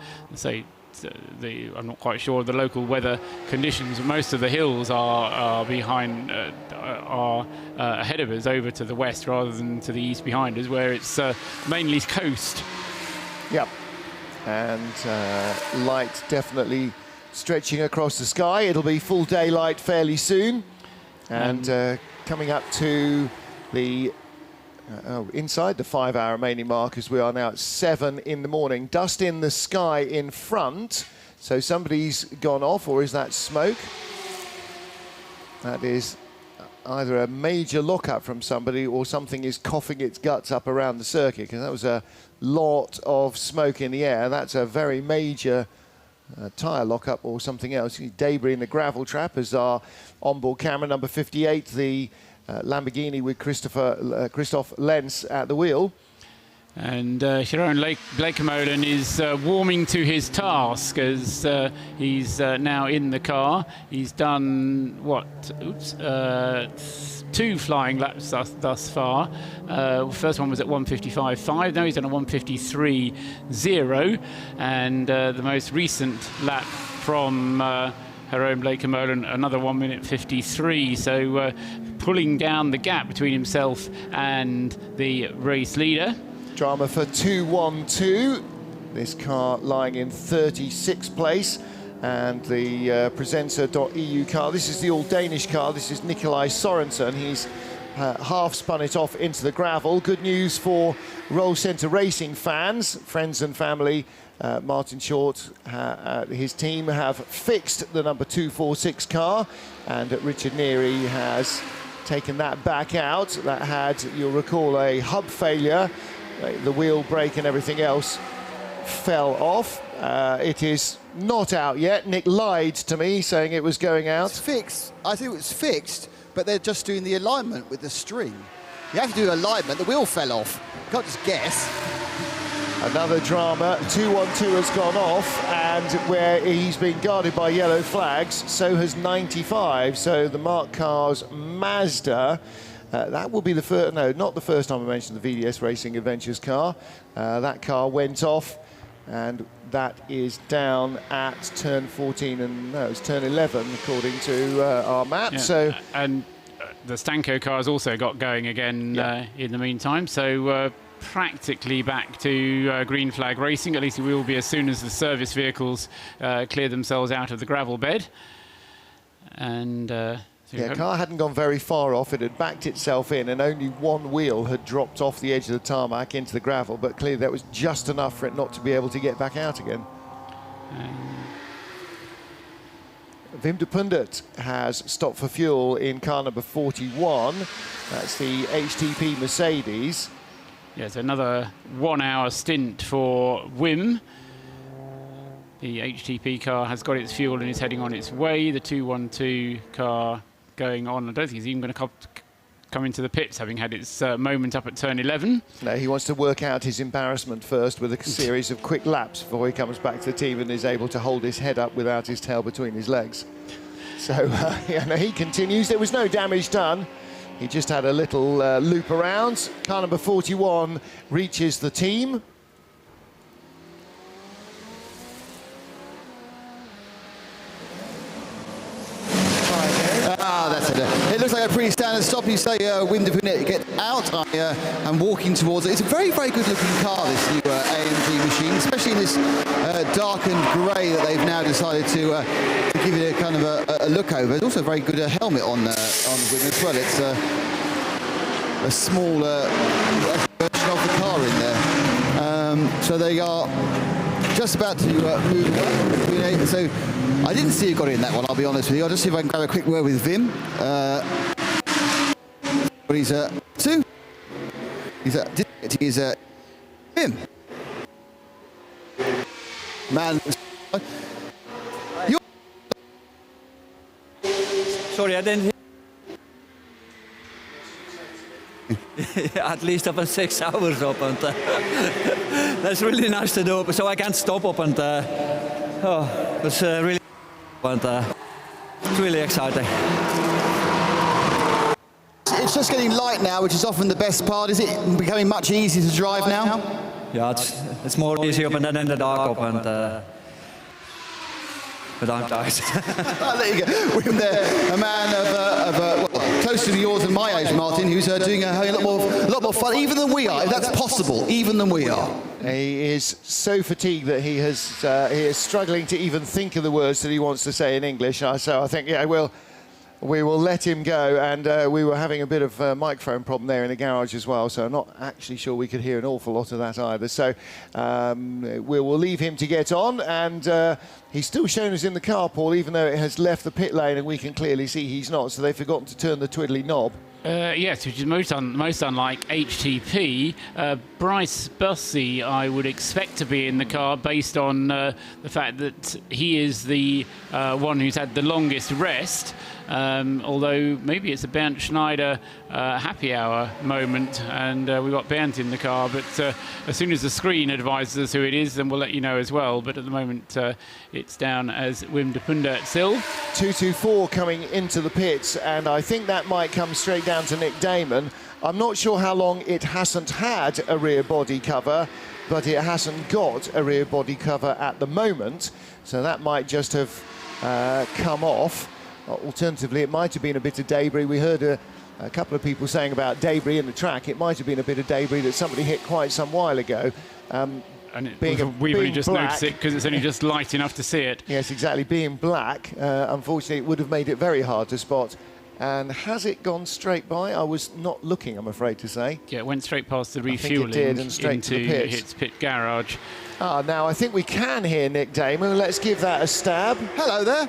not quite sure of the local weather conditions. Most of the hills are behind, are ahead of us over to the west rather than to the east behind us, where it's mainly coast. Yep. And light definitely stretching across the sky. It'll be full daylight fairly soon. And coming up to the inside the 5-hour remaining mark, as we are now at 7 in the morning. Dust in the sky in front, so somebody's gone off, or is that smoke? That is either a major lockup from somebody or something is coughing its guts up around the circuit, because that was a lot of smoke in the air. That's a very major tyre lockup or something else. Debris in the gravel trap as our onboard camera, number 58, the Lamborghini with Christoph Lenz at the wheel. And Sharon Blakemolen is warming to his task as he's now in the car. He's done, two flying laps thus far. First one was at 1:55.5. Now he's done a 1:53.0. And the most recent lap from Jerome Bleekemolen, another 1 minute 53. So pulling down the gap between himself and the race leader. Drama for 2-1-2. This car lying in 36th place. And the Presenter.eu car, this is the all-Danish car. This is Nikolaj Sorensen. He's half spun it off into the gravel. Good news for Roll Centre Racing fans, friends and family. Martin Short, his team have fixed the number 246 car, and Richard Neary has taken that back out. That had, you'll recall, a hub failure. The wheel brake and everything else fell off. It is not out yet. Nick lied to me, saying it was going out. It's fixed. I think it was fixed, but they're just doing the alignment with the string. You have to do alignment. The wheel fell off. You can't just guess. Another drama. 2-1-2 has gone off, and where he's been guarded by yellow flags, so has 95. So the Mark Carr's Mazda. That will be the first, no, not the first time I mentioned the VDS Racing Adventures car. That car went off, and that is down at turn 14, and no, it's turn 11 according to our map. Yeah. So and the Stanko car has also got going again in the meantime. So practically back to green flag racing. At least it will be as soon as the service vehicles clear themselves out of the gravel bed. And yeah, car hadn't gone very far off. It had backed itself in, and only one wheel had dropped off the edge of the tarmac into the gravel, but clearly that was just enough for it not to be able to get back out again. Wim de Pundert has stopped for fuel in car number 41. That's the HTP Mercedes. Yes, another 1 hour stint for Wim. The HTP car has got its fuel and is heading on its way. The 212 car going on. I don't think he's even going to come into the pits, having had its moment up at turn 11. No, he wants to work out his embarrassment first with a series of quick laps before he comes back to the team and is able to hold his head up without his tail between his legs. So yeah, no, he continues. There was no damage done. He just had a little loop around. Car number 41 reaches the team. That's it. It looks like a pretty standard stop. You say Wim de Pundert get out. I'm walking towards it. It's a very, very good looking car, this new AMG machine, especially in this darkened grey that they've now decided to give it a kind of a look over. There's also a very good helmet on Wim as well. It's a small version of the car in there. So they are just about to move away. So I didn't see who got in that one, I'll be honest with you. I'll just see if I can grab a quick word with Wim. But he's two. He's Wim. Man. Sorry, I didn't hear. At least up 6 hours up, and that's really nice to do. So I can't stop up, and it was really, and it's really exciting. It's just getting light now, which is often the best part. Is it becoming much easier to drive now? Yeah, it's more easy up and then in the dark up, and but I'm tired. There you go. We're there, a man of closer to yours than my age, Martin, who's doing having a lot more fun, even than we are. If that's possible, even than we are. He is so fatigued that he is struggling to even think of the words that he wants to say in English. So I think, yeah, we will let him go. And we were having a bit of a microphone problem there in the garage as well, so I'm not actually sure we could hear an awful lot of that either. So we will leave him to get on, and he's still shown us in the car, Paul, even though it has left the pit lane, and we can clearly see he's not, so they've forgotten to turn the twiddly knob. Yes, which is most unlike HTP. Bryce Bussey, I would expect to be in the car based on the fact that he is the one who's had the longest rest. Although maybe it's a Bernd Schneider happy hour moment, and we've got Bernd in the car, but as soon as the screen advises us who it is, then we'll let you know as well. But at the moment it's down as Wim de Pundert still. 224 coming into the pits, and I think that might come straight down to Nick Damon. I'm not sure how long it hasn't had a rear body cover, but it hasn't got a rear body cover at the moment, so that might just have come off. Alternatively, it might have been a bit of debris. We heard a couple of people saying about debris in the track. It might have been a bit of debris that somebody hit quite some while ago. And we've only just noticed it because it's only just light enough to see it. Yes, exactly. Being black, unfortunately, it would have made it very hard to spot. And has it gone straight by? I was not looking, I'm afraid to say. Yeah, it went straight past the refueling it did, and straight into to the pits. its pit garage. Now I think we can hear Nick Damon. Let's give that a stab. Hello there.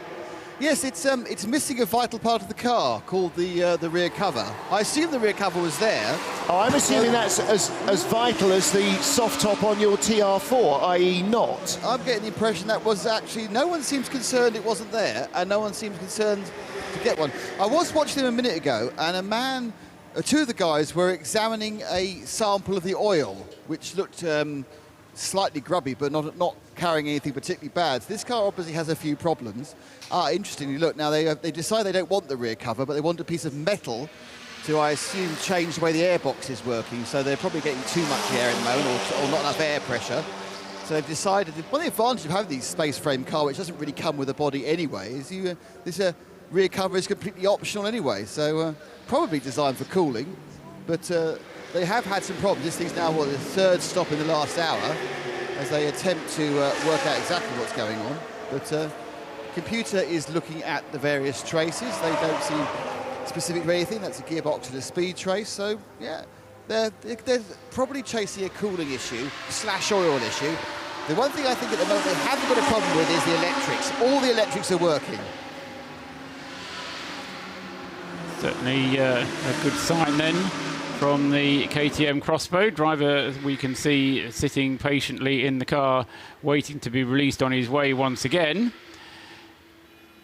Yes, it's missing a vital part of the car called the rear cover. I assume the rear cover was there. Oh, I'm assuming that's as vital as the soft top on your TR4, i.e. not. I'm getting the impression that was actually, no one seems concerned it wasn't there, and no one seems concerned to get one. I was watching them a minute ago, and two of the guys were examining a sample of the oil, which looked slightly grubby, but not carrying anything particularly bad. So this car obviously has a few problems. Interestingly, look, now they decide they don't want the rear cover, but they want a piece of metal to, I assume, change the way the airbox is working. So they're probably getting too much air at the moment, or not enough air pressure. So they've decided, one of the advantages of having these space frame car, which doesn't really come with a body anyway, is this rear cover is completely optional anyway. So probably designed for cooling, but they have had some problems. This thing's now, the third stop in the last hour as they attempt to work out exactly what's going on. But computer is looking at the various traces. They don't seem specific to anything. That's a gearbox and a speed trace. So, yeah, they're probably chasing a cooling issue / oil issue. The one thing I think at the moment they haven't got a problem with is the electrics. All the electrics are working. Certainly a good sign then from the KTM Crossbow driver. We can see sitting patiently in the car waiting to be released on his way once again.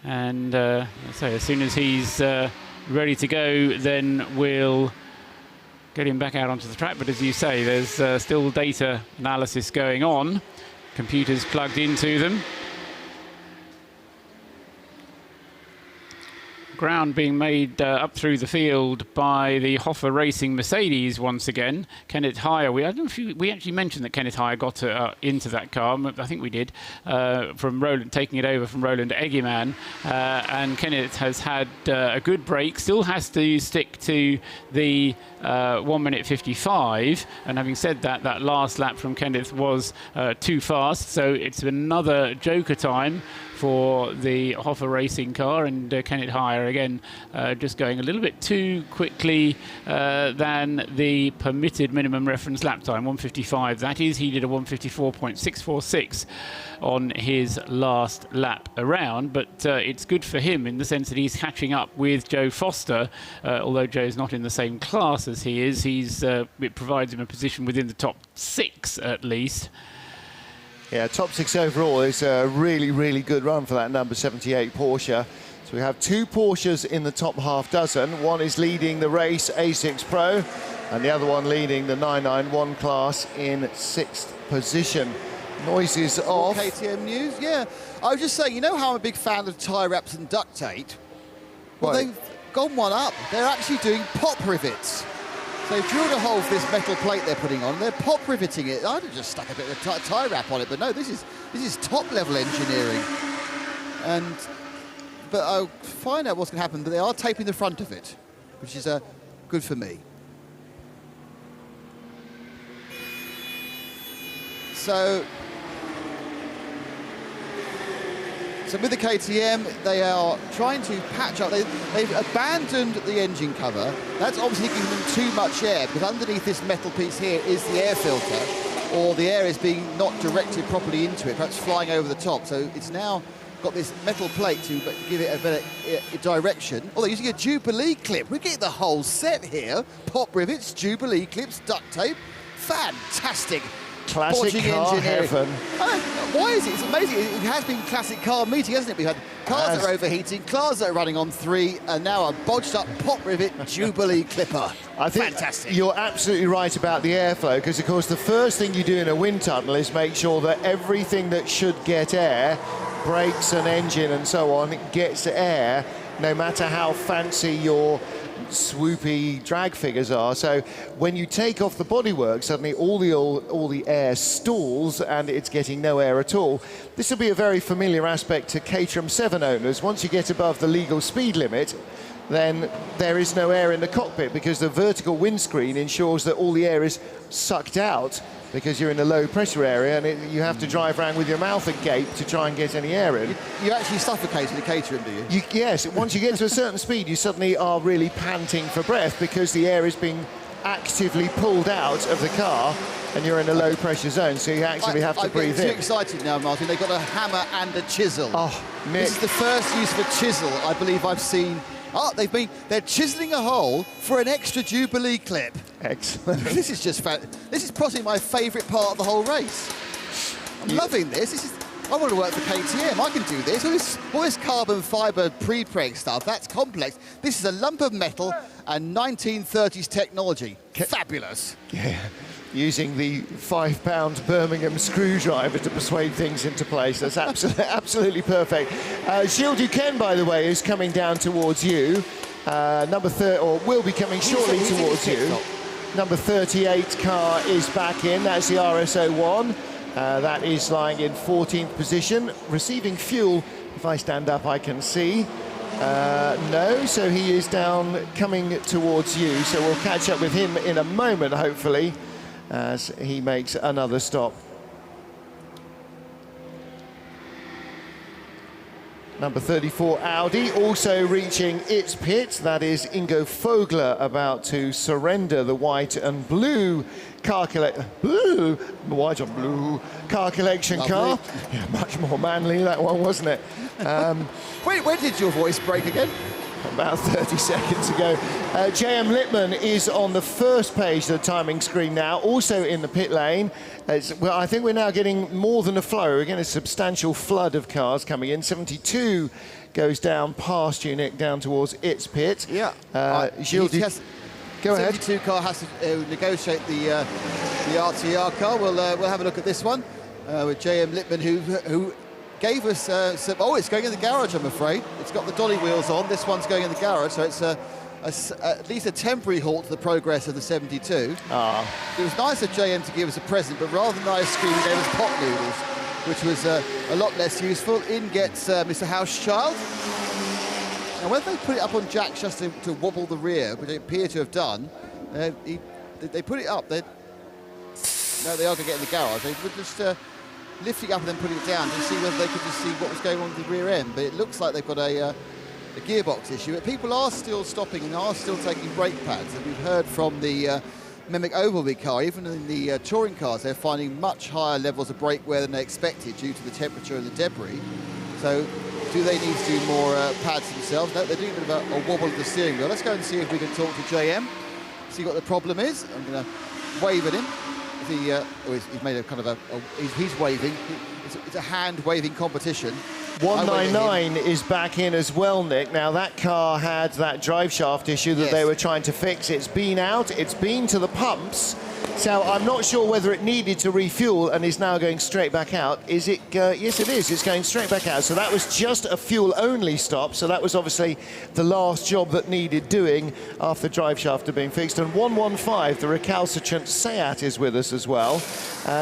And so as soon as he's ready to go, then we'll get him back out onto the track. But as you say, there's still data analysis going on. Computers plugged into them. Ground being made up through the field by the Hoffa Racing Mercedes once again. Kenneth Heyer, I don't know if we actually mentioned that Kenneth Heyer got into that car. I think we did, from Roland, taking it over from Roland Eggeman. And Kenneth has had a good break, still has to stick to the 1 minute 55. And having said that, that last lap from Kenneth was too fast. So it's another joker time for the Hoffa Racing car, and Kenneth Heyer again just going a little bit too quickly than the permitted minimum reference lap time, 1:55. That is, he did a 1:54.646 on his last lap around, but it's good for him in the sense that he's catching up with Joe Foster. Although Joe's not in the same class as he is, it provides him a position within the top 6 at least. Yeah, top 6 overall is a really, really good run for that number 78 Porsche. So we have 2 Porsches in the top half dozen. One is leading the race, A6 Pro, and the other one leading the 991 class in 6th position. Noises off. KTM news, yeah. I was just saying, you know how I'm a big fan of tie wraps and duct tape? Well, they've gone one up. They're actually doing pop rivets. So they've drilled a hole for this metal plate they're putting on. They're pop riveting it. I'd have just stuck a bit of tie wrap on it, but no, this is top level engineering. But I'll find out what's going to happen. But they are taping the front of it, which is good for me. So with the KTM, they are trying to patch up. They've abandoned the engine cover. That's obviously giving them too much air, because underneath this metal piece here is the air filter, or the air is being not directed properly into it, perhaps flying over the top. So it's now got this metal plate to give it a better direction. Oh, they're using a Jubilee clip. We're getting the whole set here. Pop rivets, Jubilee clips, duct tape. Fantastic. Classic car heaven. Why is it? It's amazing. It has been classic car meeting, hasn't it? We've had cars that are overheating, cars that are running on 3, and now a bodged up pop rivet Jubilee clipper. I think fantastic. You're absolutely right about the airflow, because of course the first thing you do in a wind tunnel is make sure that everything that should get air, brakes and engine and so on, gets air, no matter how fancy your swoopy drag figures are. So when you take off the bodywork, suddenly all the air stalls and it's getting no air at all. This will be a very familiar aspect to Caterham 7 owners. Once you get above the legal speed limit, then there is no air in the cockpit because the vertical windscreen ensures that all the air is sucked out because you're in a low pressure area and you have to drive around with your mouth agape to try and get any air in. You actually suffocate in the Caterham, do you? Yes, once you get to a certain speed, you suddenly are really panting for breath because the air is being actively pulled out of the car and you're in a low pressure zone, so you actually have to breathe in. I'm too excited now, Martin. They've got a hammer and a chisel. Oh, Mick. This is the first use of a chisel I believe I've seen. Oh, they're chiseling a hole for an extra Jubilee clip. Excellent. This is possibly my favourite part of the whole race. I'm loving this. I want to work for KTM. I can do this. All this carbon fibre pre-preg stuff, that's complex. This is a lump of metal and 1930s technology. Fabulous. Yeah. Using the £5 Birmingham screwdriver to persuade things into place. That's absolutely perfect. Gilles Duquesne, by the way, is coming down towards you. Number 30, or will be coming shortly towards you. Number 38 car is back in. That's the RS01. That is lying in 14th position, receiving fuel. If I stand up, I can see. No, so he is down, coming towards you. So we'll catch up with him in a moment, hopefully, as he makes another stop. Number 34 Audi also reaching its pit. That is Ingo Vogler about to surrender the white and blue car white and blue car collection car. Yeah, much more manly that one, wasn't it? Where did your voice break again? About 30 seconds ago. J.M. Littman is on the first page of the timing screen now, also in the pit lane. Well, I think we're now getting more than a flow. Again, a substantial flood of cars coming in. 72 goes down past you, Nick, down towards its pit. Yeah. Gilles, go ahead. 72 car has to negotiate the RTR car. We'll have a look at this one with J.M. Littman, who gave us some... Oh, it's going in the garage, I'm afraid. It's got the dolly wheels on. This one's going in the garage, so it's at least a temporary halt to the progress of the 72. It was nice of JM to give us a present, but rather than ice cream, he gave us pot noodles, which was a lot less useful. In gets Mr. Housechild. And whether they put it up on jacks just to wobble the rear, which they appear to have done, they put it up. No, they are going to get in the garage. They would just... lifting up and then putting it down to see whether they could just see what was going on with the rear end. But it looks like they've got a gearbox issue. But people are still stopping and are still taking brake pads. And we've heard from the Mimic Ovalby car, even in the touring cars, they're finding much higher levels of brake wear than they expected due to the temperature and the debris. So do they need to do more pads themselves? No, they're doing a bit of a wobble of the steering wheel. Let's go and see if we can talk to JM, see what the problem is. I'm going to wave at him. He's made a kind of he's waving. It's a hand-waving competition. 199 is back in as well, Nick. Now, that car had that drive shaft issue that they were trying to fix. It's been out. It's been to the pumps. So I'm not sure whether it needed to refuel and is now going straight back out. Is it? Yes, it is. It's going straight back out. So that was just a fuel-only stop. So that was obviously the last job that needed doing after the drive shaft had been fixed. And 115, the recalcitrant Seat, is with us as well.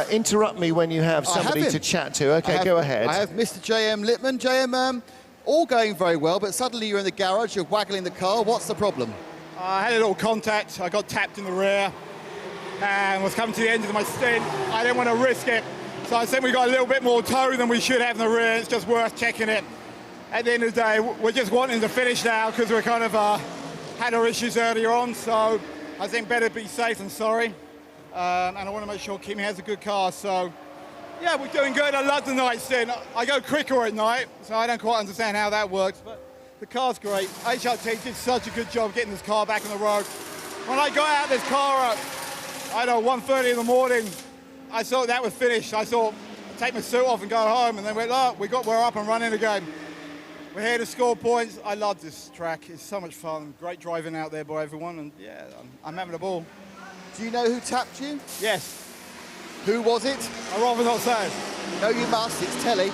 Interrupt me when you have somebody to chat to. Okay, go ahead. I have Mr. J.M. Littman. J.M., all going very well, but suddenly you're in the garage, you're waggling the car. What's the problem? I had a little contact. I got tapped in the rear and was coming to the end of my stint. I didn't want to risk it, so I think we got a little bit more toe than we should have in the rear. It's just worth checking it. At the end of the day, we're just wanting to finish now because we kind of had our issues earlier on, so I think better be safe than sorry. And I want to make sure Kimi has a good car, so yeah, we're doing good. I love the night stint. I go quicker at night, so I don't quite understand how that works, but the car's great. HRT did such a good job getting this car back on the road. When I got out of this car at, 1:30 in the morning, I thought that was finished. I thought, I'd take my suit off and go home, and then we're up and running again. We're here to score points. I love this track. It's so much fun. Great driving out there by everyone, and yeah, I'm having a ball. Do you know who tapped you? Yes. Who was it? I'd rather not say. No, you must. It's Telly.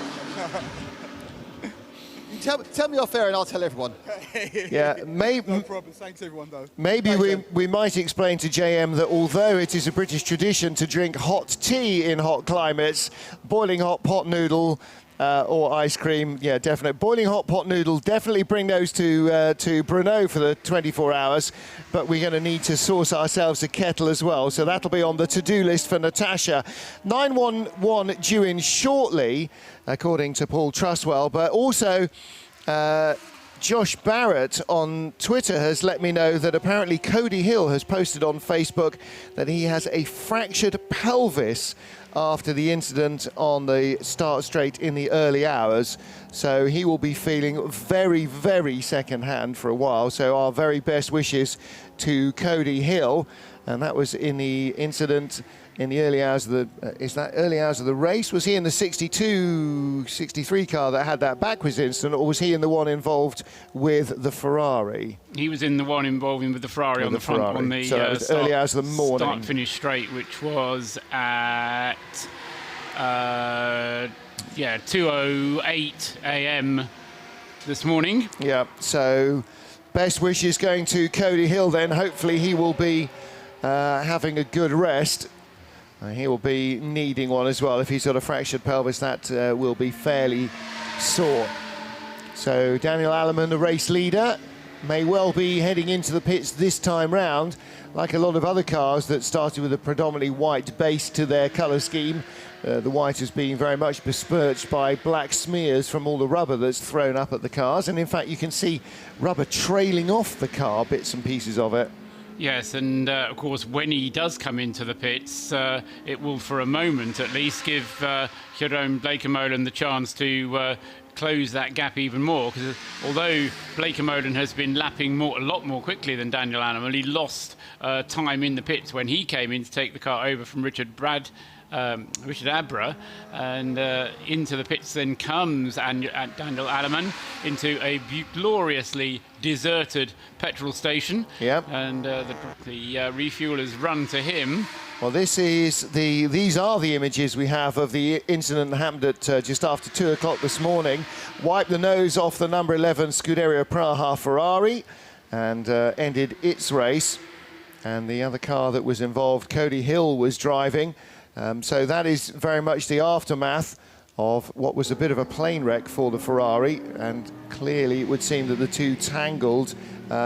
tell me off air and I'll tell everyone. Yeah, No problem. Thanks, everyone, though. Maybe we might explain to JM that although it is a British tradition to drink hot tea in hot climates, boiling hot pot noodle or ice cream, yeah, definitely. Boiling hot pot noodle, definitely bring those to Brno for the 24 hours, but we're going to need to source ourselves a kettle as well, so that'll be on the to-do list for Natasha. 911 due in shortly, according to Paul Trustwell, but also Josh Barrett on Twitter has let me know that apparently Cody Hill has posted on Facebook that he has a fractured pelvis after the incident on the start straight in the early hours. So he will be feeling very, very second-hand for a while. So our very best wishes to Cody Hill. And that was in the incident in the early hours of the, is that early hours of the race? Was he in the 62, 63 car that had that backwards incident, or was he in the one involved with the Ferrari? He was in the one involving with the Ferrari on the front on the so early hours of the morning. Start-finish straight, which was at 2:08 a.m. this morning. Yeah, so best wishes going to Cody Hill then. Hopefully he will be having a good rest. He will be needing one as well. If he's got a fractured pelvis, that will be fairly sore. So Daniel Alleman, the race leader, may well be heading into the pits this time round. Like a lot of other cars that started with a predominantly white base to their colour scheme, the white has been very much besmirched by black smears from all the rubber that's thrown up at the cars. And in fact, you can see rubber trailing off the car, bits and pieces of it. Yes, and of course, when he does come into the pits, it will, for a moment at least, give Jeroen Bleekemolen the chance to close that gap even more. Because although Bleekemolen has been lapping a lot more quickly than Daniel Alleman, he lost time in the pits when he came in to take the car over from Richard Abra, and into the pits then comes Daniel Alleman into a gloriously deserted petrol station. Yep. And the refuelers run to him. Well, these are the images we have of the incident that happened at just after 2 o'clock this morning. Wiped the nose off the number 11 Scuderia Praha Ferrari and ended its race. And the other car that was involved, Cody Hill, was driving. So that is very much the aftermath of what was a bit of a plane wreck for the Ferrari, and clearly it would seem that the two tangled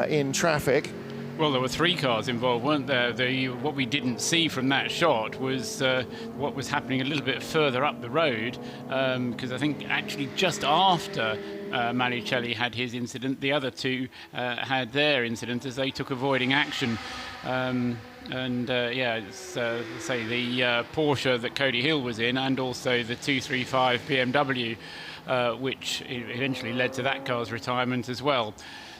in traffic. Well, there were 3 cars involved, weren't there? What we didn't see from that shot was what was happening a little bit further up the road, because I think actually just after Malicelli had his incident, the other 2 had their incident as they took avoiding action. Say the Porsche that Cody Hill was in, and also the 235 BMW, which eventually led to that car's retirement as well.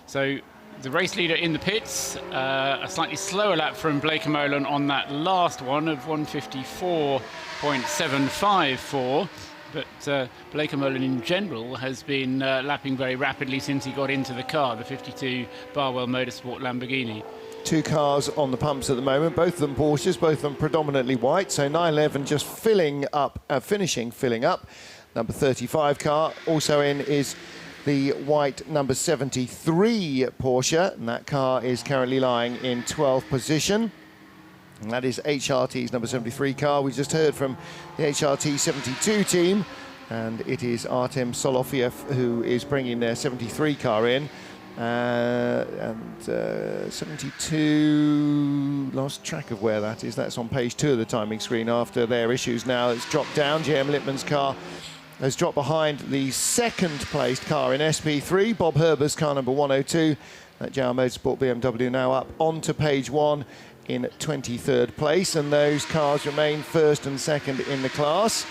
So the race leader in the pits, a slightly slower lap from Bleekemolen on that last one of 154.754. But Bleekemolen in general has been lapping very rapidly since he got into the car, the 52 Barwell Motorsport Lamborghini. 2 cars on the pumps at the moment, both of them Porsches, both of them predominantly white. So 911 just finishing filling up. Number 35 car also in is the white number 73 Porsche, and that car is currently lying in 12th position. And that is HRT's number 73 car. We just heard from the HRT 72 team, and it is Artem Solofiev who is bringing their 73 car in. 72, lost track of where that is. That's on page 2 of the timing screen after their issues. Now it's dropped down. JM Littman's car has dropped behind the second placed car in SP3, Bob Herber's car number 102. That JR Motorsport BMW now up onto page 1 in 23rd place, and those cars remain first and second in the class.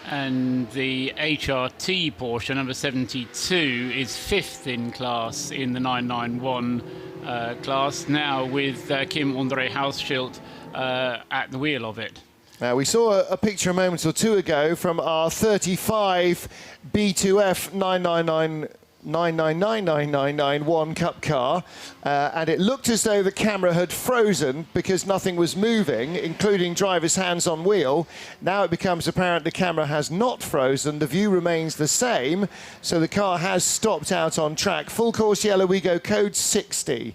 And the HRT Porsche number 72 is 5th in class in the 991 class, now with Kim André Hausschild at the wheel of it. Now, we saw a picture a moment or 2 ago from our 35 B2F 999 9999991 Cup car, and it looked as though the camera had frozen because nothing was moving, including driver's hands on wheel. Now it becomes apparent the camera has not frozen. The view remains the same, so the car has stopped out on track. Full course yellow, we go code 60.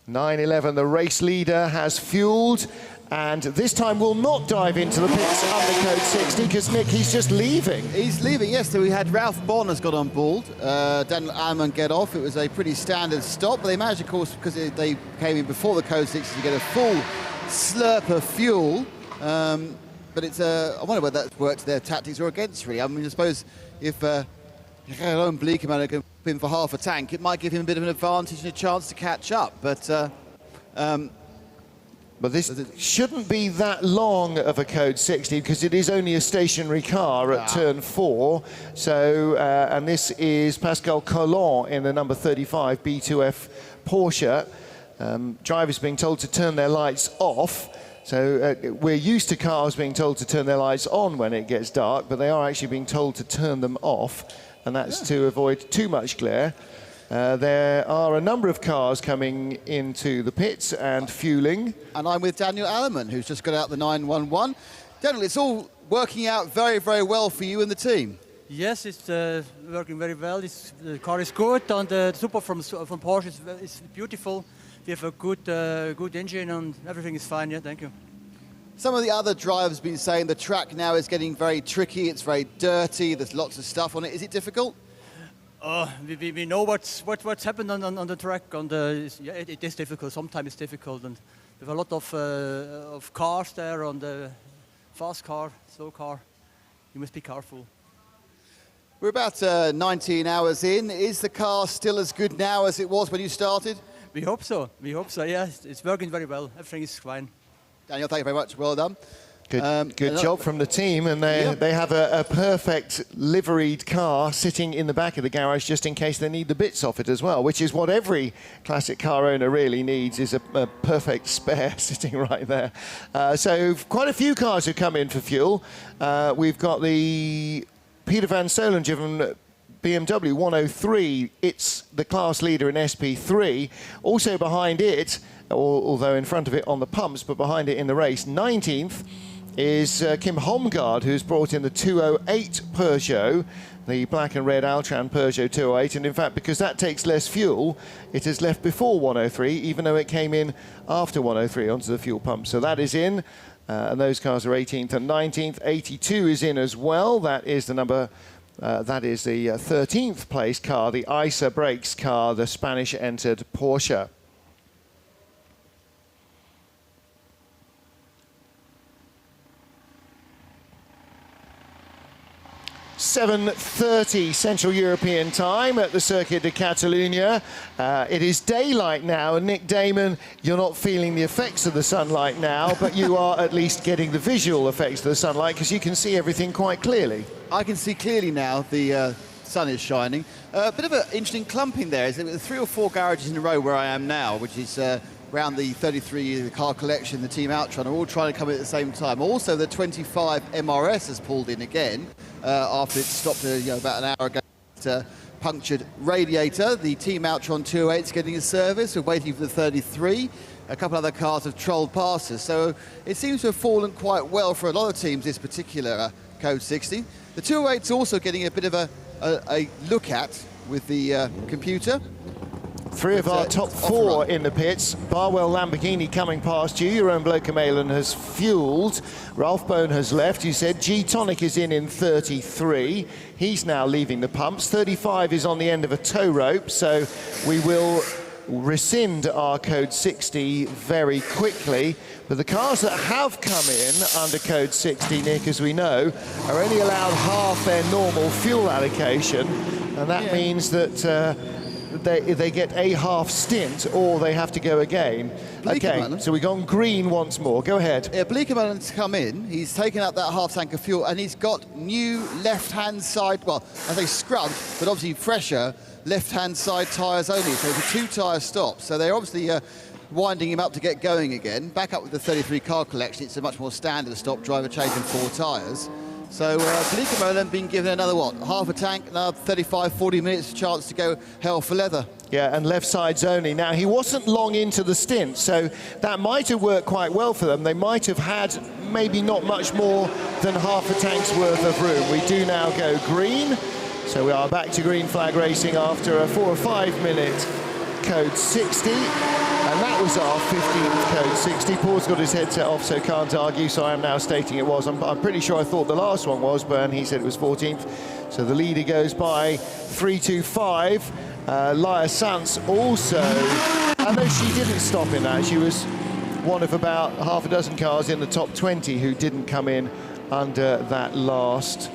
911, the race leader, has fueled, and this time will not dive into the pits under code 60 because, Nick, he's just leaving. He's leaving, yes. So we had Ralph Bonner's got on board. Daniel Alman get off. It was a pretty standard stop, but they managed, of course, because they came in before the code 60 to get a full slurp of fuel. But it's I wonder whether that's worked their tactics or against, really. I mean, I suppose if Jeroen Bleekeman had come in for half a tank, it might give him a bit of an advantage and a chance to catch up. But this shouldn't be that long of a code 60 because it is only a stationary car at turn 4. So, and this is Pascal Collin in the number 35 B2F Porsche. Drivers being told to turn their lights off. So we're used to cars being told to turn their lights on when it gets dark, but they are actually being told to turn them off, and that's to avoid too much glare. There are a number of cars coming into the pits and fueling. And I'm with Daniel Alleman, who's just got out the 911. Daniel, it's all working out very, very well for you and the team. Yes, it's working very well. The car is good, and the support from Porsche is beautiful. We have a good engine, and everything is fine. Yeah, thank you. Some of the other drivers have been saying the track now is getting very tricky. It's very dirty. There's lots of stuff on it. Is it difficult? We know what's happened on the track. It is difficult. Sometimes it's difficult, and we have a lot of cars there on the fast car, slow car. You must be careful. We're about 19 hours in. Is the car still as good now as it was when you started? We hope so. We hope so. Yeah, it's working very well. Everything is fine. Daniel, thank you very much. Well done. Good job from the team, and they have a perfect liveried car sitting in the back of the garage just in case they need the bits off it as well, which is what every classic car owner really needs, is a perfect spare sitting right there. So quite a few cars have come in for fuel. We've got the Peter van Solen driven BMW 103. It's the class leader in SP3. Also behind it, although in front of it on the pumps, but behind it in the race, 19th is Kim Holmgaard, who's brought in the 208 Peugeot, the black and red Altran Peugeot 208. And in fact, because that takes less fuel, it has left before 103, even though it came in after 103 onto the fuel pump. So that is in, and those cars are 18th and 19th. 82 is in as well. That is the number. That is the 13th place car, the ISA Brakes car, the Spanish-entered Porsche. .30 Central European time at the Circuit de Catalunya. It is daylight now, and Nick Damon, you're not feeling the effects of the sunlight now, but you are at least getting the visual effects of the sunlight because you can see everything quite clearly. I can see clearly now. The sun is shining. A bit of an interesting clumping there. There's 3 or 4 garages in a row where I am now, which is around the 33 car collection, the Team Outron are all trying to come in at the same time. Also, the 25 MRS has pulled in again after it stopped about an hour ago. Punctured radiator. The Team Outron 208 is getting a service. We're waiting for the 33. A couple other cars have trolled past us. So it seems to have fallen quite well for a lot of teams, this particular Code 60. The 208's also getting a bit of a look at with the computer. 3 of our top 4 in the pits. Barwell Lamborghini coming past you. Jeroen Bleekeman has fueled. Ralph Bohn has left. You said G-Tonic is in 33. He's now leaving the pumps. 35 is on the end of a tow rope, so we will rescind our code 60 very quickly. But the cars that have come in under code 60, Nick, as we know, are only allowed half their normal fuel allocation, and that means that they get a half stint or they have to go again. Okay, so we've gone green once more. Go ahead. Yeah, Bleekeman's come in. He's taken out that half tank of fuel, and he's got new left-hand side, well, I say scrubbed, but obviously fresher left-hand side tyres only. So it's a 2-tyre stop. So they're obviously winding him up to get going again. Back up with the 33 car collection. It's a much more standard stop, driver changing 4 tyres. So Pelika Molen being given another, what, half a tank, another 35, 40 minutes chance to go hell for leather. Yeah, and left sides only. Now, he wasn't long into the stint, so that might have worked quite well for them. They might have had maybe not much more than half a tank's worth of room. We do now go green, so we are back to green flag racing after a 4 or 5 minute code 60. And that was our 15th code 60. Paul's got his headset off, so can't argue, so I am now stating it was. I'm pretty sure I thought the last one was, but he said it was 14th. So the leader goes by 3.25. Laia Sanz also, although she didn't stop in that, she was one of about half a dozen cars in the top 20 who didn't come in under that last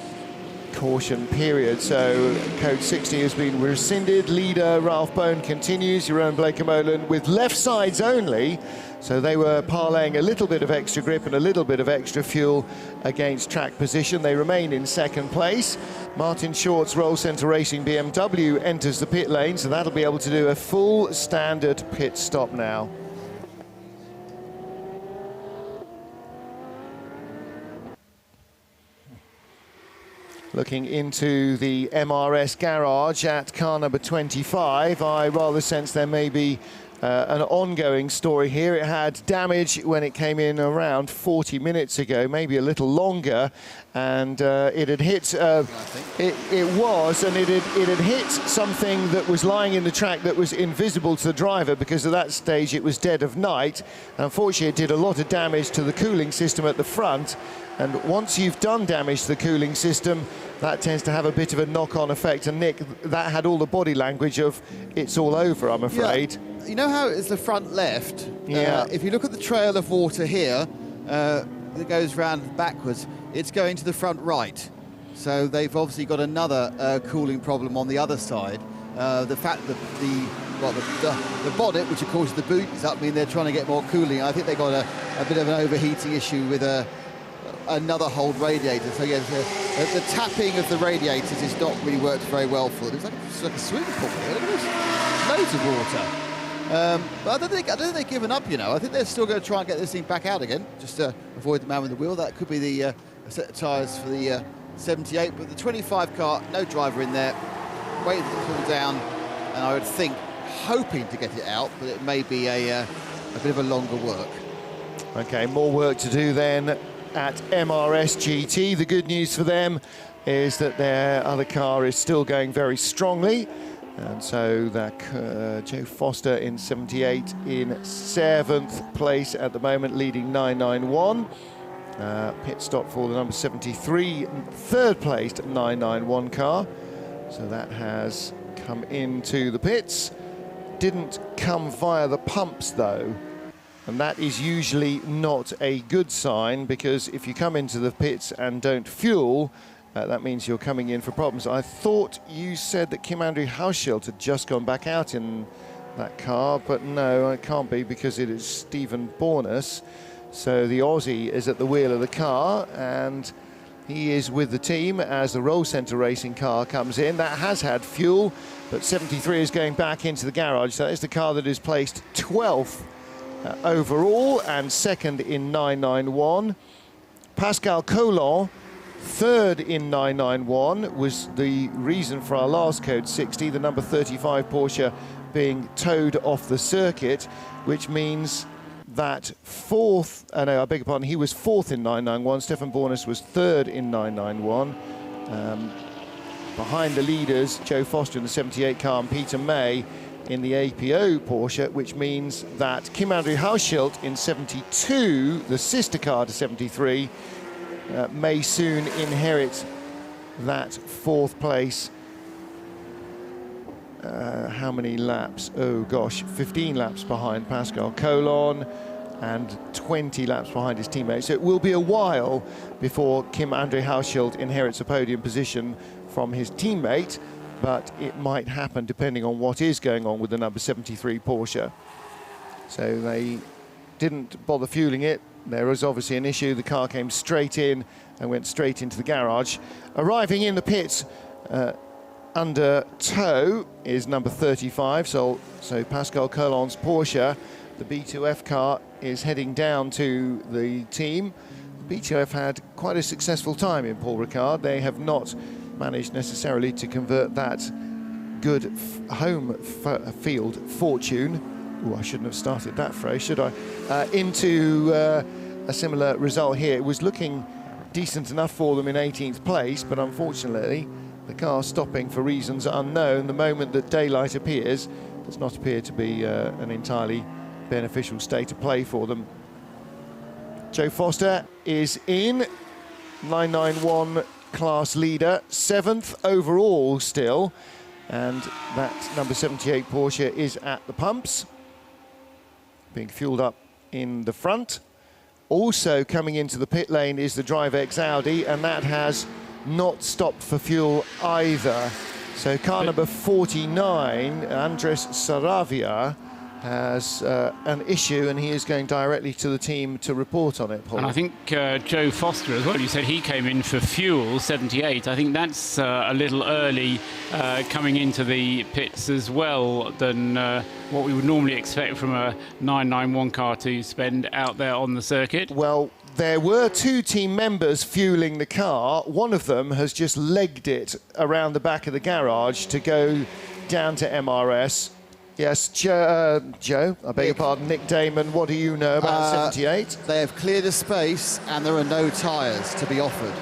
caution period. So code 60 has been rescinded. Leader Ralph Bone continues. Jeroen Bleekemolen with left sides only, so they were parlaying a little bit of extra grip and a little bit of extra fuel against track position. They remain in second place. Martin Short's Roll Centre Racing BMW enters the pit lane, so that'll be able to do a full standard pit stop now. Looking into the MRS garage at car number 25, I rather sense there may be an ongoing story here. It had damage when it came in around 40 minutes ago, maybe a little longer, and it had hit. It had hit something that was lying in the track that was invisible to the driver, because at that stage it was dead of night. And unfortunately, it did a lot of damage to the cooling system at the front. And once you've done damage to the cooling system, that tends to have a bit of a knock-on effect. And Nick, that had all the body language of it's all over, I'm afraid. Yeah. You know how it's the front left? Yeah. If you look at the trail of water here, that goes round backwards, it's going to the front right. So they've obviously got another cooling problem on the other side. The fact that the bonnet, which of course is the boot, is up, mean they're trying to get more cooling. I think they got a bit of an overheating issue with another hold radiator. So yes, the tapping of the radiators has not really worked very well for them. It's like a swimming pool here. There's loads of water. But I don't think they've given up, you know. I think they're still going to try and get this thing back out again, just to avoid the man with the wheel. That could be the set of tyres for the 78. But the 25 car, no driver in there, waiting to cool down, and I would think hoping to get it out, but it may be a bit of a longer work. Okay, more work to do then at MRS GT. The good news for them is that their other car is still going very strongly, and so that Joe Foster in 78 in 7th place at the moment, leading 991. Pit stop for the number 73, 3rd placed 991 car. So that has come into the pits. Didn't come via the pumps though. And that is usually not a good sign, because if you come into the pits and don't fuel, that means you're coming in for problems. I thought you said that Kim-Andrew Hauschild had just gone back out in that car, but no, it can't be, because it is Stephen Bornus. So the Aussie is at the wheel of the car, and he is with the team as the Roll Centre Racing car comes in. That has had fuel, but 73 is going back into the garage. So that is the car that is placed 12th overall and 2nd in 991. Pascal Colon, 3rd in 991, was the reason for our last code 60, the number 35 Porsche being towed off the circuit, which means that I beg your pardon, he was 4th in 991. Stefan Bornus was 3rd in 991. Behind the leaders, Joe Foster in the 78 car and Peter May in the APO Porsche, which means that Kim-Andrew Hauschild in 72, the sister car to 73, may soon inherit that 4th place. How many laps? Oh gosh, 15 laps behind Pascal Colon and 20 laps behind his teammate. So it will be a while before Kim-Andrew Hauschild inherits a podium position from his teammate, but it might happen depending on what is going on with the number 73 Porsche. So they didn't bother fueling it. There was obviously an issue. The car came straight in and went straight into the garage. Arriving in the pits under tow is number 35, so Pascal Colon's Porsche. The B2F car is heading down to the team. BTO have had quite a successful time in Paul Ricard. They have not managed necessarily to convert that good home field fortune, oh, I shouldn't have started that phrase, should I, into a similar result here. It was looking decent enough for them in 18th place, but unfortunately the car stopping for reasons unknown the moment that daylight appears does not appear to be an entirely beneficial state of play for them. Joe Foster is in, 991 class leader, 7th overall still, and that number 78 Porsche is at the pumps, being fueled up in the front. Also coming into the pit lane is the Drive X Audi, and that has not stopped for fuel either. So car number 49, Andres Saravia, has an issue, and he is going directly to the team to report on it, Paul. And I think Joe Foster as well, you said he came in for fuel, 78. I think that's a little early coming into the pits as well than what we would normally expect from a 991 car to spend out there on the circuit. Well, there were 2 team members fueling the car. One of them has just legged it around the back of the garage to go down to MRS. Yes, Joe, I beg your pardon, Nick Damon, what do you know about 78? They have cleared a space and there are no tyres to be offered.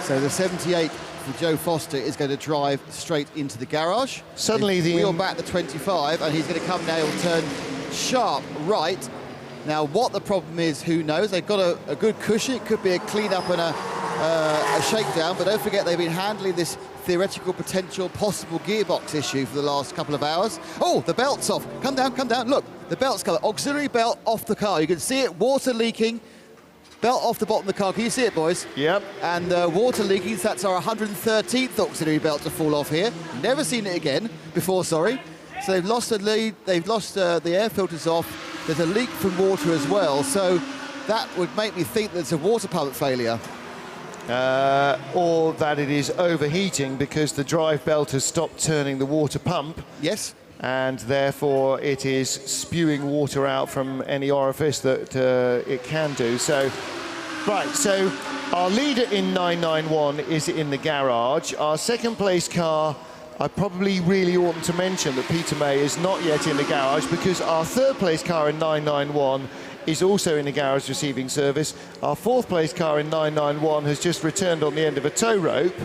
So the 78 for Joe Foster is going to drive straight into the garage. Suddenly the wheel back the 25 and he's going to come now, he'll turn sharp right. Now what the problem is, who knows? They've got a good cushion, it could be a clean-up and a shakedown, but don't forget they've been handling this theoretical potential possible gearbox issue for the last couple of hours. Oh, the belt's off. Come down, look, the belt's coming. Auxiliary belt off the car. You can see it, water leaking. Belt off the bottom of the car. Can you see it, boys? Yep. And water leaking, so that's our 113th auxiliary belt to fall off here. Never seen it again before, sorry. So they've lost the lead, they've lost the air filters off. There's a leak from water as well, so that would make me think there's a water pump failure. Or that it is overheating because the drive belt has stopped turning the water pump. Yes. And therefore it is spewing water out from any orifice that it can do. So, right, so our leader in 991 is in the garage. Our second place car, I probably really oughtn't to mention that Peter May is not yet in the garage, because our third place car in 991 is also in the garage receiving service. Our fourth place car in 991 has just returned on the end of a tow rope.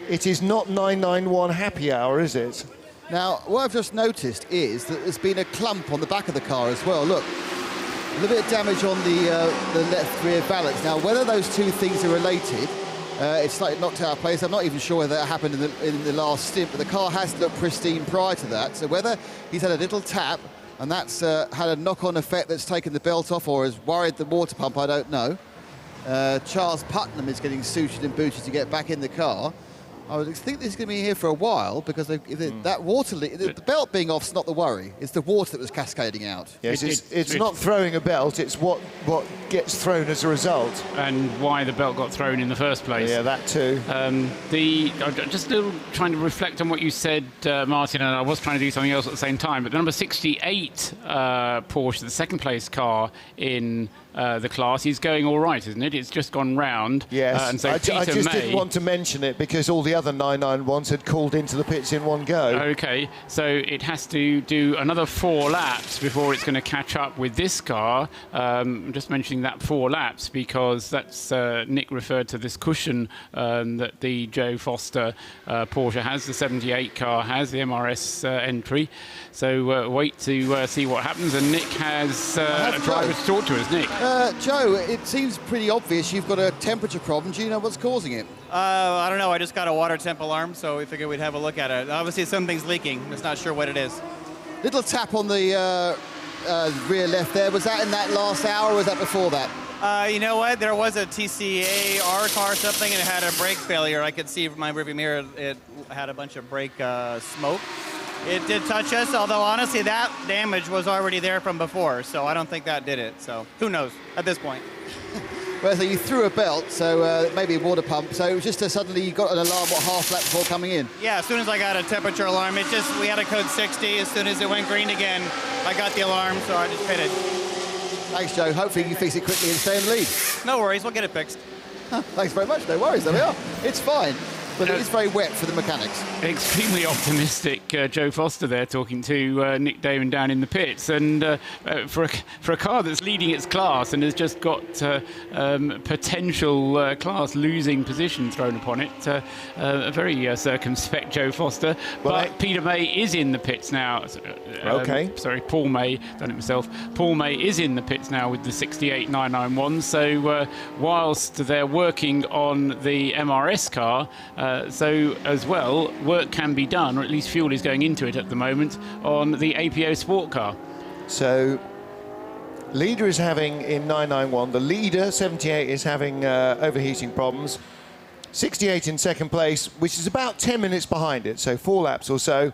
It is not 991 happy hour, is it? Now, what I've just noticed is that there's been a clump on the back of the car as well. Look, a little bit of damage on the left rear valance. Now, whether those two things are related, it's slightly knocked out of place. I'm not even sure whether that happened in the last stint, but the car has looked pristine prior to that. So whether he's had a little tap and that's had a knock-on effect that's taken the belt off or has worried the water pump, I don't know. Charles Putnam is getting suited and booted to get back in the car. I would think this is going to be here for a while, because that water leak, the belt being off's not the worry. It's the water that was cascading out. Yes, it's not throwing a belt, it's what gets thrown as a result. And why the belt got thrown in the first place. Yeah, that too. I'm just a little trying to reflect on what you said, Martin, and I was trying to do something else at the same time, but the number 68 Porsche, the second place car in the class, is going all right, isn't it? It's just gone round. Yes, and so I just didn't want to mention it because all the other 991s had called into the pits in one go. Okay, so it has to do another 4 laps before it's going to catch up with this car. I'm just mentioning that 4 laps because that's Nick referred to this cushion that the Joe Foster Porsche has, the 78 car has, the MRS entry. So wait to see what happens, and Nick has a driver to talk to us. Nick. Joe, it seems pretty obvious you've got a temperature problem. Do you know what's causing it? I don't know. I just got a water temp alarm, so we figured we'd have a look at it. Obviously, something's leaking. I'm just not sure what it is. Little tap on the rear left there. Was that in that last hour, or was that before that? You know what? There was a TCAR car or something, and it had a brake failure. I could see from my rearview mirror it had a bunch of brake smoke. It did touch us, although honestly that damage was already there from before, so I don't think that did it. So who knows at this point. Well, so you threw a belt, so maybe a water pump. So it was just suddenly you got an alarm, half lap before coming in? Yeah, as soon as I got a temperature alarm, we had a code 60. As soon as it went green again, I got the alarm, so I just pitted. Thanks, Joe. Hopefully you can fix it quickly and stay in the lead. No worries, we'll get it fixed. Thanks very much. No worries. There we are. It's fine. But it is very wet for the mechanics. Extremely optimistic Joe Foster there talking to Nick Damon down in the pits. And for a car that's leading its class and has just got potential class losing position thrown upon it, a very circumspect Joe Foster. Well, but Peter May is in the pits now. Paul May, done it myself. Paul May is in the pits now with the 68991. So whilst they're working on the MRS car, so as well, work can be done, or at least fuel is going into it at the moment, on the APO Sport car. So, leader is having in 991, the leader, 78, is having overheating problems. 68 in second place, which is about 10 minutes behind it, so 4 laps or so.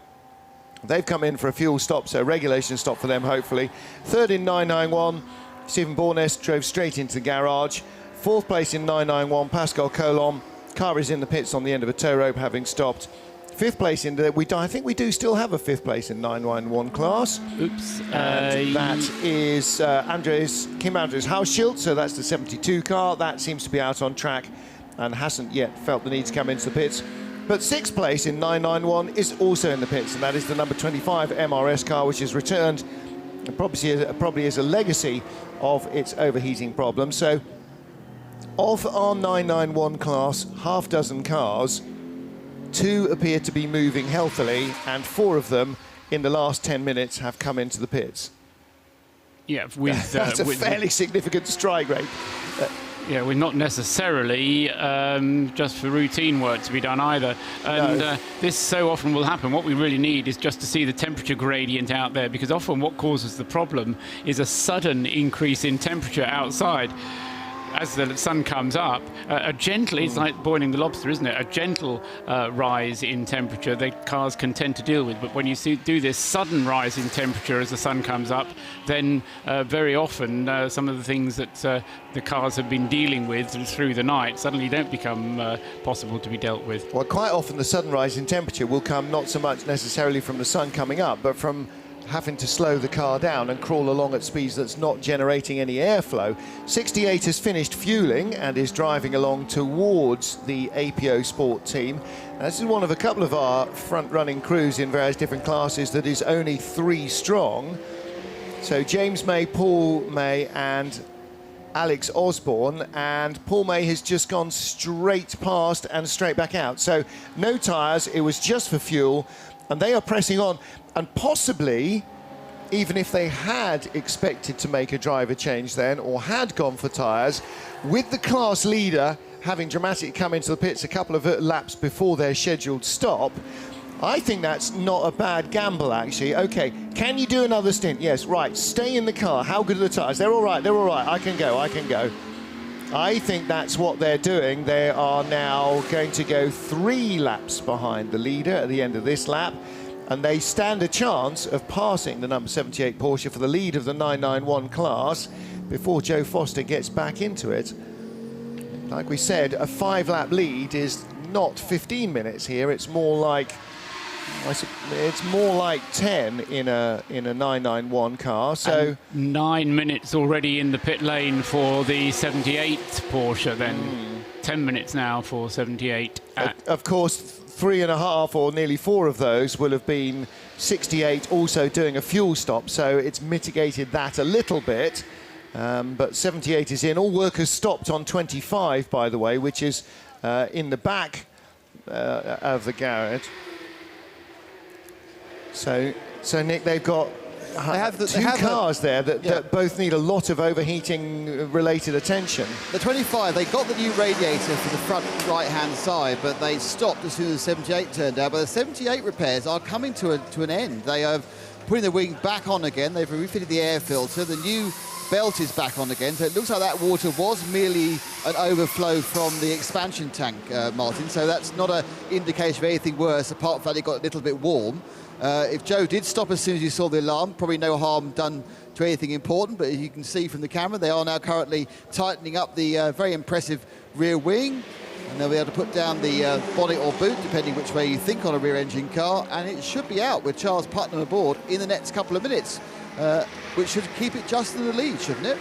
They've come in for a fuel stop, so regulation stop for them, hopefully. Third in 991, Stephen Bournes drove straight into the garage. Fourth place in 991, Pascal Colomb. Car is in the pits on the end of a tow rope, having stopped. Fifth place in the... I think we do still have a fifth place in 991 class. Oops. And that is Kim Andrews Hauschild, so that's the 72 car. That seems to be out on track and hasn't yet felt the need to come into the pits. But sixth place in 991 is also in the pits, and that is the number 25 MRS car, which is returned probably as a legacy of its overheating problem. So, of our 991 class, half dozen cars, 2 appear to be moving healthily, and 4 of them in the last 10 minutes have come into the pits. Yeah, that's a fairly significant strike rate. Yeah, we're not necessarily just for routine work to be done either. And this so often will happen. What we really need is just to see the temperature gradient out there, because often what causes the problem is a sudden increase in temperature outside. As the sun comes up, a gentle, it's like boiling the lobster, isn't it? A gentle rise in temperature the cars can tend to deal with. But when you do this sudden rise in temperature as the sun comes up, then very often some of the things that the cars have been dealing with through the night suddenly don't become possible to be dealt with. Well, quite often the sudden rise in temperature will come not so much necessarily from the sun coming up, but from having to slow the car down and crawl along at speeds that's not generating any airflow. 68 has finished fueling and is driving along towards the APO Sport team. Now, this is one of a couple of our front-running crews in various different classes that is only 3 strong. So James May, Paul May and Alex Osborne, and Paul May has just gone straight past and straight back out. So no tyres, it was just for fuel, and they are pressing on. And possibly, even if they had expected to make a driver change then, or had gone for tyres, with the class leader having dramatically come into the pits a couple of laps before their scheduled stop, I think that's not a bad gamble, actually. OK, can you do another stint? Yes, right, stay in the car. How good are the tyres? They're all right, I can go. I think that's what they're doing. They are now going to go 3 laps behind the leader at the end of this lap, and they stand a chance of passing the number 78 Porsche for the lead of the 991 class before Joe Foster gets back into it. Like we said, a 5-lap lead is not 15 minutes here. It's more like 10 in a 991 car. So and 9 minutes already in the pit lane for the 78 Porsche. Then 10 minutes now for 78. Of course, 3.5 or nearly 4 of those will have been 68 also doing a fuel stop, so it's mitigated that a little bit. But 78 is in. All workers stopped on 25, by the way, which is in the back of the garage. So Nick, they've got two cars there that both need a lot of overheating related attention. The 25, they got the new radiator for the front right-hand side, but they stopped as soon as 78 turned out. But the 78 repairs are coming to an end. They are putting the wing back on again. They've refitted the air filter. The new belt is back on again. So it looks like that water was merely an overflow from the expansion tank, Martin. So that's not an indication of anything worse, apart from the fact it got a little bit warm. If Joe did stop as soon as you saw the alarm, probably no harm done to anything important, but as you can see from the camera, they are now currently tightening up the very impressive rear wing, and they'll be able to put down the bonnet or boot, depending which way you think on a rear-engine car, and it should be out with Charles Putnam aboard in the next couple of minutes. which should keep it just in the lead, shouldn't it?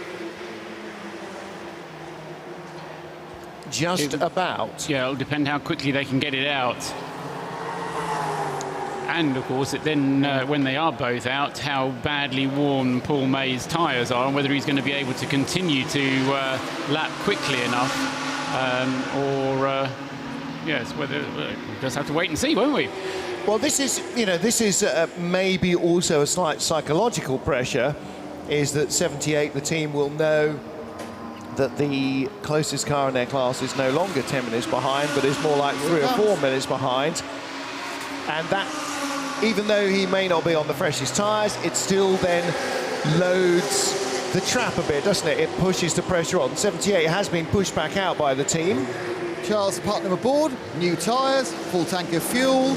Just about. Yeah, it'll depend how quickly they can get it out. And of course, then when they are both out, how badly worn Paul May's tyres are, and whether he's going to be able to continue to lap quickly enough, yes, whether we'll just have to wait and see, won't we? Well, this is maybe also a slight psychological pressure, is that 78, the team will know that the closest car in their class is no longer 10 minutes behind, but is more like 3 or 4 minutes behind. And that, even though he may not be on the freshest tyres, it still then loads the trap a bit, doesn't it? It pushes the pressure on. 78 has been pushed back out by the team. Charles Putnam aboard, new tyres, full tank of fuel,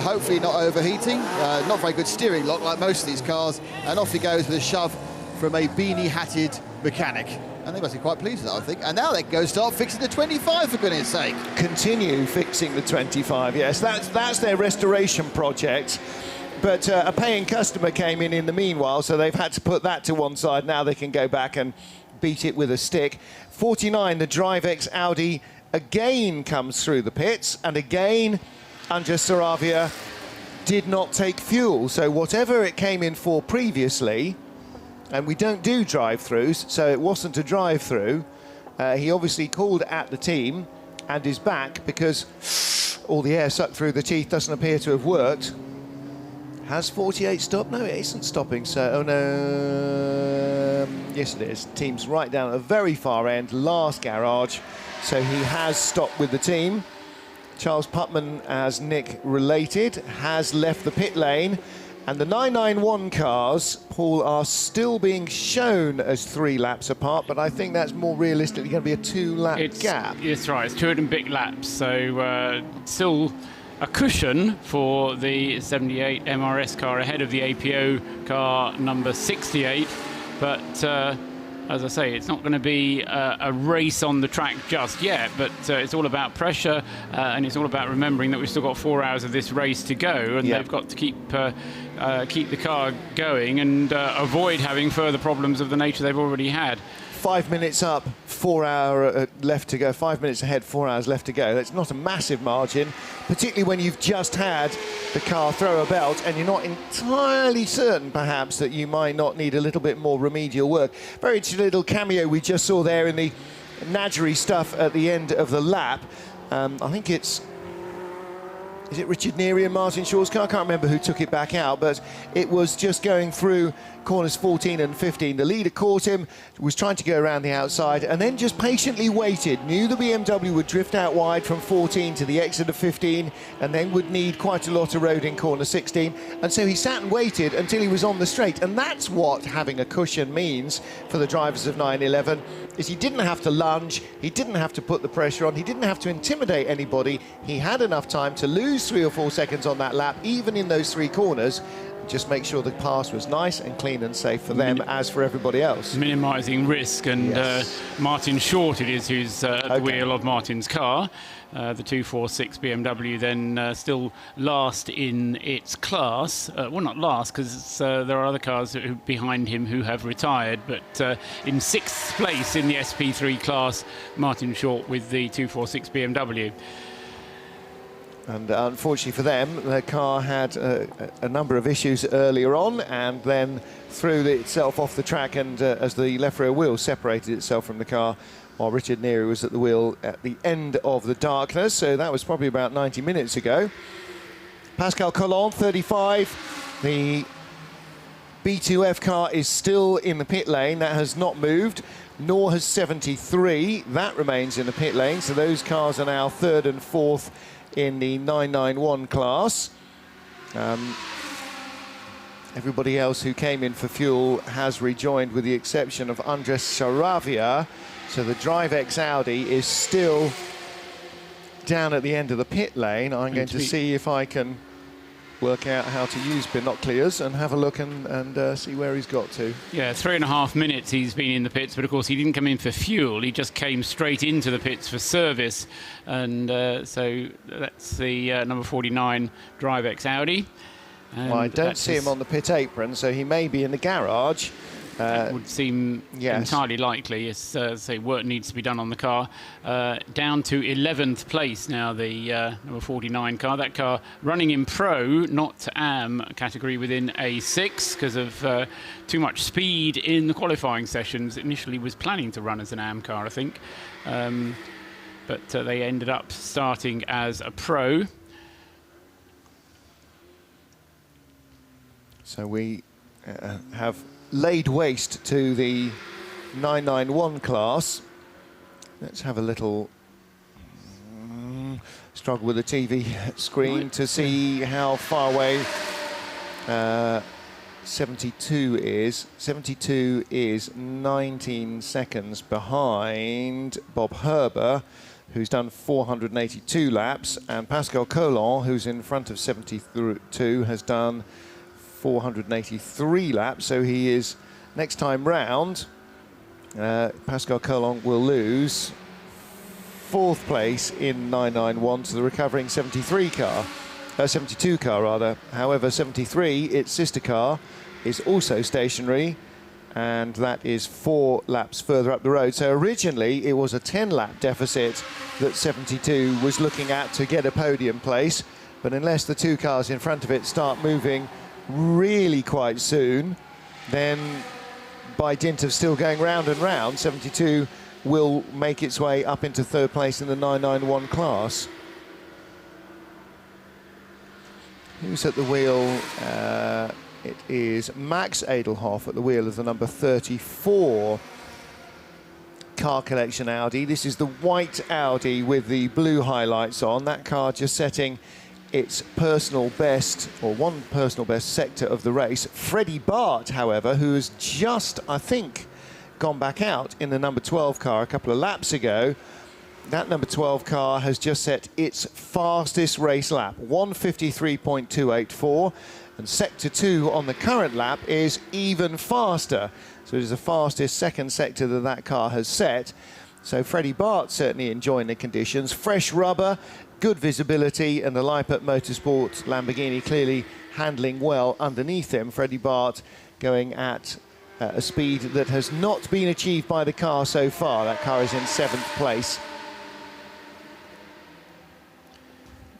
hopefully not overheating, not very good steering lock like most of these cars, and off he goes with a shove from a beanie-hatted mechanic. And they must be quite pleased with that, I think. And now they go start fixing the 25, for goodness sake. Continue fixing the 25, yes. That's their restoration project. But a paying customer came in the meanwhile, so they've had to put that to one side. Now they can go back and beat it with a stick. 49, the DriveX Audi again comes through the pits. And again, Andres Saravia did not take fuel. So whatever it came in for previously, and we don't do drive-throughs, so it wasn't a drive-through. He obviously called at the team and is back because all the air sucked through the teeth doesn't appear to have worked. Has 48 stopped? No, it isn't stopping. So, oh no, yes it is. Team's right down at the very far end, last garage. So he has stopped with the team. Charles Putman, as Nick related, has left the pit lane. And the 991 cars, Paul, are still being shown as 3 laps apart, but I think that's more realistically going to be a 2-lap gap. That's right, it's 2 and big laps, so still a cushion for the 78 MRS car ahead of the APO car number 68, but as I say, it's not going to be a race on the track just yet, but it's all about pressure and it's all about remembering that we've still got 4 hours of this race to go, and they've got to keep the car going and avoid having further problems of the nature they've already had. 5 minutes up, 4 hours left to go. 5 minutes ahead, 4 hours left to go. That's not a massive margin, particularly when you've just had the car throw a belt and you're not entirely certain, perhaps, that you might not need a little bit more remedial work. Very interesting little cameo we just saw there in the Nadgery stuff at the end of the lap. I think is it Richard Neary and Martin Shaw's car? I can't remember who took it back out, but it was just going through corners 14 and 15. The leader caught him, was trying to go around the outside, and then just patiently waited. Knew the BMW would drift out wide from 14 to the exit of 15, and then would need quite a lot of road in corner 16. And so he sat and waited until he was on the straight. And that's what having a cushion means for the drivers of 911, is he didn't have to lunge, he didn't have to put the pressure on, he didn't have to intimidate anybody. He had enough time to lose 3 or 4 seconds on that lap, even in those 3 corners. Just make sure the pass was nice and clean and safe for them, as for everybody else. Minimising risk, and Martin Short it is who's at the wheel of Martin's car. The 246 BMW then still last in its class. Well, not last, because there are other cars behind him who have retired, but in 6th place in the SP3 class, Martin Short with the 246 BMW. And unfortunately for them, the car had a number of issues earlier on and then threw itself off the track, and as the left rear wheel separated itself from the car while Richard Neary was at the wheel at the end of the darkness. So that was probably about 90 minutes ago. Pascal Collon, 35. The B2F car is still in the pit lane. That has not moved, nor has 73. That remains in the pit lane. So those cars are now 3rd and 4th in the 991 class. Everybody else who came in for fuel has rejoined, with the exception of Andres Saravia. So the DriveX Audi is still down at the end of the pit lane. I'm going to see if I can work out how to use binoculars and have a look and see where he's got to. Yeah, 3.5 minutes he's been in the pits, but of course he didn't come in for fuel. He just came straight into the pits for service. And so that's the number 49 DriveX Audi. Well, I don't see him on the pit apron, so he may be in the garage. That would seem entirely likely. As say, work needs to be done on the car. Down to 11th place now, the number 49 car. That car running in Pro, not AM category within A6 because of too much speed in the qualifying sessions. Initially was planning to run as an AM car, I think. But they ended up starting as a Pro. So we have laid waste to the 991 class. Let's have a little struggle with the TV screen to see how far away 72 is. 72 is 19 seconds behind Bob Herber, who's done 482 laps, and Pascal Colon, who's in front of 72, has done 483 laps, so he is, next time round, Pascal Colon will lose 4th place in 991 to the recovering 72 car rather. However, 73, its sister car, is also stationary, and that is 4 laps further up the road. So originally it was a 10-lap deficit that 72 was looking at to get a podium place, but unless the 2 cars in front of it start moving really quite soon, then by dint of still going round and round, 72 will make its way up into 3rd place in the 991 class. Who's at the wheel? It is Max Edelhoff at the wheel of the number 34 car collection Audi. This is the white Audi with the blue highlights on. That car just setting its personal best, or one personal best sector of the race. Freddie Bart, however, who has just, I think, gone back out in the number 12 car a couple of laps ago. That number 12 car has just set its fastest race lap, 1:53.284, and sector 2 on the current lap is even faster. So it is the fastest second sector that that car has set. So Freddie Bart certainly enjoying the conditions. Fresh rubber, good visibility, and the Lippert Motorsport Lamborghini clearly handling well underneath him. Freddie Bart going at a speed that has not been achieved by the car so far. That car is in 7th place.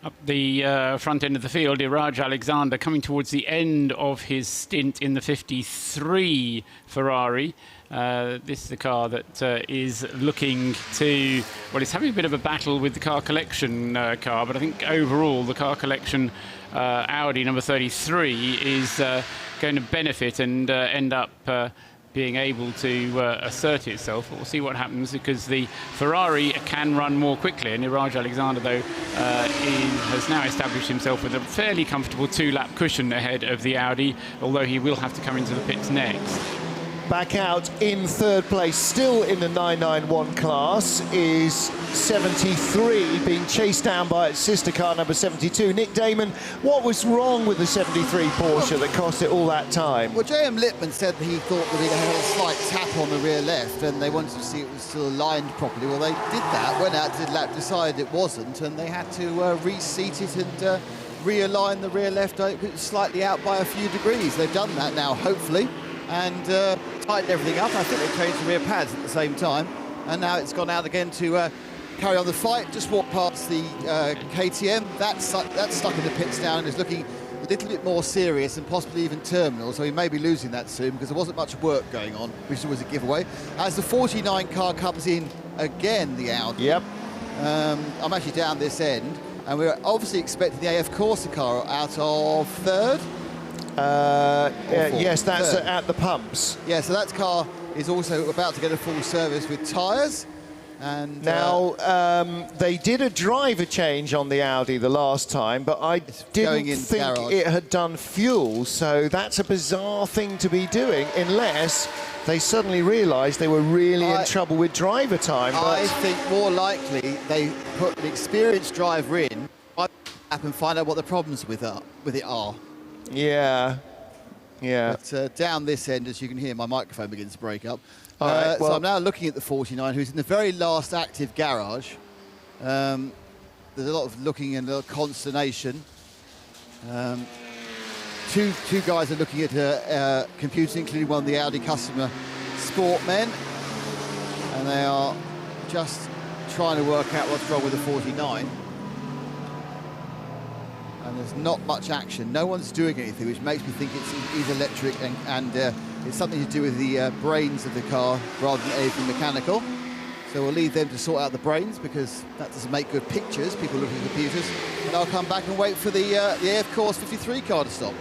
Up the front end of the field, Iraj Alexander coming towards the end of his stint in the 53 Ferrari. This is the car that is looking to, well, it's having a bit of a battle with the car collection car, but I think overall the car collection Audi number 33 is going to benefit and end up being able to assert itself. We'll see what happens, because the Ferrari can run more quickly, and Iraj Alexander, though, has now established himself with a fairly comfortable 2-lap cushion ahead of the Audi, although he will have to come into the pits next. Back out in 3rd place, still in the 991 class, is 73, being chased down by its sister car, number 72. Nick Damon, what was wrong with the 73 Porsche that cost it all that time? Well, J.M. Lippmann said that he thought that it had a slight tap on the rear left, and they wanted to see it was still aligned properly. Well, they did that, went out, did lap, decided it wasn't, and they had to reseat it and realign the rear left slightly out by a few degrees. They've done that now, hopefully, and tightened everything up. I think they changed the rear pads at the same time, and now it's gone out again to carry on the fight. Just walked past the KTM. That's stuck in the pits now and is looking a little bit more serious and possibly even terminal, so he may be losing that soon because there wasn't much work going on, which was a giveaway. As the 49 car comes in again, the Audi. Yep. I'm actually down this end, and we're obviously expecting the AF Corsa car out of 3rd. Yes, that's at the pumps. Yeah, so that car is also about to get a full service with tyres. And now, they did a driver change on the Audi the last time, but I didn't think it had done fuel, so that's a bizarre thing to be doing, unless they suddenly realised they were really in trouble with driver time. But I think more likely they put an experienced driver in and find out what the problems with it are. Yeah, yeah. But down this end, as you can hear, my microphone begins to break up. All right, well, so I'm now looking at the 49, who's in the very last active garage. There's a lot of looking and a little consternation. two guys are looking at computers, including one of the Audi customer sportmen, and they are just trying to work out what's wrong with the 49. And there's not much action. No one's doing anything, which makes me think it's electric and it's something to do with the brains of the car rather than anything mechanical. So we'll leave them to sort out the brains, because that doesn't make good pictures, people looking at computers. And I'll come back and wait for the AF Course 53 car to stop.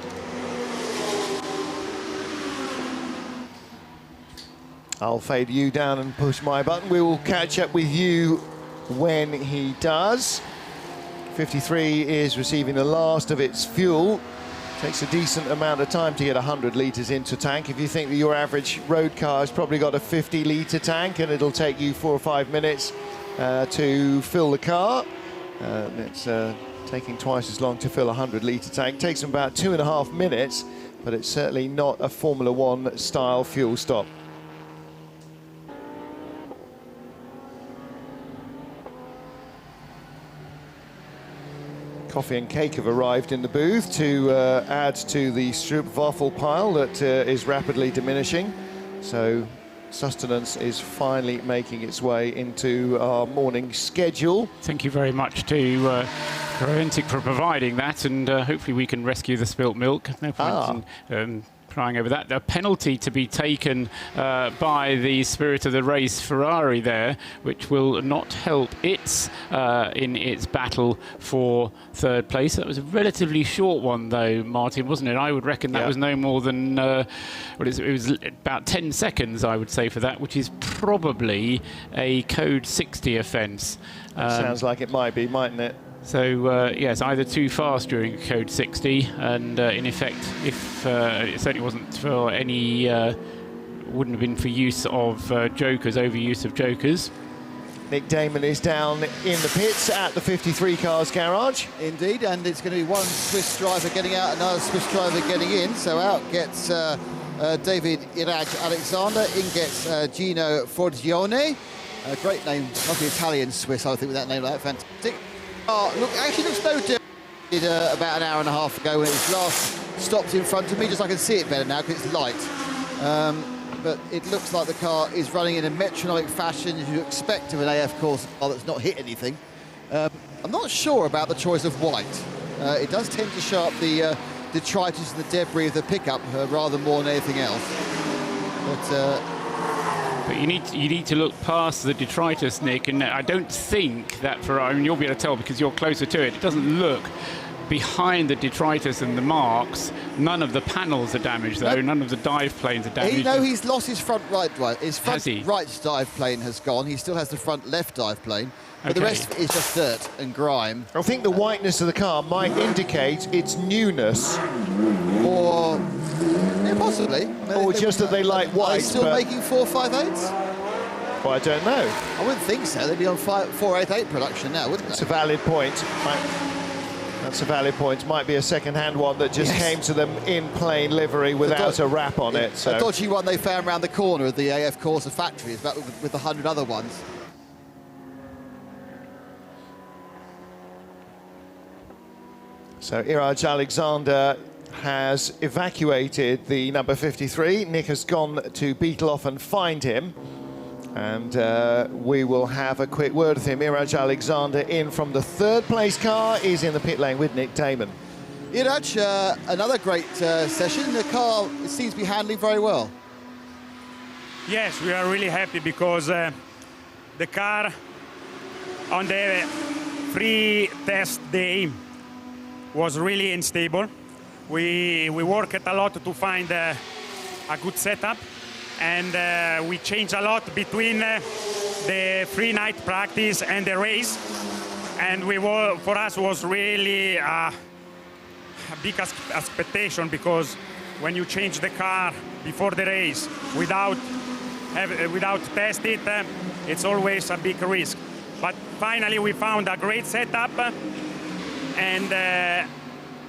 I'll fade you down and push my button. We will catch up with you when he does. 53 is receiving the last of its fuel. Takes a decent amount of time to get 100 litres into tank. If you think that your average road car has probably got a 50-litre tank and it'll take you 4 or 5 minutes to fill the car, it's taking twice as long to fill a 100-litre tank. Takes them about 2.5 minutes, but it's certainly not a Formula One style fuel stop. Coffee and cake have arrived in the booth to add to the Stroopwafel pile that is rapidly diminishing. So sustenance is finally making its way into our morning schedule. Thank you very much to Hankook for providing that, and hopefully we can rescue the spilt milk. No point in crying over that. A penalty to be taken by the spirit of the race Ferrari there, which will not help it in its battle for third place. That was a relatively short one though, Martin, wasn't it? I would reckon that was no more than it was about 10 seconds, I would say, for that, which is probably a code 60 offence. Sounds like it might be, mightn't it? So, yes, either too fast during code 60, and in effect, if it certainly wasn't for any, wouldn't have been for use of jokers, overuse of jokers. Nick Damon is down in the pits at the 53 cars garage. Indeed, and it's going to be one Swiss driver getting out, another Swiss driver getting in. So out gets David Iraj Alexander, in gets Gino Forgione. Great name, not the Italian Swiss, I think, with that name like that, fantastic. Look, actually looks no different. About an hour and a half ago when it was last stopped in front of me, just I can see it better now because it's light. But it looks like the car is running in a metronomic fashion as you expect of an AF course car that's not hit anything. I'm not sure about the choice of white. It does tend to show up the detritus and the debris of the pickup rather more than anything else. But you need to look past the detritus, Nick, and I don't think that Ferrari, I mean, you'll be able to tell because you're closer to it, it doesn't look behind the detritus and the marks. None of the panels are damaged, though. None of the dive planes are damaged. He's lost his front right. His front right dive plane has gone. He still has the front left dive plane. But the rest of it is just dirt and grime. I think the whiteness of the car might indicate its newness. Or... yeah, possibly. Or just that they like white. Are they still making 458s? Well, I don't know. I wouldn't think so. They'd be on 488 production now, wouldn't they? It's a valid point. That's a valid point. Might be a second-hand one that just came to them in plain livery without a wrap on it. So. A dodgy one they found around the corner of the AF Corsa factory, with 100 other ones. So Iraj Alexander has evacuated the number 53. Nick has gone to beetle off and find him. And we will have a quick word with him. Iraj Alexander in from the third place car is in the pit lane with Nick Damon. Iraj, another great session. The car seems to be handling very well. Yes, we are really happy because the car on the free test day was really unstable. We worked a lot to find a good setup, and we changed a lot between the free night practice and the race. And for us was really a big expectation, because when you change the car before the race without test it, it's always a big risk. But finally we found a great setup, and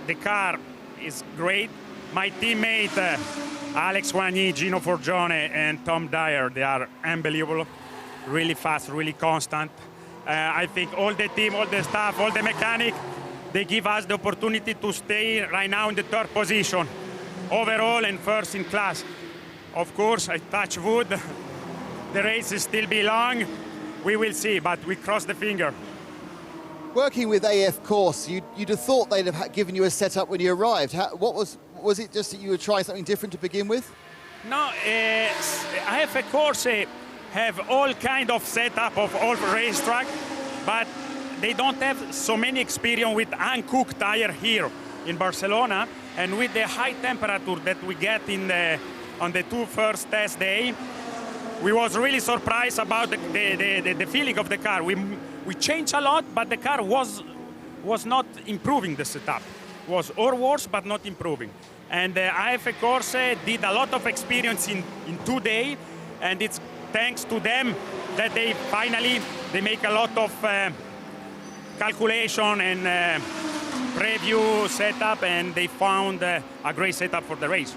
the car is great. My teammate Alex Wagny, Gino Forgione and Tom Dyer, they are unbelievable, really fast, really constant. I think all the team, all the staff, all the mechanic, they give us the opportunity to stay right now in the third position, overall and first in class. Of course, I touch wood. The race is still be long. We will see, but we cross the finger. Working with AF Course, you'd have thought they'd have given you a setup when you arrived. Was it just that you were trying something different to begin with? No, AF Course have all kind of setup of all racetrack, but they don't have so many experience with Hankook tire here in Barcelona, and with the high temperature that we get on the two first test day, we was really surprised about the feeling of the car. We changed a lot, but the car was not improving the setup. Was or worse, but not improving. And AF Course did a lot of experience in 2 days, and it's thanks to them that they finally make a lot of calculation and preview setup, and they found a great setup for the race.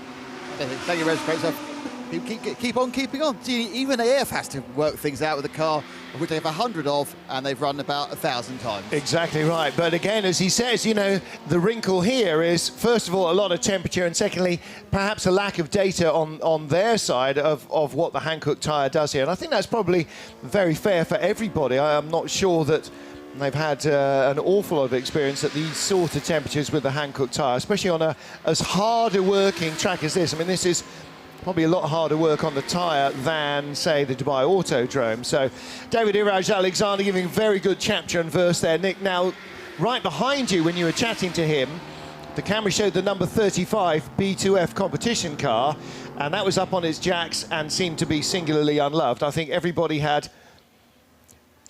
Thank you, Reg. Great stuff. Keep on keeping on. See, even AF has to work things out with the car, which they have 100 of, and they've run about 1,000 times. Exactly right. But again, as he says, you know, the wrinkle here is, first of all, a lot of temperature, and secondly, perhaps a lack of data on their side of what the Hankook tyre does here. And I think that's probably very fair for everybody. I am not sure that they've had an awful lot of experience at these sort of temperatures with the Hankook tyre, especially on as hard a working track as this. I mean, this is probably a lot harder work on the tyre than, say, the Dubai Autodrome. So David Iraj Alexander giving a very good chapter and verse there. Nick, now, right behind you when you were chatting to him, the camera showed the number 35 B2F competition car, and that was up on its jacks and seemed to be singularly unloved. I think everybody had,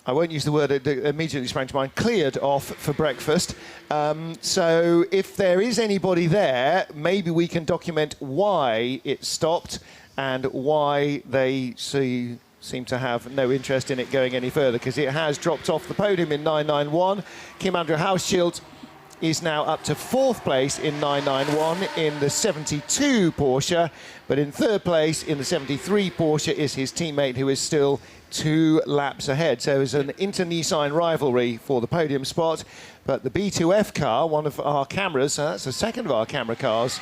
I won't use the word that immediately sprang to mind, cleared off for breakfast. So if there is anybody there, maybe we can document why it stopped and why they seem to have no interest in it going any further, because it has dropped off the podium in 991. Kim-Andrew Hausschild is now up to 4th place in 991 in the 72 Porsche, but in 3rd place in the 73 Porsche is his teammate, who is still 2 laps ahead. So it's an inter-Nissan rivalry for the podium spot. But the B2F car, one of our cameras, that's the second of our camera cars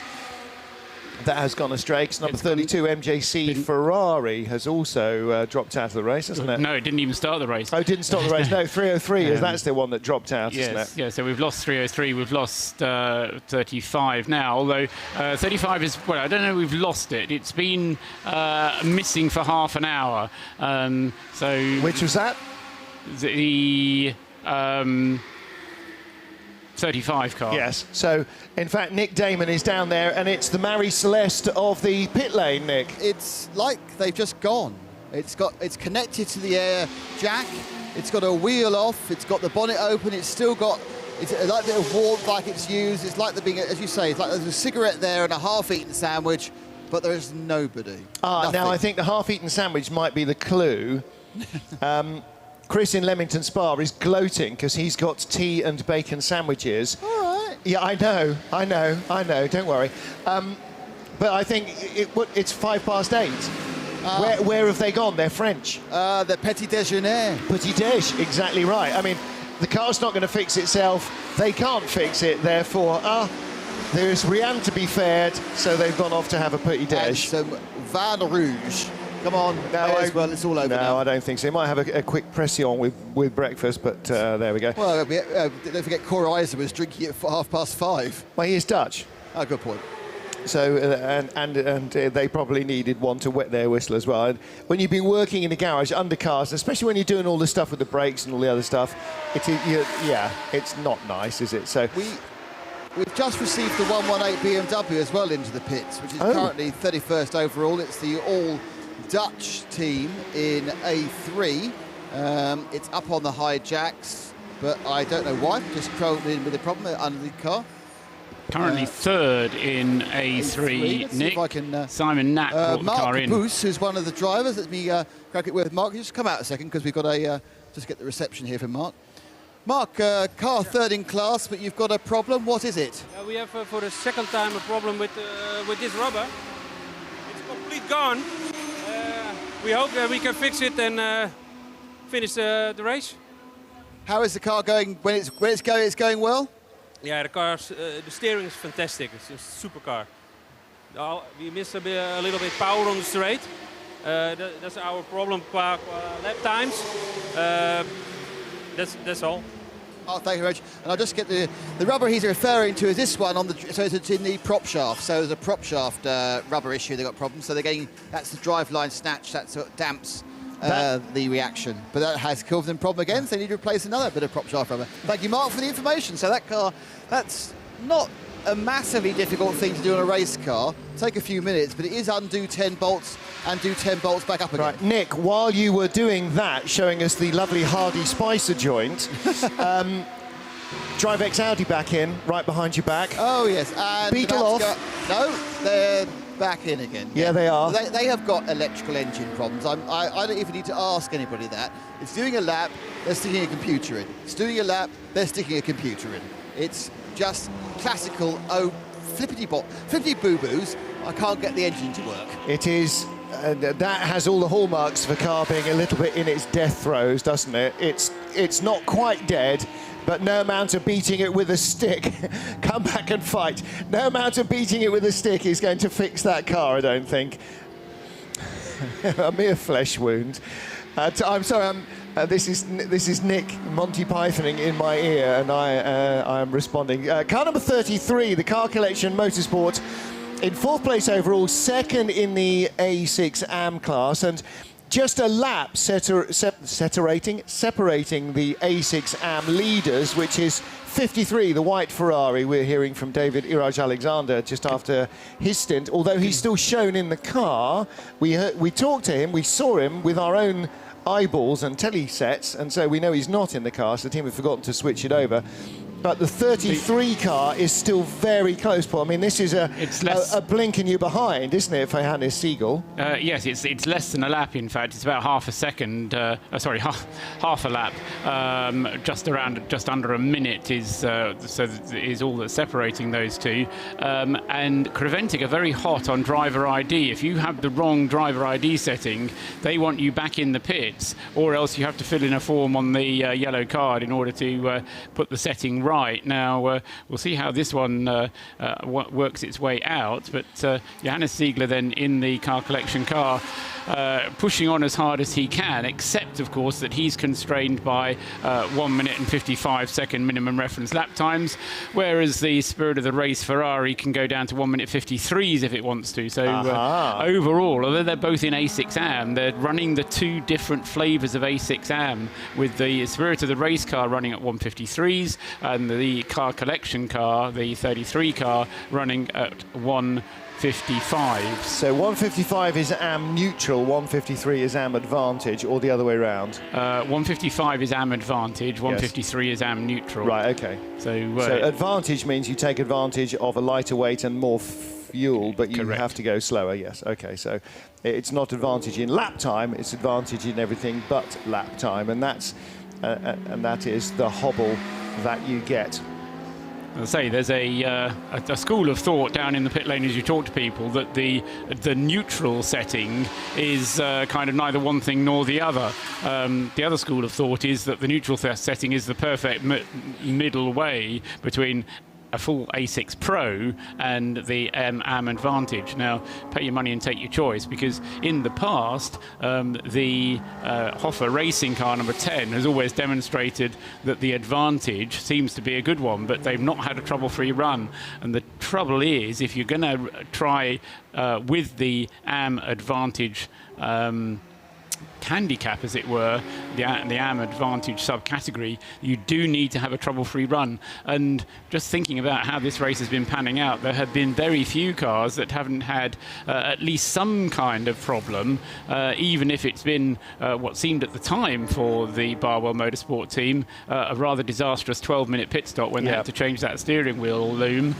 that has gone astray, because number 32 MJC Ferrari has also dropped out of the race, hasn't it? No, it didn't even start the race. Oh, it didn't start the race. No, 303, that's the one that dropped out, isn't it? Yeah, so we've lost 303, we've lost 35 now, although 35 is, well, I don't know, we've lost it. It's been missing for half an hour. So which was that? The 35 car. Yes. So, in fact, Nick Damon is down there, and it's the Marie Celeste of the pit lane, Nick. It's like they've just gone. It's connected to the air jack. It's got a wheel off. It's got the bonnet open. It's still got, it's like a bit of warmth like it's used. It's like there being, as you say, it's like there's a cigarette there and a half-eaten sandwich, but there is nobody. Now I think the half-eaten sandwich might be the clue. Chris in Leamington Spa is gloating because he's got tea and bacon sandwiches. All right. Yeah, I know. Don't worry. But I think it's 8:05. Where have they gone? They're French. They're petit déjeuner. Petit déj, exactly right. I mean, the car's not going to fix itself. They can't fix it. Therefore, there's Rianne to be fed, so they've gone off to have a petit déj. And some vin rouge. Come on, well, it's all over now. No, I don't think so. They might have a quick pression with breakfast, but there we go. Well, don't forget Cor Isa was drinking it for 5:30. Well, he is Dutch. Oh, good point. So, and they probably needed one to wet their whistle as well. And when you've been working in the garage under cars, especially when you're doing all the stuff with the brakes and all the other stuff, it's not nice, is it? So We've just received the 118 BMW as well into the pits, which is currently 31st overall. It's the all-Dutch team in A3. It's up on the high jacks, but I don't know why. Just crawled in with a problem under the car. Currently third in A3, Let's Nick. see if I can, Simon Knack brought the car Mark in. Boos, who's one of the drivers. Let me crack it with Mark. Just come out a second, because we've got a just get the reception here for Mark. Mark, car third in class, but you've got a problem. What is it? We have for the second time a problem with this rubber. It's complete gone. We hope that we can fix it and finish the race. How is the car going? When it's going well. Yeah, the steering is fantastic. It's a supercar. We miss a little bit power on the straight. That's our problem qua lap times. That's all. Oh, thank you very much. And I'll just get the rubber he's referring to is this one so it's in the prop shaft. So there's a prop shaft rubber issue. They've got problems. So they're getting that's the driveline snatch. That sort of damps the reaction. But that has caused them a problem again. So they need to replace another bit of prop shaft rubber. Thank you, Mark, for the information. So that car, that's not a massively difficult thing to do on a race car. Take a few minutes, but it is undo 10 bolts and do 10 bolts back up again. Right, Nick, while you were doing that, showing us the lovely Hardy Spicer joint, Drive X Audi back in, right behind your back. Oh, yes. And Beetle off. No, they're back in again. Yeah, they are. They have got electrical engine problems. I don't even need to ask anybody that. It's doing a lap, they're sticking a computer in. It's doing a lap, they're sticking a computer in. It's just classical, flippity boo-boos. I can't get the engine to work. It is. That has all the hallmarks of a car being a little bit in its death throes, doesn't it? It's not quite dead, but no amount of beating it with a stick, come back and fight. No amount of beating it with a stick is going to fix that car, I don't think. A mere flesh wound. I'm sorry, this is Nick Monty Pythoning in my ear, and I am responding. Car number 33, the Car Collection Motorsport, in 4th place overall, 2nd in the A6 AM class, and just a lap separating the A6 AM leaders, which is 53, the white Ferrari. We're hearing from David Iraj Alexander just after his stint. Although he's still shown in the car, we talked to him, we saw him with our own eyeballs and telly sets, and so we know he's not in the car, so the team have forgotten to switch it over. But the 33 car is still very close, Paul. I mean, this is a blink and you're behind, isn't it, for Hannes Siegel? Yes, it's less than a lap, in fact. It's about half a second, half a lap. Just under a minute is all that's separating those two. And Creventic are very hot on driver ID. If you have the wrong driver ID setting, they want you back in the pits, or else you have to fill in a form on the yellow card in order to put the setting right. Now, we'll see how this one works its way out, but Johannes Ziegler then in the Car Collection car, pushing on as hard as he can, except, of course, that he's constrained by 1 minute and 55 second minimum reference lap times, whereas the Spirit of the Race Ferrari can go down to 1 minute 53s if it wants to. So overall, although they're both in A6 AM, they're running the two different flavours of A6 AM, with the Spirit of the Race car running at 153s, and the Car Collection car, the 33 car, running at 155. So 155 is AM neutral, 153 is AM advantage, or the other way around? 155 is AM advantage, 153 is AM neutral. Right, okay. So advantage means you take advantage of a lighter weight and more fuel, but you have to go slower, yes. Okay, so it's not advantage in lap time, it's advantage in everything but lap time, and that is the hobble that you get. As I say, there's a school of thought down in the pit lane as you talk to people that the neutral setting is kind of neither one thing nor the other. The other school of thought is that the neutral setting is the perfect middle way between a full A6 Pro and the AM Advantage. Now, pay your money and take your choice, because in the past, the Hoffa racing car number 10 has always demonstrated that the Advantage seems to be a good one, but they've not had a trouble-free run. And the trouble is, if you're going to try with the AM Advantage handicap, as it were, the AM Advantage subcategory, you do need to have a trouble-free run. And just thinking about how this race has been panning out, there have been very few cars that haven't had at least some kind of problem, even if it's been what seemed at the time for the Barwell Motorsport team a rather disastrous 12-minute pit stop when they had to change that steering wheel loom.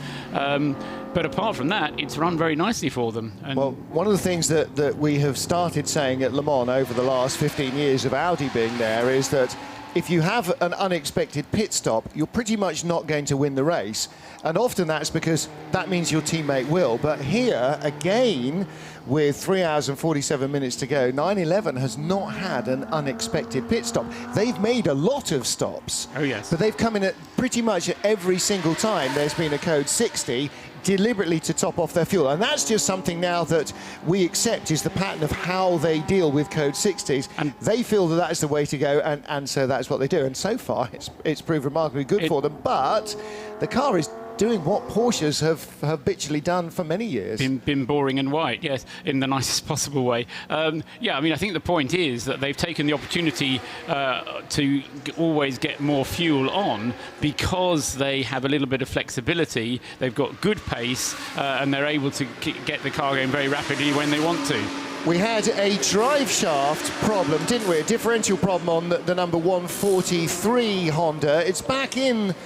But apart from that, it's run very nicely for them. And well, one of the things that we have started saying at Le Mans over the last 15 years of Audi being there is that if you have an unexpected pit stop, you're pretty much not going to win the race. And often that's because that means your teammate will. But here, again, with 3 hours and 47 minutes to go, 911 has not had an unexpected pit stop. They've made a lot of stops. Oh, yes. But they've come in at pretty much every single time there's been a code 60 deliberately to top off their fuel. And that's just something now that we accept is the pattern of how they deal with code 60s. And they feel that that is the way to go, and so that's what they do. And so far, it's proved remarkably good for them. But the car is doing what Porsches have habitually done for many years. Been boring and white, yes, in the nicest possible way. Yeah, I mean, I think the point is that they've taken the opportunity to always get more fuel on because they have a little bit of flexibility. They've got good pace, and they're able to get the car going very rapidly when they want to. We had a drive shaft problem, didn't we? A differential problem on the number 143 Honda. It's back in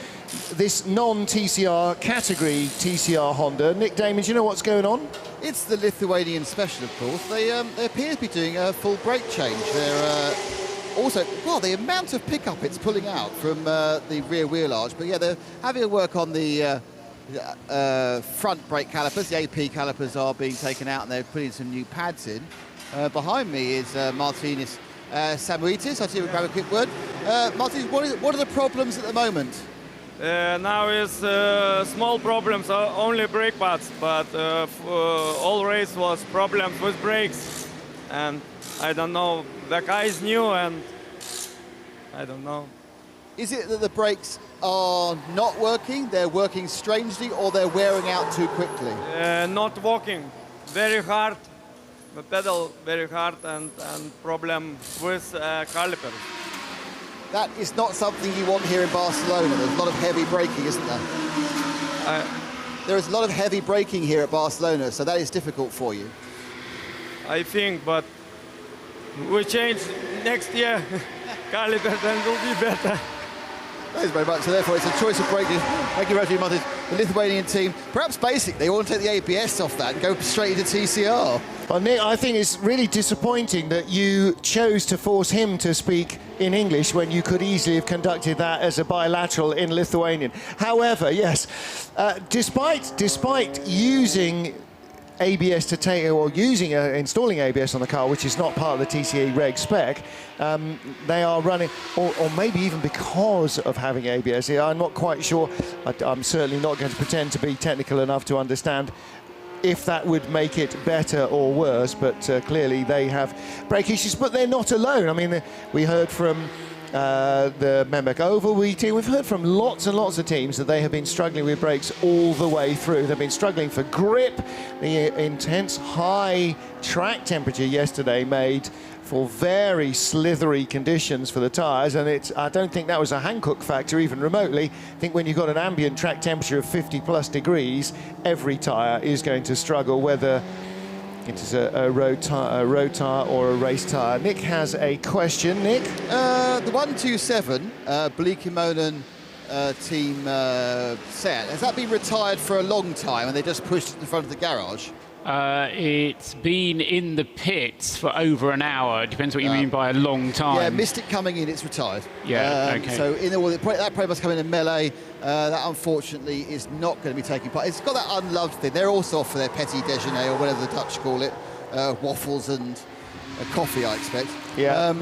this non-TCR category TCR Honda. Nick Damon, do you know what's going on? It's the Lithuanian special, of course. They appear to be doing a full brake change. They're also, well, the amount of pickup it's pulling out from the rear wheel arch. But yeah, they're having a work on the front brake calipers. The AP calipers are being taken out, and they're putting some new pads in. Behind me is Martinis Samuitis. I see we'll grab a quick word. Martinis, what are the problems at the moment? Now is small problems, only brake pads, but all race was problems with brakes, and I don't know, the car is new and I don't know. Is it that the brakes are not working, they're working strangely, or they're wearing out too quickly? Not working, very hard, the pedal very hard, and problem with calipers. That is not something you want here in Barcelona. There's a lot of heavy braking, isn't there? There is a lot of heavy braking here at Barcelona, so that is difficult for you. I think, but we change next year calipers and will be better. Thanks very much. So therefore, it's a choice of braking. Thank you very much, Martin. The Lithuanian team, perhaps basically, they want to take the ABS off that and go straight into TCR. Well, Nick, I think it's really disappointing that you chose to force him to speak in English when you could easily have conducted that as a bilateral in Lithuanian. However, yes, despite using ABS to take, or installing ABS on the car, which is not part of the TCA reg spec, they are running, or maybe even because of having ABS. I'm not quite sure. I'm certainly not going to pretend to be technical enough to understand if that would make it better or worse, but clearly they have brake issues, but they're not alone. I mean, we heard from the Memek Oval team. We've heard from lots and lots of teams that they have been struggling with brakes all the way through. They've been struggling for grip. The intense high track temperature yesterday made for very slithery conditions for the tyres, and I don't think that was a Hankook factor even remotely. I think when you've got an ambient track temperature of 50+ degrees, every tyre is going to struggle, whether it is a road tyre or a race tyre. Nick has a question. Nick? The 127 Bleekemolen team set, has that been retired for a long time and they just pushed it in front of the garage? It's been in the pits for over an hour. It depends what you mean by a long time. Yeah, missed it coming in, it's retired. Yeah, okay. So that probably must come in a melee. That unfortunately is not going to be taking part. It's got that unloved thing. They're also off for their petit déjeuner, or whatever the Dutch call it, waffles and coffee, I expect. Yeah.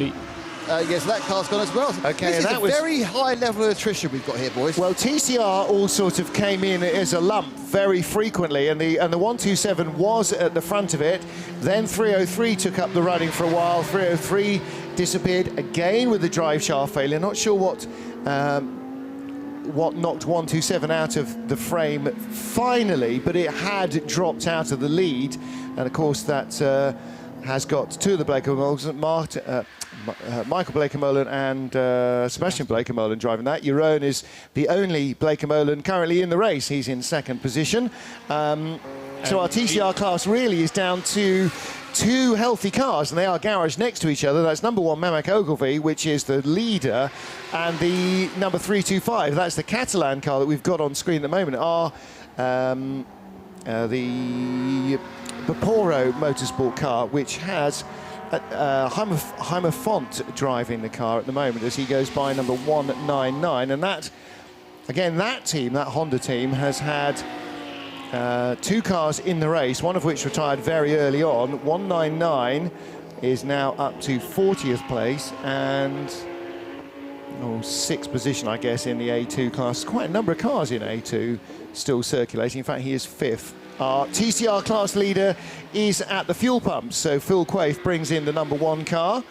Yes, that car's gone as well. Okay, this is a very high level of attrition we've got here, boys. Well, TCR all sort of came in as a lump very frequently, and the 127 was at the front of it. Then 303 took up the running for a while. 303 disappeared again with the drive shaft failure. Not sure what knocked 127 out of the frame finally, but it had dropped out of the lead, and of course that has got two of the Bleekemolen, Michael Bleekemolen and Sebastian Bleekemolen driving that. Jeroen is the only Bleekemolen currently in the race. He's in second position. So our TCR class really is down to two healthy cars, and they are garaged next to each other. That's number 1 Memek Ogilvy, which is the leader, and the number 325, that's the Catalan car that we've got on screen at the moment, are the Baporo Motorsport car, which has Heimer Font driving the car at the moment as he goes by number 199, and that, again, that team, that Honda team, has had 2 cars in the race, one of which retired very early on. 199 is now up to 40th place and 6th position, I guess, in the A2 class. Quite a number of cars in A2 still circulating. In fact, he is 5th. Our TCR class leader is at the fuel pumps, so Phil Quaife brings in the number 1 car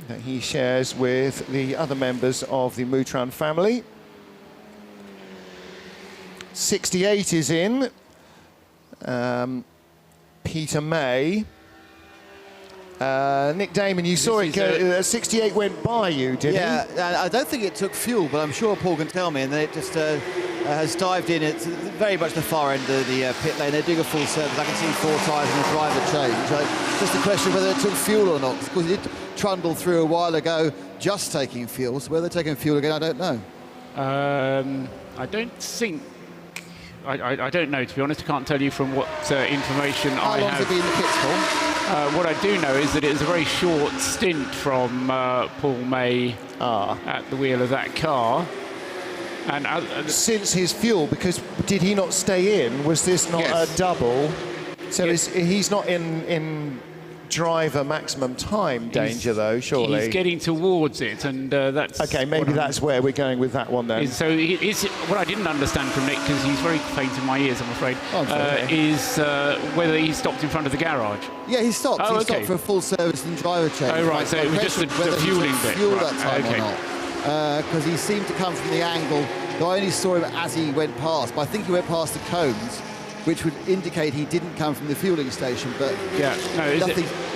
that he shares with the other members of the Moutran family. 68 is in. Peter May. Nick Damon, you saw it. 68 went by you, didn't he? Yeah, I don't think it took fuel, but I'm sure Paul can tell me. And then it just has dived in. It's very much the far end of the pit lane. They're doing a full service. I can see 4 tyres and a driver change. Just a question whether it took fuel or not, because it did trundle through a while ago just taking fuel. So whether they're taking fuel again, I don't know. I don't think. I don't know, to be honest. I can't tell you from what information I have. How long has it been in the pits for? What I do know is that it was a very short stint from Paul May at the wheel of that car. And since his fuel, because did he not stay in? Was this not a double? So he's not in driver maximum time danger, though, surely. He's getting towards it, and that's... OK, maybe that's where we're going with that one, then. So what I didn't understand from Nick, because he's very faint in my ears, I'm afraid, is whether he stopped in front of the garage. Yeah, he stopped. He stopped for a full service and driver change. Oh, right, so it was just the fueling bit. Fuel that time or not. Because he seemed to come from the angle. I only saw him as he went past, but I think he went past the cones, which would indicate he didn't come from the fueling station, but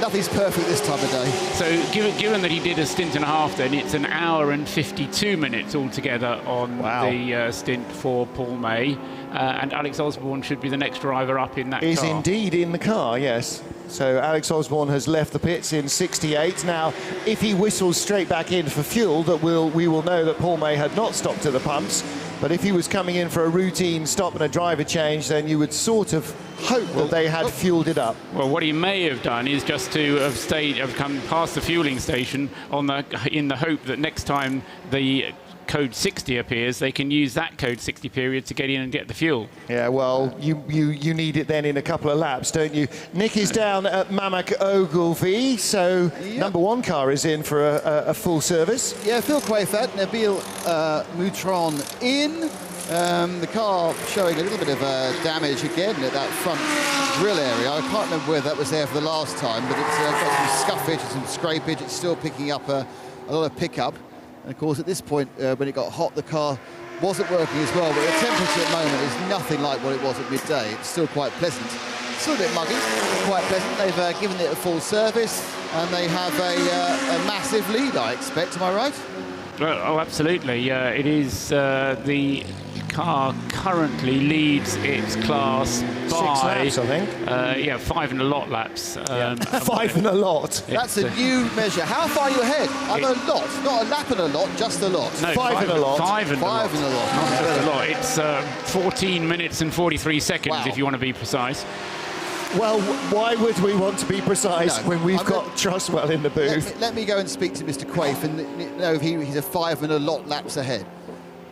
nothing's perfect this time of day. So given that he did a stint and a half, then it's an hour and 52 minutes altogether on the stint for Paul May, and Alex Osborne should be the next driver up in that car. Is indeed in the car, yes. So Alex Osborne has left the pits in 68. Now, if he whistles straight back in for fuel, we will know that Paul May had not stopped at the pumps. But if he was coming in for a routine stop and a driver change, then you would sort of hope that they had fueled it up. Well, what he may have done is just to have come past the fueling station in the hope that next time the code 60 appears, they can use that code 60 period to get in and get the fuel. Yeah, well, you need it then in a couple of laps, don't you? Nick is down at Mamak Ogilvy, so number 1 car is in for a full service. Yeah, Phil Quaife, Nabil Moutran in. The car showing a little bit of damage again at that front grill area. I can't remember whether that was there for the last time, but it's got some scuffage and some scrapage. It's still picking up a lot of pickup. And of course, at this point, when it got hot, the car wasn't working as well. But the temperature at the moment is nothing like what it was at midday. It's still quite pleasant. Still a bit muggy, quite pleasant. They've given it a full service, and they have a massive lead, I expect. Am I right? Oh, absolutely. It is the car currently leads its class by 6 laps, I think. 5 and a lot laps. 5 and a lot. That's a new measure. How far are you ahead? I'm a lot, not a lap and a lot, just a lot. No, 5 and a lot. 5 and a lot. 5 and a lot. Not just a lot. It's 14 minutes and 43 seconds, if you want to be precise. Well, why would we want to be precise when we've got Trustwell in the booth? Let me go and speak to Mr. Quaife and know if he's a 5 and a lot laps ahead.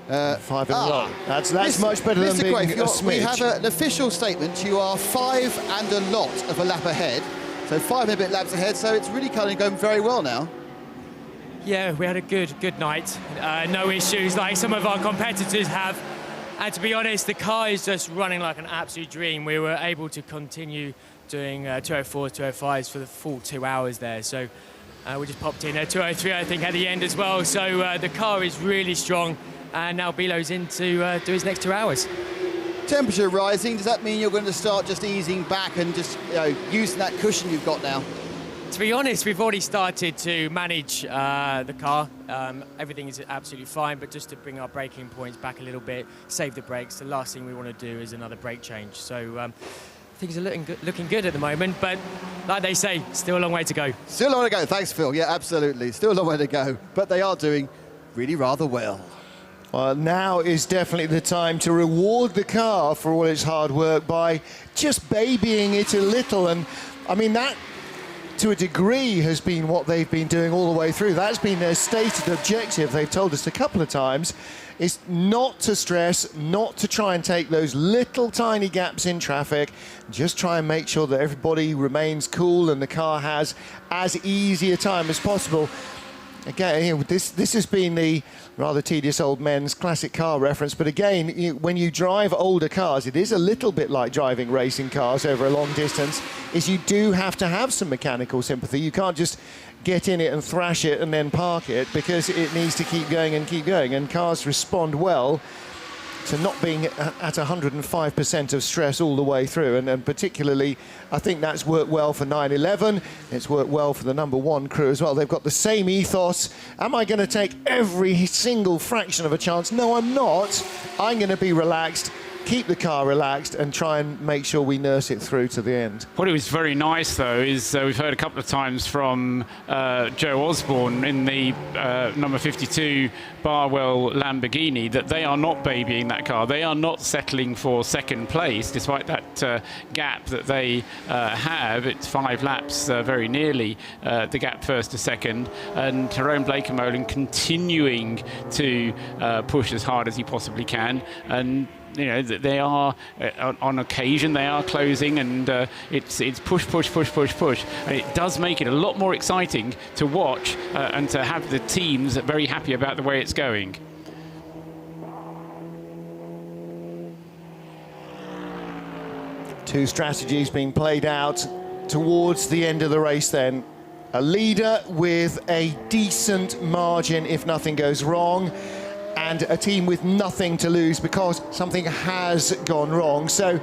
5 and a lot. That's much better than being a smidge. We have an official statement. You are 5 and a lot of a lap ahead. So 5 and a bit laps ahead. So it's really kind of going very well now. Yeah, we had a good night. No issues like some of our competitors have. And to be honest, the car is just running like an absolute dream. We were able to continue doing 204s, 205s for the full 2 hours there. So we just popped in a 203, I think, at the end as well. So the car is really strong. And now Bilo's in to do his next 2 hours. Temperature rising, does that mean you're going to start just easing back and just using that cushion you've got now? To be honest, we've already started to manage the car. Everything is absolutely fine, but just to bring our braking points back a little bit, save the brakes. The last thing we want to do is another brake change. So things are looking good at the moment, but like they say, still a long way to go. Still a long way to go. Thanks, Phil. Yeah, absolutely. Still a long way to go, but they are doing really rather well. Well, now is definitely the time to reward the car for all its hard work by just babying it a little. And I mean, that to a degree has been what they've been doing all the way through. That's been their stated objective. They've told us a couple of times is not to stress, not to try and take those little tiny gaps in traffic, just try and make sure that everybody remains cool and the car has as easy a time as possible. Again, this has been the rather tedious old men's classic car reference, but again, when you drive older cars, it is a little bit like driving racing cars over a long distance, is you do have to have some mechanical sympathy. You can't just get in it and thrash it and then park it, because it needs to keep going, and cars respond well to not being at 105% of stress all the way through, and particularly I think that's worked well for 911. It's worked well for the #1 crew as well. They've got the same ethos. Am I going to take every single fraction of a chance? No, I'm not. I'm going to be relaxed, keep the car relaxed, and try and make sure we nurse it through to the end. What was very nice, though, is we've heard a couple of times from Joe Osborne in the number 52 Barwell Lamborghini that they are not babying that car. They are not settling for second place, despite that gap that they have. It's 5 laps, very nearly the gap first to second. And Tyrone Blakemolen continuing to push as hard as he possibly can. And you know, they are on occasion they are closing, and it's push, and it does make it a lot more exciting to watch and to have the teams very happy about the way it's going. Two strategies being played out towards the end of the race then. A leader with a decent margin if nothing goes wrong, and a team with nothing to lose because something has gone wrong. So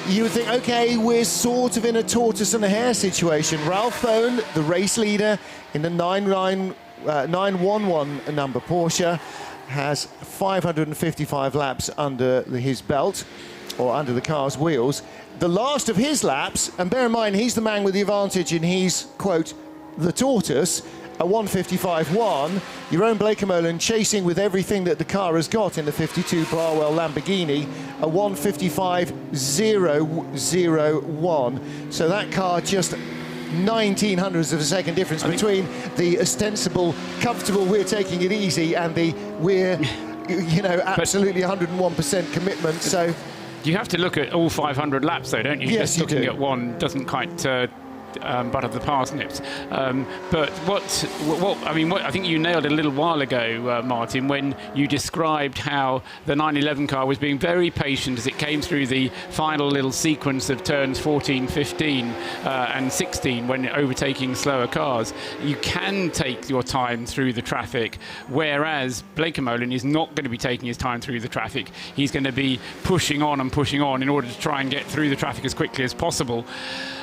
you would think, okay, we're sort of in a tortoise and a hare situation. Ralph Bohn, the race leader in the 911 number Porsche, has 555 laps under his belt, or under the car's wheels. The last of his laps, and bear in mind, he's the man with the advantage and he's, quote, the tortoise, a 155.1. Jeroen Blekemolen chasing with everything that the car has got in the 52 Barwell Lamborghini, a 155.001. So that car just 19 hundredths of a second difference between the ostensible, comfortable, we're taking it easy, and the we're, you know, absolutely 101% commitment. So you have to look at all 500 laps, though, don't you? Yes, Just looking at one doesn't quite butter the parsnips. But what I think you nailed it a little while ago, Martin, when you described how the 911 car was being very patient as it came through the final little sequence of turns 14, 15 and 16 when overtaking slower cars. You can take your time through the traffic, whereas Blekemolen is not going to be taking his time through the traffic. He's going to be pushing on in order to try and get through the traffic as quickly as possible.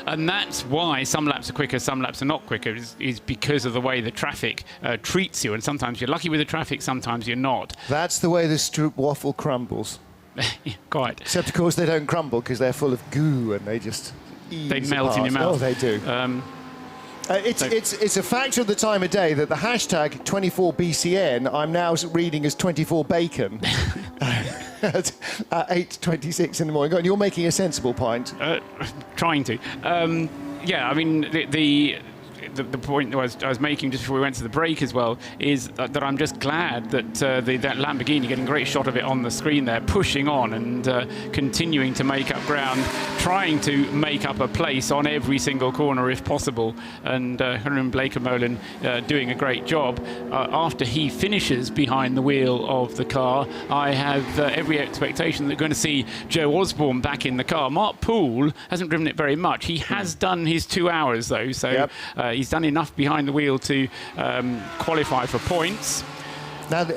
And that's why some laps are quicker, some laps are not quicker, is because of the way the traffic treats you. And sometimes you're lucky with the traffic, sometimes you're not. That's the way the Stroop waffle crumbles. Quite. Except, of course, they don't crumble because they're full of goo and they just they melt in your mouth. Oh, they do. It's a factor of the time of day that the hashtag 24BCN I'm now reading as 24bacon at 8:26 in the morning. And you're making a sensible point. Trying to. Yeah, I mean, the point I was making just before we went to the break as well is that I'm just glad that that Lamborghini, getting a great shot of it on the screen there, pushing on and continuing to make up ground, trying to make up a place on every single corner if possible, and Jeroen Blekemolen doing a great job. After he finishes behind the wheel of the car, I have every expectation that we're going to see Joe Osborne back in the car. Mark Poole hasn't driven it very much. He has done his 2 hours though, so yep. He's done enough behind the wheel to qualify for points. Now,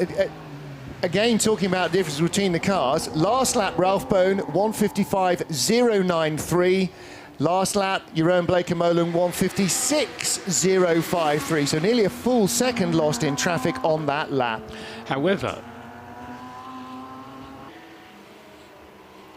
again, talking about the difference between the cars, last lap Ralph Bohn 155.093. Last lap Jeroen Blekemolen 156.053. So nearly a full second lost in traffic on that lap. However,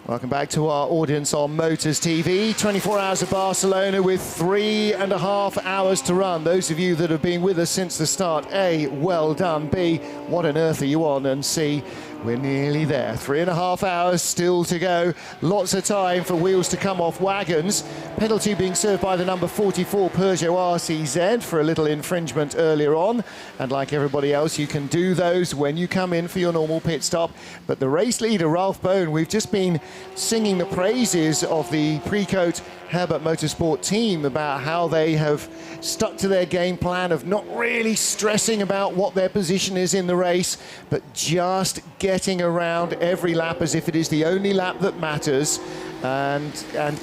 welcome back to our audience on Motors TV. 24 hours of Barcelona with 3.5 hours to run. Those of you that have been with us since the start, A, well done. B, what on earth are you on? And C, We're nearly there. 3.5 hours still to go. Lots of time for wheels to come off wagons. Penalty being served by the number 44 Peugeot RCZ for a little infringement earlier on. And like everybody else, you can do those when you come in for your normal pit stop. But the race leader, Ralph Bohn, we've just been singing the praises of the Precoat Herbert Motorsport team about how they have stuck to their game plan of not really stressing about what their position is in the race, but just getting around every lap as if it is the only lap that matters, and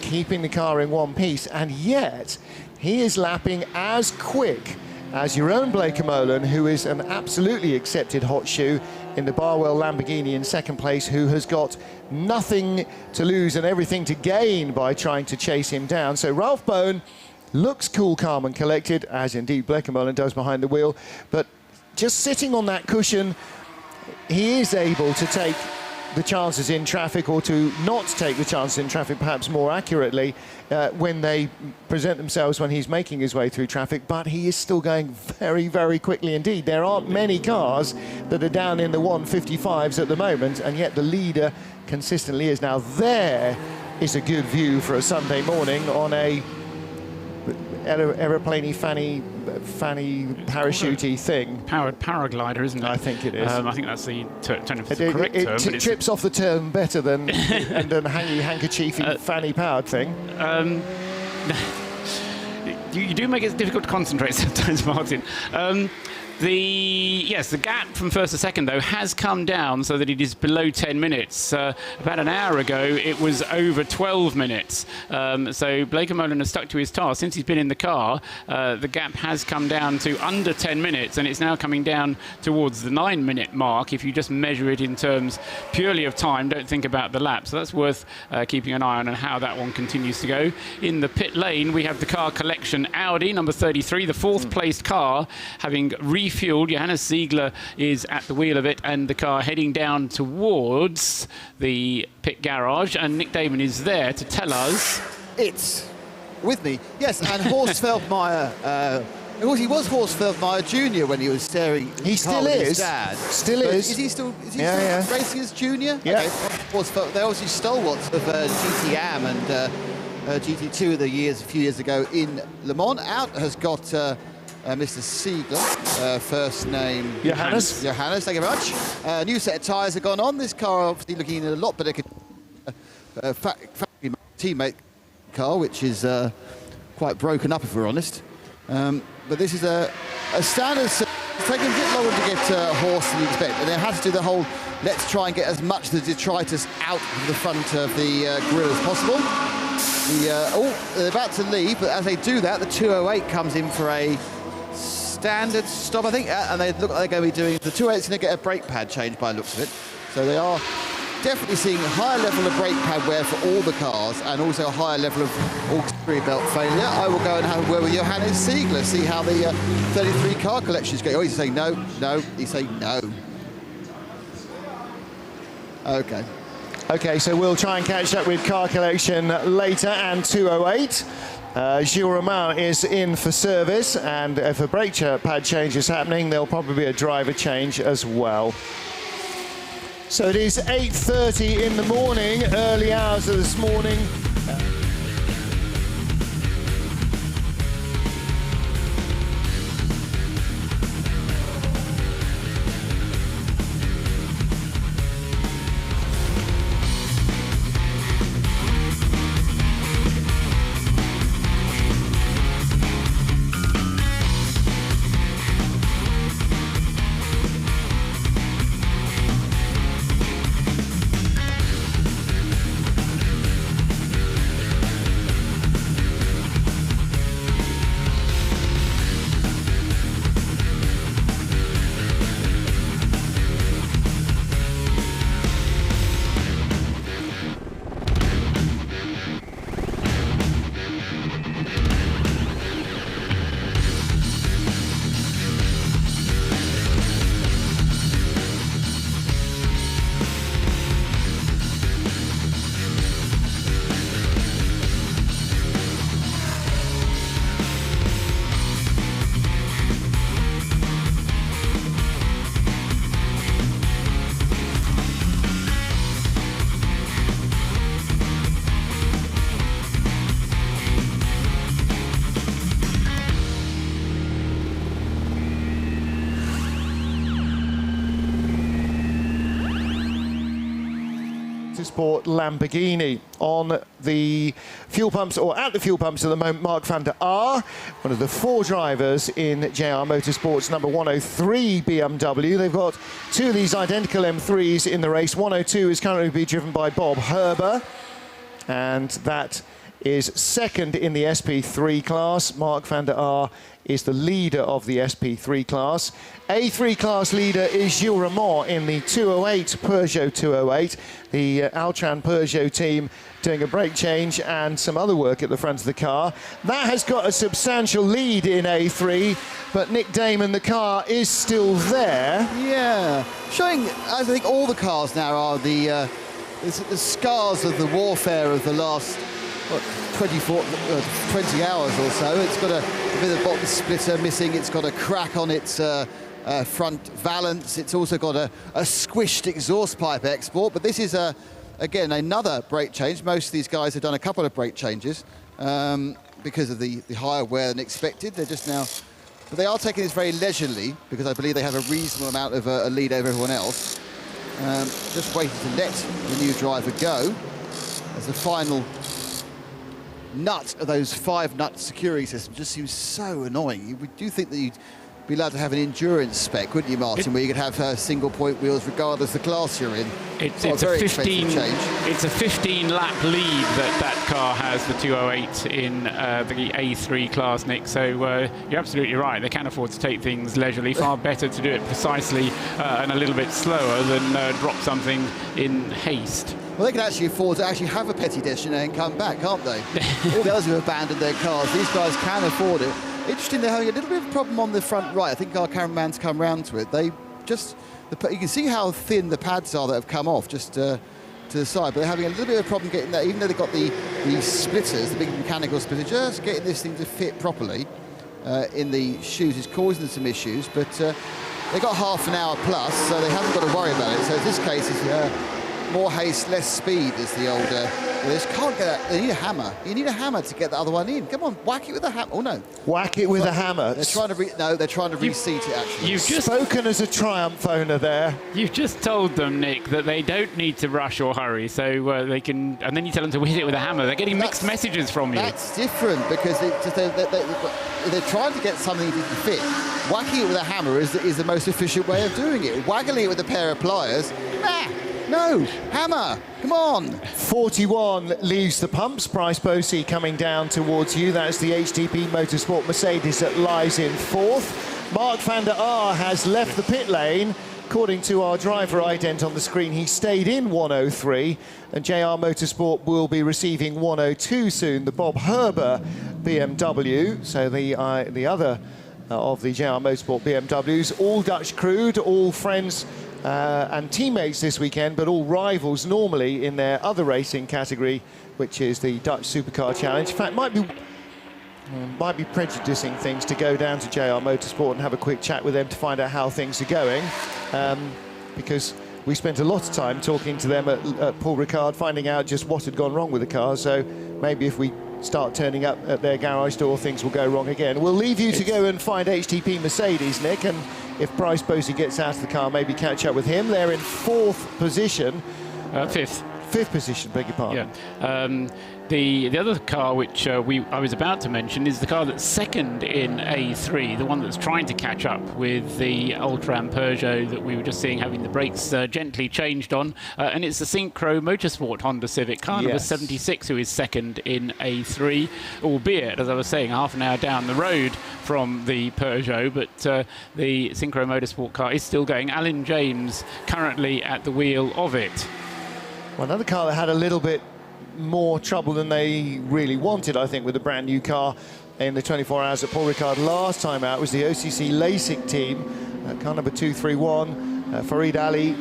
keeping the car in one piece. And yet he is lapping as quick as your own Blake Molan, who is an absolutely accepted hot shoe in the Barwell Lamborghini in second place, who has got nothing to lose and everything to gain by trying to chase him down. So Ralph Bohn looks cool, calm and collected, as indeed Blake Molan does behind the wheel, but just sitting on that cushion, he is able to take the chances in traffic, or to not take the chances in traffic, perhaps more accurately, when they present themselves when he's making his way through traffic. But he is still going very, very quickly indeed. There aren't many cars that are down in the 155s at the moment, and yet the leader consistently is. Now there is a good view for a Sunday morning on a aeroplaney fanny parachutey thing. Powered paraglider, isn't it? I think it is. I think that's the correct term. It trips off the term better than than handkerchiefy fanny powered thing. You do make it difficult to concentrate sometimes, Martin. The gap from first to second, though, has come down so that it is below 10 minutes. About an hour ago, it was over 12 minutes. So Blake Molan has stuck to his task. Since he's been in the car, the gap has come down to under 10 minutes, and it's now coming down towards the 9-minute mark. If you just measure it in terms purely of time, don't think about the lap. So that's worth keeping an eye on and how that one continues to go. In the pit lane, we have the car collection Audi, number 33, the fourth-placed car, having refueled. Johannes Ziegler is at the wheel of it, and the car heading down towards the pit garage, and Nick Damon is there to tell us. It's with me, yes, and Horst Feldmeier, he was Horst Feldmeier Jr. when he was steering. He still is. His dad. Still but is. Is he still racing as junior? Yeah. Okay. They're obviously stalwarts of GT Am and GT2 a few years ago in Le Mans. Out has got Mr. Ziegler, first name Johannes. Johannes, thank you very much. New set of tyres have gone on. This car obviously looking a lot better. Factory teammate car, which is quite broken up, if we're honest. But this is a standard. It's taken a bit longer to get Horst than you expect, and they had to do the whole let's try and get as much of the detritus out of the front of the grille as possible. They're about to leave, but as they do that, the 208 comes in for a standard stop, I think, and they look like they're going to be doing, the 208's going to get a brake pad change by the looks of it. So they are definitely seeing a higher level of brake pad wear for all the cars, and also a higher level of auxiliary belt failure. I will go and have a word with Johannes Ziegler, see how the 33 car collection is going. Oh, he's saying no, he's saying no. Okay, so we'll try and catch up with car collection later, and 208. Gilles Romain is in for service, and if a brake pad change is happening, there'll probably be a driver change as well. So it is 8:30 in the morning, early hours of this morning. Motorsport Lamborghini. On the fuel pumps, or at the fuel pumps at the moment, Mark van der Aar, one of the 4 drivers in JR Motorsport's number 103 BMW. They've got 2 of these identical M3s in the race. 102 is currently being driven by Bob Herber, and that is second in the SP3 class. Mark van der Aar is the leader of the SP3 class. A3 class leader is Gilles Ramon in the 208 Peugeot 208. The Altran Peugeot team doing a brake change and some other work at the front of the car. That has got a substantial lead in A3, but Nick Damon, the car is still there. Yeah, showing, I think all the cars now are the scars of the warfare of the last, what, 20 hours or so. It's got a bit of bottom splitter missing. It's got a crack on its front valance. It's also got a squished exhaust pipe export. But this is, again, another brake change. Most of these guys have done a couple of brake changes because of the higher wear than expected. They're just now, but they are taking this very leisurely because I believe they have a reasonable amount of a lead over everyone else. Just waiting to let the new driver go as the final nut of those 5-nut security system just seems so annoying. We do think that you'd be allowed to have an endurance spec, wouldn't you, Martin, where you could have single-point wheels regardless of the class you're in. It's a 15-lap lead that car has, the 208 in the A3 class, Nick. So you're absolutely right. They can afford to take things leisurely. Far better to do it precisely and a little bit slower than drop something in haste. Well, they can actually afford to actually have a petit déjeuner and come back, can't they? All the others have abandoned their cars. These guys can afford it. Interesting, they're having a little bit of a problem on the front right. I think our cameraman's come round to it. They just, you can see how thin the pads are that have come off just to the side, but they're having a little bit of a problem getting that, even though they've got the splitters, the big mechanical splitter, just getting this thing to fit properly in the shoes is causing them some issues, but they've got half an hour plus, so they haven't got to worry about it. So in this case, it's more haste, less speed is the old. They just can't get that. They need a hammer. You need a hammer to get the other one in. Come on, whack it with a hammer. Oh no, whack it with a hammer. They're trying to they're trying to reseat it. Actually, you've just spoken as a Triumph owner there. You've just told them, Nick, that they don't need to rush or hurry, so they can. And then you tell them to hit it with a hammer. They're getting mixed messages from you. That's different because they're trying to get something to fit. Whacking it with a hammer is the most efficient way of doing it. Waggling it with a pair of pliers, nah. No, hammer, come on. 41 leaves the pumps. Bryce Bosey coming down towards you. That's the HTP Motorsport Mercedes that lies in 4th. Mark van der Aar has left the pit lane. According to our driver ident on the screen, he stayed in 103, and JR Motorsport will be receiving 102 soon, the Bob Herber BMW. So the other of the JR Motorsport BMWs, all Dutch crewed, all friends and teammates this weekend, but all rivals normally in their other racing category, which is the Dutch Supercar Challenge. In fact, might be prejudicing things to go down to JR Motorsport and have a quick chat with them to find out how things are going, because we spent a lot of time talking to them at Paul Ricard, finding out just what had gone wrong with the car. So maybe if we start turning up at their garage door, things will go wrong again. We'll leave you to go and find HTP Mercedes, Nick, and if Bryce Bosey gets out of the car, maybe catch up with him. They're in 4th position. 5th. 5th position, beg your pardon. Yeah. The other car which I was about to mention is the car that's second in A3, the one that's trying to catch up with the Altran Peugeot that we were just seeing having the brakes gently changed on, and it's the Synchro Motorsport Honda Civic car number 76 who is second in A3, albeit, as I was saying, half an hour down the road from the Peugeot, but the Synchro Motorsport car is still going. Alan James currently at the wheel of it. Well, another car that had a little bit more trouble than they really wanted, I think, with the brand new car in the 24 hours at Paul Ricard last time out was the OCC LASIK team, car number 231. Farid Ali,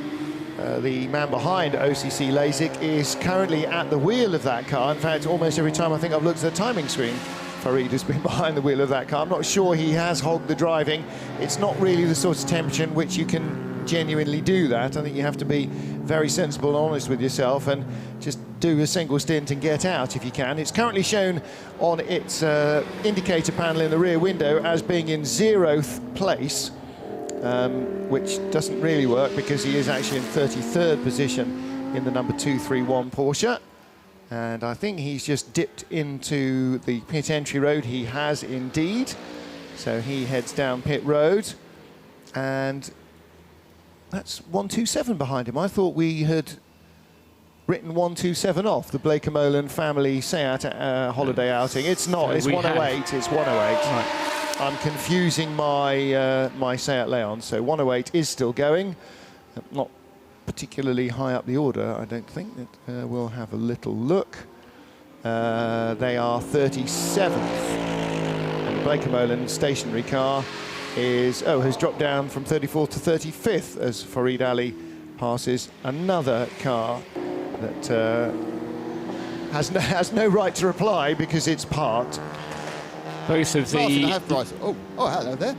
the man behind OCC LASIK, is currently at the wheel of that car. In fact, almost every time I think I've looked at the timing screen, Farid has been behind the wheel of that car. I'm not sure he has hogged the driving. It's not really the sort of temperature in which you can genuinely do that. I think you have to be very sensible and honest with yourself and just do a single stint and get out if you can. It's currently shown on its indicator panel in the rear window as being in 0th place, which doesn't really work because he is actually in 33rd position in the number 231 Porsche. And I think he's just dipped into the pit entry road. He has indeed. So he heads down pit road. And that's 127 behind him. I thought we had written 127 off, the Blake and Molan family Seat holiday outing. It's not, it's 108, it's 108. Right. I'm confusing my my Seat Leon, so 108 is still going. Not particularly high up the order, I don't think. We'll have a little look. They are 37th. And the Blake and Molan stationary car has dropped down from 34th to 35th as Farid Ali passes another car that has no right to reply because it's parked. Both of the... Martin, I have Bryce. Oh, hello there.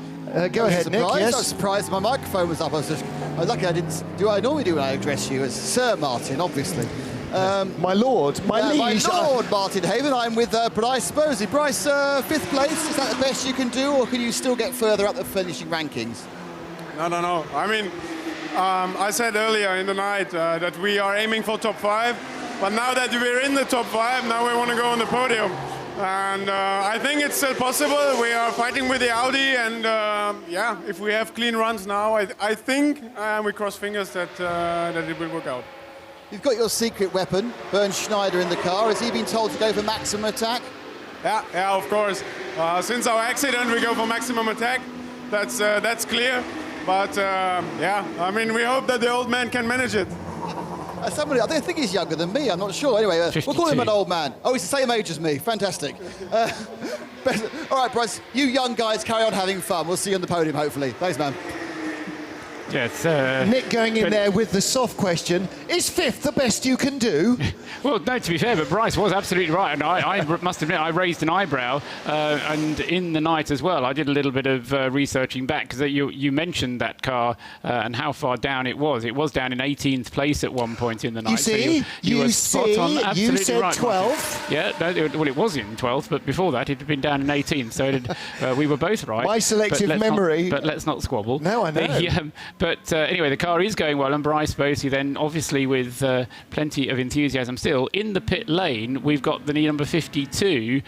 Go ahead, Nick. Yes. I was surprised my microphone was up. I was lucky I didn't do what I normally do when I address you as Sir Martin, obviously. My lord, my liege. My lord, Martin Haven. I'm with Bryce Posey. Bryce, 5th place. Is that the best you can do, or can you still get further up the finishing rankings? No. I mean, I said earlier in the night that we are aiming for top 5, but now that we're in the top 5, now we want to go on the podium. And I think it's still possible. We are fighting with the Audi, and if we have clean runs now, I think we cross fingers that it will work out. You've got your secret weapon, Bernd Schneider, in the car. Has he been told to go for maximum attack? Yeah, of course. Since our accident, we go for maximum attack. That's clear. But I mean, we hope that the old man can manage it. Somebody, I think he's younger than me, I'm not sure. Anyway, we'll call him an old man. Oh, he's the same age as me. Fantastic. All right, Bryce, you young guys carry on having fun. We'll see you on the podium, hopefully. Thanks, man. Yes, Nick going in there with the soft question, is 5th the best you can do? Well, no, to be fair, but Bryce was absolutely right. And I must admit, I raised an eyebrow. And in the night as well, I did a little bit of researching back, because you mentioned that car and how far down it was. It was down in 18th place at one point in the night. You see? So you were spot on, absolutely you said right, 12th. Yeah, well, it was in 12th, but before that, it had been down in 18th. So we were both right. My selective memory. But let's not squabble. No, I know. But anyway, the car is going well, and Bryce Posey then, obviously with plenty of enthusiasm still, in the pit lane, we've got the number 52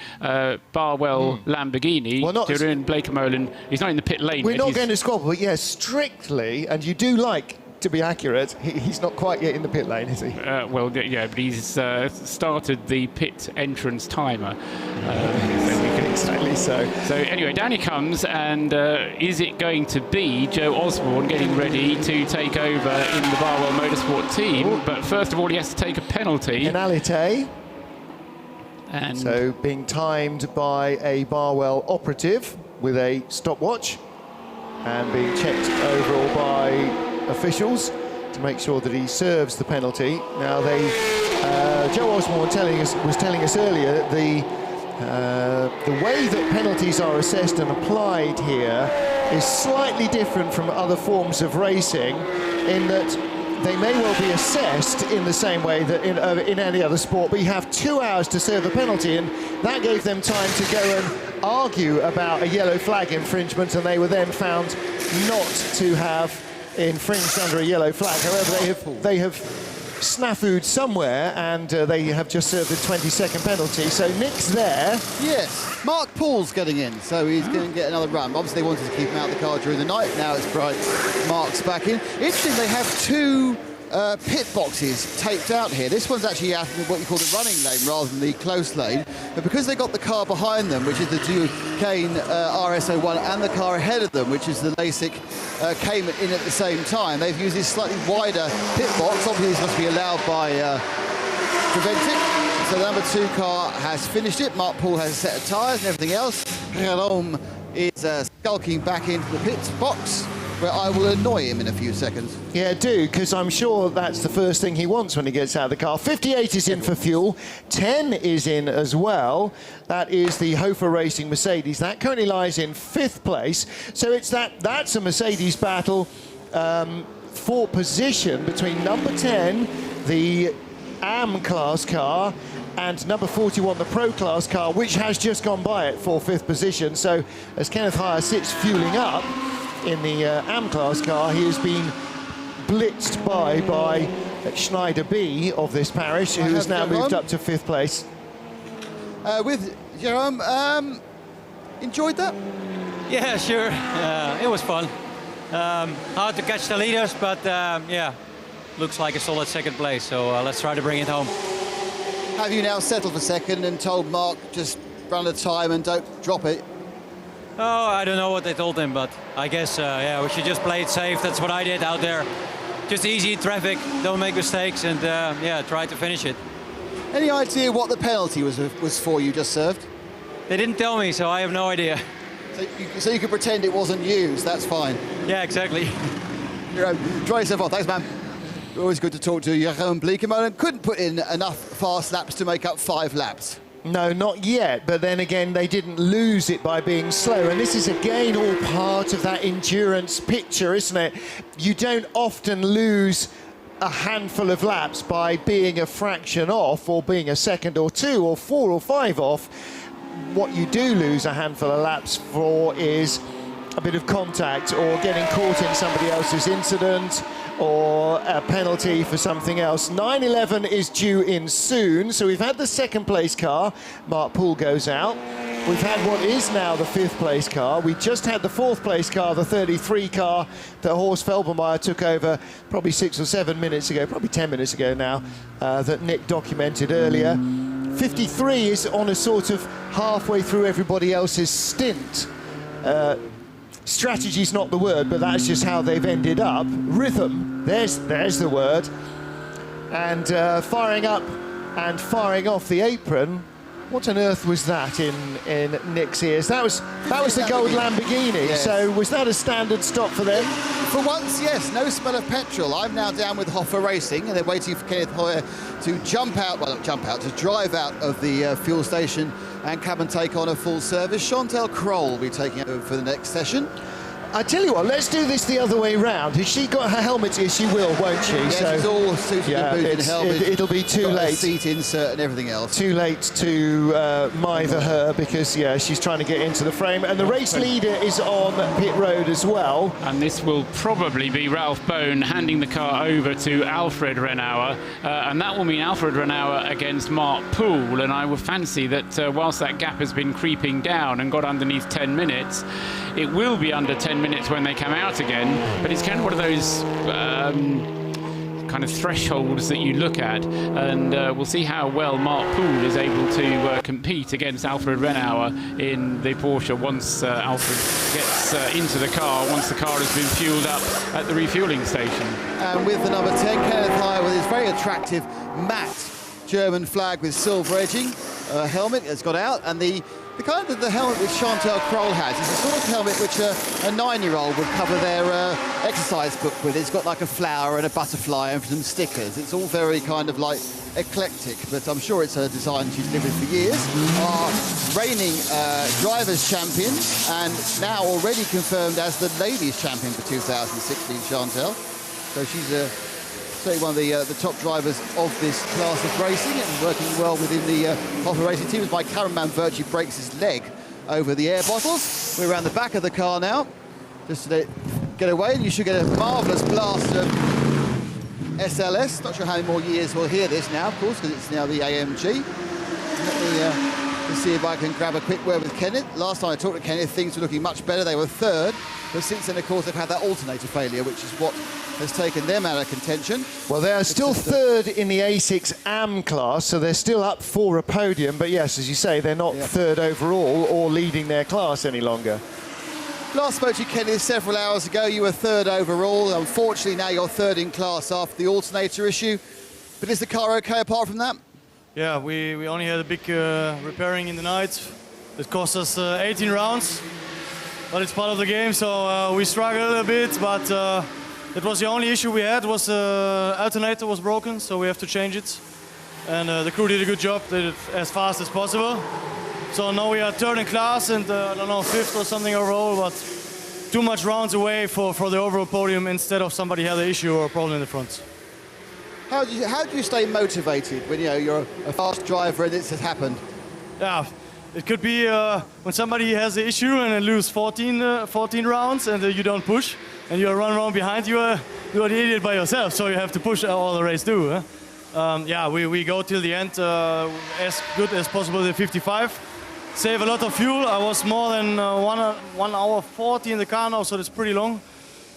Barwell Lamborghini. Well, not Blake and Molan. He's not in the pit lane. We're not going to squabble, but yes, strictly, and you do like to be accurate, he's not quite yet in the pit lane, is he? Well, yeah, but he's started the pit entrance timer. Exactly so. So anyway, down he comes, and is it going to be Joe Osborne getting ready to take over in the Barwell Motorsport team? Ooh. But first of all, he has to take a penalty. Penalty. And so being timed by a Barwell operative with a stopwatch and being checked overall by officials to make sure that he serves the penalty. Now, Joe Osborne was telling us earlier that the way that penalties are assessed and applied here is slightly different from other forms of racing, in that they may well be assessed in the same way that in any other sport, but you have 2 hours to serve the penalty, and that gave them time to go and argue about a yellow flag infringement, and they were then found not to have infringed under a yellow flag. However, they have snafu'd somewhere, and they have just served a 20-second penalty. So Nick's there. Yes, Mark Paul's getting in, so he's going to get another run. Obviously, they wanted to keep him out of the car during the night. Now it's bright. Mark's back in. Interesting, they have 2 pit boxes taped out here. This one's actually out in what you call the running lane rather than the close lane. But because they got the car behind them, which is the Duquesne RS01, and the car ahead of them, which is the LASIK, came in at the same time, they've used this slightly wider pit box. Obviously, this must be allowed by Preventic. So the number 2 car has finished it. Mark Paul has a set of tyres and everything else. Relom is skulking back into the pit box, where I will annoy him in a few seconds. Yeah, do, because I'm sure that's the first thing he wants when he gets out of the car. 58 is in for fuel. 10 is in as well. That is the Hofer Racing Mercedes. That currently lies in 5th place. So that's a Mercedes battle for position between number 10, the AM class car, and number 41, the Pro Class car, which has just gone by it for 5th position. So as Kenneth Heyer sits fueling up in the AM class car, he has been blitzed by Schneider B of this parish, who has now moved up to 5th place. With Jerome, enjoyed that? Yeah, sure. It was fun. Hard to catch the leaders, but yeah, looks like a solid 2nd place. So let's try to bring it home. Have you now settled for 2nd and told Mark just run the time and don't drop it? Oh, I don't know what they told him, but I guess yeah, we should just play it safe. That's what I did out there. Just easy traffic, don't make mistakes, and yeah, try to finish it. Any idea what the penalty was for you just served? They didn't tell me, so I have no idea. So you could pretend it wasn't used, that's fine. Yeah, exactly. Dry yourself off, thanks man. Always good to talk to Jeroen Bleekemolen. Couldn't put in enough fast laps to make up 5 laps. No, not yet, but then again, they didn't lose it by being slow. And this is again all part of that endurance picture, isn't it? You don't often lose a handful of laps by being a fraction off or being a second or 2 or 4 or 5 off. What you do lose a handful of laps for is a bit of contact or getting caught in somebody else's incident or a penalty for something else. 9:11 is due in soon, so we've had the 2nd place car. Mark Poole goes out. We've had what is now the 5th place car. We just had the 4th place car, the 33 car that Horst Felbermeyer took over probably 6 or 7 minutes ago, probably 10 minutes ago now, that Nick documented earlier. 53 is on a sort of halfway through everybody else's stint. Strategy's not the word, but that's just how they've ended up. Rhythm, there's the word. And firing up and firing off the apron. What on earth was that in Nick's ears? That was the gold Lamborghini. Yes. So was that a standard stop for them? For once, yes. No smell of petrol. I'm now down with Hoffa Racing, and they're waiting for Kenneth Hoyer to to drive out of the fuel station and come and take on a full service. Chantal Kroll will be taking over for the next session. I tell you what, let's do this the other way round. Has she got her helmet? Yes, she will, won't she? Yeah, so, she's all suited and booted and helmet. It'll be too late. Seat insert and everything else. Too late to mither her because, yeah, she's trying to get into the frame. And the race leader is on pit road as well. And this will probably be Ralph Bone handing the car over to Alfred Renauer. And that will mean Alfred Renauer against Mark Poole. And I would fancy that whilst that gap has been creeping down and got underneath 10 minutes, it will be under 10 minutes when they come out again, but it's kind of one of those kind of thresholds that you look at, and we'll see how well Mark Poole is able to compete against Alfred Renauer in the Porsche once Alfred gets into the car, once the car has been fueled up at the refueling station. And with the number 10, Kenneth Hoyer, with his very attractive matte German flag with silver edging helmet has got out, and the kind of the helmet which Chantal Kroll has is the sort of helmet which a 9-year-old would cover their exercise book with. It's got like a flower and a butterfly and some stickers. It's all very kind of like eclectic, but I'm sure it's a design she's lived with for years. Our reigning drivers' champion, and now already confirmed as the ladies' champion for 2016, Chantal. So she's certainly one of the top drivers of this class of racing and working well within the Hoffa Racing team. As my cameraman virtually breaks his leg over the air bottles. We're around the back of the car now, just to let it get away, and you should get a marvellous blast of SLS. Not sure how many more years we'll hear this now, of course, because it's now the AMG. Let me see if I can grab a quick word with Kenneth. Last time I talked to Kenneth, things were looking much better. They were 3rd, but since then, of course, they've had that alternator failure, which is what has taken them out of contention. Well, they are still 3rd in the A6 AM class, so they're still up for a podium. But yes, as you say, they're not 3rd overall or leading their class any longer. Last spoke to you, Kenneth, several hours ago. You were 3rd overall. Unfortunately, now you're 3rd in class after the alternator issue. But is the car okay apart from that? Yeah, we only had a big repairing in the night. It cost us 18 rounds, but it's part of the game, so we struggled a little bit, but it was the only issue we had, was alternator was broken, so we have to change it. And the crew did a good job, did it as fast as possible. So now we are 3rd in class and I don't know, 5th or something overall, but too much rounds away for the overall podium instead of somebody had an issue or a problem in the front. How do you stay motivated when you're a fast driver and this has happened? Yeah, It could be when somebody has an issue and they lose 14 rounds and you don't push and you run around behind you are the idiot by yourself. So you have to push all the race too. Yeah, we go till the end as good as possible the 55. Save a lot of fuel. I was more than 1 hour 40 in the car now, so that's pretty long.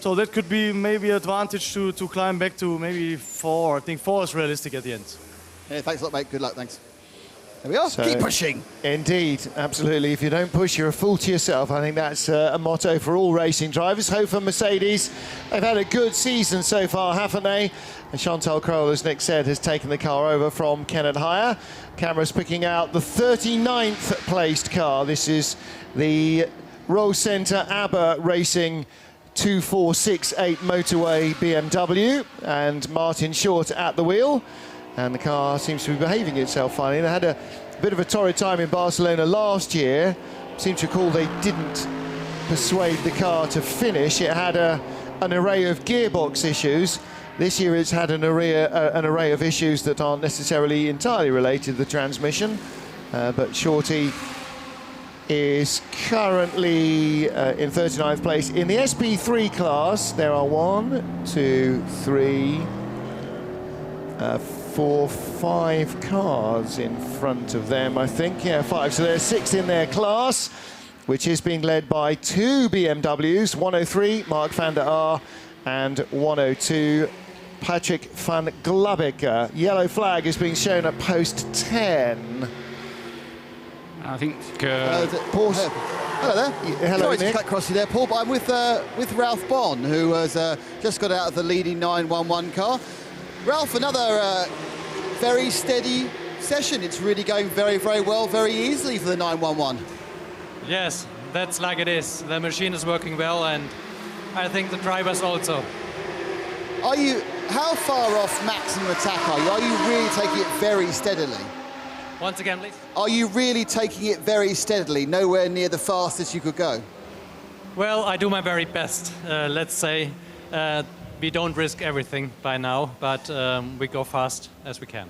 So that could be maybe an advantage to climb back to maybe 4. I think 4 is realistic at the end. Yeah, thanks a lot, mate. Good luck, thanks. There we are. So, keep pushing. Indeed, absolutely. If you don't push, you're a fool to yourself. I think that's a motto for all racing drivers. Hofer Mercedes, they've had a good season so far, haven't they? And Chantal Kroll, as Nick said, has taken the car over from Kenneth Heyer. Camera's picking out the 39th placed car. This is the Roll Centre ABBA Racing 2468 motorway BMW, and Martin Short at the wheel. And the car seems to be behaving itself finally. They had a bit of a torrid time in Barcelona last year. Seem to recall they didn't persuade the car to finish. It had an array of gearbox issues. This year it's had an array of issues that aren't necessarily entirely related to the transmission. But Shorty is currently in 39th place. In the SP3 class, there are 1, 2, 3, 4, 5 cars in front of them, I think. Yeah, 5. So there's 6 in their class, which is being led by 2 BMWs, 103, Mark van der Aar, and 102, Patrick van Glabeke. Yellow flag is being shown at post 10. I think... Paul, hello there. Hello, Sorry Nick. to cut across you there, Paul, but I'm with Ralph Bonn, who has just got out of the leading 911 car. Ralph, another very steady session. It's really going very, very well, very easily for the 911. Yes, that's like it is. The machine is working well, and I think the drivers also. How far off maximum attack are you? Are you really taking it very steadily? Once again, please. Are you really taking it very steadily, nowhere near the fastest you could go? Well, I do my very best. Let's say we don't risk everything by now, but we go fast as we can.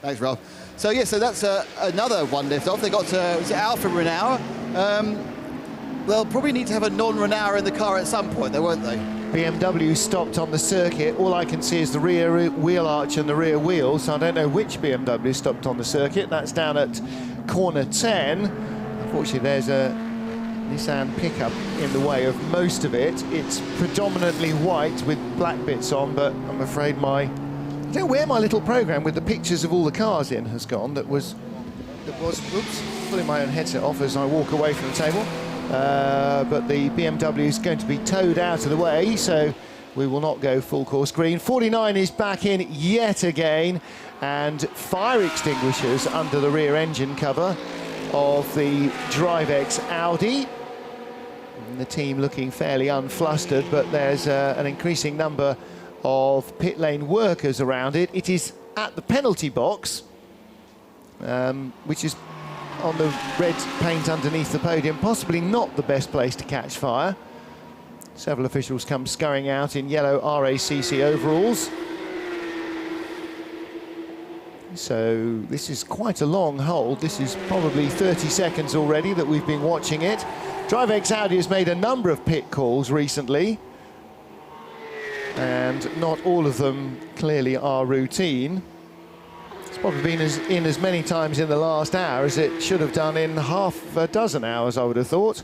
Thanks, Ralph. So, yeah, so that's another one lift off. They got was it Alfa Renault? They'll probably need to have a non-Renault in the car at some point, though, won't they? BMW stopped on the circuit. All I can see is the rear wheel arch and the rear wheel, so I don't know which BMW stopped on the circuit. That's down at corner 10. Unfortunately, there's a Nissan pickup in the way of most of it. It's predominantly white with black bits on, but I'm afraid I don't know where my little program with the pictures of all the cars in has gone. That was oops, pulling my own headset off as I walk away from the table. But the BMW is going to be towed out of the way, so we will not go full course green. 49 is back in yet again, and fire extinguishers under the rear engine cover of the DriveX Audi. And the team looking fairly unflustered, but there's an increasing number of pit lane workers around it. It is at the penalty box, which is on the red paint underneath the podium, possibly not the best place to catch fire. Several officials come scurrying out in yellow RACC overalls. So this is quite a long hold. This is probably 30 seconds already that we've been watching it. DriveX Audi has made a number of pit calls recently, and not all of them clearly are routine. It's probably been in as many times in the last hour as it should have done in half a dozen hours, I would have thought.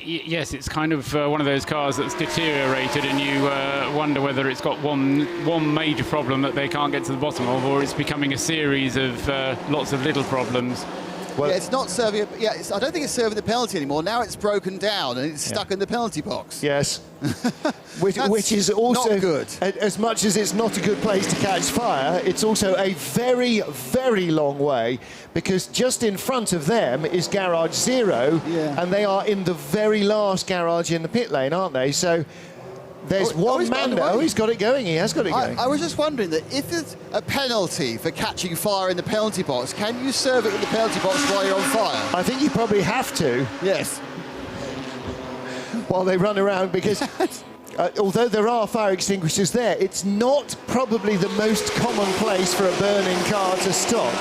Yes, it's kind of one of those cars that's deteriorated, and you wonder whether it's got one major problem that they can't get to the bottom of, or it's becoming a series of lots of little problems. Well, yeah, it's not serving. I don't think it's serving the penalty anymore. Now it's broken down and it's stuck in the penalty box. Yes, which is also not good. As much as it's not a good place to catch fire, it's also a very, very long way, because just in front of them is garage 0, and they are in the very last garage in the pit lane, aren't they? So there's one man there. Oh, he's got it going. He has got it going. I was just wondering that if there's a penalty for catching fire in the penalty box, can you serve it in the penalty box while you're on fire? I think you probably have to. Yes. While they run around, because although there are fire extinguishers there, it's not probably the most common place for a burning car to stop.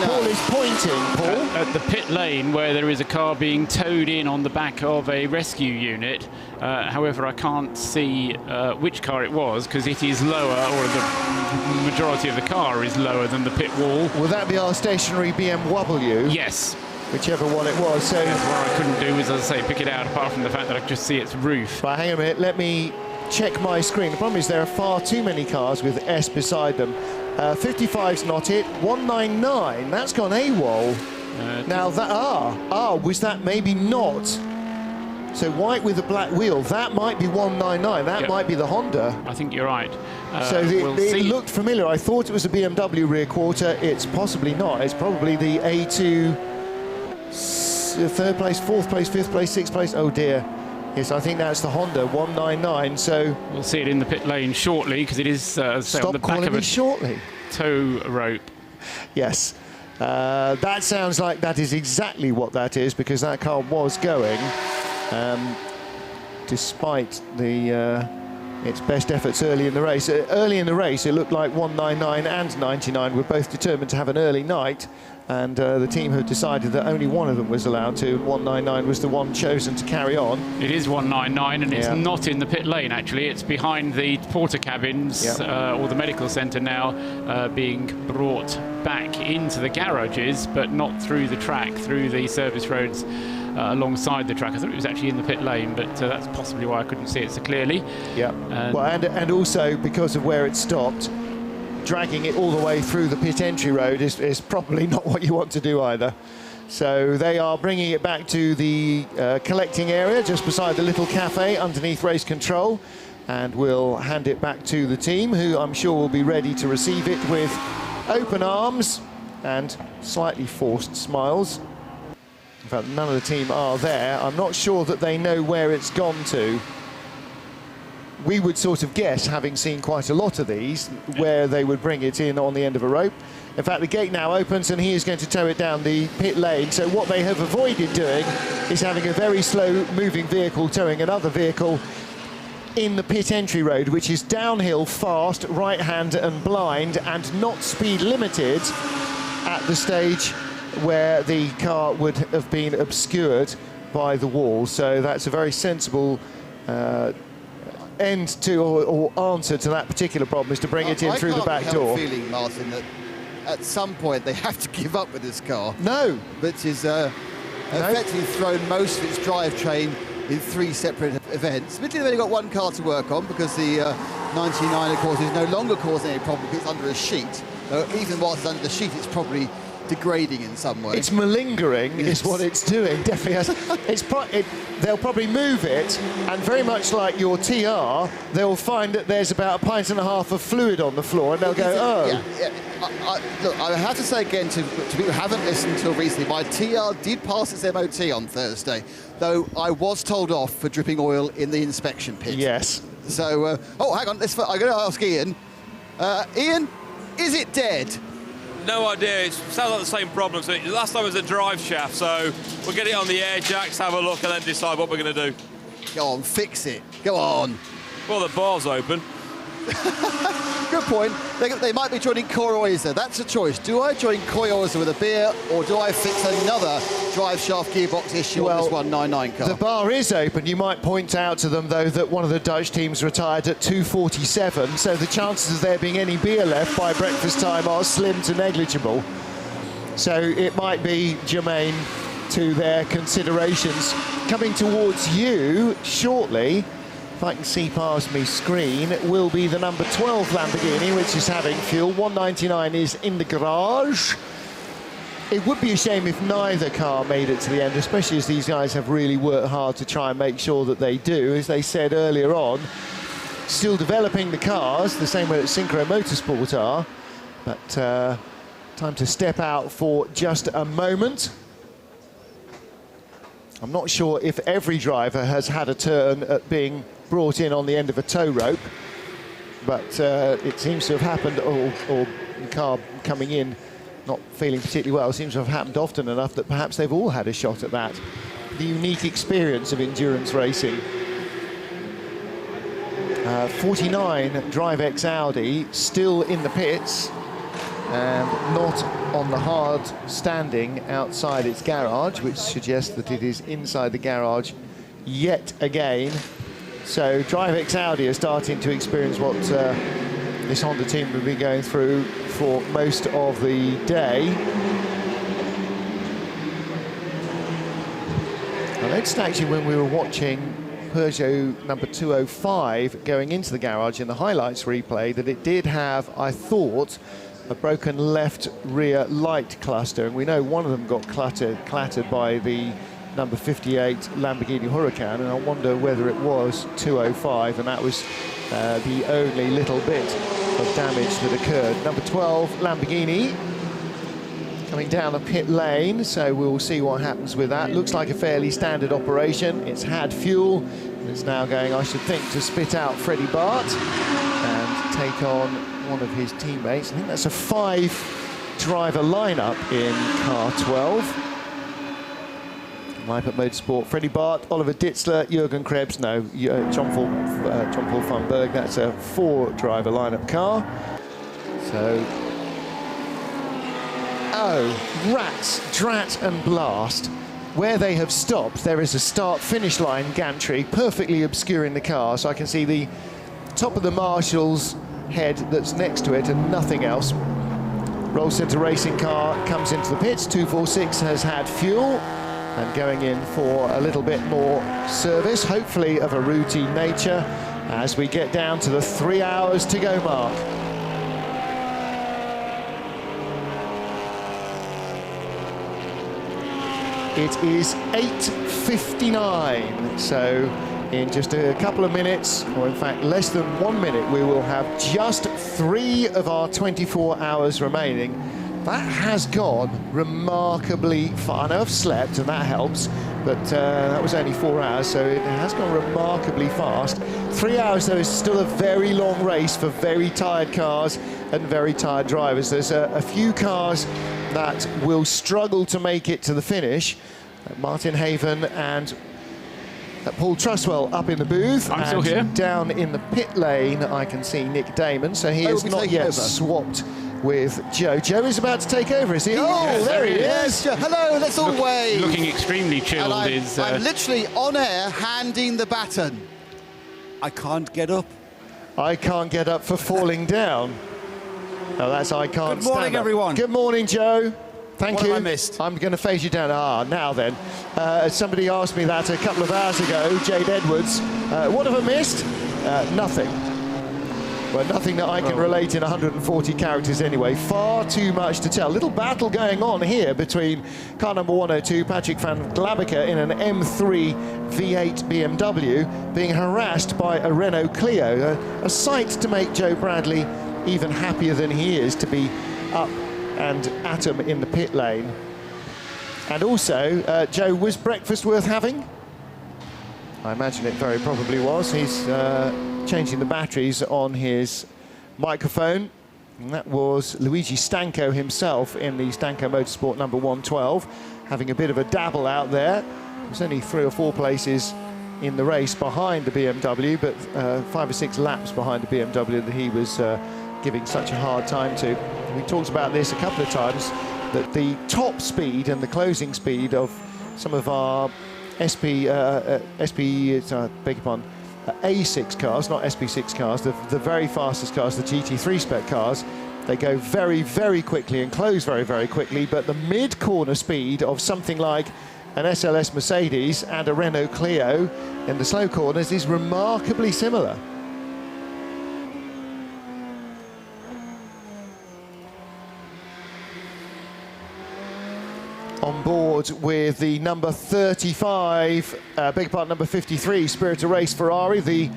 Paul is pointing, Paul. At the pit lane where there is a car being towed in on the back of a rescue unit. However, I can't see which car it was because it is lower, or the majority of the car is lower than the pit wall. Will that be our stationary BMW? Yes. Whichever one it was. So yes, what I couldn't do was, as I say, pick it out, apart from the fact that I could just see its roof. Right, hang on a minute, let me check my screen. The problem is there are far too many cars with S beside them. 55's not it. 199, that's gone AWOL. Now that, was that maybe not? So white with a black wheel, that might be 199, that might be the Honda. I think you're right. So it looked familiar. I thought it was a BMW rear quarter. It's possibly not. It's probably the A2 third place, fourth place, fifth place, sixth place. Oh dear. Yes, I think that's the Honda 199. So we'll see it in the pit lane shortly because it is on the back of a shortly tow rope. Yes, that sounds like that is exactly what that is, because that car was going, despite the its best efforts early in the race. Early in the race, it looked like 199 and 99 were both determined to have an early night. And the team have decided that only one of them was allowed to. 199 was the one chosen to carry on. It is 199, and it's not in the pit lane, actually. It's behind the porter cabins, or the medical centre now, being brought back into the garages, but not through the track, through the service roads alongside the track. I thought it was actually in the pit lane, but that's possibly why I couldn't see it so clearly. Yeah, well, and also because of where it stopped, dragging it all the way through the pit entry road is probably not what you want to do either. So they are bringing it back to the collecting area just beside the little cafe underneath race control, and we'll hand it back to the team, who I'm sure will be ready to receive it with open arms and slightly forced smiles. In fact, none of the team are there. I'm not sure that they know where it's gone to. We would sort of guess, having seen quite a lot of these, where they would bring it in on the end of a rope. In fact, the gate now opens and he is going to tow it down the pit lane. So what they have avoided doing is having a very slow moving vehicle towing another vehicle in the pit entry road, which is downhill, fast, right-hand and blind, and not speed limited at the stage where the car would have been obscured by the wall. So that's a very sensible end to, or answer to that particular problem, is to bring it in through the back door. I can't feeling, Martin, that at some point they have to give up with this car. No. Which is effectively thrown most of its drivetrain in 3 separate events. Admittedly, they've only got one car to work on, because the 99, of course, is no longer causing any problem because it's under a sheet. Even whilst it's under the sheet, it's probably degrading in some way. It's malingering, is what it's doing. Definitely has. They'll probably move it, and very much like your TR, they'll find that there's about 1.5 pints of fluid on the floor, and they'll go, oh. Look, I have to say again to people who haven't listened until recently, my TR did pass its MOT on Thursday, though I was told off for dripping oil in the inspection pit. Yes. So, oh, hang on, I'm going to ask Ian. Ian, is it dead? No idea. It sounds like the same problem. So last time it was a drive shaft, so we'll get it on the air jacks, have a look, and then decide what we're going to do. Go on, fix it. Go on. Well, the bar's open. Good point. They might be joining Koiroisa. That's a choice. Do I join Koiroisa with a beer, or do I fix another drive shaft gearbox issue on this 199 car? The bar is open. You might point out to them, though, that one of the Dutch teams retired at 2:47, so the chances of there being any beer left by breakfast time are slim to negligible. So it might be germane to their considerations. Coming towards you shortly, if I can see past me screen, will be the number 12 Lamborghini, which is having fuel. 199 is in the garage. It would be a shame if neither car made it to the end, especially as these guys have really worked hard to try and make sure that they do. As they said earlier on, still developing the cars, the same way that Synchro Motorsport are. But time to step out for just a moment. I'm not sure if every driver has had a turn at being brought in on the end of a tow rope, but it seems to have happened, or the car coming in not feeling particularly well, seems to have happened often enough that perhaps they've all had a shot at that. The unique experience of endurance racing. 49 DriveX Audi still in the pits. and not on the hard standing outside its garage, which suggests that it is inside the garage yet again. So DriveX Audi are starting to experience what this Honda team will be going through for most of the day. I noticed actually when we were watching Peugeot number 205 going into the garage in the highlights replay that it did have, I thought, a broken left rear light cluster, and we know one of them got clattered by the number 58 Lamborghini Huracan, and I wonder whether it was 205, and that was the only little bit of damage that occurred. Number 12 Lamborghini coming down the pit lane, so we'll see what happens with that. Looks like a fairly standard operation. It's had fuel. It's now going, I should think, to spit out Freddie Bart and take on one of his teammates. I think that's a 5-driver lineup in car 12. Live at Motorsport, Freddie Bart, Oliver Ditzler, Jürgen Krebs, no, John Paul van Berg. That's a 4-driver lineup car. So, oh, rats, drat and blast. Where they have stopped, there is a start-finish line gantry perfectly obscuring the car, so I can see the top of the Marshall's head that's next to it and nothing else. Roll Centre Racing car comes into the pits. 246 has had fuel and going in for a little bit more service, hopefully of a routine nature, as we get down to the 3 hours to go mark. It is 8:59, so in just a couple of minutes, or in fact less than 1 minute, we will have just 3 of our 24 hours remaining. That has gone remarkably far. I know I've slept and that helps, but that was only 4 hours, so it has gone remarkably fast. 3 hours though is still a very long race for very tired cars and very tired drivers. There's a few cars that will struggle to make it to the finish. Martin Haven and Paul Truswell up in the booth. I'm still here. Down in the pit lane, I can see Nick Damon, so he is not yet swapped with Joe. Joe is about to take over, is he? Oh, yes, there he is. Hello, let's all wave. Looking extremely chilled. I'm literally on air handing the baton. I can't get up. I can't get up for falling down. Oh, that's I can't Good morning, stand up. everyone. Good morning, Joe. Thank you. What have I missed? I'm going to phase you down. Now then. Somebody asked me that a couple of hours ago, Jade Edwards. What have I missed? Nothing. Well, nothing that I can relate in 140 characters anyway. Far too much to tell. Little battle going on here between car number 102, Patrick van Glabacker, in an M3 V8 BMW, being harassed by a Renault Clio. A sight to make Joe Bradley even happier than he is to be up and at him in the pit lane. And also, Joe, was breakfast worth having? I imagine it very probably was. He's changing the batteries on his microphone. And that was Luigi Stanco himself in the Stanco Motorsport number 112, having a bit of a dabble out there. There's only 3 or 4 places in the race behind the BMW, but 5 or 6 laps behind the BMW that he was giving such a hard time to. We talked about this a couple of times, that the top speed and the closing speed of some of our A6 cars, not SP6 cars, the very fastest cars, the GT3 spec cars, they go very, very quickly and close very, very quickly, but the mid-corner speed of something like an SLS Mercedes and a Renault Clio in the slow corners is remarkably similar. On board with the number 35, beg your pardon, number 53, Spirit of Race Ferrari.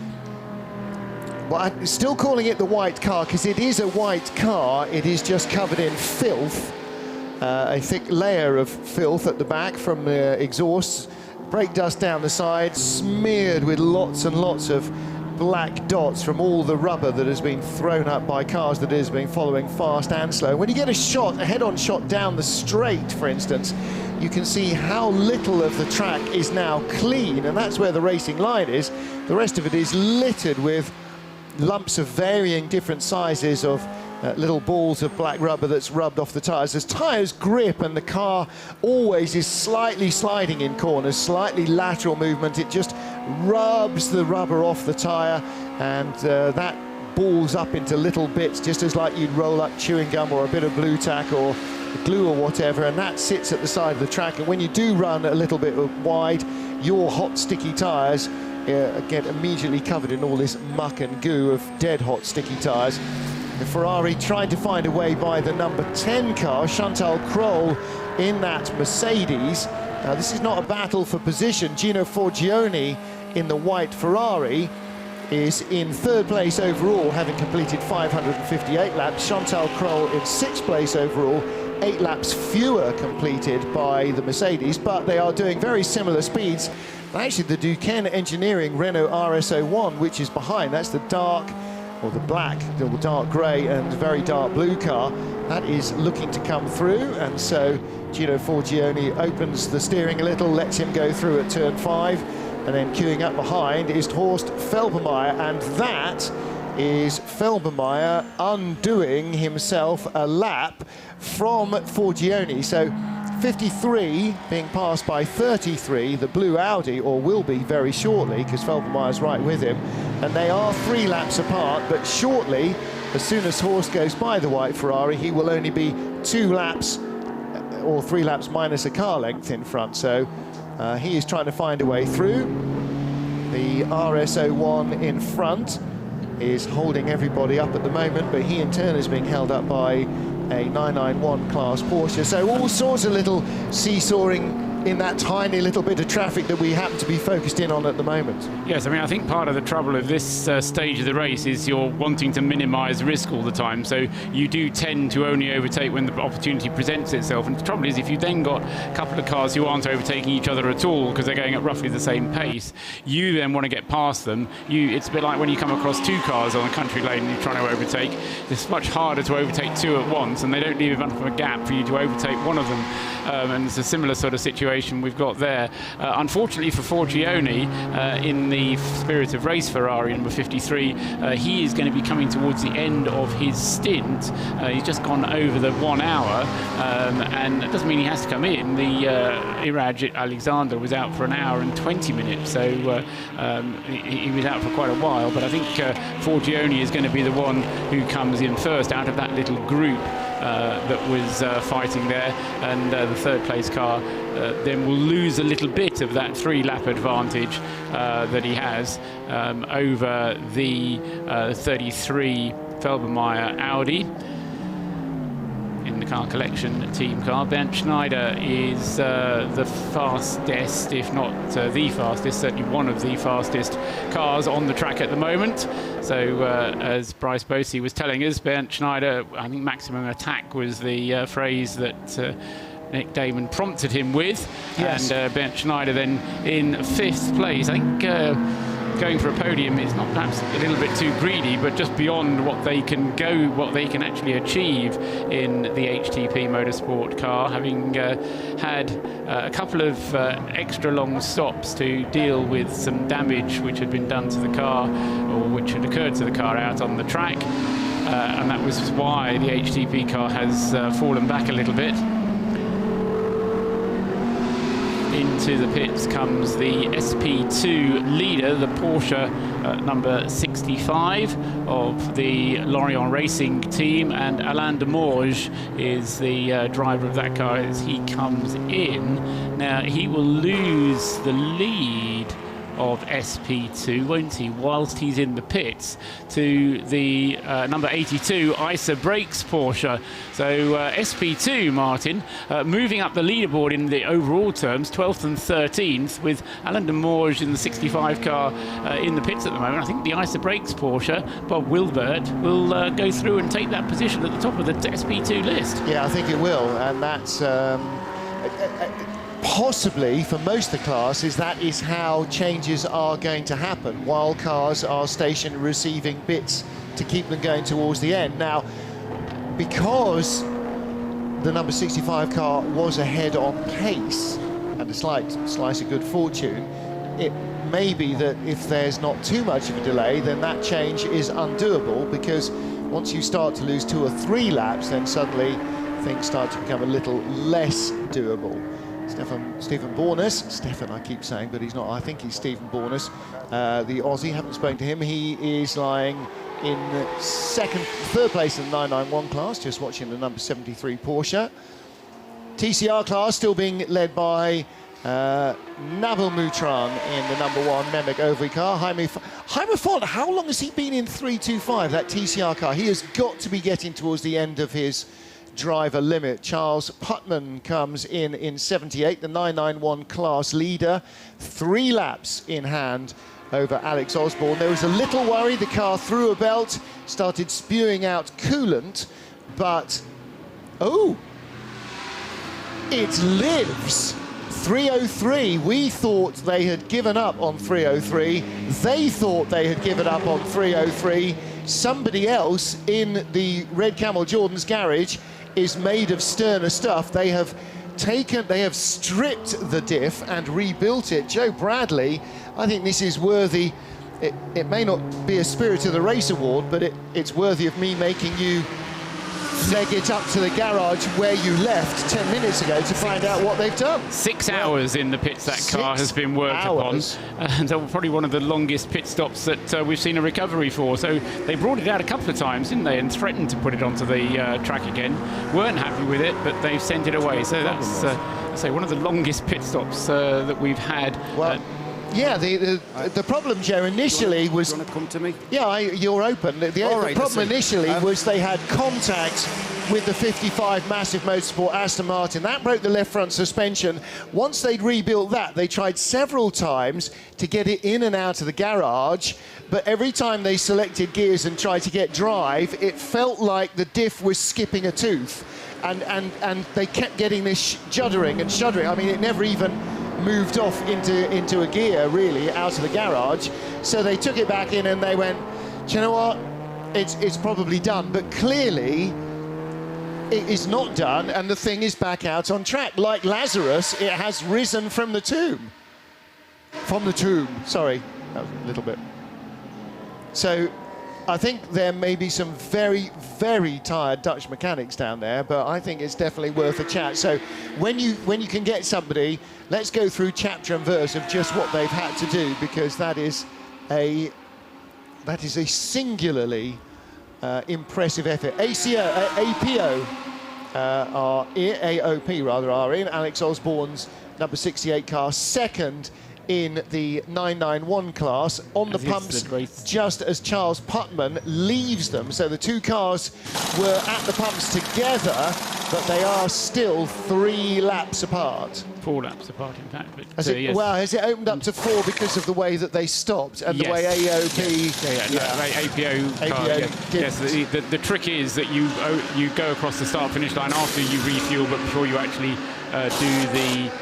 Well, I'm still calling it the white car because it is a white car. It is just covered in filth, a thick layer of filth at the back from the exhausts, brake dust down the side, smeared with lots and lots of black dots from all the rubber that has been thrown up by cars that has been following fast and slow. When you get a head-on shot down the straight, for instance, you can see how little of the track is now clean, and that's where the racing line is. The rest of it is littered with lumps of varying different sizes of little balls of black rubber that's rubbed off the tyres. As tyres grip and the car always is slightly sliding in corners, slightly lateral movement, it just rubs the rubber off the tyre, and that balls up into little bits, just as like you'd roll up chewing gum or a bit of blue tack or glue or whatever, and that sits at the side of the track. And when you do run a little bit wide, your hot sticky tyres get immediately covered in all this muck and goo of dead hot sticky tyres. The Ferrari tried to find a way by the number 10 car, Chantal Kroll, in that Mercedes. This is not a battle for position. Gino Forgione in the white Ferrari is in 3rd place overall, having completed 558 laps. Chantal Kroll in 6th place overall, 8 laps fewer completed by the Mercedes, but they are doing very similar speeds. Actually, the Duquesne Engineering Renault RS01, which is behind, that's the dark, or the black, the dark grey and very dark blue car, that is looking to come through, and so Gino Forgione opens the steering a little, lets him go through at turn 5, and then queuing up behind is Horst Felbermayr, and that is Felbermayr undoing himself a lap from Forgione. So 53 being passed by 33, the blue Audi, or will be very shortly, because Felbermayer's right with him, and they are 3 laps apart, but shortly, as soon as Horst goes by the white Ferrari, he will only be 2 laps, or 3 laps minus a car length in front. So he is trying to find a way through. The RS01 in front is holding everybody up at the moment, but he in turn is being held up by a 991 class Porsche. So all sorts of little seesawing in that tiny little bit of traffic that we happen to be focused in on at the moment. Yes, I mean, I think part of the trouble of this stage of the race is you're wanting to minimise risk all the time, so you do tend to only overtake when the opportunity presents itself. And the trouble is, if you then got a couple of cars who aren't overtaking each other at all because they're going at roughly the same pace, you then want to get past them. It's a bit like when you come across 2 cars on a country lane and you're trying to overtake. It's much harder to overtake 2 at once, and they don't leave enough of a gap for you to overtake one of them. And it's a similar sort of situation we've got there. Unfortunately for Forgione, in the Spirit of Race Ferrari number 53, he is going to be coming towards the end of his stint. He's just gone over the 1 hour, and that doesn't mean he has to come in. The Iraj Alexander was out for 1 hour and 20 minutes, so he was out for quite a while, but I think Forgione is going to be the one who comes in first out of that little group that was fighting there, and the 3rd place car then will lose a little bit of that 3-lap advantage that he has over the 33 Felbermayr Audi in the car collection team car. Bernd Schneider is the fastest, if not the fastest, certainly one of the fastest cars on the track at the moment. So as Bryce Bosey was telling us, Bernd Schneider, I think maximum attack was the phrase that Nick Damon prompted him with. Yes. And Bernd Schneider then in 5th place. I think going for a podium is not perhaps a little bit too greedy, but just beyond what they can go, what they can actually achieve in the HTP Motorsport car, having had a couple of extra long stops to deal with some damage which had been done to the car, or which had occurred to the car out on the track, and that was why the HTP car has fallen back a little bit. Into the pits comes the SP2 leader, the Porsche number 65 of the Lorient Racing team, and Alain Demorge is the driver of that car as he comes in. Now, he will lose the lead of SP2, won't he, whilst he's in the pits, to the number 82 ISA Brakes Porsche. So SP2, Martin, moving up the leaderboard in the overall terms, 12th and 13th, with Alain Demorge in the 65 car in the pits at the moment. I think the ISA Brakes Porsche, Bob Wilbert, will go through and take that position at the top of the SP2 list. Yeah, I think it will, and that's possibly, for most of the classes, that is how changes are going to happen, while cars are stationed receiving bits to keep them going towards the end. Now, because the number 65 car was ahead on pace and a slight slice of good fortune, it may be that if there's not too much of a delay, then that change is undoable, because once you start to lose 2 or 3 laps, then suddenly things start to become a little less doable. Stephen Bornus, Stefan I keep saying, but he's not, I think he's Stephen Bornus, the Aussie, haven't spoken to him. He is lying in third place in the 991 class, just watching the number 73 Porsche. TCR class still being led by Nabil Moutran in the number 1 Mehmet Ovri car. Jaime Font, how long has he been in 325, that TCR car? He has got to be getting towards the end of his driver limit. Charles Putman comes in 78, the 991 class leader, 3 laps in hand over Alex Osborne. There was a little worry, the car threw a belt, started spewing out coolant, but oh, it lives. 303, we thought they had given up on 303, they thought they had given up on 303. Somebody else in the Red Camel Jordan's garage is made of sterner stuff. They have stripped the diff and rebuilt it. Joe Bradley, I think this is worthy. It may not be a Spirit of the Race award, but it's worthy of me making you leg it up to the garage where you left 10 minutes ago to find out what they've done. 6 hours in the pits that car has been worked upon, and probably one of the longest pit stops that we've seen a recovery for. So they brought it out a couple of times, didn't they, and threatened to put it onto the track again. Weren't happy with it, but they've sent it away. So that's I say one of the longest pit stops that we've had. Well, yeah, the problem, Joe, initially was... Do you want to come to me? Yeah, you're open. The problem initially was they had contact with the 55 Massive Motorsport Aston Martin. That broke the left front suspension. Once they'd rebuilt that, they tried several times to get it in and out of the garage, but every time they selected gears and tried to get drive, it felt like the diff was skipping a tooth. And they kept getting this juddering and shuddering. I mean, it never even moved off into a gear, really, out of the garage. So they took it back in and they went, do you know what? It's probably done. But clearly, it is not done, and the thing is back out on track. Like Lazarus, it has risen from the tomb. From the tomb, sorry. That was a little bit. So I think there may be some very, very tired Dutch mechanics down there, but I think it's definitely worth a chat. So when you can get somebody, let's go through chapter and verse of just what they've had to do, because that is a singularly impressive effort. APO AOP are in Alex Osborne's number 68 car, second in the 991 class on the pumps just as Charles Putman leaves them. So the two cars were at the pumps together, but they are still 3 laps apart. 4 laps apart, in fact. But, yes. Well, has it opened up to 4 because of the way that they stopped and the way AOP... Yes, the trick is that you go across the start-finish line after you refuel, but before you actually do the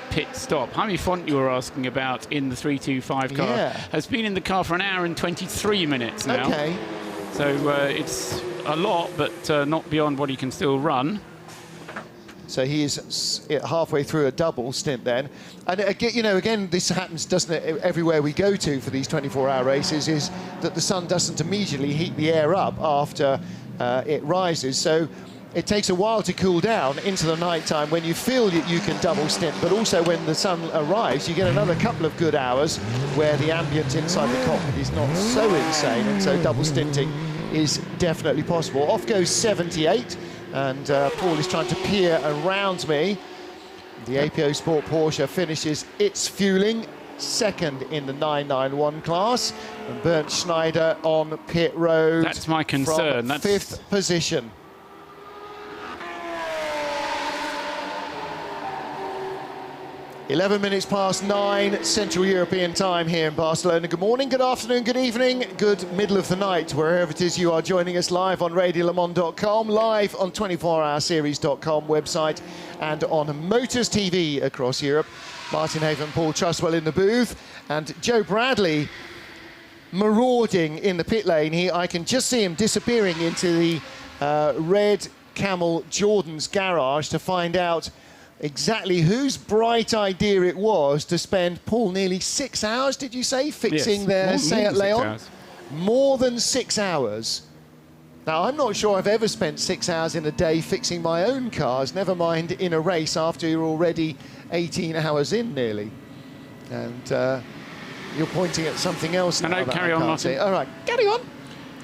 pit stop. Jaime Font, you were asking about in the 325 car, has been in the car for 1 hour and 23 minutes now. Okay. So it's a lot, but not beyond what he can still run. So he is halfway through a double stint then. And again, this happens, doesn't it, everywhere we go to for these 24-hour races, is that the sun doesn't immediately heat the air up after it rises. So it takes a while to cool down into the night time when you feel that you can double stint, but also when the sun arrives, you get another couple of good hours where the ambient inside the cockpit is not so insane, and so double stinting is definitely possible. Off goes 78, and Paul is trying to peer around me. The APO Sport Porsche finishes its fueling second in the 991 class, and Bernd Schneider on pit road. That's my concern. From 5th position. Eleven minutes past 9 Central European time here in Barcelona. Good morning, good afternoon, good evening, good middle of the night, wherever it is you are joining us live on RadioLeMans.com, live on 24hourseries.com website, and on Motors TV across Europe. Martin Haven, Paul Truswell in the booth, and Joe Bradley marauding in the pit lane. I can just see him disappearing into the Red Camel Jordan's garage to find out exactly whose bright idea it was to spend, Paul, nearly 6 hours, did you say, fixing their Seat Leon? More than 6 hours. Now, I'm not sure I've ever spent 6 hours in a day fixing my own cars, never mind in a race after you're already 18 hours in nearly. And you're pointing at something else now. No, carry on, Martin. All right, carry on.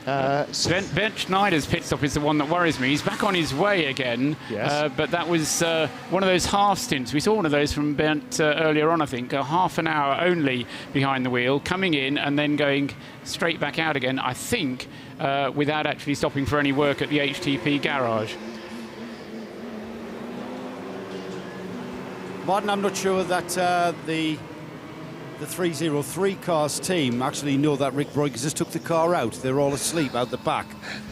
Ben Schneider's pit stop is the one that worries me. He's back on his way again, Yes. but that was one of those half stints. We saw one of those from Bent earlier on, I think, a half an hour only behind the wheel, coming in and then going straight back out again, I think, without actually stopping for any work at the HTP garage. Martin, I'm not sure that the 303 cars team actually know that Rick Broikes just took the car out. They're all asleep out the back.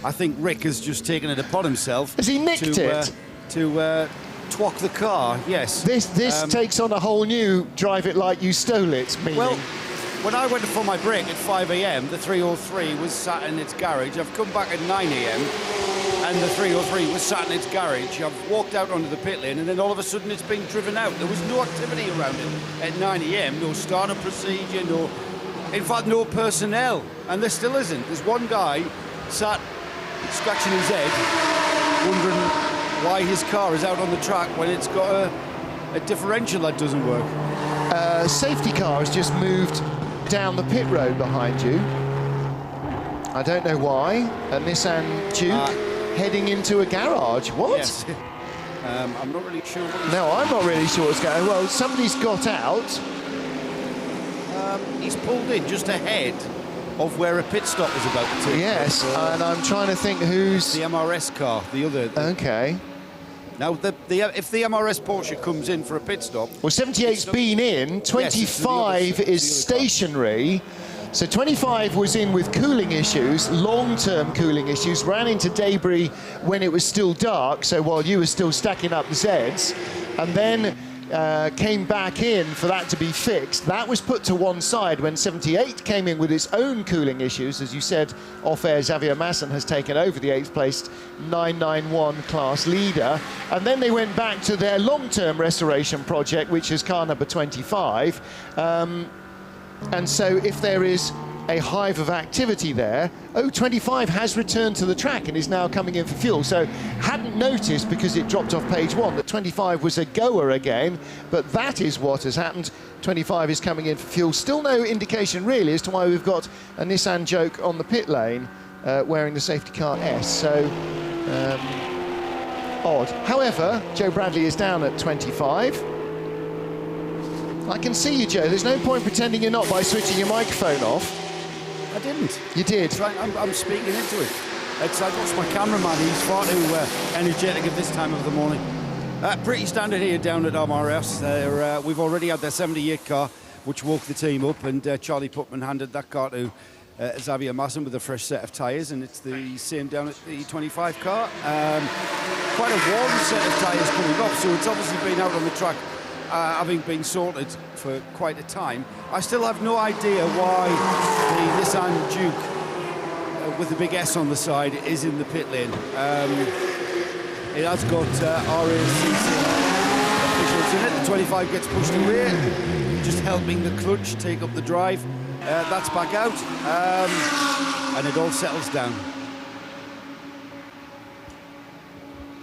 I think Rick has just taken it upon himself. Has he nicked it? To twack the car, yes. This takes on a whole new drive it like you stole it meaning. Well, when I went for my break at 5 a.m, the 303 was sat in its garage. I've come back at 9 a.m, and the 303 was sat in its garage. I've walked out onto the pit lane, and then all of a sudden it's being driven out. There was no activity around it at 9 a.m, no startup procedure, in fact, no personnel. And there still isn't. There's one guy sat scratching his head, wondering why his car is out on the track when it's got a differential that doesn't work. Safety car has just moved down the pit road behind you. I don't know why. A Nissan Juke heading into a garage. What? Yes. I'm not really sure what No, I'm not really sure what's going on. Well, somebody's got out. He's pulled in just ahead of where a pit stop was about to take Yes, place. and I'm trying to think who's... The MRS car, the other... Okay. Now, if the MRS Porsche comes in for a pit stop... Well, 78's been in, 25 is stationary. So 25 was in with cooling issues, long-term cooling issues, ran into debris when it was still dark, so while you were still stacking up the Zeds, and then came back in for that to be fixed. That was put to one side when 78 came in with its own cooling issues. As you said, off-air, Xavier Masson has taken over the 8th placed 991 class leader. And then they went back to their long-term restoration project, which is car number 25. And so if there is a hive of activity there, 25 has returned to the track and is now coming in for fuel. So hadn't noticed, because it dropped off page 1, that 25 was a goer again, but that is what has happened. 25 is coming in for fuel. Still no indication really as to why we've got a Nissan Joke on the pit lane wearing the safety car S. So odd. However, Joe Bradley is down at 25. I can see you, Joe. There's no point pretending you're not by switching your microphone off. I didn't. You did? I'm speaking into it. I've lost my cameraman. He's far too energetic at this time of the morning. Pretty standard here down at MRS. We've already had their 78 car, which woke the team up, and Charlie Putman handed that car to Xavier Masson with a fresh set of tyres, and it's the same down at the 25 car. Quite a warm set of tyres coming up, so it's obviously been out on the track having been sorted for quite a time. I still have no idea why the Nissan Juke with the big S on the side is in the pit lane. It has got RACC officials in it. The 25 gets pushed away, just helping the clutch take up the drive. That's back out, and it all settles down.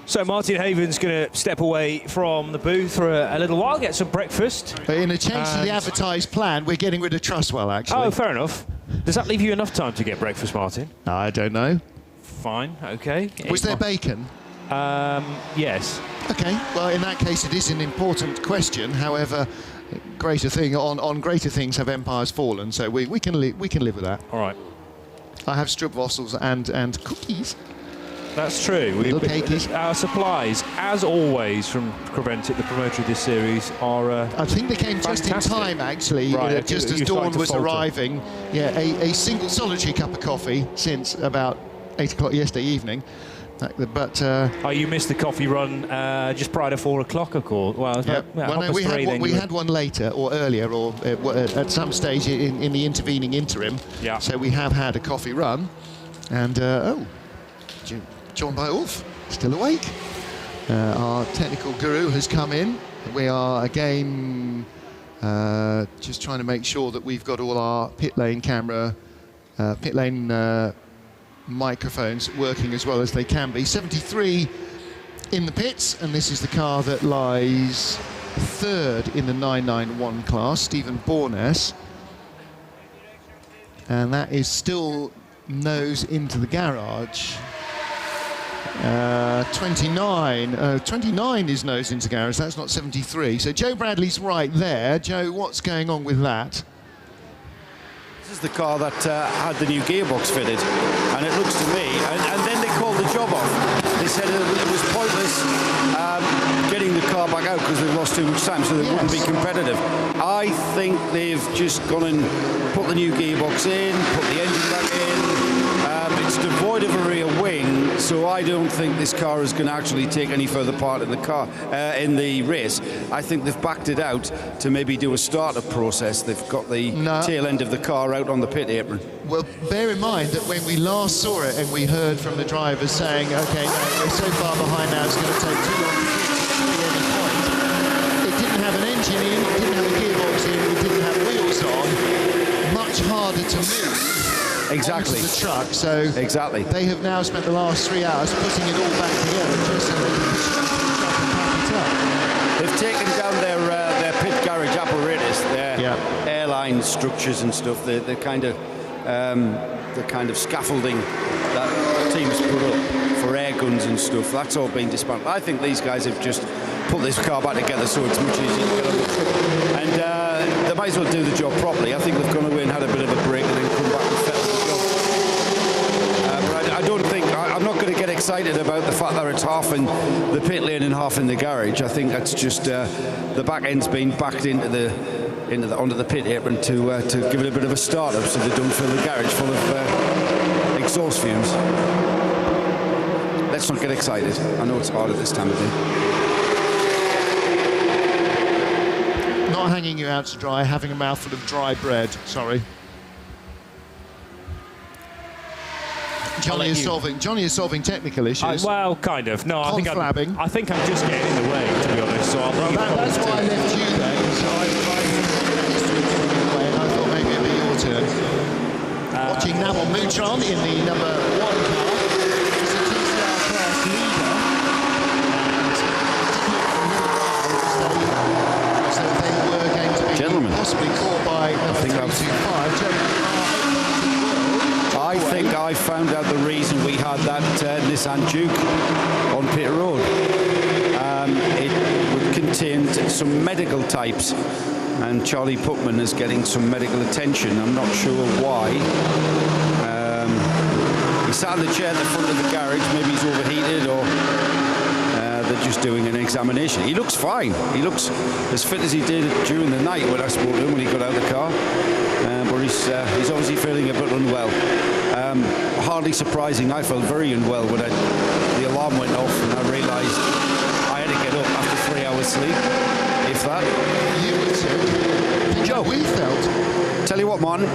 So Martin Haven's going to step away from the booth for a little while, get some breakfast. In a change to the advertised plan, we're getting rid of Trustwell, actually. Oh, fair enough. Does that leave you enough time to get breakfast, Martin? I don't know. Fine, okay. Was there bacon? Yes. Okay, well, in that case, it is an important question. However, on greater things have empires fallen, so we can live with that. All right. I have strudwassels and cookies. That's true. Our supplies, as always, from Creventic, the promoter of this series, are I think they came just in time, actually, right, just as dawn was arriving. Yeah, a single solitary cup of coffee since about 8 o'clock yesterday evening. But you missed the coffee run just prior to 4 o'clock, of course. Well, we had one later or earlier, or at some stage in the intervening interim. Yeah. So we have had a coffee run, and John Byolf still awake. Our technical guru has come in. We are again just trying to make sure that we've got all our pit lane camera, pit lane microphones working as well as they can be. 73 in the pits, and this is the car that lies third in the 991 class, Stephen Bournes. And that is still nose into the garage. 29 is nose into garage, that's not 73. So Joe Bradley's right there. Joe, what's going on with that? This is the car that had the new gearbox fitted, and it looks to me, and then they called the job off. They said it was pointless getting the car back out because they've lost too much time, so they wouldn't be competitive. I think they've just gone and put the new gearbox in, put the engine back in. It's devoid of a rear wing, so I don't think this car is going to actually take any further part in the car in the race. I think they've backed it out to maybe do a startup process. They've got the tail end of the car out on the pit apron. Well, bear in mind that when we last saw it and we heard from the drivers saying, OK, no, we're so far behind now, it's going to take too long to be any point. It didn't have an engine in, it didn't have a gearbox in, it didn't have wheels on. Much harder to move. Exactly. Onto the truck, so exactly. They have now spent the last 3 hours putting it all back together just so they can construct the truck and pack it up. They've taken down their pit garage apparatus, their airline structures and stuff, the kind of scaffolding that teams put up for air guns and stuff. That's all been dismantled. I think these guys have just put this car back together so it's much easier to get on with. And they might as well do the job properly. I think they've gone away and had a bit of a break and then come back and fettle the job. But I don't think, I'm not going to get excited about the fact that it's half in the pit lane and half in the garage. I think that's just the back end's been backed onto the pit apron to give it a bit of a start-up so they don't fill the garage full of exhaust fumes. Let's not get excited. I know it's hard at this time of day. Not hanging you out to dry, having a mouthful of dry bread. Sorry. Johnny is solving technical issues. Well, kind of. No, I think I'm just getting in the way, to be honest. So that's why I left you there, because I thought maybe it'd be your turn. Watching Naval Moutron in the number 1 car. It's a TCR class leader. So they were going to be possibly caught by number 325. I think I found out the reason we had that Nissan Juke on pit road. It would contain some medical types, and Charlie Putman is getting some medical attention. I'm not sure why. He sat in the chair at the front of the garage. Maybe he's overheated, or they're just doing an examination. He looks fine. He looks as fit as he did during the night when I spoke to him when he got out of the car. But he's obviously feeling a bit unwell. Hardly surprising. I felt very unwell when the alarm went off and I realised I had to get up after 3 hours sleep, if that. You would say. Joe, we felt. Tell you what, Martin.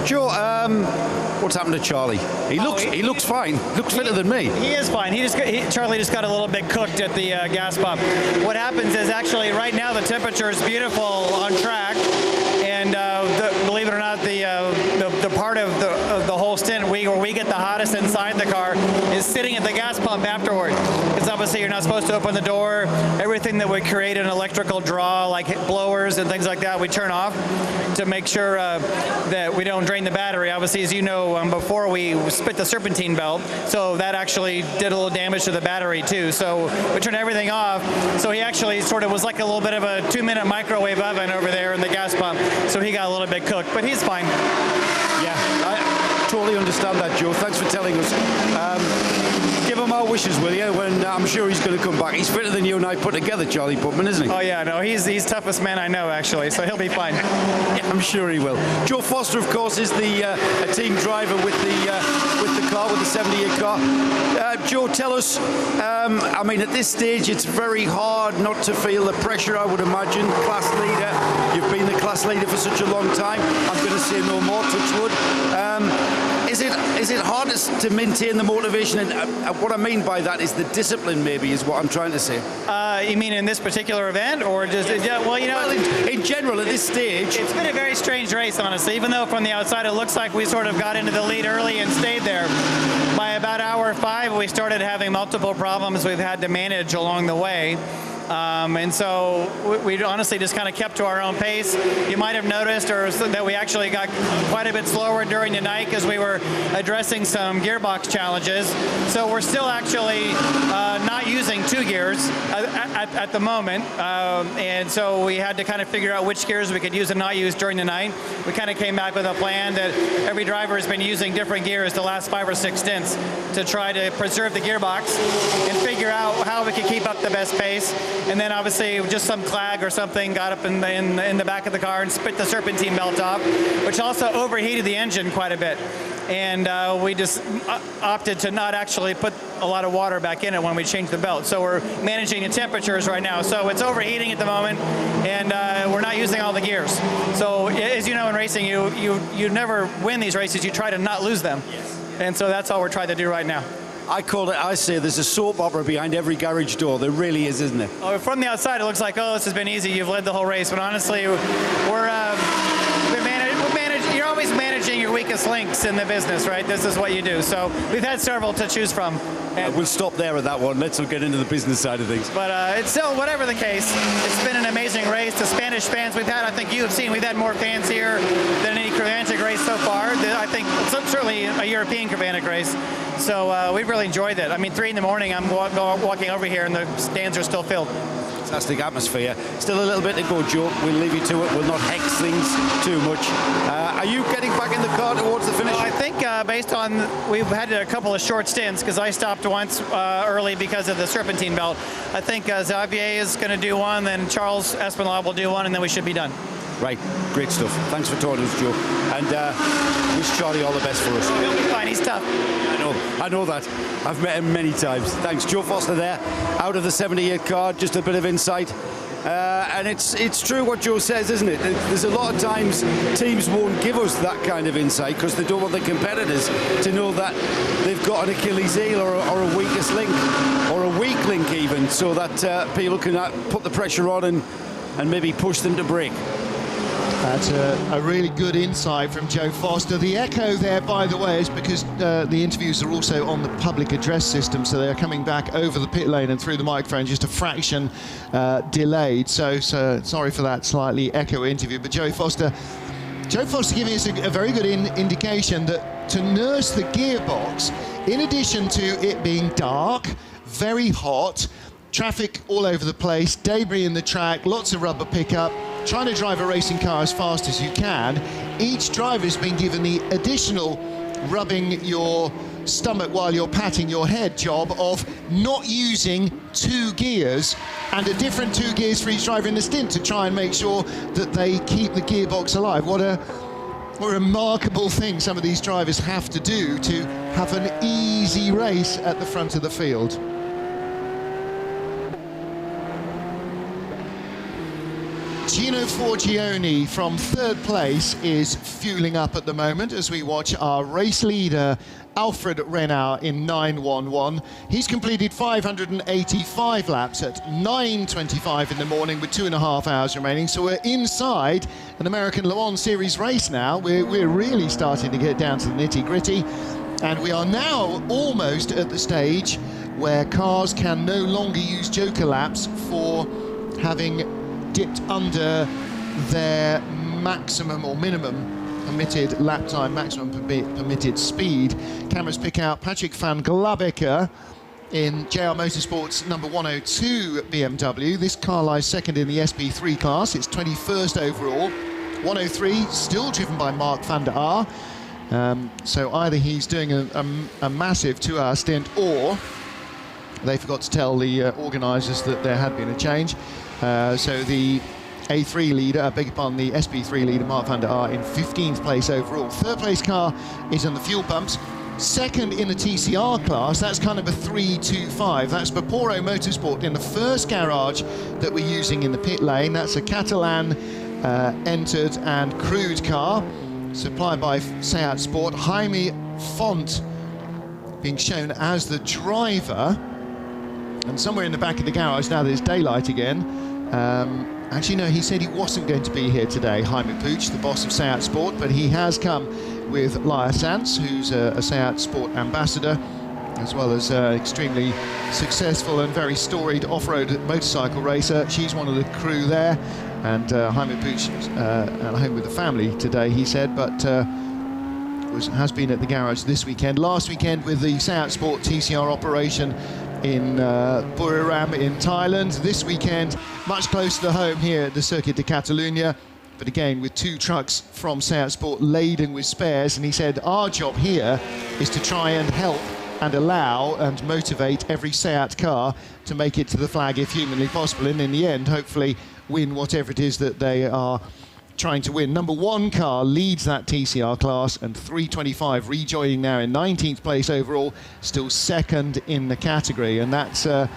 Joe, what's happened to Charlie? He looks fine. Looks fitter than me. He is fine. Charlie just got a little bit cooked at the gas pump. What happens is actually right now the temperature is beautiful on track, and believe it or not, the part of the whole stint where we get the hottest inside the car is sitting at the gas pump afterward. Because obviously you're not supposed to open the door. Everything that would create an electrical draw, like blowers and things like that, we turn off to make sure that we don't drain the battery. Obviously, as you know, before we spit the serpentine belt, so that actually did a little damage to the battery too. So we turned everything off. So he actually sort of was like a little bit of a 2-minute microwave oven over there in the gas pump. So he got a little bit cooked, but he's fine. Yeah, I totally understand that, Joe. Thanks for telling us. Give him our wishes, will you? When I'm sure he's going to come back. He's fitter than you and I put together, Charlie Putman, isn't he? Oh yeah, no, he's toughest man I know actually, so he'll be fine. Yeah, I'm sure he will. Joe Foster, of course, is the a team driver with the car, with the 70-year car. Joe, tell us. I mean, at this stage, it's very hard not to feel the pressure. I would imagine. Class leader. You've been the class leader for such a long time. I'm going to say no more. Touch wood. Is it hard to maintain the motivation? And what I mean by that is the discipline, maybe, is what I'm trying to say. You mean in this particular event, or just well, you know, in general at this stage? It's been a very strange race, honestly. Even though from the outside it looks like we sort of got into the lead early and stayed there. By about hour 5, we started having multiple problems we've had to manage along the way. And so we honestly just kind of kept to our own pace. You might have noticed that we actually got quite a bit slower during the night because we were addressing some gearbox challenges. So we're still actually not using 2 gears at the moment. And so we had to kind of figure out which gears we could use and not use during the night. We kind of came back with a plan that every driver has been using different gears the last 5 or 6 stints to try to preserve the gearbox and figure out how we could keep up the best pace. And then obviously just some clag or something got up in the back of the car and spit the serpentine belt off, which also overheated the engine quite a bit. And we just opted to not actually put a lot of water back in it when we changed the belt. So we're managing the temperatures right now. So it's overheating at the moment, and we're not using all the gears. So as you know, in racing, you never win these races. You try to not lose them. Yes. And so that's all we're trying to do right now. I say there's a soap opera behind every garage door. There really is, isn't there? Oh, from the outside, it looks like, oh, this has been easy. You've led the whole race. But honestly, you're always managing your weakest links in the business, right? This is what you do. So we've had several to choose from. We'll stop there at that one. Let's not get into the business side of things. But it's still, whatever the case, it's been an amazing race. The Spanish fans we've had, I think you have seen, we've had more fans here than any Crevantic race so far. I think certainly a European Crevantic race. So we've really enjoyed it. I mean, 3 in the morning, I'm walking over here and the stands are still filled. Fantastic atmosphere. Still a little bit to go, Joe. We'll leave you to it. We'll not hex things too much. Are you getting back in the car towards the finish? I think based on, we've had a couple of short stints because I stopped once early because of the serpentine belt. I think Xavier is going to do one, then Charles Espinal will do one, and then we should be done. Right, great stuff. Thanks for talking to us, Joe. And wish Charlie all the best for us. He'll be fine, he's tough. I know that. I've met him many times. Thanks. Joe Foster there, out of the 78 car, just a bit of insight. And it's true what Joe says, isn't it? There's a lot of times teams won't give us that kind of insight because they don't want the competitors to know that they've got an Achilles heel or a weakest link or a weak link even, so that people can put the pressure on and maybe push them to break. That's a really good insight from Joe Foster. The echo there, by the way, is because the interviews are also on the public address system, so they're coming back over the pit lane and through the microphone, just a fraction delayed. So sorry for that slightly echo interview. But Joe Foster giving us a very good indication that to nurse the gearbox, in addition to it being dark, very hot, traffic all over the place, debris in the track, lots of rubber pickup, trying to drive a racing car as fast as you can, each driver's been given the additional rubbing your stomach while you're patting your head job of not using 2 gears and a different 2 gears for each driver in the stint to try and make sure that they keep the gearbox alive. What a remarkable thing some of these drivers have to do to have an easy race at the front of the field. Gino Forgione from 3rd place is fueling up at the moment as we watch our race leader Alfred Renau in 9:11. He's completed 585 laps at 9:25 in the morning with 2.5 hours remaining. So we're inside an American Le Mans Series race now. We're really starting to get down to the nitty-gritty. And we are now almost at the stage where cars can no longer use joker laps for having dipped under their maximum or minimum permitted lap time, maximum permitted speed. Cameras pick out Patrick van Glabeke in JR Motorsports number 102 BMW. This car lies second in the SP3 class. It's 21st overall. 103 still driven by Mark van der Aar. So either he's doing a massive 2-hour stint, or they forgot to tell the organisers that there had been a change. So the A3 leader, I beg your pardon, the SP3 leader, Mark van der Aar, in 15th place overall. 3rd place car is on the fuel pumps. 2nd in the TCR class, that's kind of a 3-2-5. That's Vapouro Motorsport in the first garage that we're using in the pit lane. That's a Catalan entered and crewed car, supplied by Seat Sport. Jaime Font being shown as the driver, and somewhere in the back of the garage, now there's daylight again. Actually, no, he said he wasn't going to be here today, Jaime Puig, the boss of Seat Sport, but he has come with Laia Sanz, who's a Seat Sport ambassador, as well as extremely successful and very storied off-road motorcycle racer. She's one of the crew there, and Jaime Puig at home with the family today, he said, but has been at the garage this weekend. Last weekend with the Seat Sport TCR operation in Buriram in Thailand. This weekend, much closer to home here at the Circuit de Catalunya, but again with 2 trucks from Seat Sport laden with spares, and he said our job here is to try and help and allow and motivate every Seat car to make it to the flag if humanly possible, and in the end hopefully win whatever it is that they are trying to win. Number 1 car leads that TCR class, and 325 rejoining now in 19th place overall, still 2nd in the category, and that's a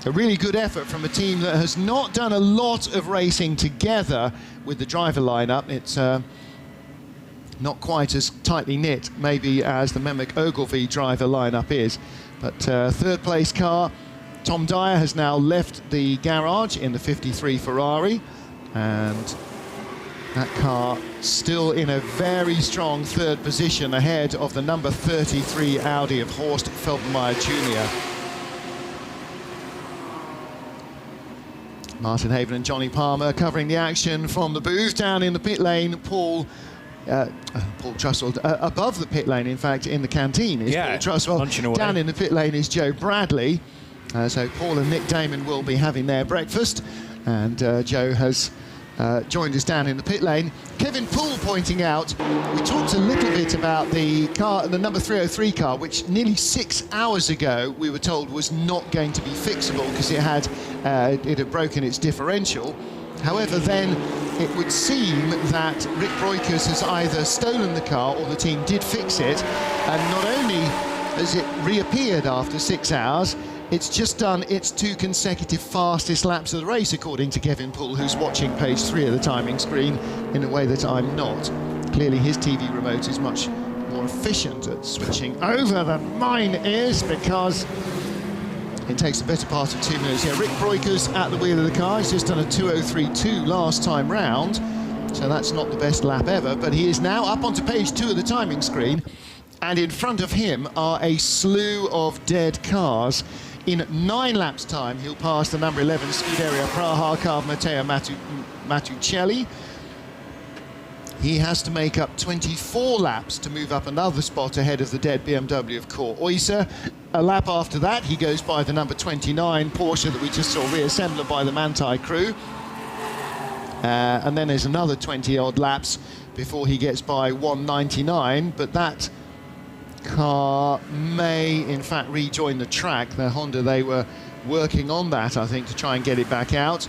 really good effort from a team that has not done a lot of racing together with the driver lineup. It's not quite as tightly knit maybe as the Mehmet Ogilvy driver lineup is, but 3rd place car, Tom Dyer, has now left the garage in the 53 Ferrari, and that car still in a very strong 3rd position ahead of the number 33 Audi of Horst Felbermayr Jr. Martin Haven and Johnny Palmer covering the action from the booth. Down in the pit lane, Paul Trussell, above the pit lane, in fact, in the canteen is Paul Trussell. Down in the pit lane is Joe Bradley. So Paul and Nick Damon will be having their breakfast, and Joe has joined us down in the pit lane. Kevin Poole pointing out, we talked a little bit about the car, the number 303 car, which nearly 6 hours ago we were told was not going to be fixable because it had broken its differential. However, then it would seem that Rick Breukers has either stolen the car or the team did fix it, and not only has it reappeared after 6 hours, it's just done its 2 consecutive fastest laps of the race, according to Kevin Poole, who's watching page 3 of the timing screen in a way that I'm not. Clearly his TV remote is much more efficient at switching over than mine is, because it takes the better part of 2 minutes. Yeah, Rick Breukers at the wheel of the car. He's just done a 2:03.2 last time round, so that's not the best lap ever, but he is now up onto page 2 of the timing screen, and in front of him are a slew of dead cars. In 9 laps' time, he'll pass the number 11 Scuderia Praha car of Matteo Mattucelli. He has to make up 24 laps to move up another spot ahead of the dead BMW of Cor Oyser. A lap after that, he goes by the number 29 Porsche that we just saw reassembled by the Manthey crew. And then there's another 20-odd laps before he gets by 199, but that car may in fact rejoin the track. The Honda, they were working on that, I think, to try and get it back out.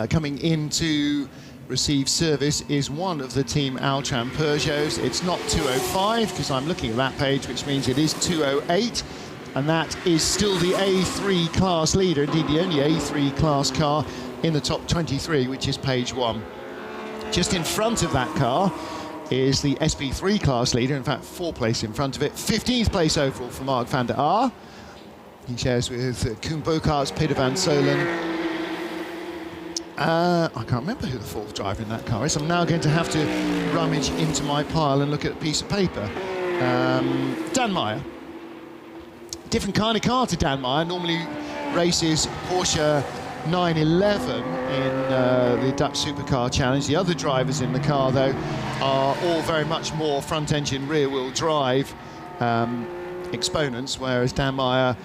Coming in to receive service is one of the Team Altran Peugeots. It's not 205 because I'm looking at that page, which means it is 208, and that is still the A3 class leader, indeed the only A3 class car in the top 23, which is page 1. Just in front of that car is the SP3 class leader, in fact 4 places in front of it. 15th place overall for Mark van der Aar. He shares with Koen Bokaerts, Peter van Solen. I can't remember who the 4th driver in that car is. I'm now going to have to rummage into my pile and look at a piece of paper. Dan Meyer. Different kind of car to Dan Meyer. Normally races Porsche 911 in the Dutch Supercar Challenge. The other drivers in the car, though, are all very much more front-engine, rear-wheel drive exponents, whereas Dan Meyer,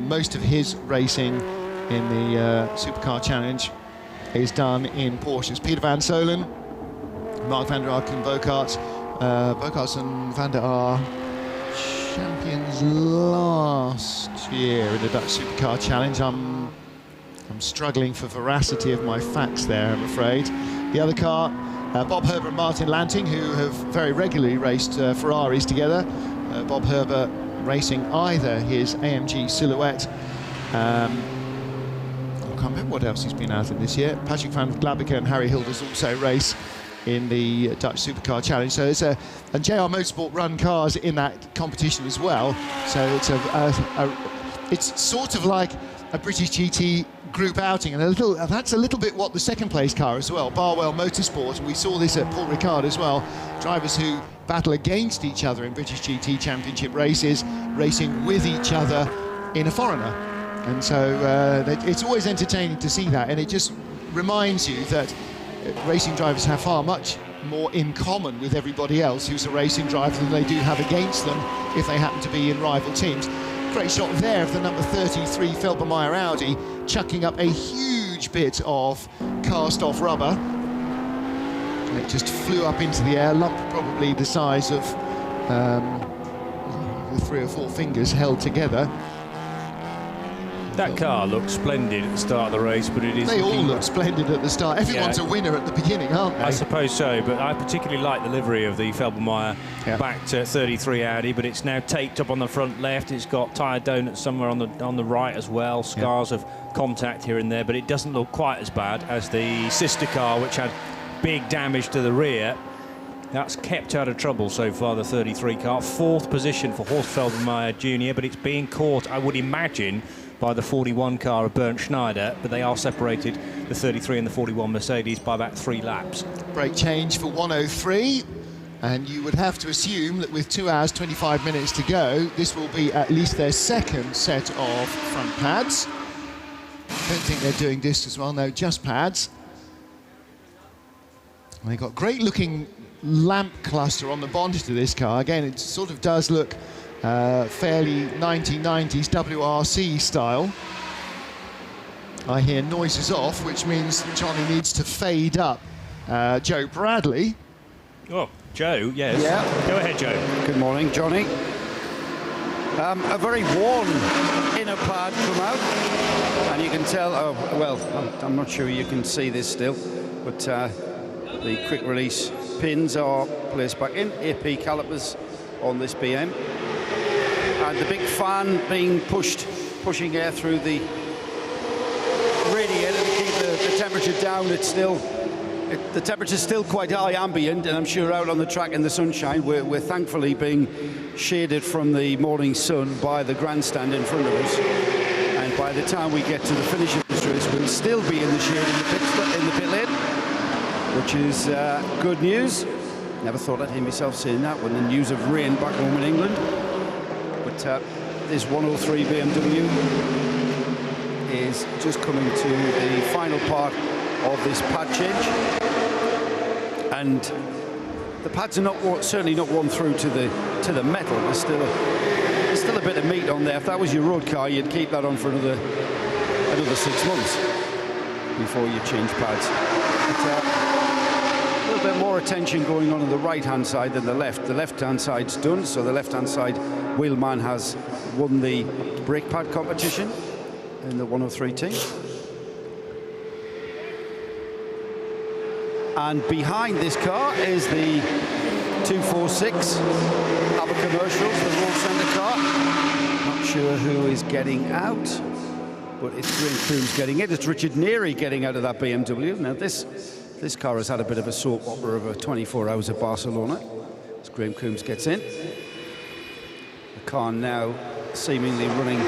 most of his racing in the Supercar Challenge is done in Porsches. Peter van Solen, Mark van der Aar, Koen Bokaerts. Bokaerts and van der Aar champions last year in the Dutch Supercar Challenge. I'm struggling for veracity of my facts there, I'm afraid. The other car, Bob Herbert and Martin Lanting, who have very regularly raced Ferraris together. Bob Herbert racing either his AMG Silhouette. I can't remember what else he's been out in this year. Patrick van Glabeke and Harry Hilders also race in the Dutch Supercar Challenge. So it's and JR Motorsport run cars in that competition as well. So it's it's sort of like a British GT group outing, and that's a little bit what the second place car as well, Barwell Motorsport, and we saw this at Paul Ricard as well, drivers who battle against each other in British GT Championship races, racing with each other in a foreigner. And so it's always entertaining to see that, and it just reminds you that racing drivers have far much more in common with everybody else who's a racing driver than they do have against them if they happen to be in rival teams. Great shot there of the number 33 Felbermeyer Audi, chucking up a huge bit of cast-off rubber. And it just flew up into the air, lump probably the size of the 3 or 4 fingers held together. That car looked splendid at the start of the race, but it is... They all look splendid at the start. Everyone's a winner at the beginning, aren't they? I suppose so, but I particularly like the livery of the Felbermeyer backed 33 Audi, but it's now taped up on the front left. It's got tyre donuts somewhere on the right as well, scars of contact here and there, but it doesn't look quite as bad as the sister car, which had big damage to the rear. That's kept out of trouble so far, the 33 car. 4th position for Horst Felbermeyer Jr., but it's being caught, I would imagine, by the 41 car of Bernd Schneider, but they are separated, the 33 and the 41 Mercedes, by about 3 laps. Brake change for 103, and you would have to assume that with 2 hours 25 minutes to go, this will be at least their second set of front pads. I don't think they're doing discs as well, no, just pads. And they've got great looking lamp cluster on the bonnet of this car. Again, it sort of does look fairly 1990s WRC style. I hear noises off, which means Johnny needs to fade up. Joe Bradley. Oh, Joe, yes. Yeah. Go ahead, Joe. Good morning, Johnny. A very worn inner pad come out, and you can tell, I'm not sure you can see this still, but the quick release pins are placed back in, AP calipers on this BM. And the big fan being pushing air through the radiator to keep the temperature down. The temperature's still quite high ambient, and I'm sure out on the track in the sunshine, we're thankfully being shaded from the morning sun by the grandstand in front of us. And by the time we get to the finish of this race, we'll still be in the shade in the pit lane, which is good news. Never thought I'd hear myself saying that when the news of rain back home in England. But this 103 BMW is just coming to the final part of this pad change, and the pads are certainly not worn through to the metal. There's still a bit of meat on there. If that was your road car, you'd keep that on for another 6 months before you change pads. But, a little bit more attention going on the right-hand side than the left. The left-hand side's done, so the left-hand side wheelman has won the brake pad competition in the 103 team. And behind this car is the 246 Aber Commercials, the road centre car. Not sure who is getting out, but it's Graham Coombs getting it. It's Richard Neary getting out of that BMW. Now this car has had a bit of a soap opera over 24 hours at Barcelona as Graham Coombs gets in. The car now seemingly running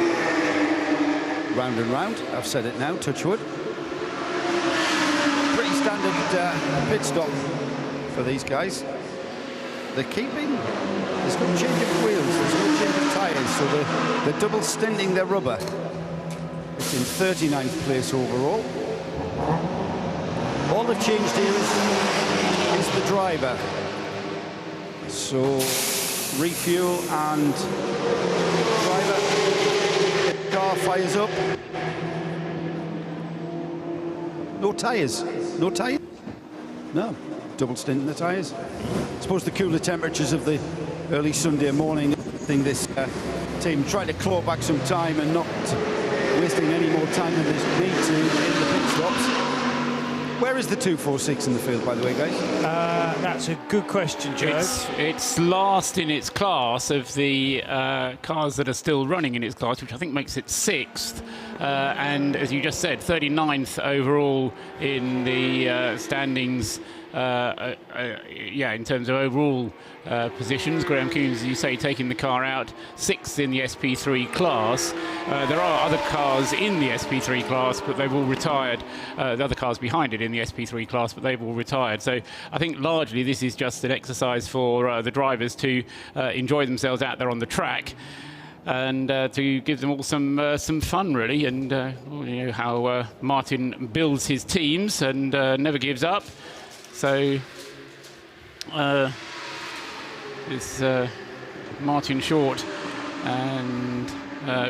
round and round. I've said it now, touch wood. Pretty standard pit stop for these guys. They're keeping, there's no change of wheels, there's no change of tyres, so they're double stinting their rubber. It's in 39th place overall. All they've changed here is the driver. So refuel and driver. The car fires up. No tyres. No tyres? No. Double stint in the tyres. I suppose the cooler temperatures of the early Sunday morning, I think this team tried to claw back some time and not wasting any more time than they need to in the pit stops. Where is the 246 in the field, by the way, guys? That's a good question, Joe. It's last in its class of the cars that are still running in its class, which I think makes it 6th. And as you just said, 39th overall in the standings in terms of overall positions. Graham Coons, as you say, taking the car out 6th in the SP3 class. There are other cars in the SP3 class, but they've all retired. The other cars behind it in the SP3 class, but they've all retired. So I think largely this is just an exercise for the drivers to enjoy themselves out there on the track, and to give them all some fun, really. And you know how Martin builds his teams and never gives up. So it's Martin Short and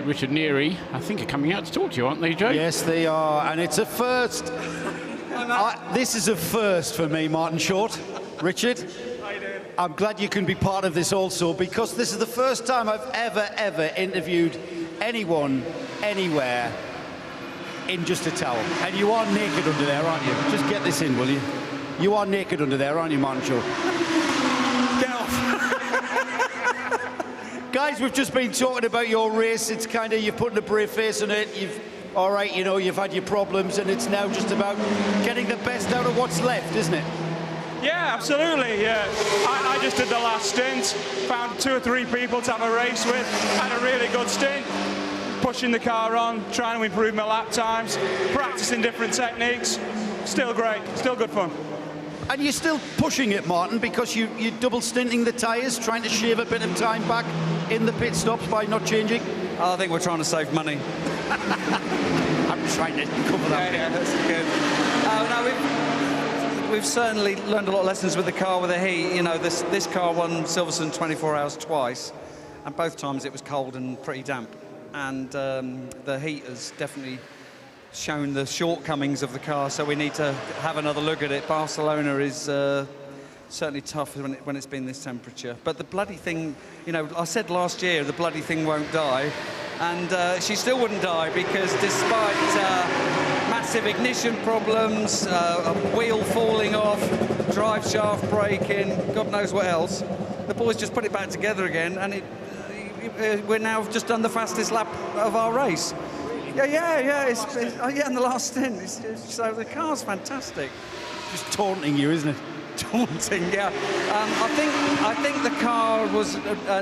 Richard Neary, I think, are coming out to talk to you, aren't they, Joe? Yes, they are, and it's a first. This is a first for me, Martin Short. Richard, I'm glad you can be part of this also, because this is the first time I've ever interviewed anyone, anywhere, in just a towel. And you are naked under there, aren't you? Just get this in, will you? You are naked under there, aren't you, Martin Short? Get off! Guys, we've just been talking about your race. It's kind of, you're putting a brave face on it. All right, you know, you've had your problems, and it's now just about getting the best out of what's left, isn't it? Yeah, absolutely. Yeah, I just did the last stint, found 2 or 3 people to have a race with, had a really good stint, pushing the car on, trying to improve my lap times, practicing different techniques. Still great, still good fun. And you're still pushing it, Martin, because you're double stinting the tyres, trying to shave a bit of time back in the pit stops by not changing. I think we're trying to save money. I'm trying to cover that. Yeah, that's good. We've certainly learned a lot of lessons with the car with the heat. You know, this car won Silverstone 24 hours twice, and both times it was cold and pretty damp. And the heat has definitely shown the shortcomings of the car, so we need to have another look at it. Barcelona is certainly tough when it's been this temperature. But the bloody thing, you know, I said last year the bloody thing won't die, and she still wouldn't die, because despite massive ignition problems, a wheel falling off, drive shaft breaking, God knows what else, the boys just put it back together again, and we're now just done the fastest lap of our race. Yeah, in the last stint. So the car's fantastic. Just taunting you, isn't it? Taunting, yeah. I think the car was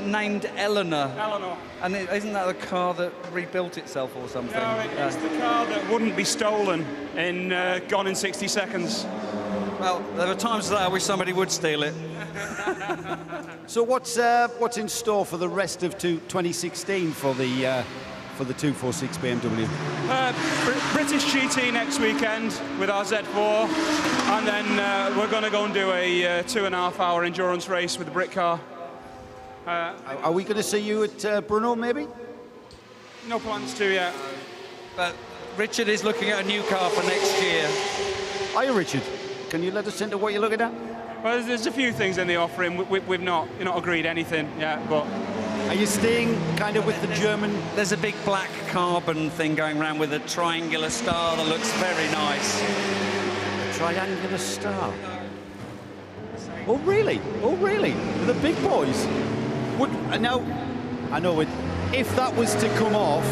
named Eleanor. Eleanor. And isn't that the car that rebuilt itself or something? No, it's the car that wouldn't be stolen in Gone in 60 Seconds. Well, there were times that I wish somebody would steal it. So what's in store for the rest of 2016 for the 246 BMW? British GT next weekend with our Z4, and then we're going to go and do a 2.5-hour endurance race with the Brit car. Are we going to see you at Brno, maybe? No plans to yet. But Richard is looking at a new car for next year. Are you, Richard? Can you let us into what you're looking at? Well, there's a few things in the offering. We've not agreed anything yet, but... Are you staying kind of with the German? There's a big black carbon thing going around with a triangular star that looks very nice. A triangular star? Oh, really? Oh, really? The big boys? Now, I know if that was to come off,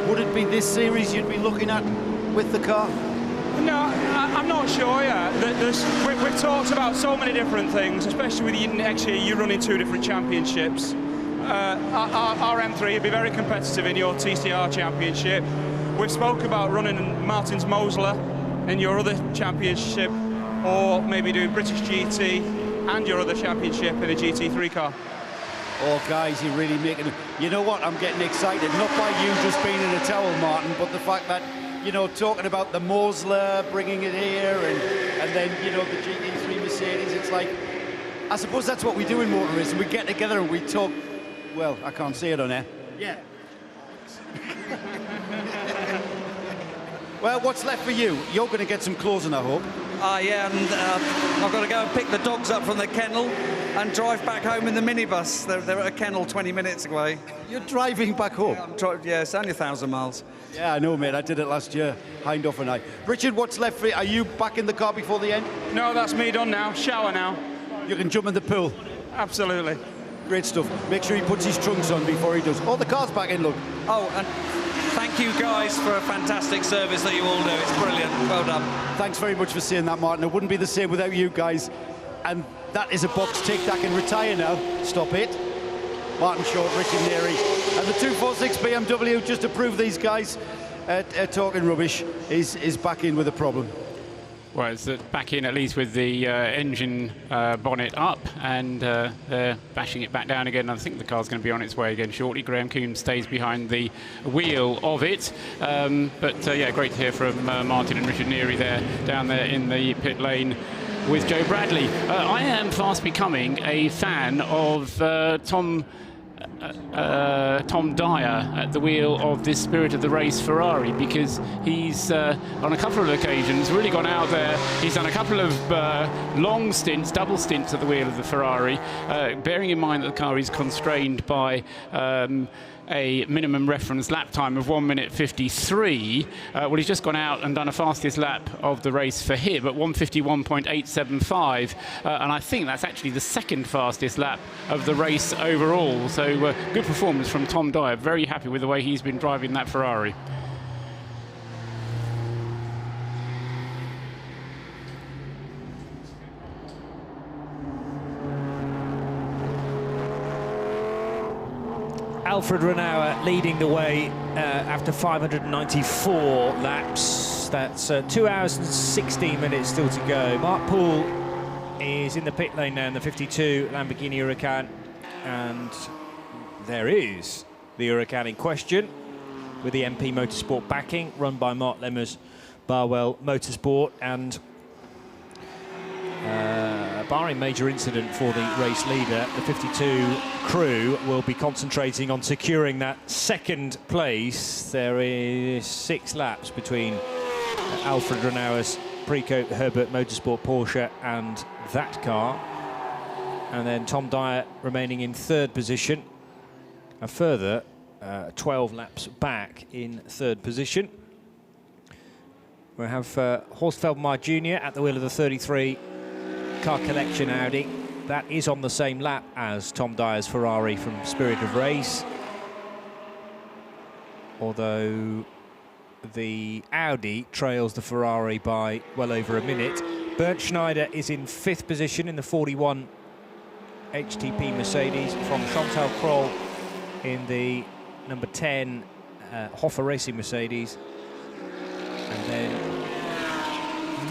would it be this series you'd be looking at with the car? No, I'm not sure yet. We've talked about so many different things, especially with next year you running 2 different championships. Our M3 would be very competitive in your TCR championship. We've spoke about running Martin's Mosler in your other championship, or maybe doing British GT and your other championship in a GT3 car. Oh, guys, you're really making it. You know what? I'm getting excited, not by you just being in a towel, Martin, but the fact that, you know, talking about the Mosler, bringing it here, and then, you know, the GT3 Mercedes, it's like, I suppose that's what we do in motor racing. We get together and we talk. Well, I can't say it on air. Yeah. Well, what's left for you? You're going to get some closing, I hope. Yeah, and I've got to go and pick the dogs up from the kennel and drive back home in the minibus. They're at a kennel 20 minutes away. You're driving back home? Yeah, it's only 1,000 miles. Yeah, I know, mate. I did it last year. Hindhoff and I. Richard, what's left for you? Are you back in the car before the end? No, that's me done now. Shower now. You can jump in the pool? Absolutely. Great stuff. Make sure he puts his trunks on before he does. Oh, the car's back in, look. Oh, and Thank you guys for a fantastic service that you all do. It's brilliant. Well done. Thanks very much for saying that, Martin. It wouldn't be the same without you guys. And that is a box tick that can retire now. Stop it. Martin Short, Richard Neary. And the 246 BMW, just to prove these guys talking rubbish, is back in with a problem. Well, it's back in at least with the engine bonnet up, and they're bashing it back down again. I think the car's going to be on its way again shortly. Graham Coombs stays behind the wheel of it. Yeah, great to hear from Martin and Richard Neary there, down there in the pit lane with Joe Bradley. I am fast becoming a fan of Tom Dyer at the wheel of this Spirit of the Race Ferrari, because he's on a couple of occasions really gone out there. He's done a couple of long stints, double stints at the wheel of the Ferrari, bearing in mind that the car is constrained by a minimum reference lap time of 1 minute 53. Well, he's just gone out and done a fastest lap of the race for him at 1:51.875, and I think that's actually the second fastest lap of the race overall. So good performance from Tom Dyer. Very happy with the way he's been driving that Ferrari. Alfred Renauer leading the way after 594 laps. That's 2 hours and 16 minutes still to go. Mark Poole is in the pit lane now in the 52 Lamborghini Huracan, and there is the Huracan in question with the MP Motorsport backing, run by Mark Lemmers, Barwell Motorsport, and barring major incident for the race leader, the 52 crew will be concentrating on securing that second place. There is 6 laps between Alfred Renauer's Precoat Herbert Motorsport Porsche and that car, and then Tom Dyer remaining in 3rd position, a further 12 laps back in 3rd position. We have Horst Feldmeier Jr. at the wheel of the 33 Car Collection Audi. That is on the same lap as Tom Dyer's Ferrari from Spirit of Race, although the Audi trails the Ferrari by well over a minute. Bernd Schneider is in 5th position in the 41 HTP Mercedes, from Chantal Kroll in the number 10 Hoffa Racing Mercedes. And then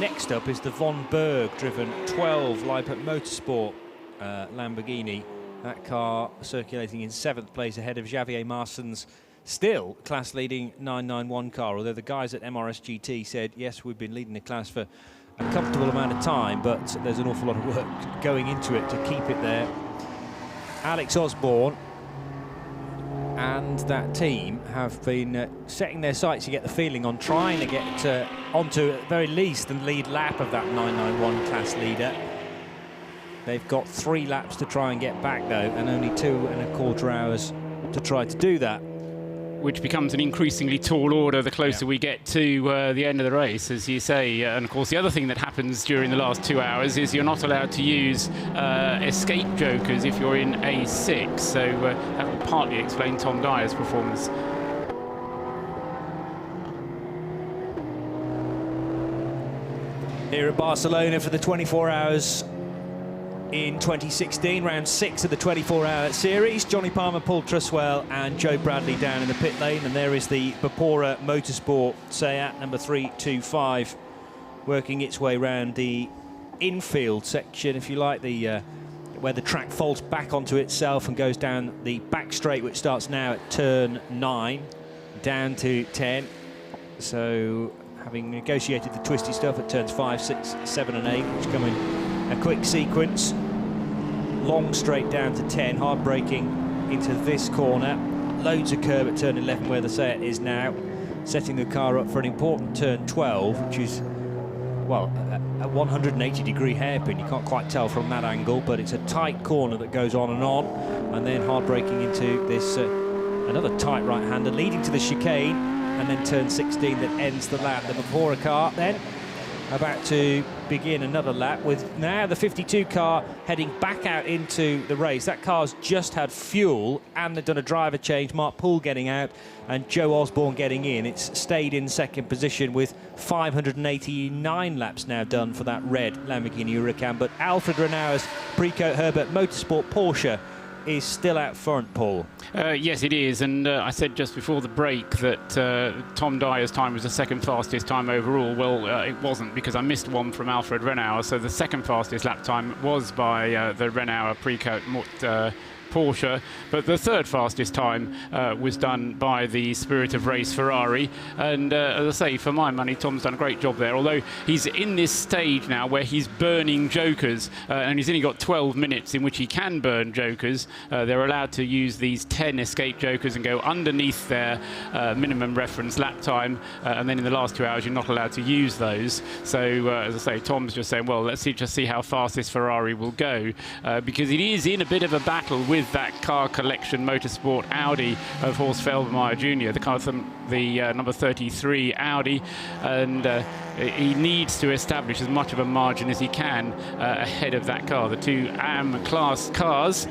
next up is the Von Berg-driven 12 Lippert Motorsport Lamborghini. That car circulating in 7th place ahead of Javier Marcin's still class-leading 991 car, although the guys at MRS GT said, yes, we've been leading the class for a comfortable amount of time, but there's an awful lot of work going into it to keep it there. Alex Osborne and that team have been setting their sights, you get the feeling, on trying to get onto, at the very least, the lead lap of that 991 class leader. They've got 3 laps to try and get back, though, and only 2¼ hours to try to do that. Which becomes an increasingly tall order the closer we get to the end of the race, as you say. And of course, the other thing that happens during the last 2 hours is you're not allowed to use escape jokers if you're in A6. So that will partly explain Tom Dyer's performance. Here at Barcelona for the 24 hours in 2016, round 6 of the 24-hour series. Johnny Palmer, Paul Truswell and Joe Bradley down in the pit lane, and there is the Bapora Motorsport Seat number 325 working its way round the infield section, if you like, the where the track folds back onto itself and goes down the back straight, which starts now at turn 9 down to 10. So having negotiated the twisty stuff at turns 5, 6, 7 and 8, which come in a quick sequence, long straight down to 10, hard braking into this corner, loads of curb at turn 11 where the Seat is now, setting the car up for an important turn 12, which is, well, a 180-degree hairpin. You can't quite tell from that angle, but it's a tight corner that goes on, and then hard braking into this another tight right-hander leading to the chicane, and then turn 16 that ends the lap. The Bapora car then about to begin another lap with now the 52 car heading back out into the race. That car's just had fuel and they've done a driver change. Mark Poole getting out and Joe Osborne getting in. It's stayed in second position with 589 laps now done for that red Lamborghini Huracan. But Alfred Renauer's Precoat Herbert Motorsport Porsche is still out front, Paul. Yes, it is. And I said just before the break that Tom Dyer's time was the second fastest time overall. Well, it wasn't, because I missed one from Alfred Renauer. So the second fastest lap time was by the Renauer Precoat Porsche, but the third fastest time was done by the Spirit of Race Ferrari. And as I say, for my money, Tom's done a great job there, although he's in this stage now where he's burning jokers, and he's only got 12 minutes in which he can burn jokers. They're allowed to use these 10 escape jokers and go underneath their minimum reference lap time, and then in the last 2 hours you're not allowed to use those. So as I say, Tom's just saying, well, let's just see how fast this Ferrari will go, because it is in a bit of a battle with that car collection motorsport Audi of Horst Felbermayr Jr., the number 33 Audi, and he needs to establish as much of a margin as he can ahead of that car. The two AM class cars,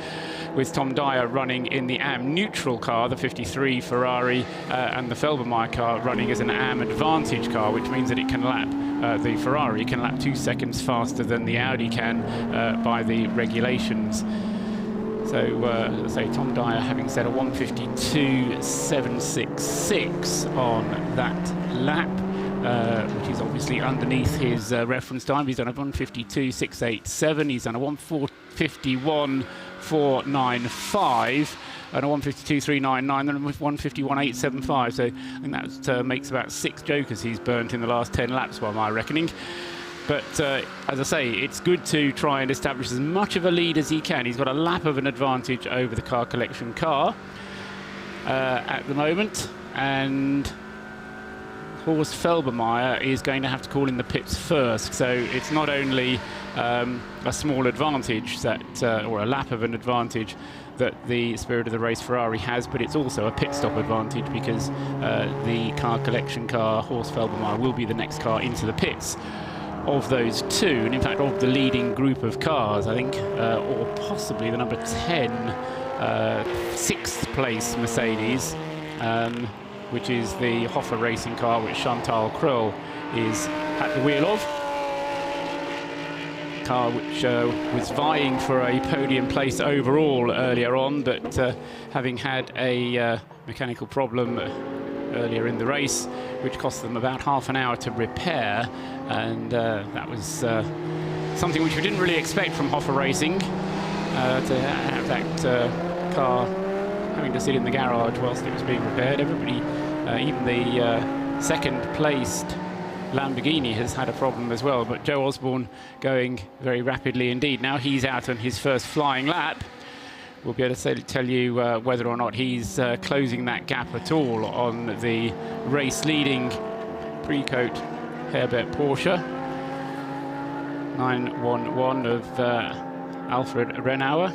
with Tom Dyer running in the AM neutral car, the 53 Ferrari, and the Felbermayr car running as an AM advantage car, which means that it can lap, the Ferrari can lap 2 seconds faster than the Audi can by the regulations. So, let's say Tom Dyer having set a 1:52.766 on that lap, which is obviously underneath his reference time. He's done a 1:52.687. He's done a 1:51.495. And a 1:52.399, and a 1:51.875. So I think that makes about 6 jokers he's burnt in the last 10 laps by my reckoning. But as I say, it's good to try and establish as much of a lead as he can. He's got a lap of an advantage over the car collection car at the moment. And Horst Felbermayr is going to have to call in the pits first. So it's not only a small advantage that, or a lap of an advantage that the Spirit of the Race Ferrari has, but it's also a pit stop advantage, because the car collection car, Horst Felbermayr, will be the next car into the pits of those two, and in fact of the leading group of cars, I think, or possibly the number 10 6th place Mercedes, which is the Hoffa racing car, which Chantal Krul is at the wheel of. Car which was vying for a podium place overall earlier on, but having had a mechanical problem earlier in the race, which cost them about half an hour to repair, and that was something which we didn't really expect from Hoffa Racing, to have that car having to sit in the garage whilst it was being repaired. Everybody, even the second placed Lamborghini has had a problem as well, but Joe Osborne going very rapidly indeed. Now he's out on his first flying lap. We'll be able to tell you whether or not he's closing that gap at all on the race-leading Precoat Herbert Porsche. 911 of Alfred Renauer.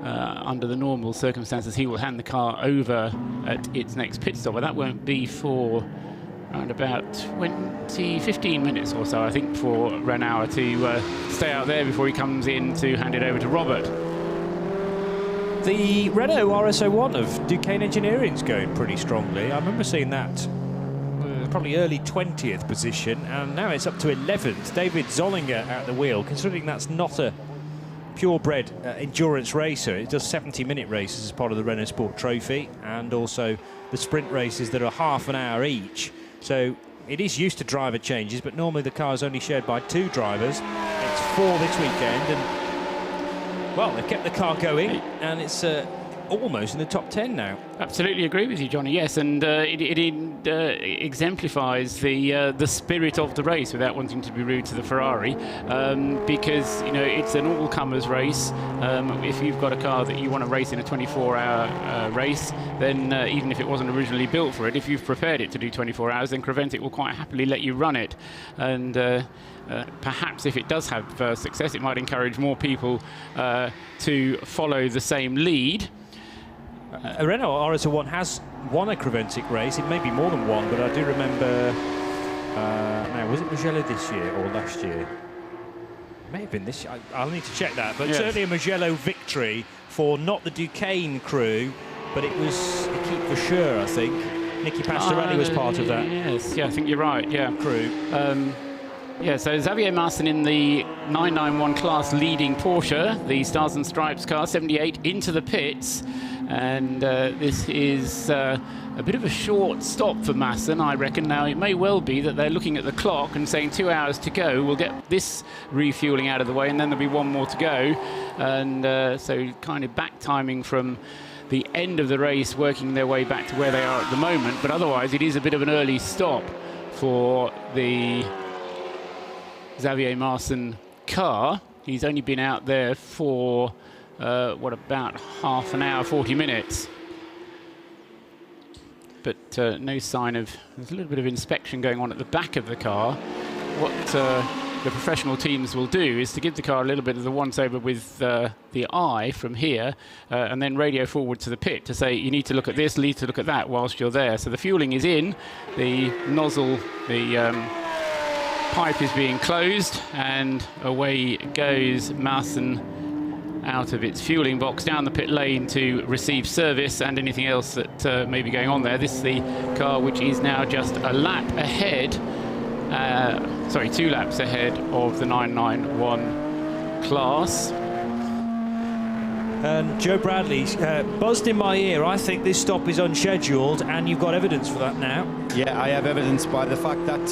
Under the normal circumstances, he will hand the car over at its next pit stop, but that won't be for around about 15 minutes or so, I think, for Renauer to stay out there before he comes in to hand it over to Robert. The Renault RS01 of Duquesne Engineering's going pretty strongly. I remember seeing that probably early 20th position, and now it's up to 11th. David Zollinger at the wheel, considering that's not a purebred endurance racer. It does 70-minute races as part of the Renault Sport Trophy, and also the sprint races that are half an hour each. So it is used to driver changes, but normally the car is only shared by 2 drivers. It's 4 this weekend, and well, they've kept the car going, and it's almost in the top 10 now. Absolutely agree with you, Johnny. Yes, and it exemplifies the spirit of the race, without wanting to be rude to the Ferrari, because it's an all-comers race. If you've got a car that you want to race in a 24-hour race, then even if it wasn't originally built for it, if you've prepared it to do 24 hours, then Creventic will quite happily let you run it. And perhaps if it does have success, it might encourage more people to follow the same lead. A Renault RS01 has won a Creventic race. It may be more than one, but I do remember, now, was it Mugello this year or last year? May have been this. I'll need to check that, but Yes. certainly a Mugello victory for not the Duquesne crew, but it was Equipe for sure, I think. Nicky Pastorelli was part of that. Yes, yeah, I think you're right. Yeah, crew. Yeah, so Xavier Martin in the 991 class leading Porsche, the Stars and Stripes car, 78 into the pits, and this is a bit of a short stop for Masson, I reckon. Now, it may well be that they're looking at the clock and saying 2 hours to go. We'll get this refueling out of the way, and then there'll be one more to go. And so kind of back timing from the end of the race, working their way back to where they are at the moment. But otherwise, it is a bit of an early stop for the Xavier Marson car. He's only been out there for, about half an hour, 40 minutes. But no sign of... There's a little bit of inspection going on at the back of the car. What the professional teams will do is to give the car a little bit of the once-over with the eye from here, and then radio forward to the pit to say, you need to look at this, need to look at that whilst you're there. So the fueling is in, the nozzle, the pipe is being closed, and away goes Marson out of its fueling box down the pit lane to receive service and anything else that may be going on there. This is the car which is now just a lap ahead, 2 laps ahead of the 991 class. And Joe Bradley buzzed in my ear. I think this stop is unscheduled, and you've got evidence for that now. Yeah, I have evidence by the fact that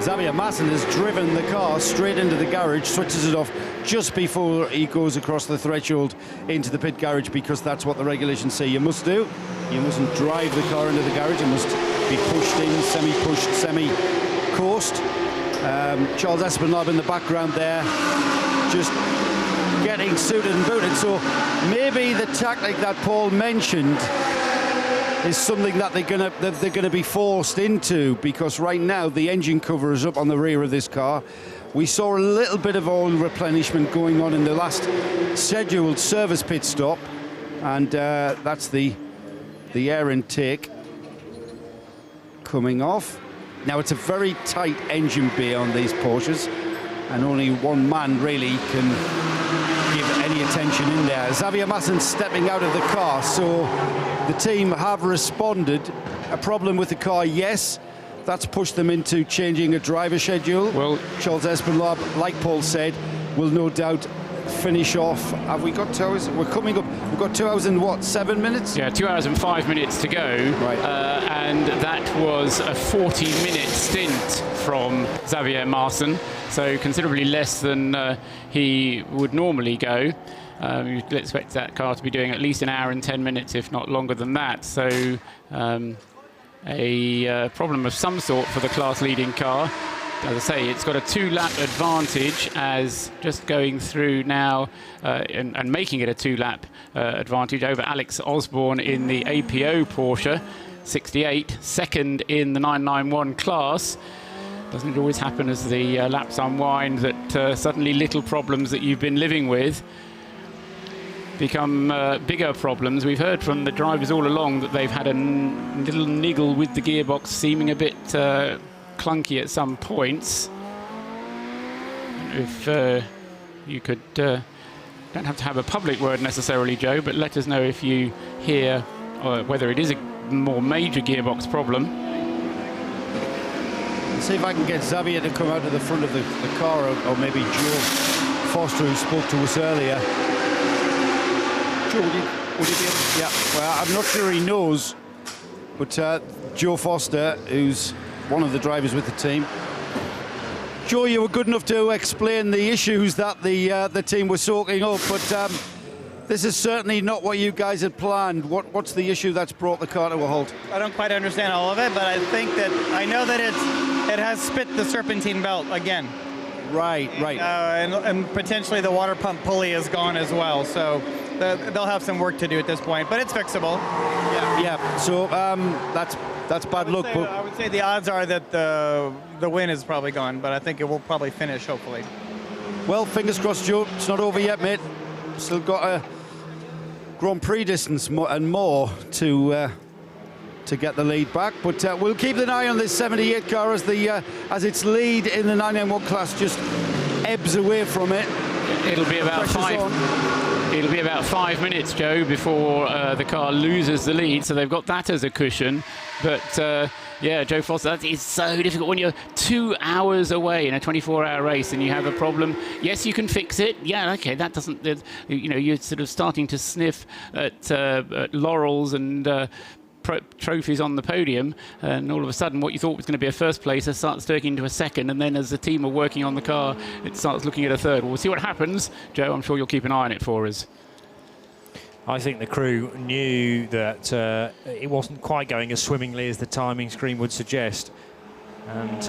Xavier Masson has driven the car straight into the garage, switches it off just before he goes across the threshold into the pit garage, because that's what the regulations say you must do. You mustn't drive the car into the garage. It must be pushed in, semi-pushed, semi-coursed. Charles Espinlab in the background there, just getting suited and booted. So maybe the tactic that Paul mentioned is something that they're gonna be forced into, because right now the engine cover is up on the rear of this car. We saw a little bit of oil replenishment going on in the last scheduled service pit stop, and that's the air intake coming off. Now, it's a very tight engine bay on these Porsches, and only one man really can give any attention in there. Xavier Masson stepping out of the car, so the team have responded. A problem with the car, yes. That's pushed them into changing a driver schedule. Well, Charles Espinlab, like Paul said, will no doubt finish off. Have we got 2 hours? We're coming up. We've got 2 hours and what, 7 minutes? Yeah, 2 hours and 5 minutes to go. Right. And that was a 40-minute stint from Xavier Marson, so considerably less than he would normally go. You'd expect that car to be doing at least an hour and 10 minutes, if not longer than that. So a problem of some sort for the class-leading car. As I say, it's got a 2-lap advantage, as just going through now and making it a 2-lap advantage over Alex Osborne in the APO Porsche 68, second in the 991 class. Doesn't it always happen as the laps unwind that suddenly little problems that you've been living with become bigger problems? We've heard from the drivers all along that they've had a little niggle with the gearbox, seeming a bit clunky at some points. If you could, don't have to have a public word necessarily, Joe, but let us know if you hear whether it is a more major gearbox problem. Let's see if I can get Xavier to come out to the front of the car, or maybe Joe Foster, who spoke to us earlier. Joe, would you be able to? Yeah, well, I'm not sure he knows, but Joe Foster, who's one of the drivers with the team. Joe, you were good enough to explain the issues that the team was soaking up, but this is certainly not what you guys had planned. What's the issue that's brought the car to a halt? I don't quite understand all of it, but I think that I know that it has spit the serpentine belt again. Right. And potentially the water pump pulley is gone as well. So they'll have some work to do at this point, but it's fixable. Yeah. So that's bad luck. I would say the odds are that the win is probably gone, but I think it will probably finish, hopefully. Well, fingers crossed, Joe. It's not over yet, mate. Still got a Grand Prix distance and more to get the lead back, but we'll keep an eye on this 78 car as its lead in the 991 class just ebbs away from it. It'll be about It'll be about 5 minutes, Joe, before the car loses the lead. So they've got that as a cushion. But yeah, Joe Foster, that is so difficult when you're 2 hours away in a 24-hour race and you have a problem. Yes, you can fix it. Yeah, okay, that doesn't. You know, you're sort of starting to sniff at laurels and trophies on the podium, and all of a sudden what you thought was going to be a first place starts turning into a second, and then as the team are working on the car it starts looking at a third. We'll see what happens. Joe, I'm sure you'll keep an eye on it for us. I think the crew knew that it wasn't quite going as swimmingly as the timing screen would suggest, and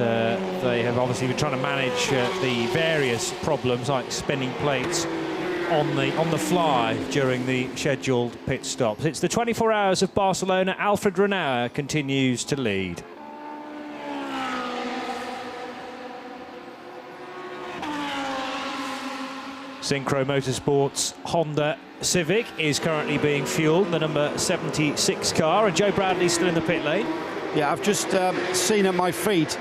they have obviously been trying to manage the various problems like spinning plates on the fly during the scheduled pit stops. It's the 24 hours of Barcelona. Alfred Renauer continues to lead. Synchro Motorsports Honda Civic is currently being fueled, the number 76 car, and Joe Bradley's still in the pit lane. Yeah, I've just seen at my feet,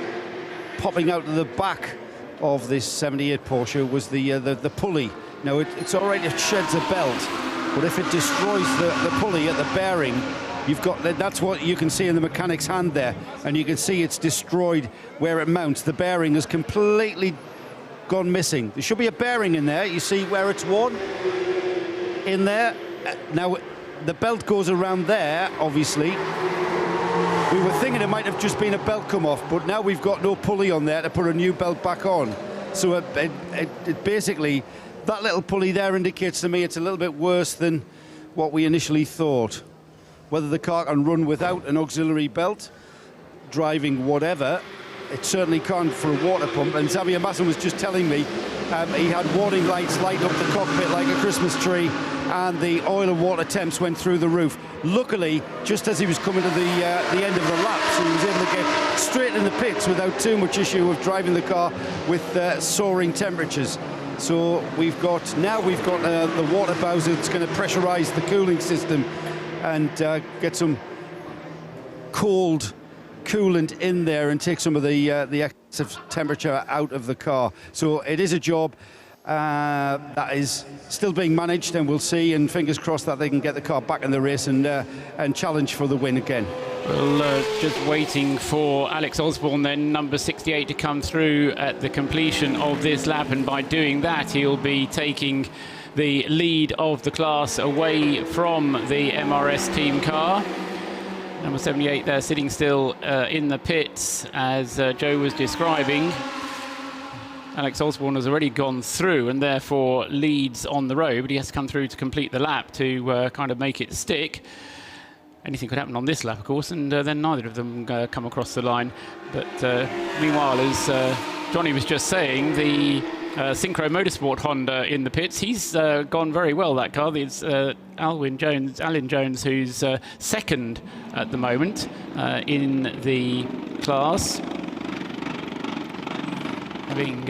popping out of the back of this 78 Porsche, was the pulley. Now, it's all right, it sheds a belt, but if it destroys the pulley at the bearing, you've got, that's what you can see in the mechanic's hand there, and you can see it's destroyed where it mounts. The bearing has completely gone missing. There should be a bearing in there. You see where it's worn? In there. Now, the belt goes around there, obviously. We were thinking it might have just been a belt come off, but now we've got no pulley on there to put a new belt back on. So it basically, that little pulley there indicates to me it's a little bit worse than what we initially thought. Whether the car can run without an auxiliary belt, driving whatever, it certainly can't for a water pump. And Xavier Masson was just telling me he had warning lights light up the cockpit like a Christmas tree, and the oil and water temps went through the roof. Luckily, just as he was coming to the end of the lap, so he was able to get straight in the pits without too much issue of driving the car with soaring temperatures. So we've got the water bowser that's going to pressurize the cooling system and get some cold coolant in there and take some of the excessive temperature out of the car. So it is a job that is still being managed, and we'll see, and fingers crossed that they can get the car back in the race and challenge for the win again. Well, just waiting for Alex Osborne, then number 68, to come through at the completion of this lap, and by doing that he'll be taking the lead of the class away from the MRS team car. Number 78 there sitting still in the pits, as Joe was describing. Alex Osborne has already gone through and therefore leads on the road, but he has to come through to complete the lap to kind of make it stick. Anything could happen on this lap, of course, and then neither of them come across the line. But meanwhile, as Johnny was just saying, the Synchro Motorsport Honda in the pits, he's gone very well, that car. It's Alan Jones, who's second at the moment in the class, having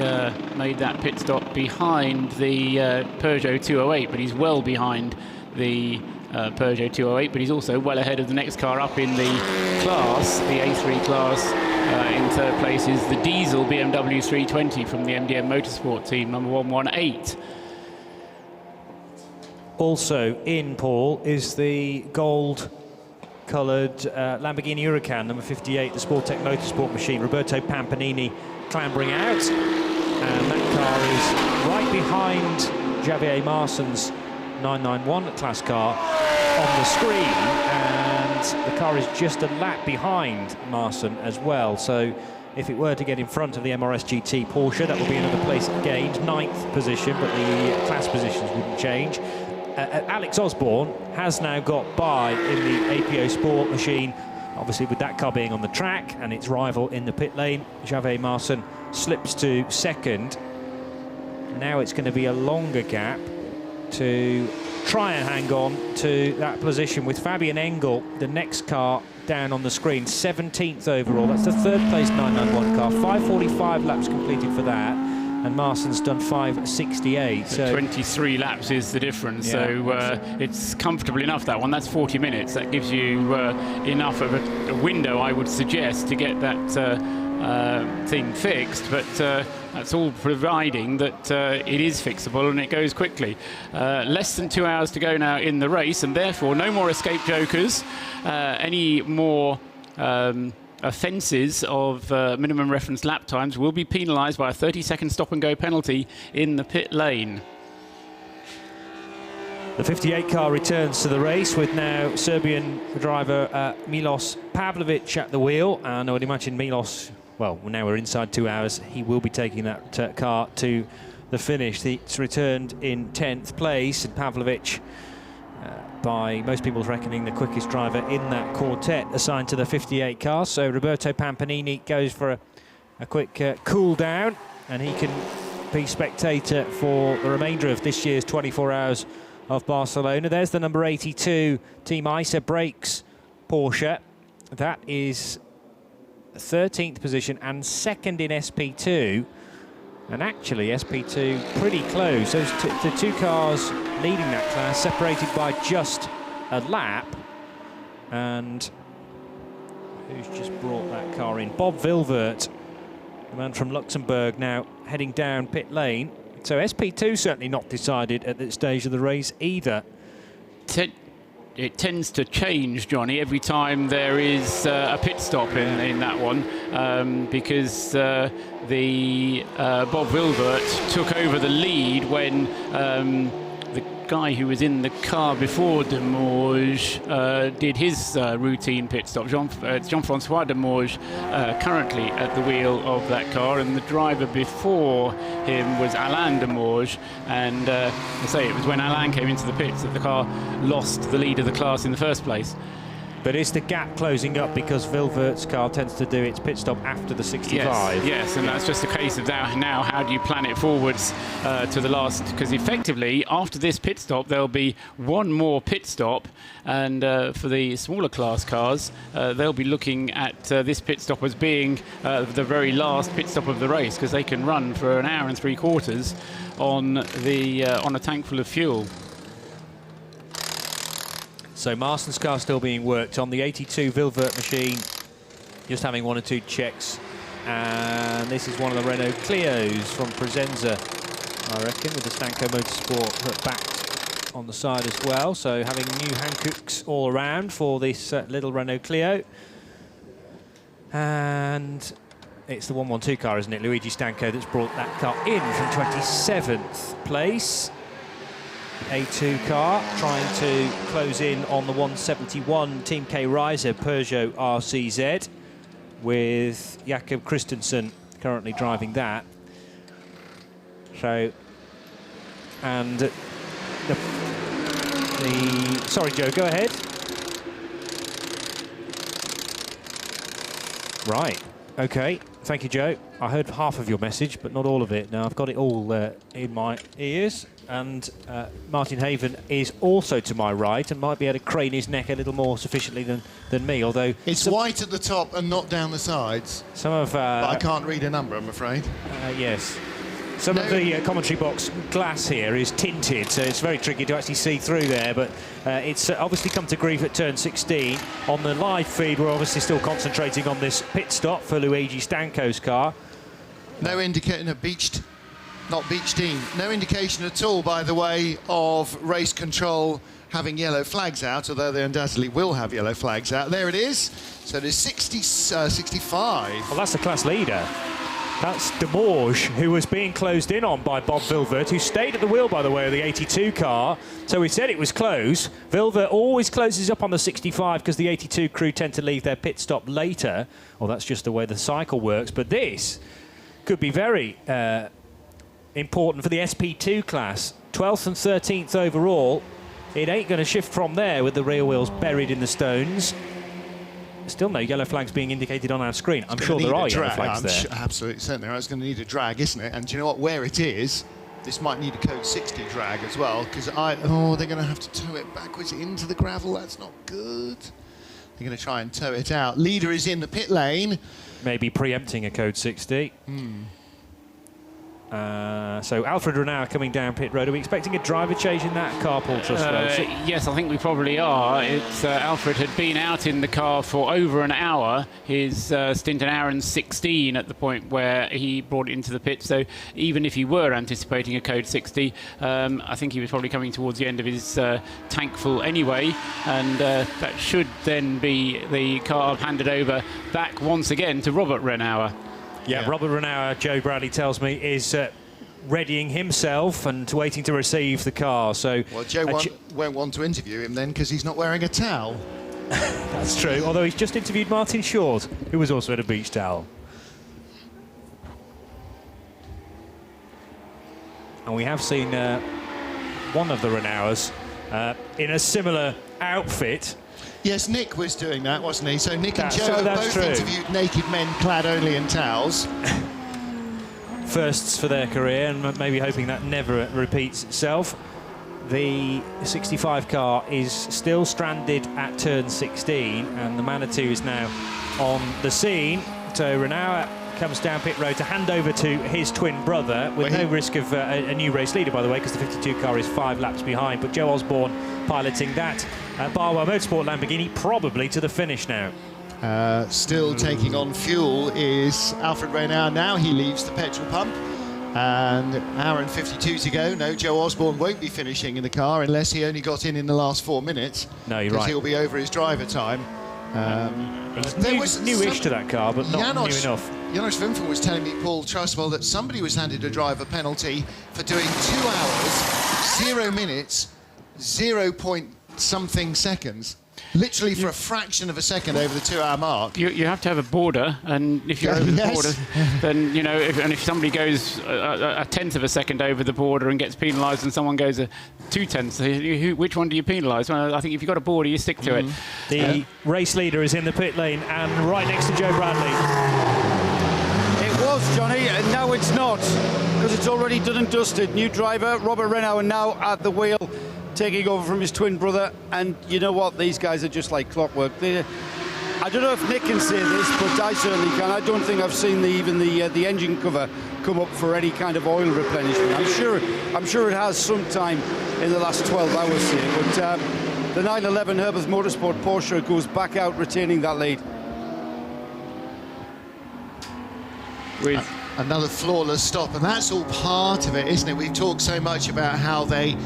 made that pit stop behind the Peugeot 208, but he's well behind the Peugeot 208, but he's also well ahead of the next car up in the class, the A3 class. In third place is the diesel BMW 320 from the MDM Motorsport team, number 118. Also in, Paul, is the gold-coloured Lamborghini Huracan, number 58, the Sportec Motorsport machine. Roberto Pampanini clambering out, and that car is right behind Javier Marson's 991 class car on the screen, and the car is just a lap behind Marson as well. So if it were to get in front of the MRS GT Porsche, that would be another place gained, 9th position, but the class positions wouldn't change. Alex Osborne has now got by in the APO Sport machine, obviously with that car being on the track and its rival in the pit lane. Javier Marson slips to second. Now it's going to be a longer gap to try and hang on to that position with Fabian Engel, the next car down on the screen, 17th overall. That's the third place 991 car, 5:45 laps completed for that, and Marson's done 5:68. So 23 laps is the difference, yeah, so it's comfortable enough, that one. That's 40 minutes. That gives you enough of a window, I would suggest, to get that thing fixed, but that's all providing that it is fixable and it goes quickly. Less than 2 hours to go now in the race, and therefore no more escape jokers, any more offences of minimum reference lap times will be penalised by a 30-second stop-and-go penalty in the pit lane. The 58 car returns to the race with now Serbian driver Milos Pavlovic at the wheel, and I would imagine Milos, well, now we're inside 2 hours, he will be taking that car to the finish. It's returned in 10th place, and Pavlovic, by most people's reckoning, the quickest driver in that quartet assigned to the 58 car. So Roberto Pampanini goes for a quick cool down, and he can be spectator for the remainder of this year's 24 hours of Barcelona. There's the number 82 Team ISA Brakes Porsche. That is 13th position and second in SP2. And actually SP2 pretty close. Those the two cars leading that class separated by just a lap. And who's just brought that car in? Bob Vilvert, the man from Luxembourg, now heading down pit lane. So SP2 certainly not decided at this stage of the race either. It tends to change, Johnny, every time there is a pit stop in that one, because the Bob Wilbert took over the lead when the guy who was in the car before Demorge did his routine pit stop. Jean-Francois Demorge currently at the wheel of that car, and the driver before him was Alain Demorge, and I say it was when Alain came into the pits that the car lost the lead of the class in the first place. But is the gap closing up because Vilvert's car tends to do its pit stop after the 65? Yes, and that's just a case of now how do you plan it forwards to the last, because effectively after this pit stop there'll be one more pit stop, and for the smaller class cars they'll be looking at this pit stop as being the very last pit stop of the race, because they can run for an hour and 3/4 on a tank full of fuel. So Marston's car still being worked on, the 82 Vilvert machine just having one or two checks, and this is one of the Renault Clios from Presenza, I reckon, with the Stanco Motorsport backed on the side as well. So having new Hankooks all around for this little Renault Clio. And it's the 112 car, isn't it, Luigi Stanco, that's brought that car in from 27th place. A2 car trying to close in on the 171 Team K Reiser Peugeot RCZ, with Jakob Christensen currently driving that. So, and the sorry, Joe, go ahead. Right, okay, thank you, Joe. I heard half of your message, but not all of it. Now I've got it all in my ears. And Martin Haven is also to my right and might be able to crane his neck a little more sufficiently than me, although... It's white at the top and not down the sides. Some of... but I can't read a number, I'm afraid. Yes. Some of the commentary box glass here is tinted, so it's very tricky to actually see through there, but it's obviously come to grief at turn 16. On the live feed, we're obviously still concentrating on this pit stop for Luigi Stanco's car. No indicating not beached in. No indication at all, by the way, of race control having yellow flags out, although they undoubtedly will have yellow flags out. There it is. So there's 65. Well, that's the class leader. That's Demorge, who was being closed in on by Bob Vilvert, who stayed at the wheel, by the way, of the 82 car. So we said it was close. Vilvert always closes up on the 65 because the 82 crew tend to leave their pit stop later. Well, that's just the way the cycle works. But this could be very... important for the SP2 class. 12th and 13th overall. It ain't going to shift from there with the rear wheels buried in the stones. Still no yellow flags being indicated on our screen. I'm sure there are yellow flags there. Absolutely, certainly. It's going to need a drag, isn't it? And do you know what? Where it is, this might need a code 60 drag as well, because they're going to have to tow it backwards into the gravel. That's not good. They're going to try and tow it out. Leader is in the pit lane. Maybe preempting a code 60. So Alfred Renauer coming down pit road. Are we expecting a driver change in that car, Paul Trustwell? Yes, I think we probably are. It's Alfred had been out in the car for over an hour. His stint an hour and 16 at the point where he brought it into the pit. So even if he were anticipating a code 60, I think he was probably coming towards the end of his tank full anyway. And that should then be the car handed over back once again to Robert Renauer. Yeah, Robert Renauer, Joe Bradley tells me, is readying himself and waiting to receive the car. So, well, Joe won't want to interview him then because he's not wearing a towel. That's true, although he's just interviewed Martin Short, who was also at a beach towel. And we have seen one of the Renauers in a similar outfit. Yes, Nick was doing that, wasn't he? So Nick and Joe so have both interviewed naked men clad only in towels. Firsts for their career, and maybe hoping that never repeats itself. The 65 car is still stranded at turn 16, and the Manitou is now on the scene. So Renauer comes down pit road to hand over to his twin brother, with no risk of a new race leader, by the way, because the 52 car is 5 laps behind. But Joe Osborne piloting that Barwell Motorsport Lamborghini probably to the finish now. Still taking on fuel is Alfred Renauer. Now he leaves the petrol pump. And an hour and 52 to go. No, Joe Osborne won't be finishing in the car unless he only got in the last 4 minutes. No, you're right. Because he'll be over his driver time. He's newish to that car, but not new enough. Janos Wimpel was telling me, Paul Trustwell, that somebody was handed a driver penalty for doing 2 hours, 0 minutes, 0 point something seconds. Literally for a fraction of a second over the 2-hour mark. You have to have a border, and if you're over the border, then, you know, if somebody goes a tenth of a second over the border and gets penalised, and someone goes 0.2, which one do you penalise? Well, I think if you've got a border, you stick to it. The race leader is in the pit lane and right next to Joe Bradley. It was, Johnny, and now it's not, because it's already done and dusted. New driver, Robert Renauer, now at the wheel, taking over from his twin brother. And you know what? These guys are just like clockwork. I don't know if Nick can say this, but I certainly can. I don't think I've seen even the engine cover come up for any kind of oil replenishment. I'm sure it has sometime in the last 12 hours here. But the 911 Herbert Motorsport Porsche goes back out, retaining that lead. With another flawless stop, and that's all part of it, isn't it? We've talked so much about how they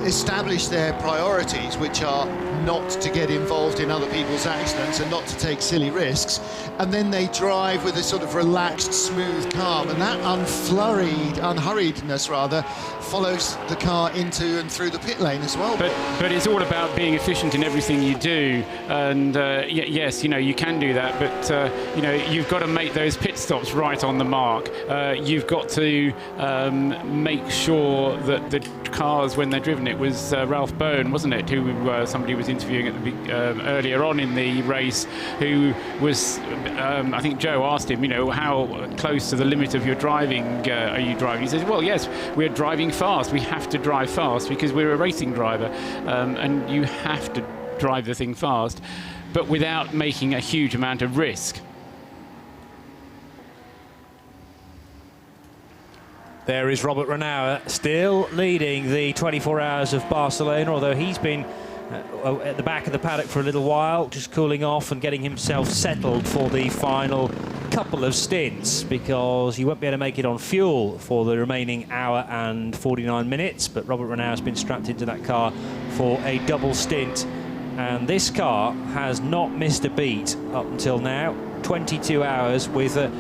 establish their priorities, which are not to get involved in other people's accidents and not to take silly risks, and then they drive with a sort of relaxed, smooth, calm, and that unhurriedness rather follows the car into and through the pit lane as well. But it's all about being efficient in everything you do, and yes, you know, you can do that, but you know, you've got to make those pit stops right on the mark. You've got to make sure that the cars, when they're driven, it was Ralph Bone, wasn't it, who somebody was interviewing at the earlier on in the race, who was, I think Joe asked him, you know, how close to the limit of your driving are you driving? He says, well, yes, we're driving fast. We have to drive fast because we're a racing driver, and you have to drive the thing fast, but without making a huge amount of risk. There is Robert Renauer still leading the 24 Hours of Barcelona, although he's been at the back of the paddock for a little while, just cooling off and getting himself settled for the final couple of stints, because he won't be able to make it on fuel for the remaining hour and 49 minutes. But Robert Renauer has been strapped into that car for a double stint, and this car has not missed a beat up until now. 22 hours with a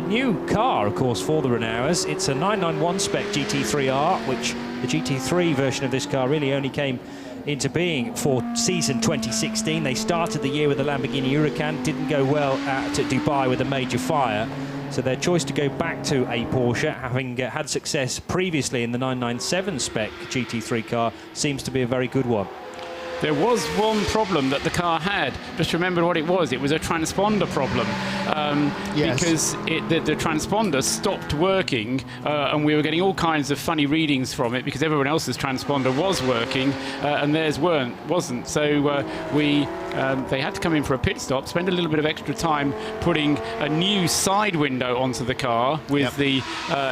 new car, of course, for the Renauers. It's a 991 spec GT3R, which the GT3 version of this car really only came into being for season 2016. They started the year with the Lamborghini Huracan, didn't go well at Dubai with a major fire. So their choice to go back to a Porsche, having had success previously in the 997 spec GT3 car, seems to be a very good one. There was one problem that the car had. Just remember what it was. It was a transponder problem. Yes. Because the transponder stopped working, and we were getting all kinds of funny readings from it because everyone else's transponder was working, and theirs wasn't. So they had to come in for a pit stop, spend a little bit of extra time putting a new side window onto the car with the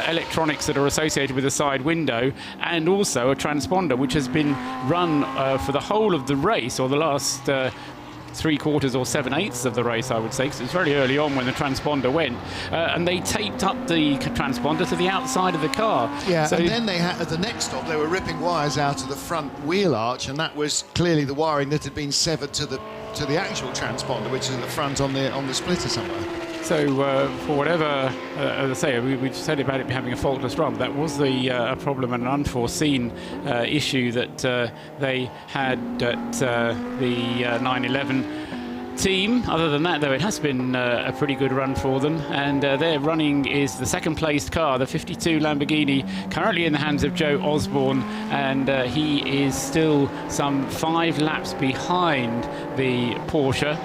electronics that are associated with the side window, and also a transponder which has been run for the whole of the race, or the last 3/4 or 7/8 of the race, I would say, because it was very early on when the transponder went, and they taped up the transponder to the outside of the car. Yeah, so and then they had, at the next stop, they were ripping wires out of the front wheel arch, and that was clearly the wiring that had been severed to the actual transponder, which is at the front on the splitter somewhere. So for whatever, as I say, we said about it having a faultless run. That was a problem and an unforeseen issue that they had at the 911 team. Other than that, though, it has been a pretty good run for them, and their running is the second-placed car, the 52 Lamborghini, currently in the hands of Joe Osborne, and he is still some 5 laps behind the Porsche.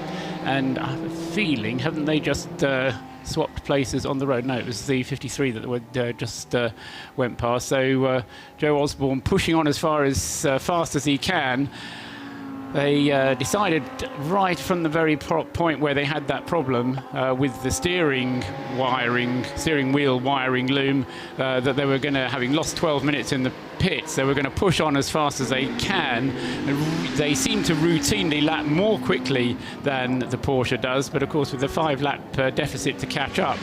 And I have a feeling, haven't they just swapped places on the road? No, it was the 53 that just went past. So Joe Osborne pushing on as fast as he can. They decided right from the very point where they had that problem with the steering wheel wiring loom, that they were going to, having lost 12 minutes in the pits, they were going to push on as fast as they can. They seem to routinely lap more quickly than the Porsche does, but of course with the 5-lap deficit to catch up,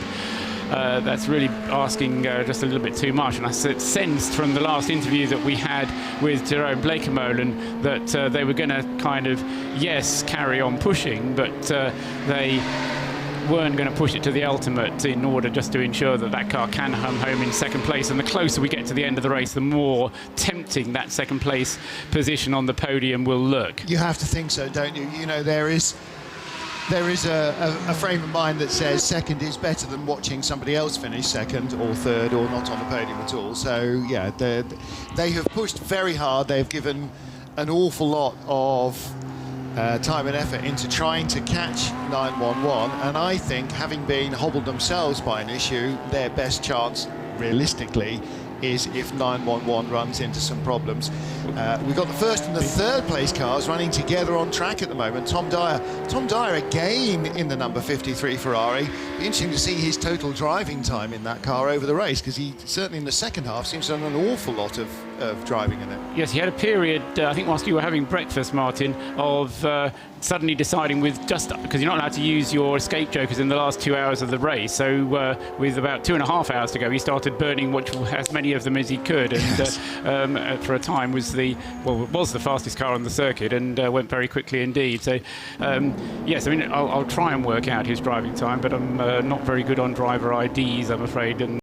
that's really asking just a little bit too much. And I sensed from the last interview that we had with Jerome Bleekemolen that they were going to kind of, yes, carry on pushing, but they weren't going to push it to the ultimate in order just to ensure that that car can come home in second place. And the closer we get to the end of the race, the more tempting that second place position on the podium will look. You have to think so, don't you? You know, there is a frame of mind that says second is better than watching somebody else finish second or third or not on the podium at all. So, yeah, they have pushed very hard. They've given an awful lot of time and effort into trying to catch 911, and I think, having been hobbled themselves by an issue, their best chance, realistically, is if 911 runs into some problems. We've got the first and the third place cars running together on track at the moment. Tom Dyer again in the number 53 Ferrari. Be interesting to see his total driving time in that car over the race, because he certainly in the second half seems to have done an awful lot of driving in it. Yes, he had a period, I think whilst you were having breakfast, Martin, of suddenly deciding, with just because you're not allowed to use your escape jokers in the last 2 hours of the race, so with about 2.5 hours to go, he started burning as many of them as he could, and for a time was the fastest car on the circuit, and went very quickly indeed. So yes, I mean, I'll try and work out his driving time, but I'm not very good on driver IDs, I'm afraid. And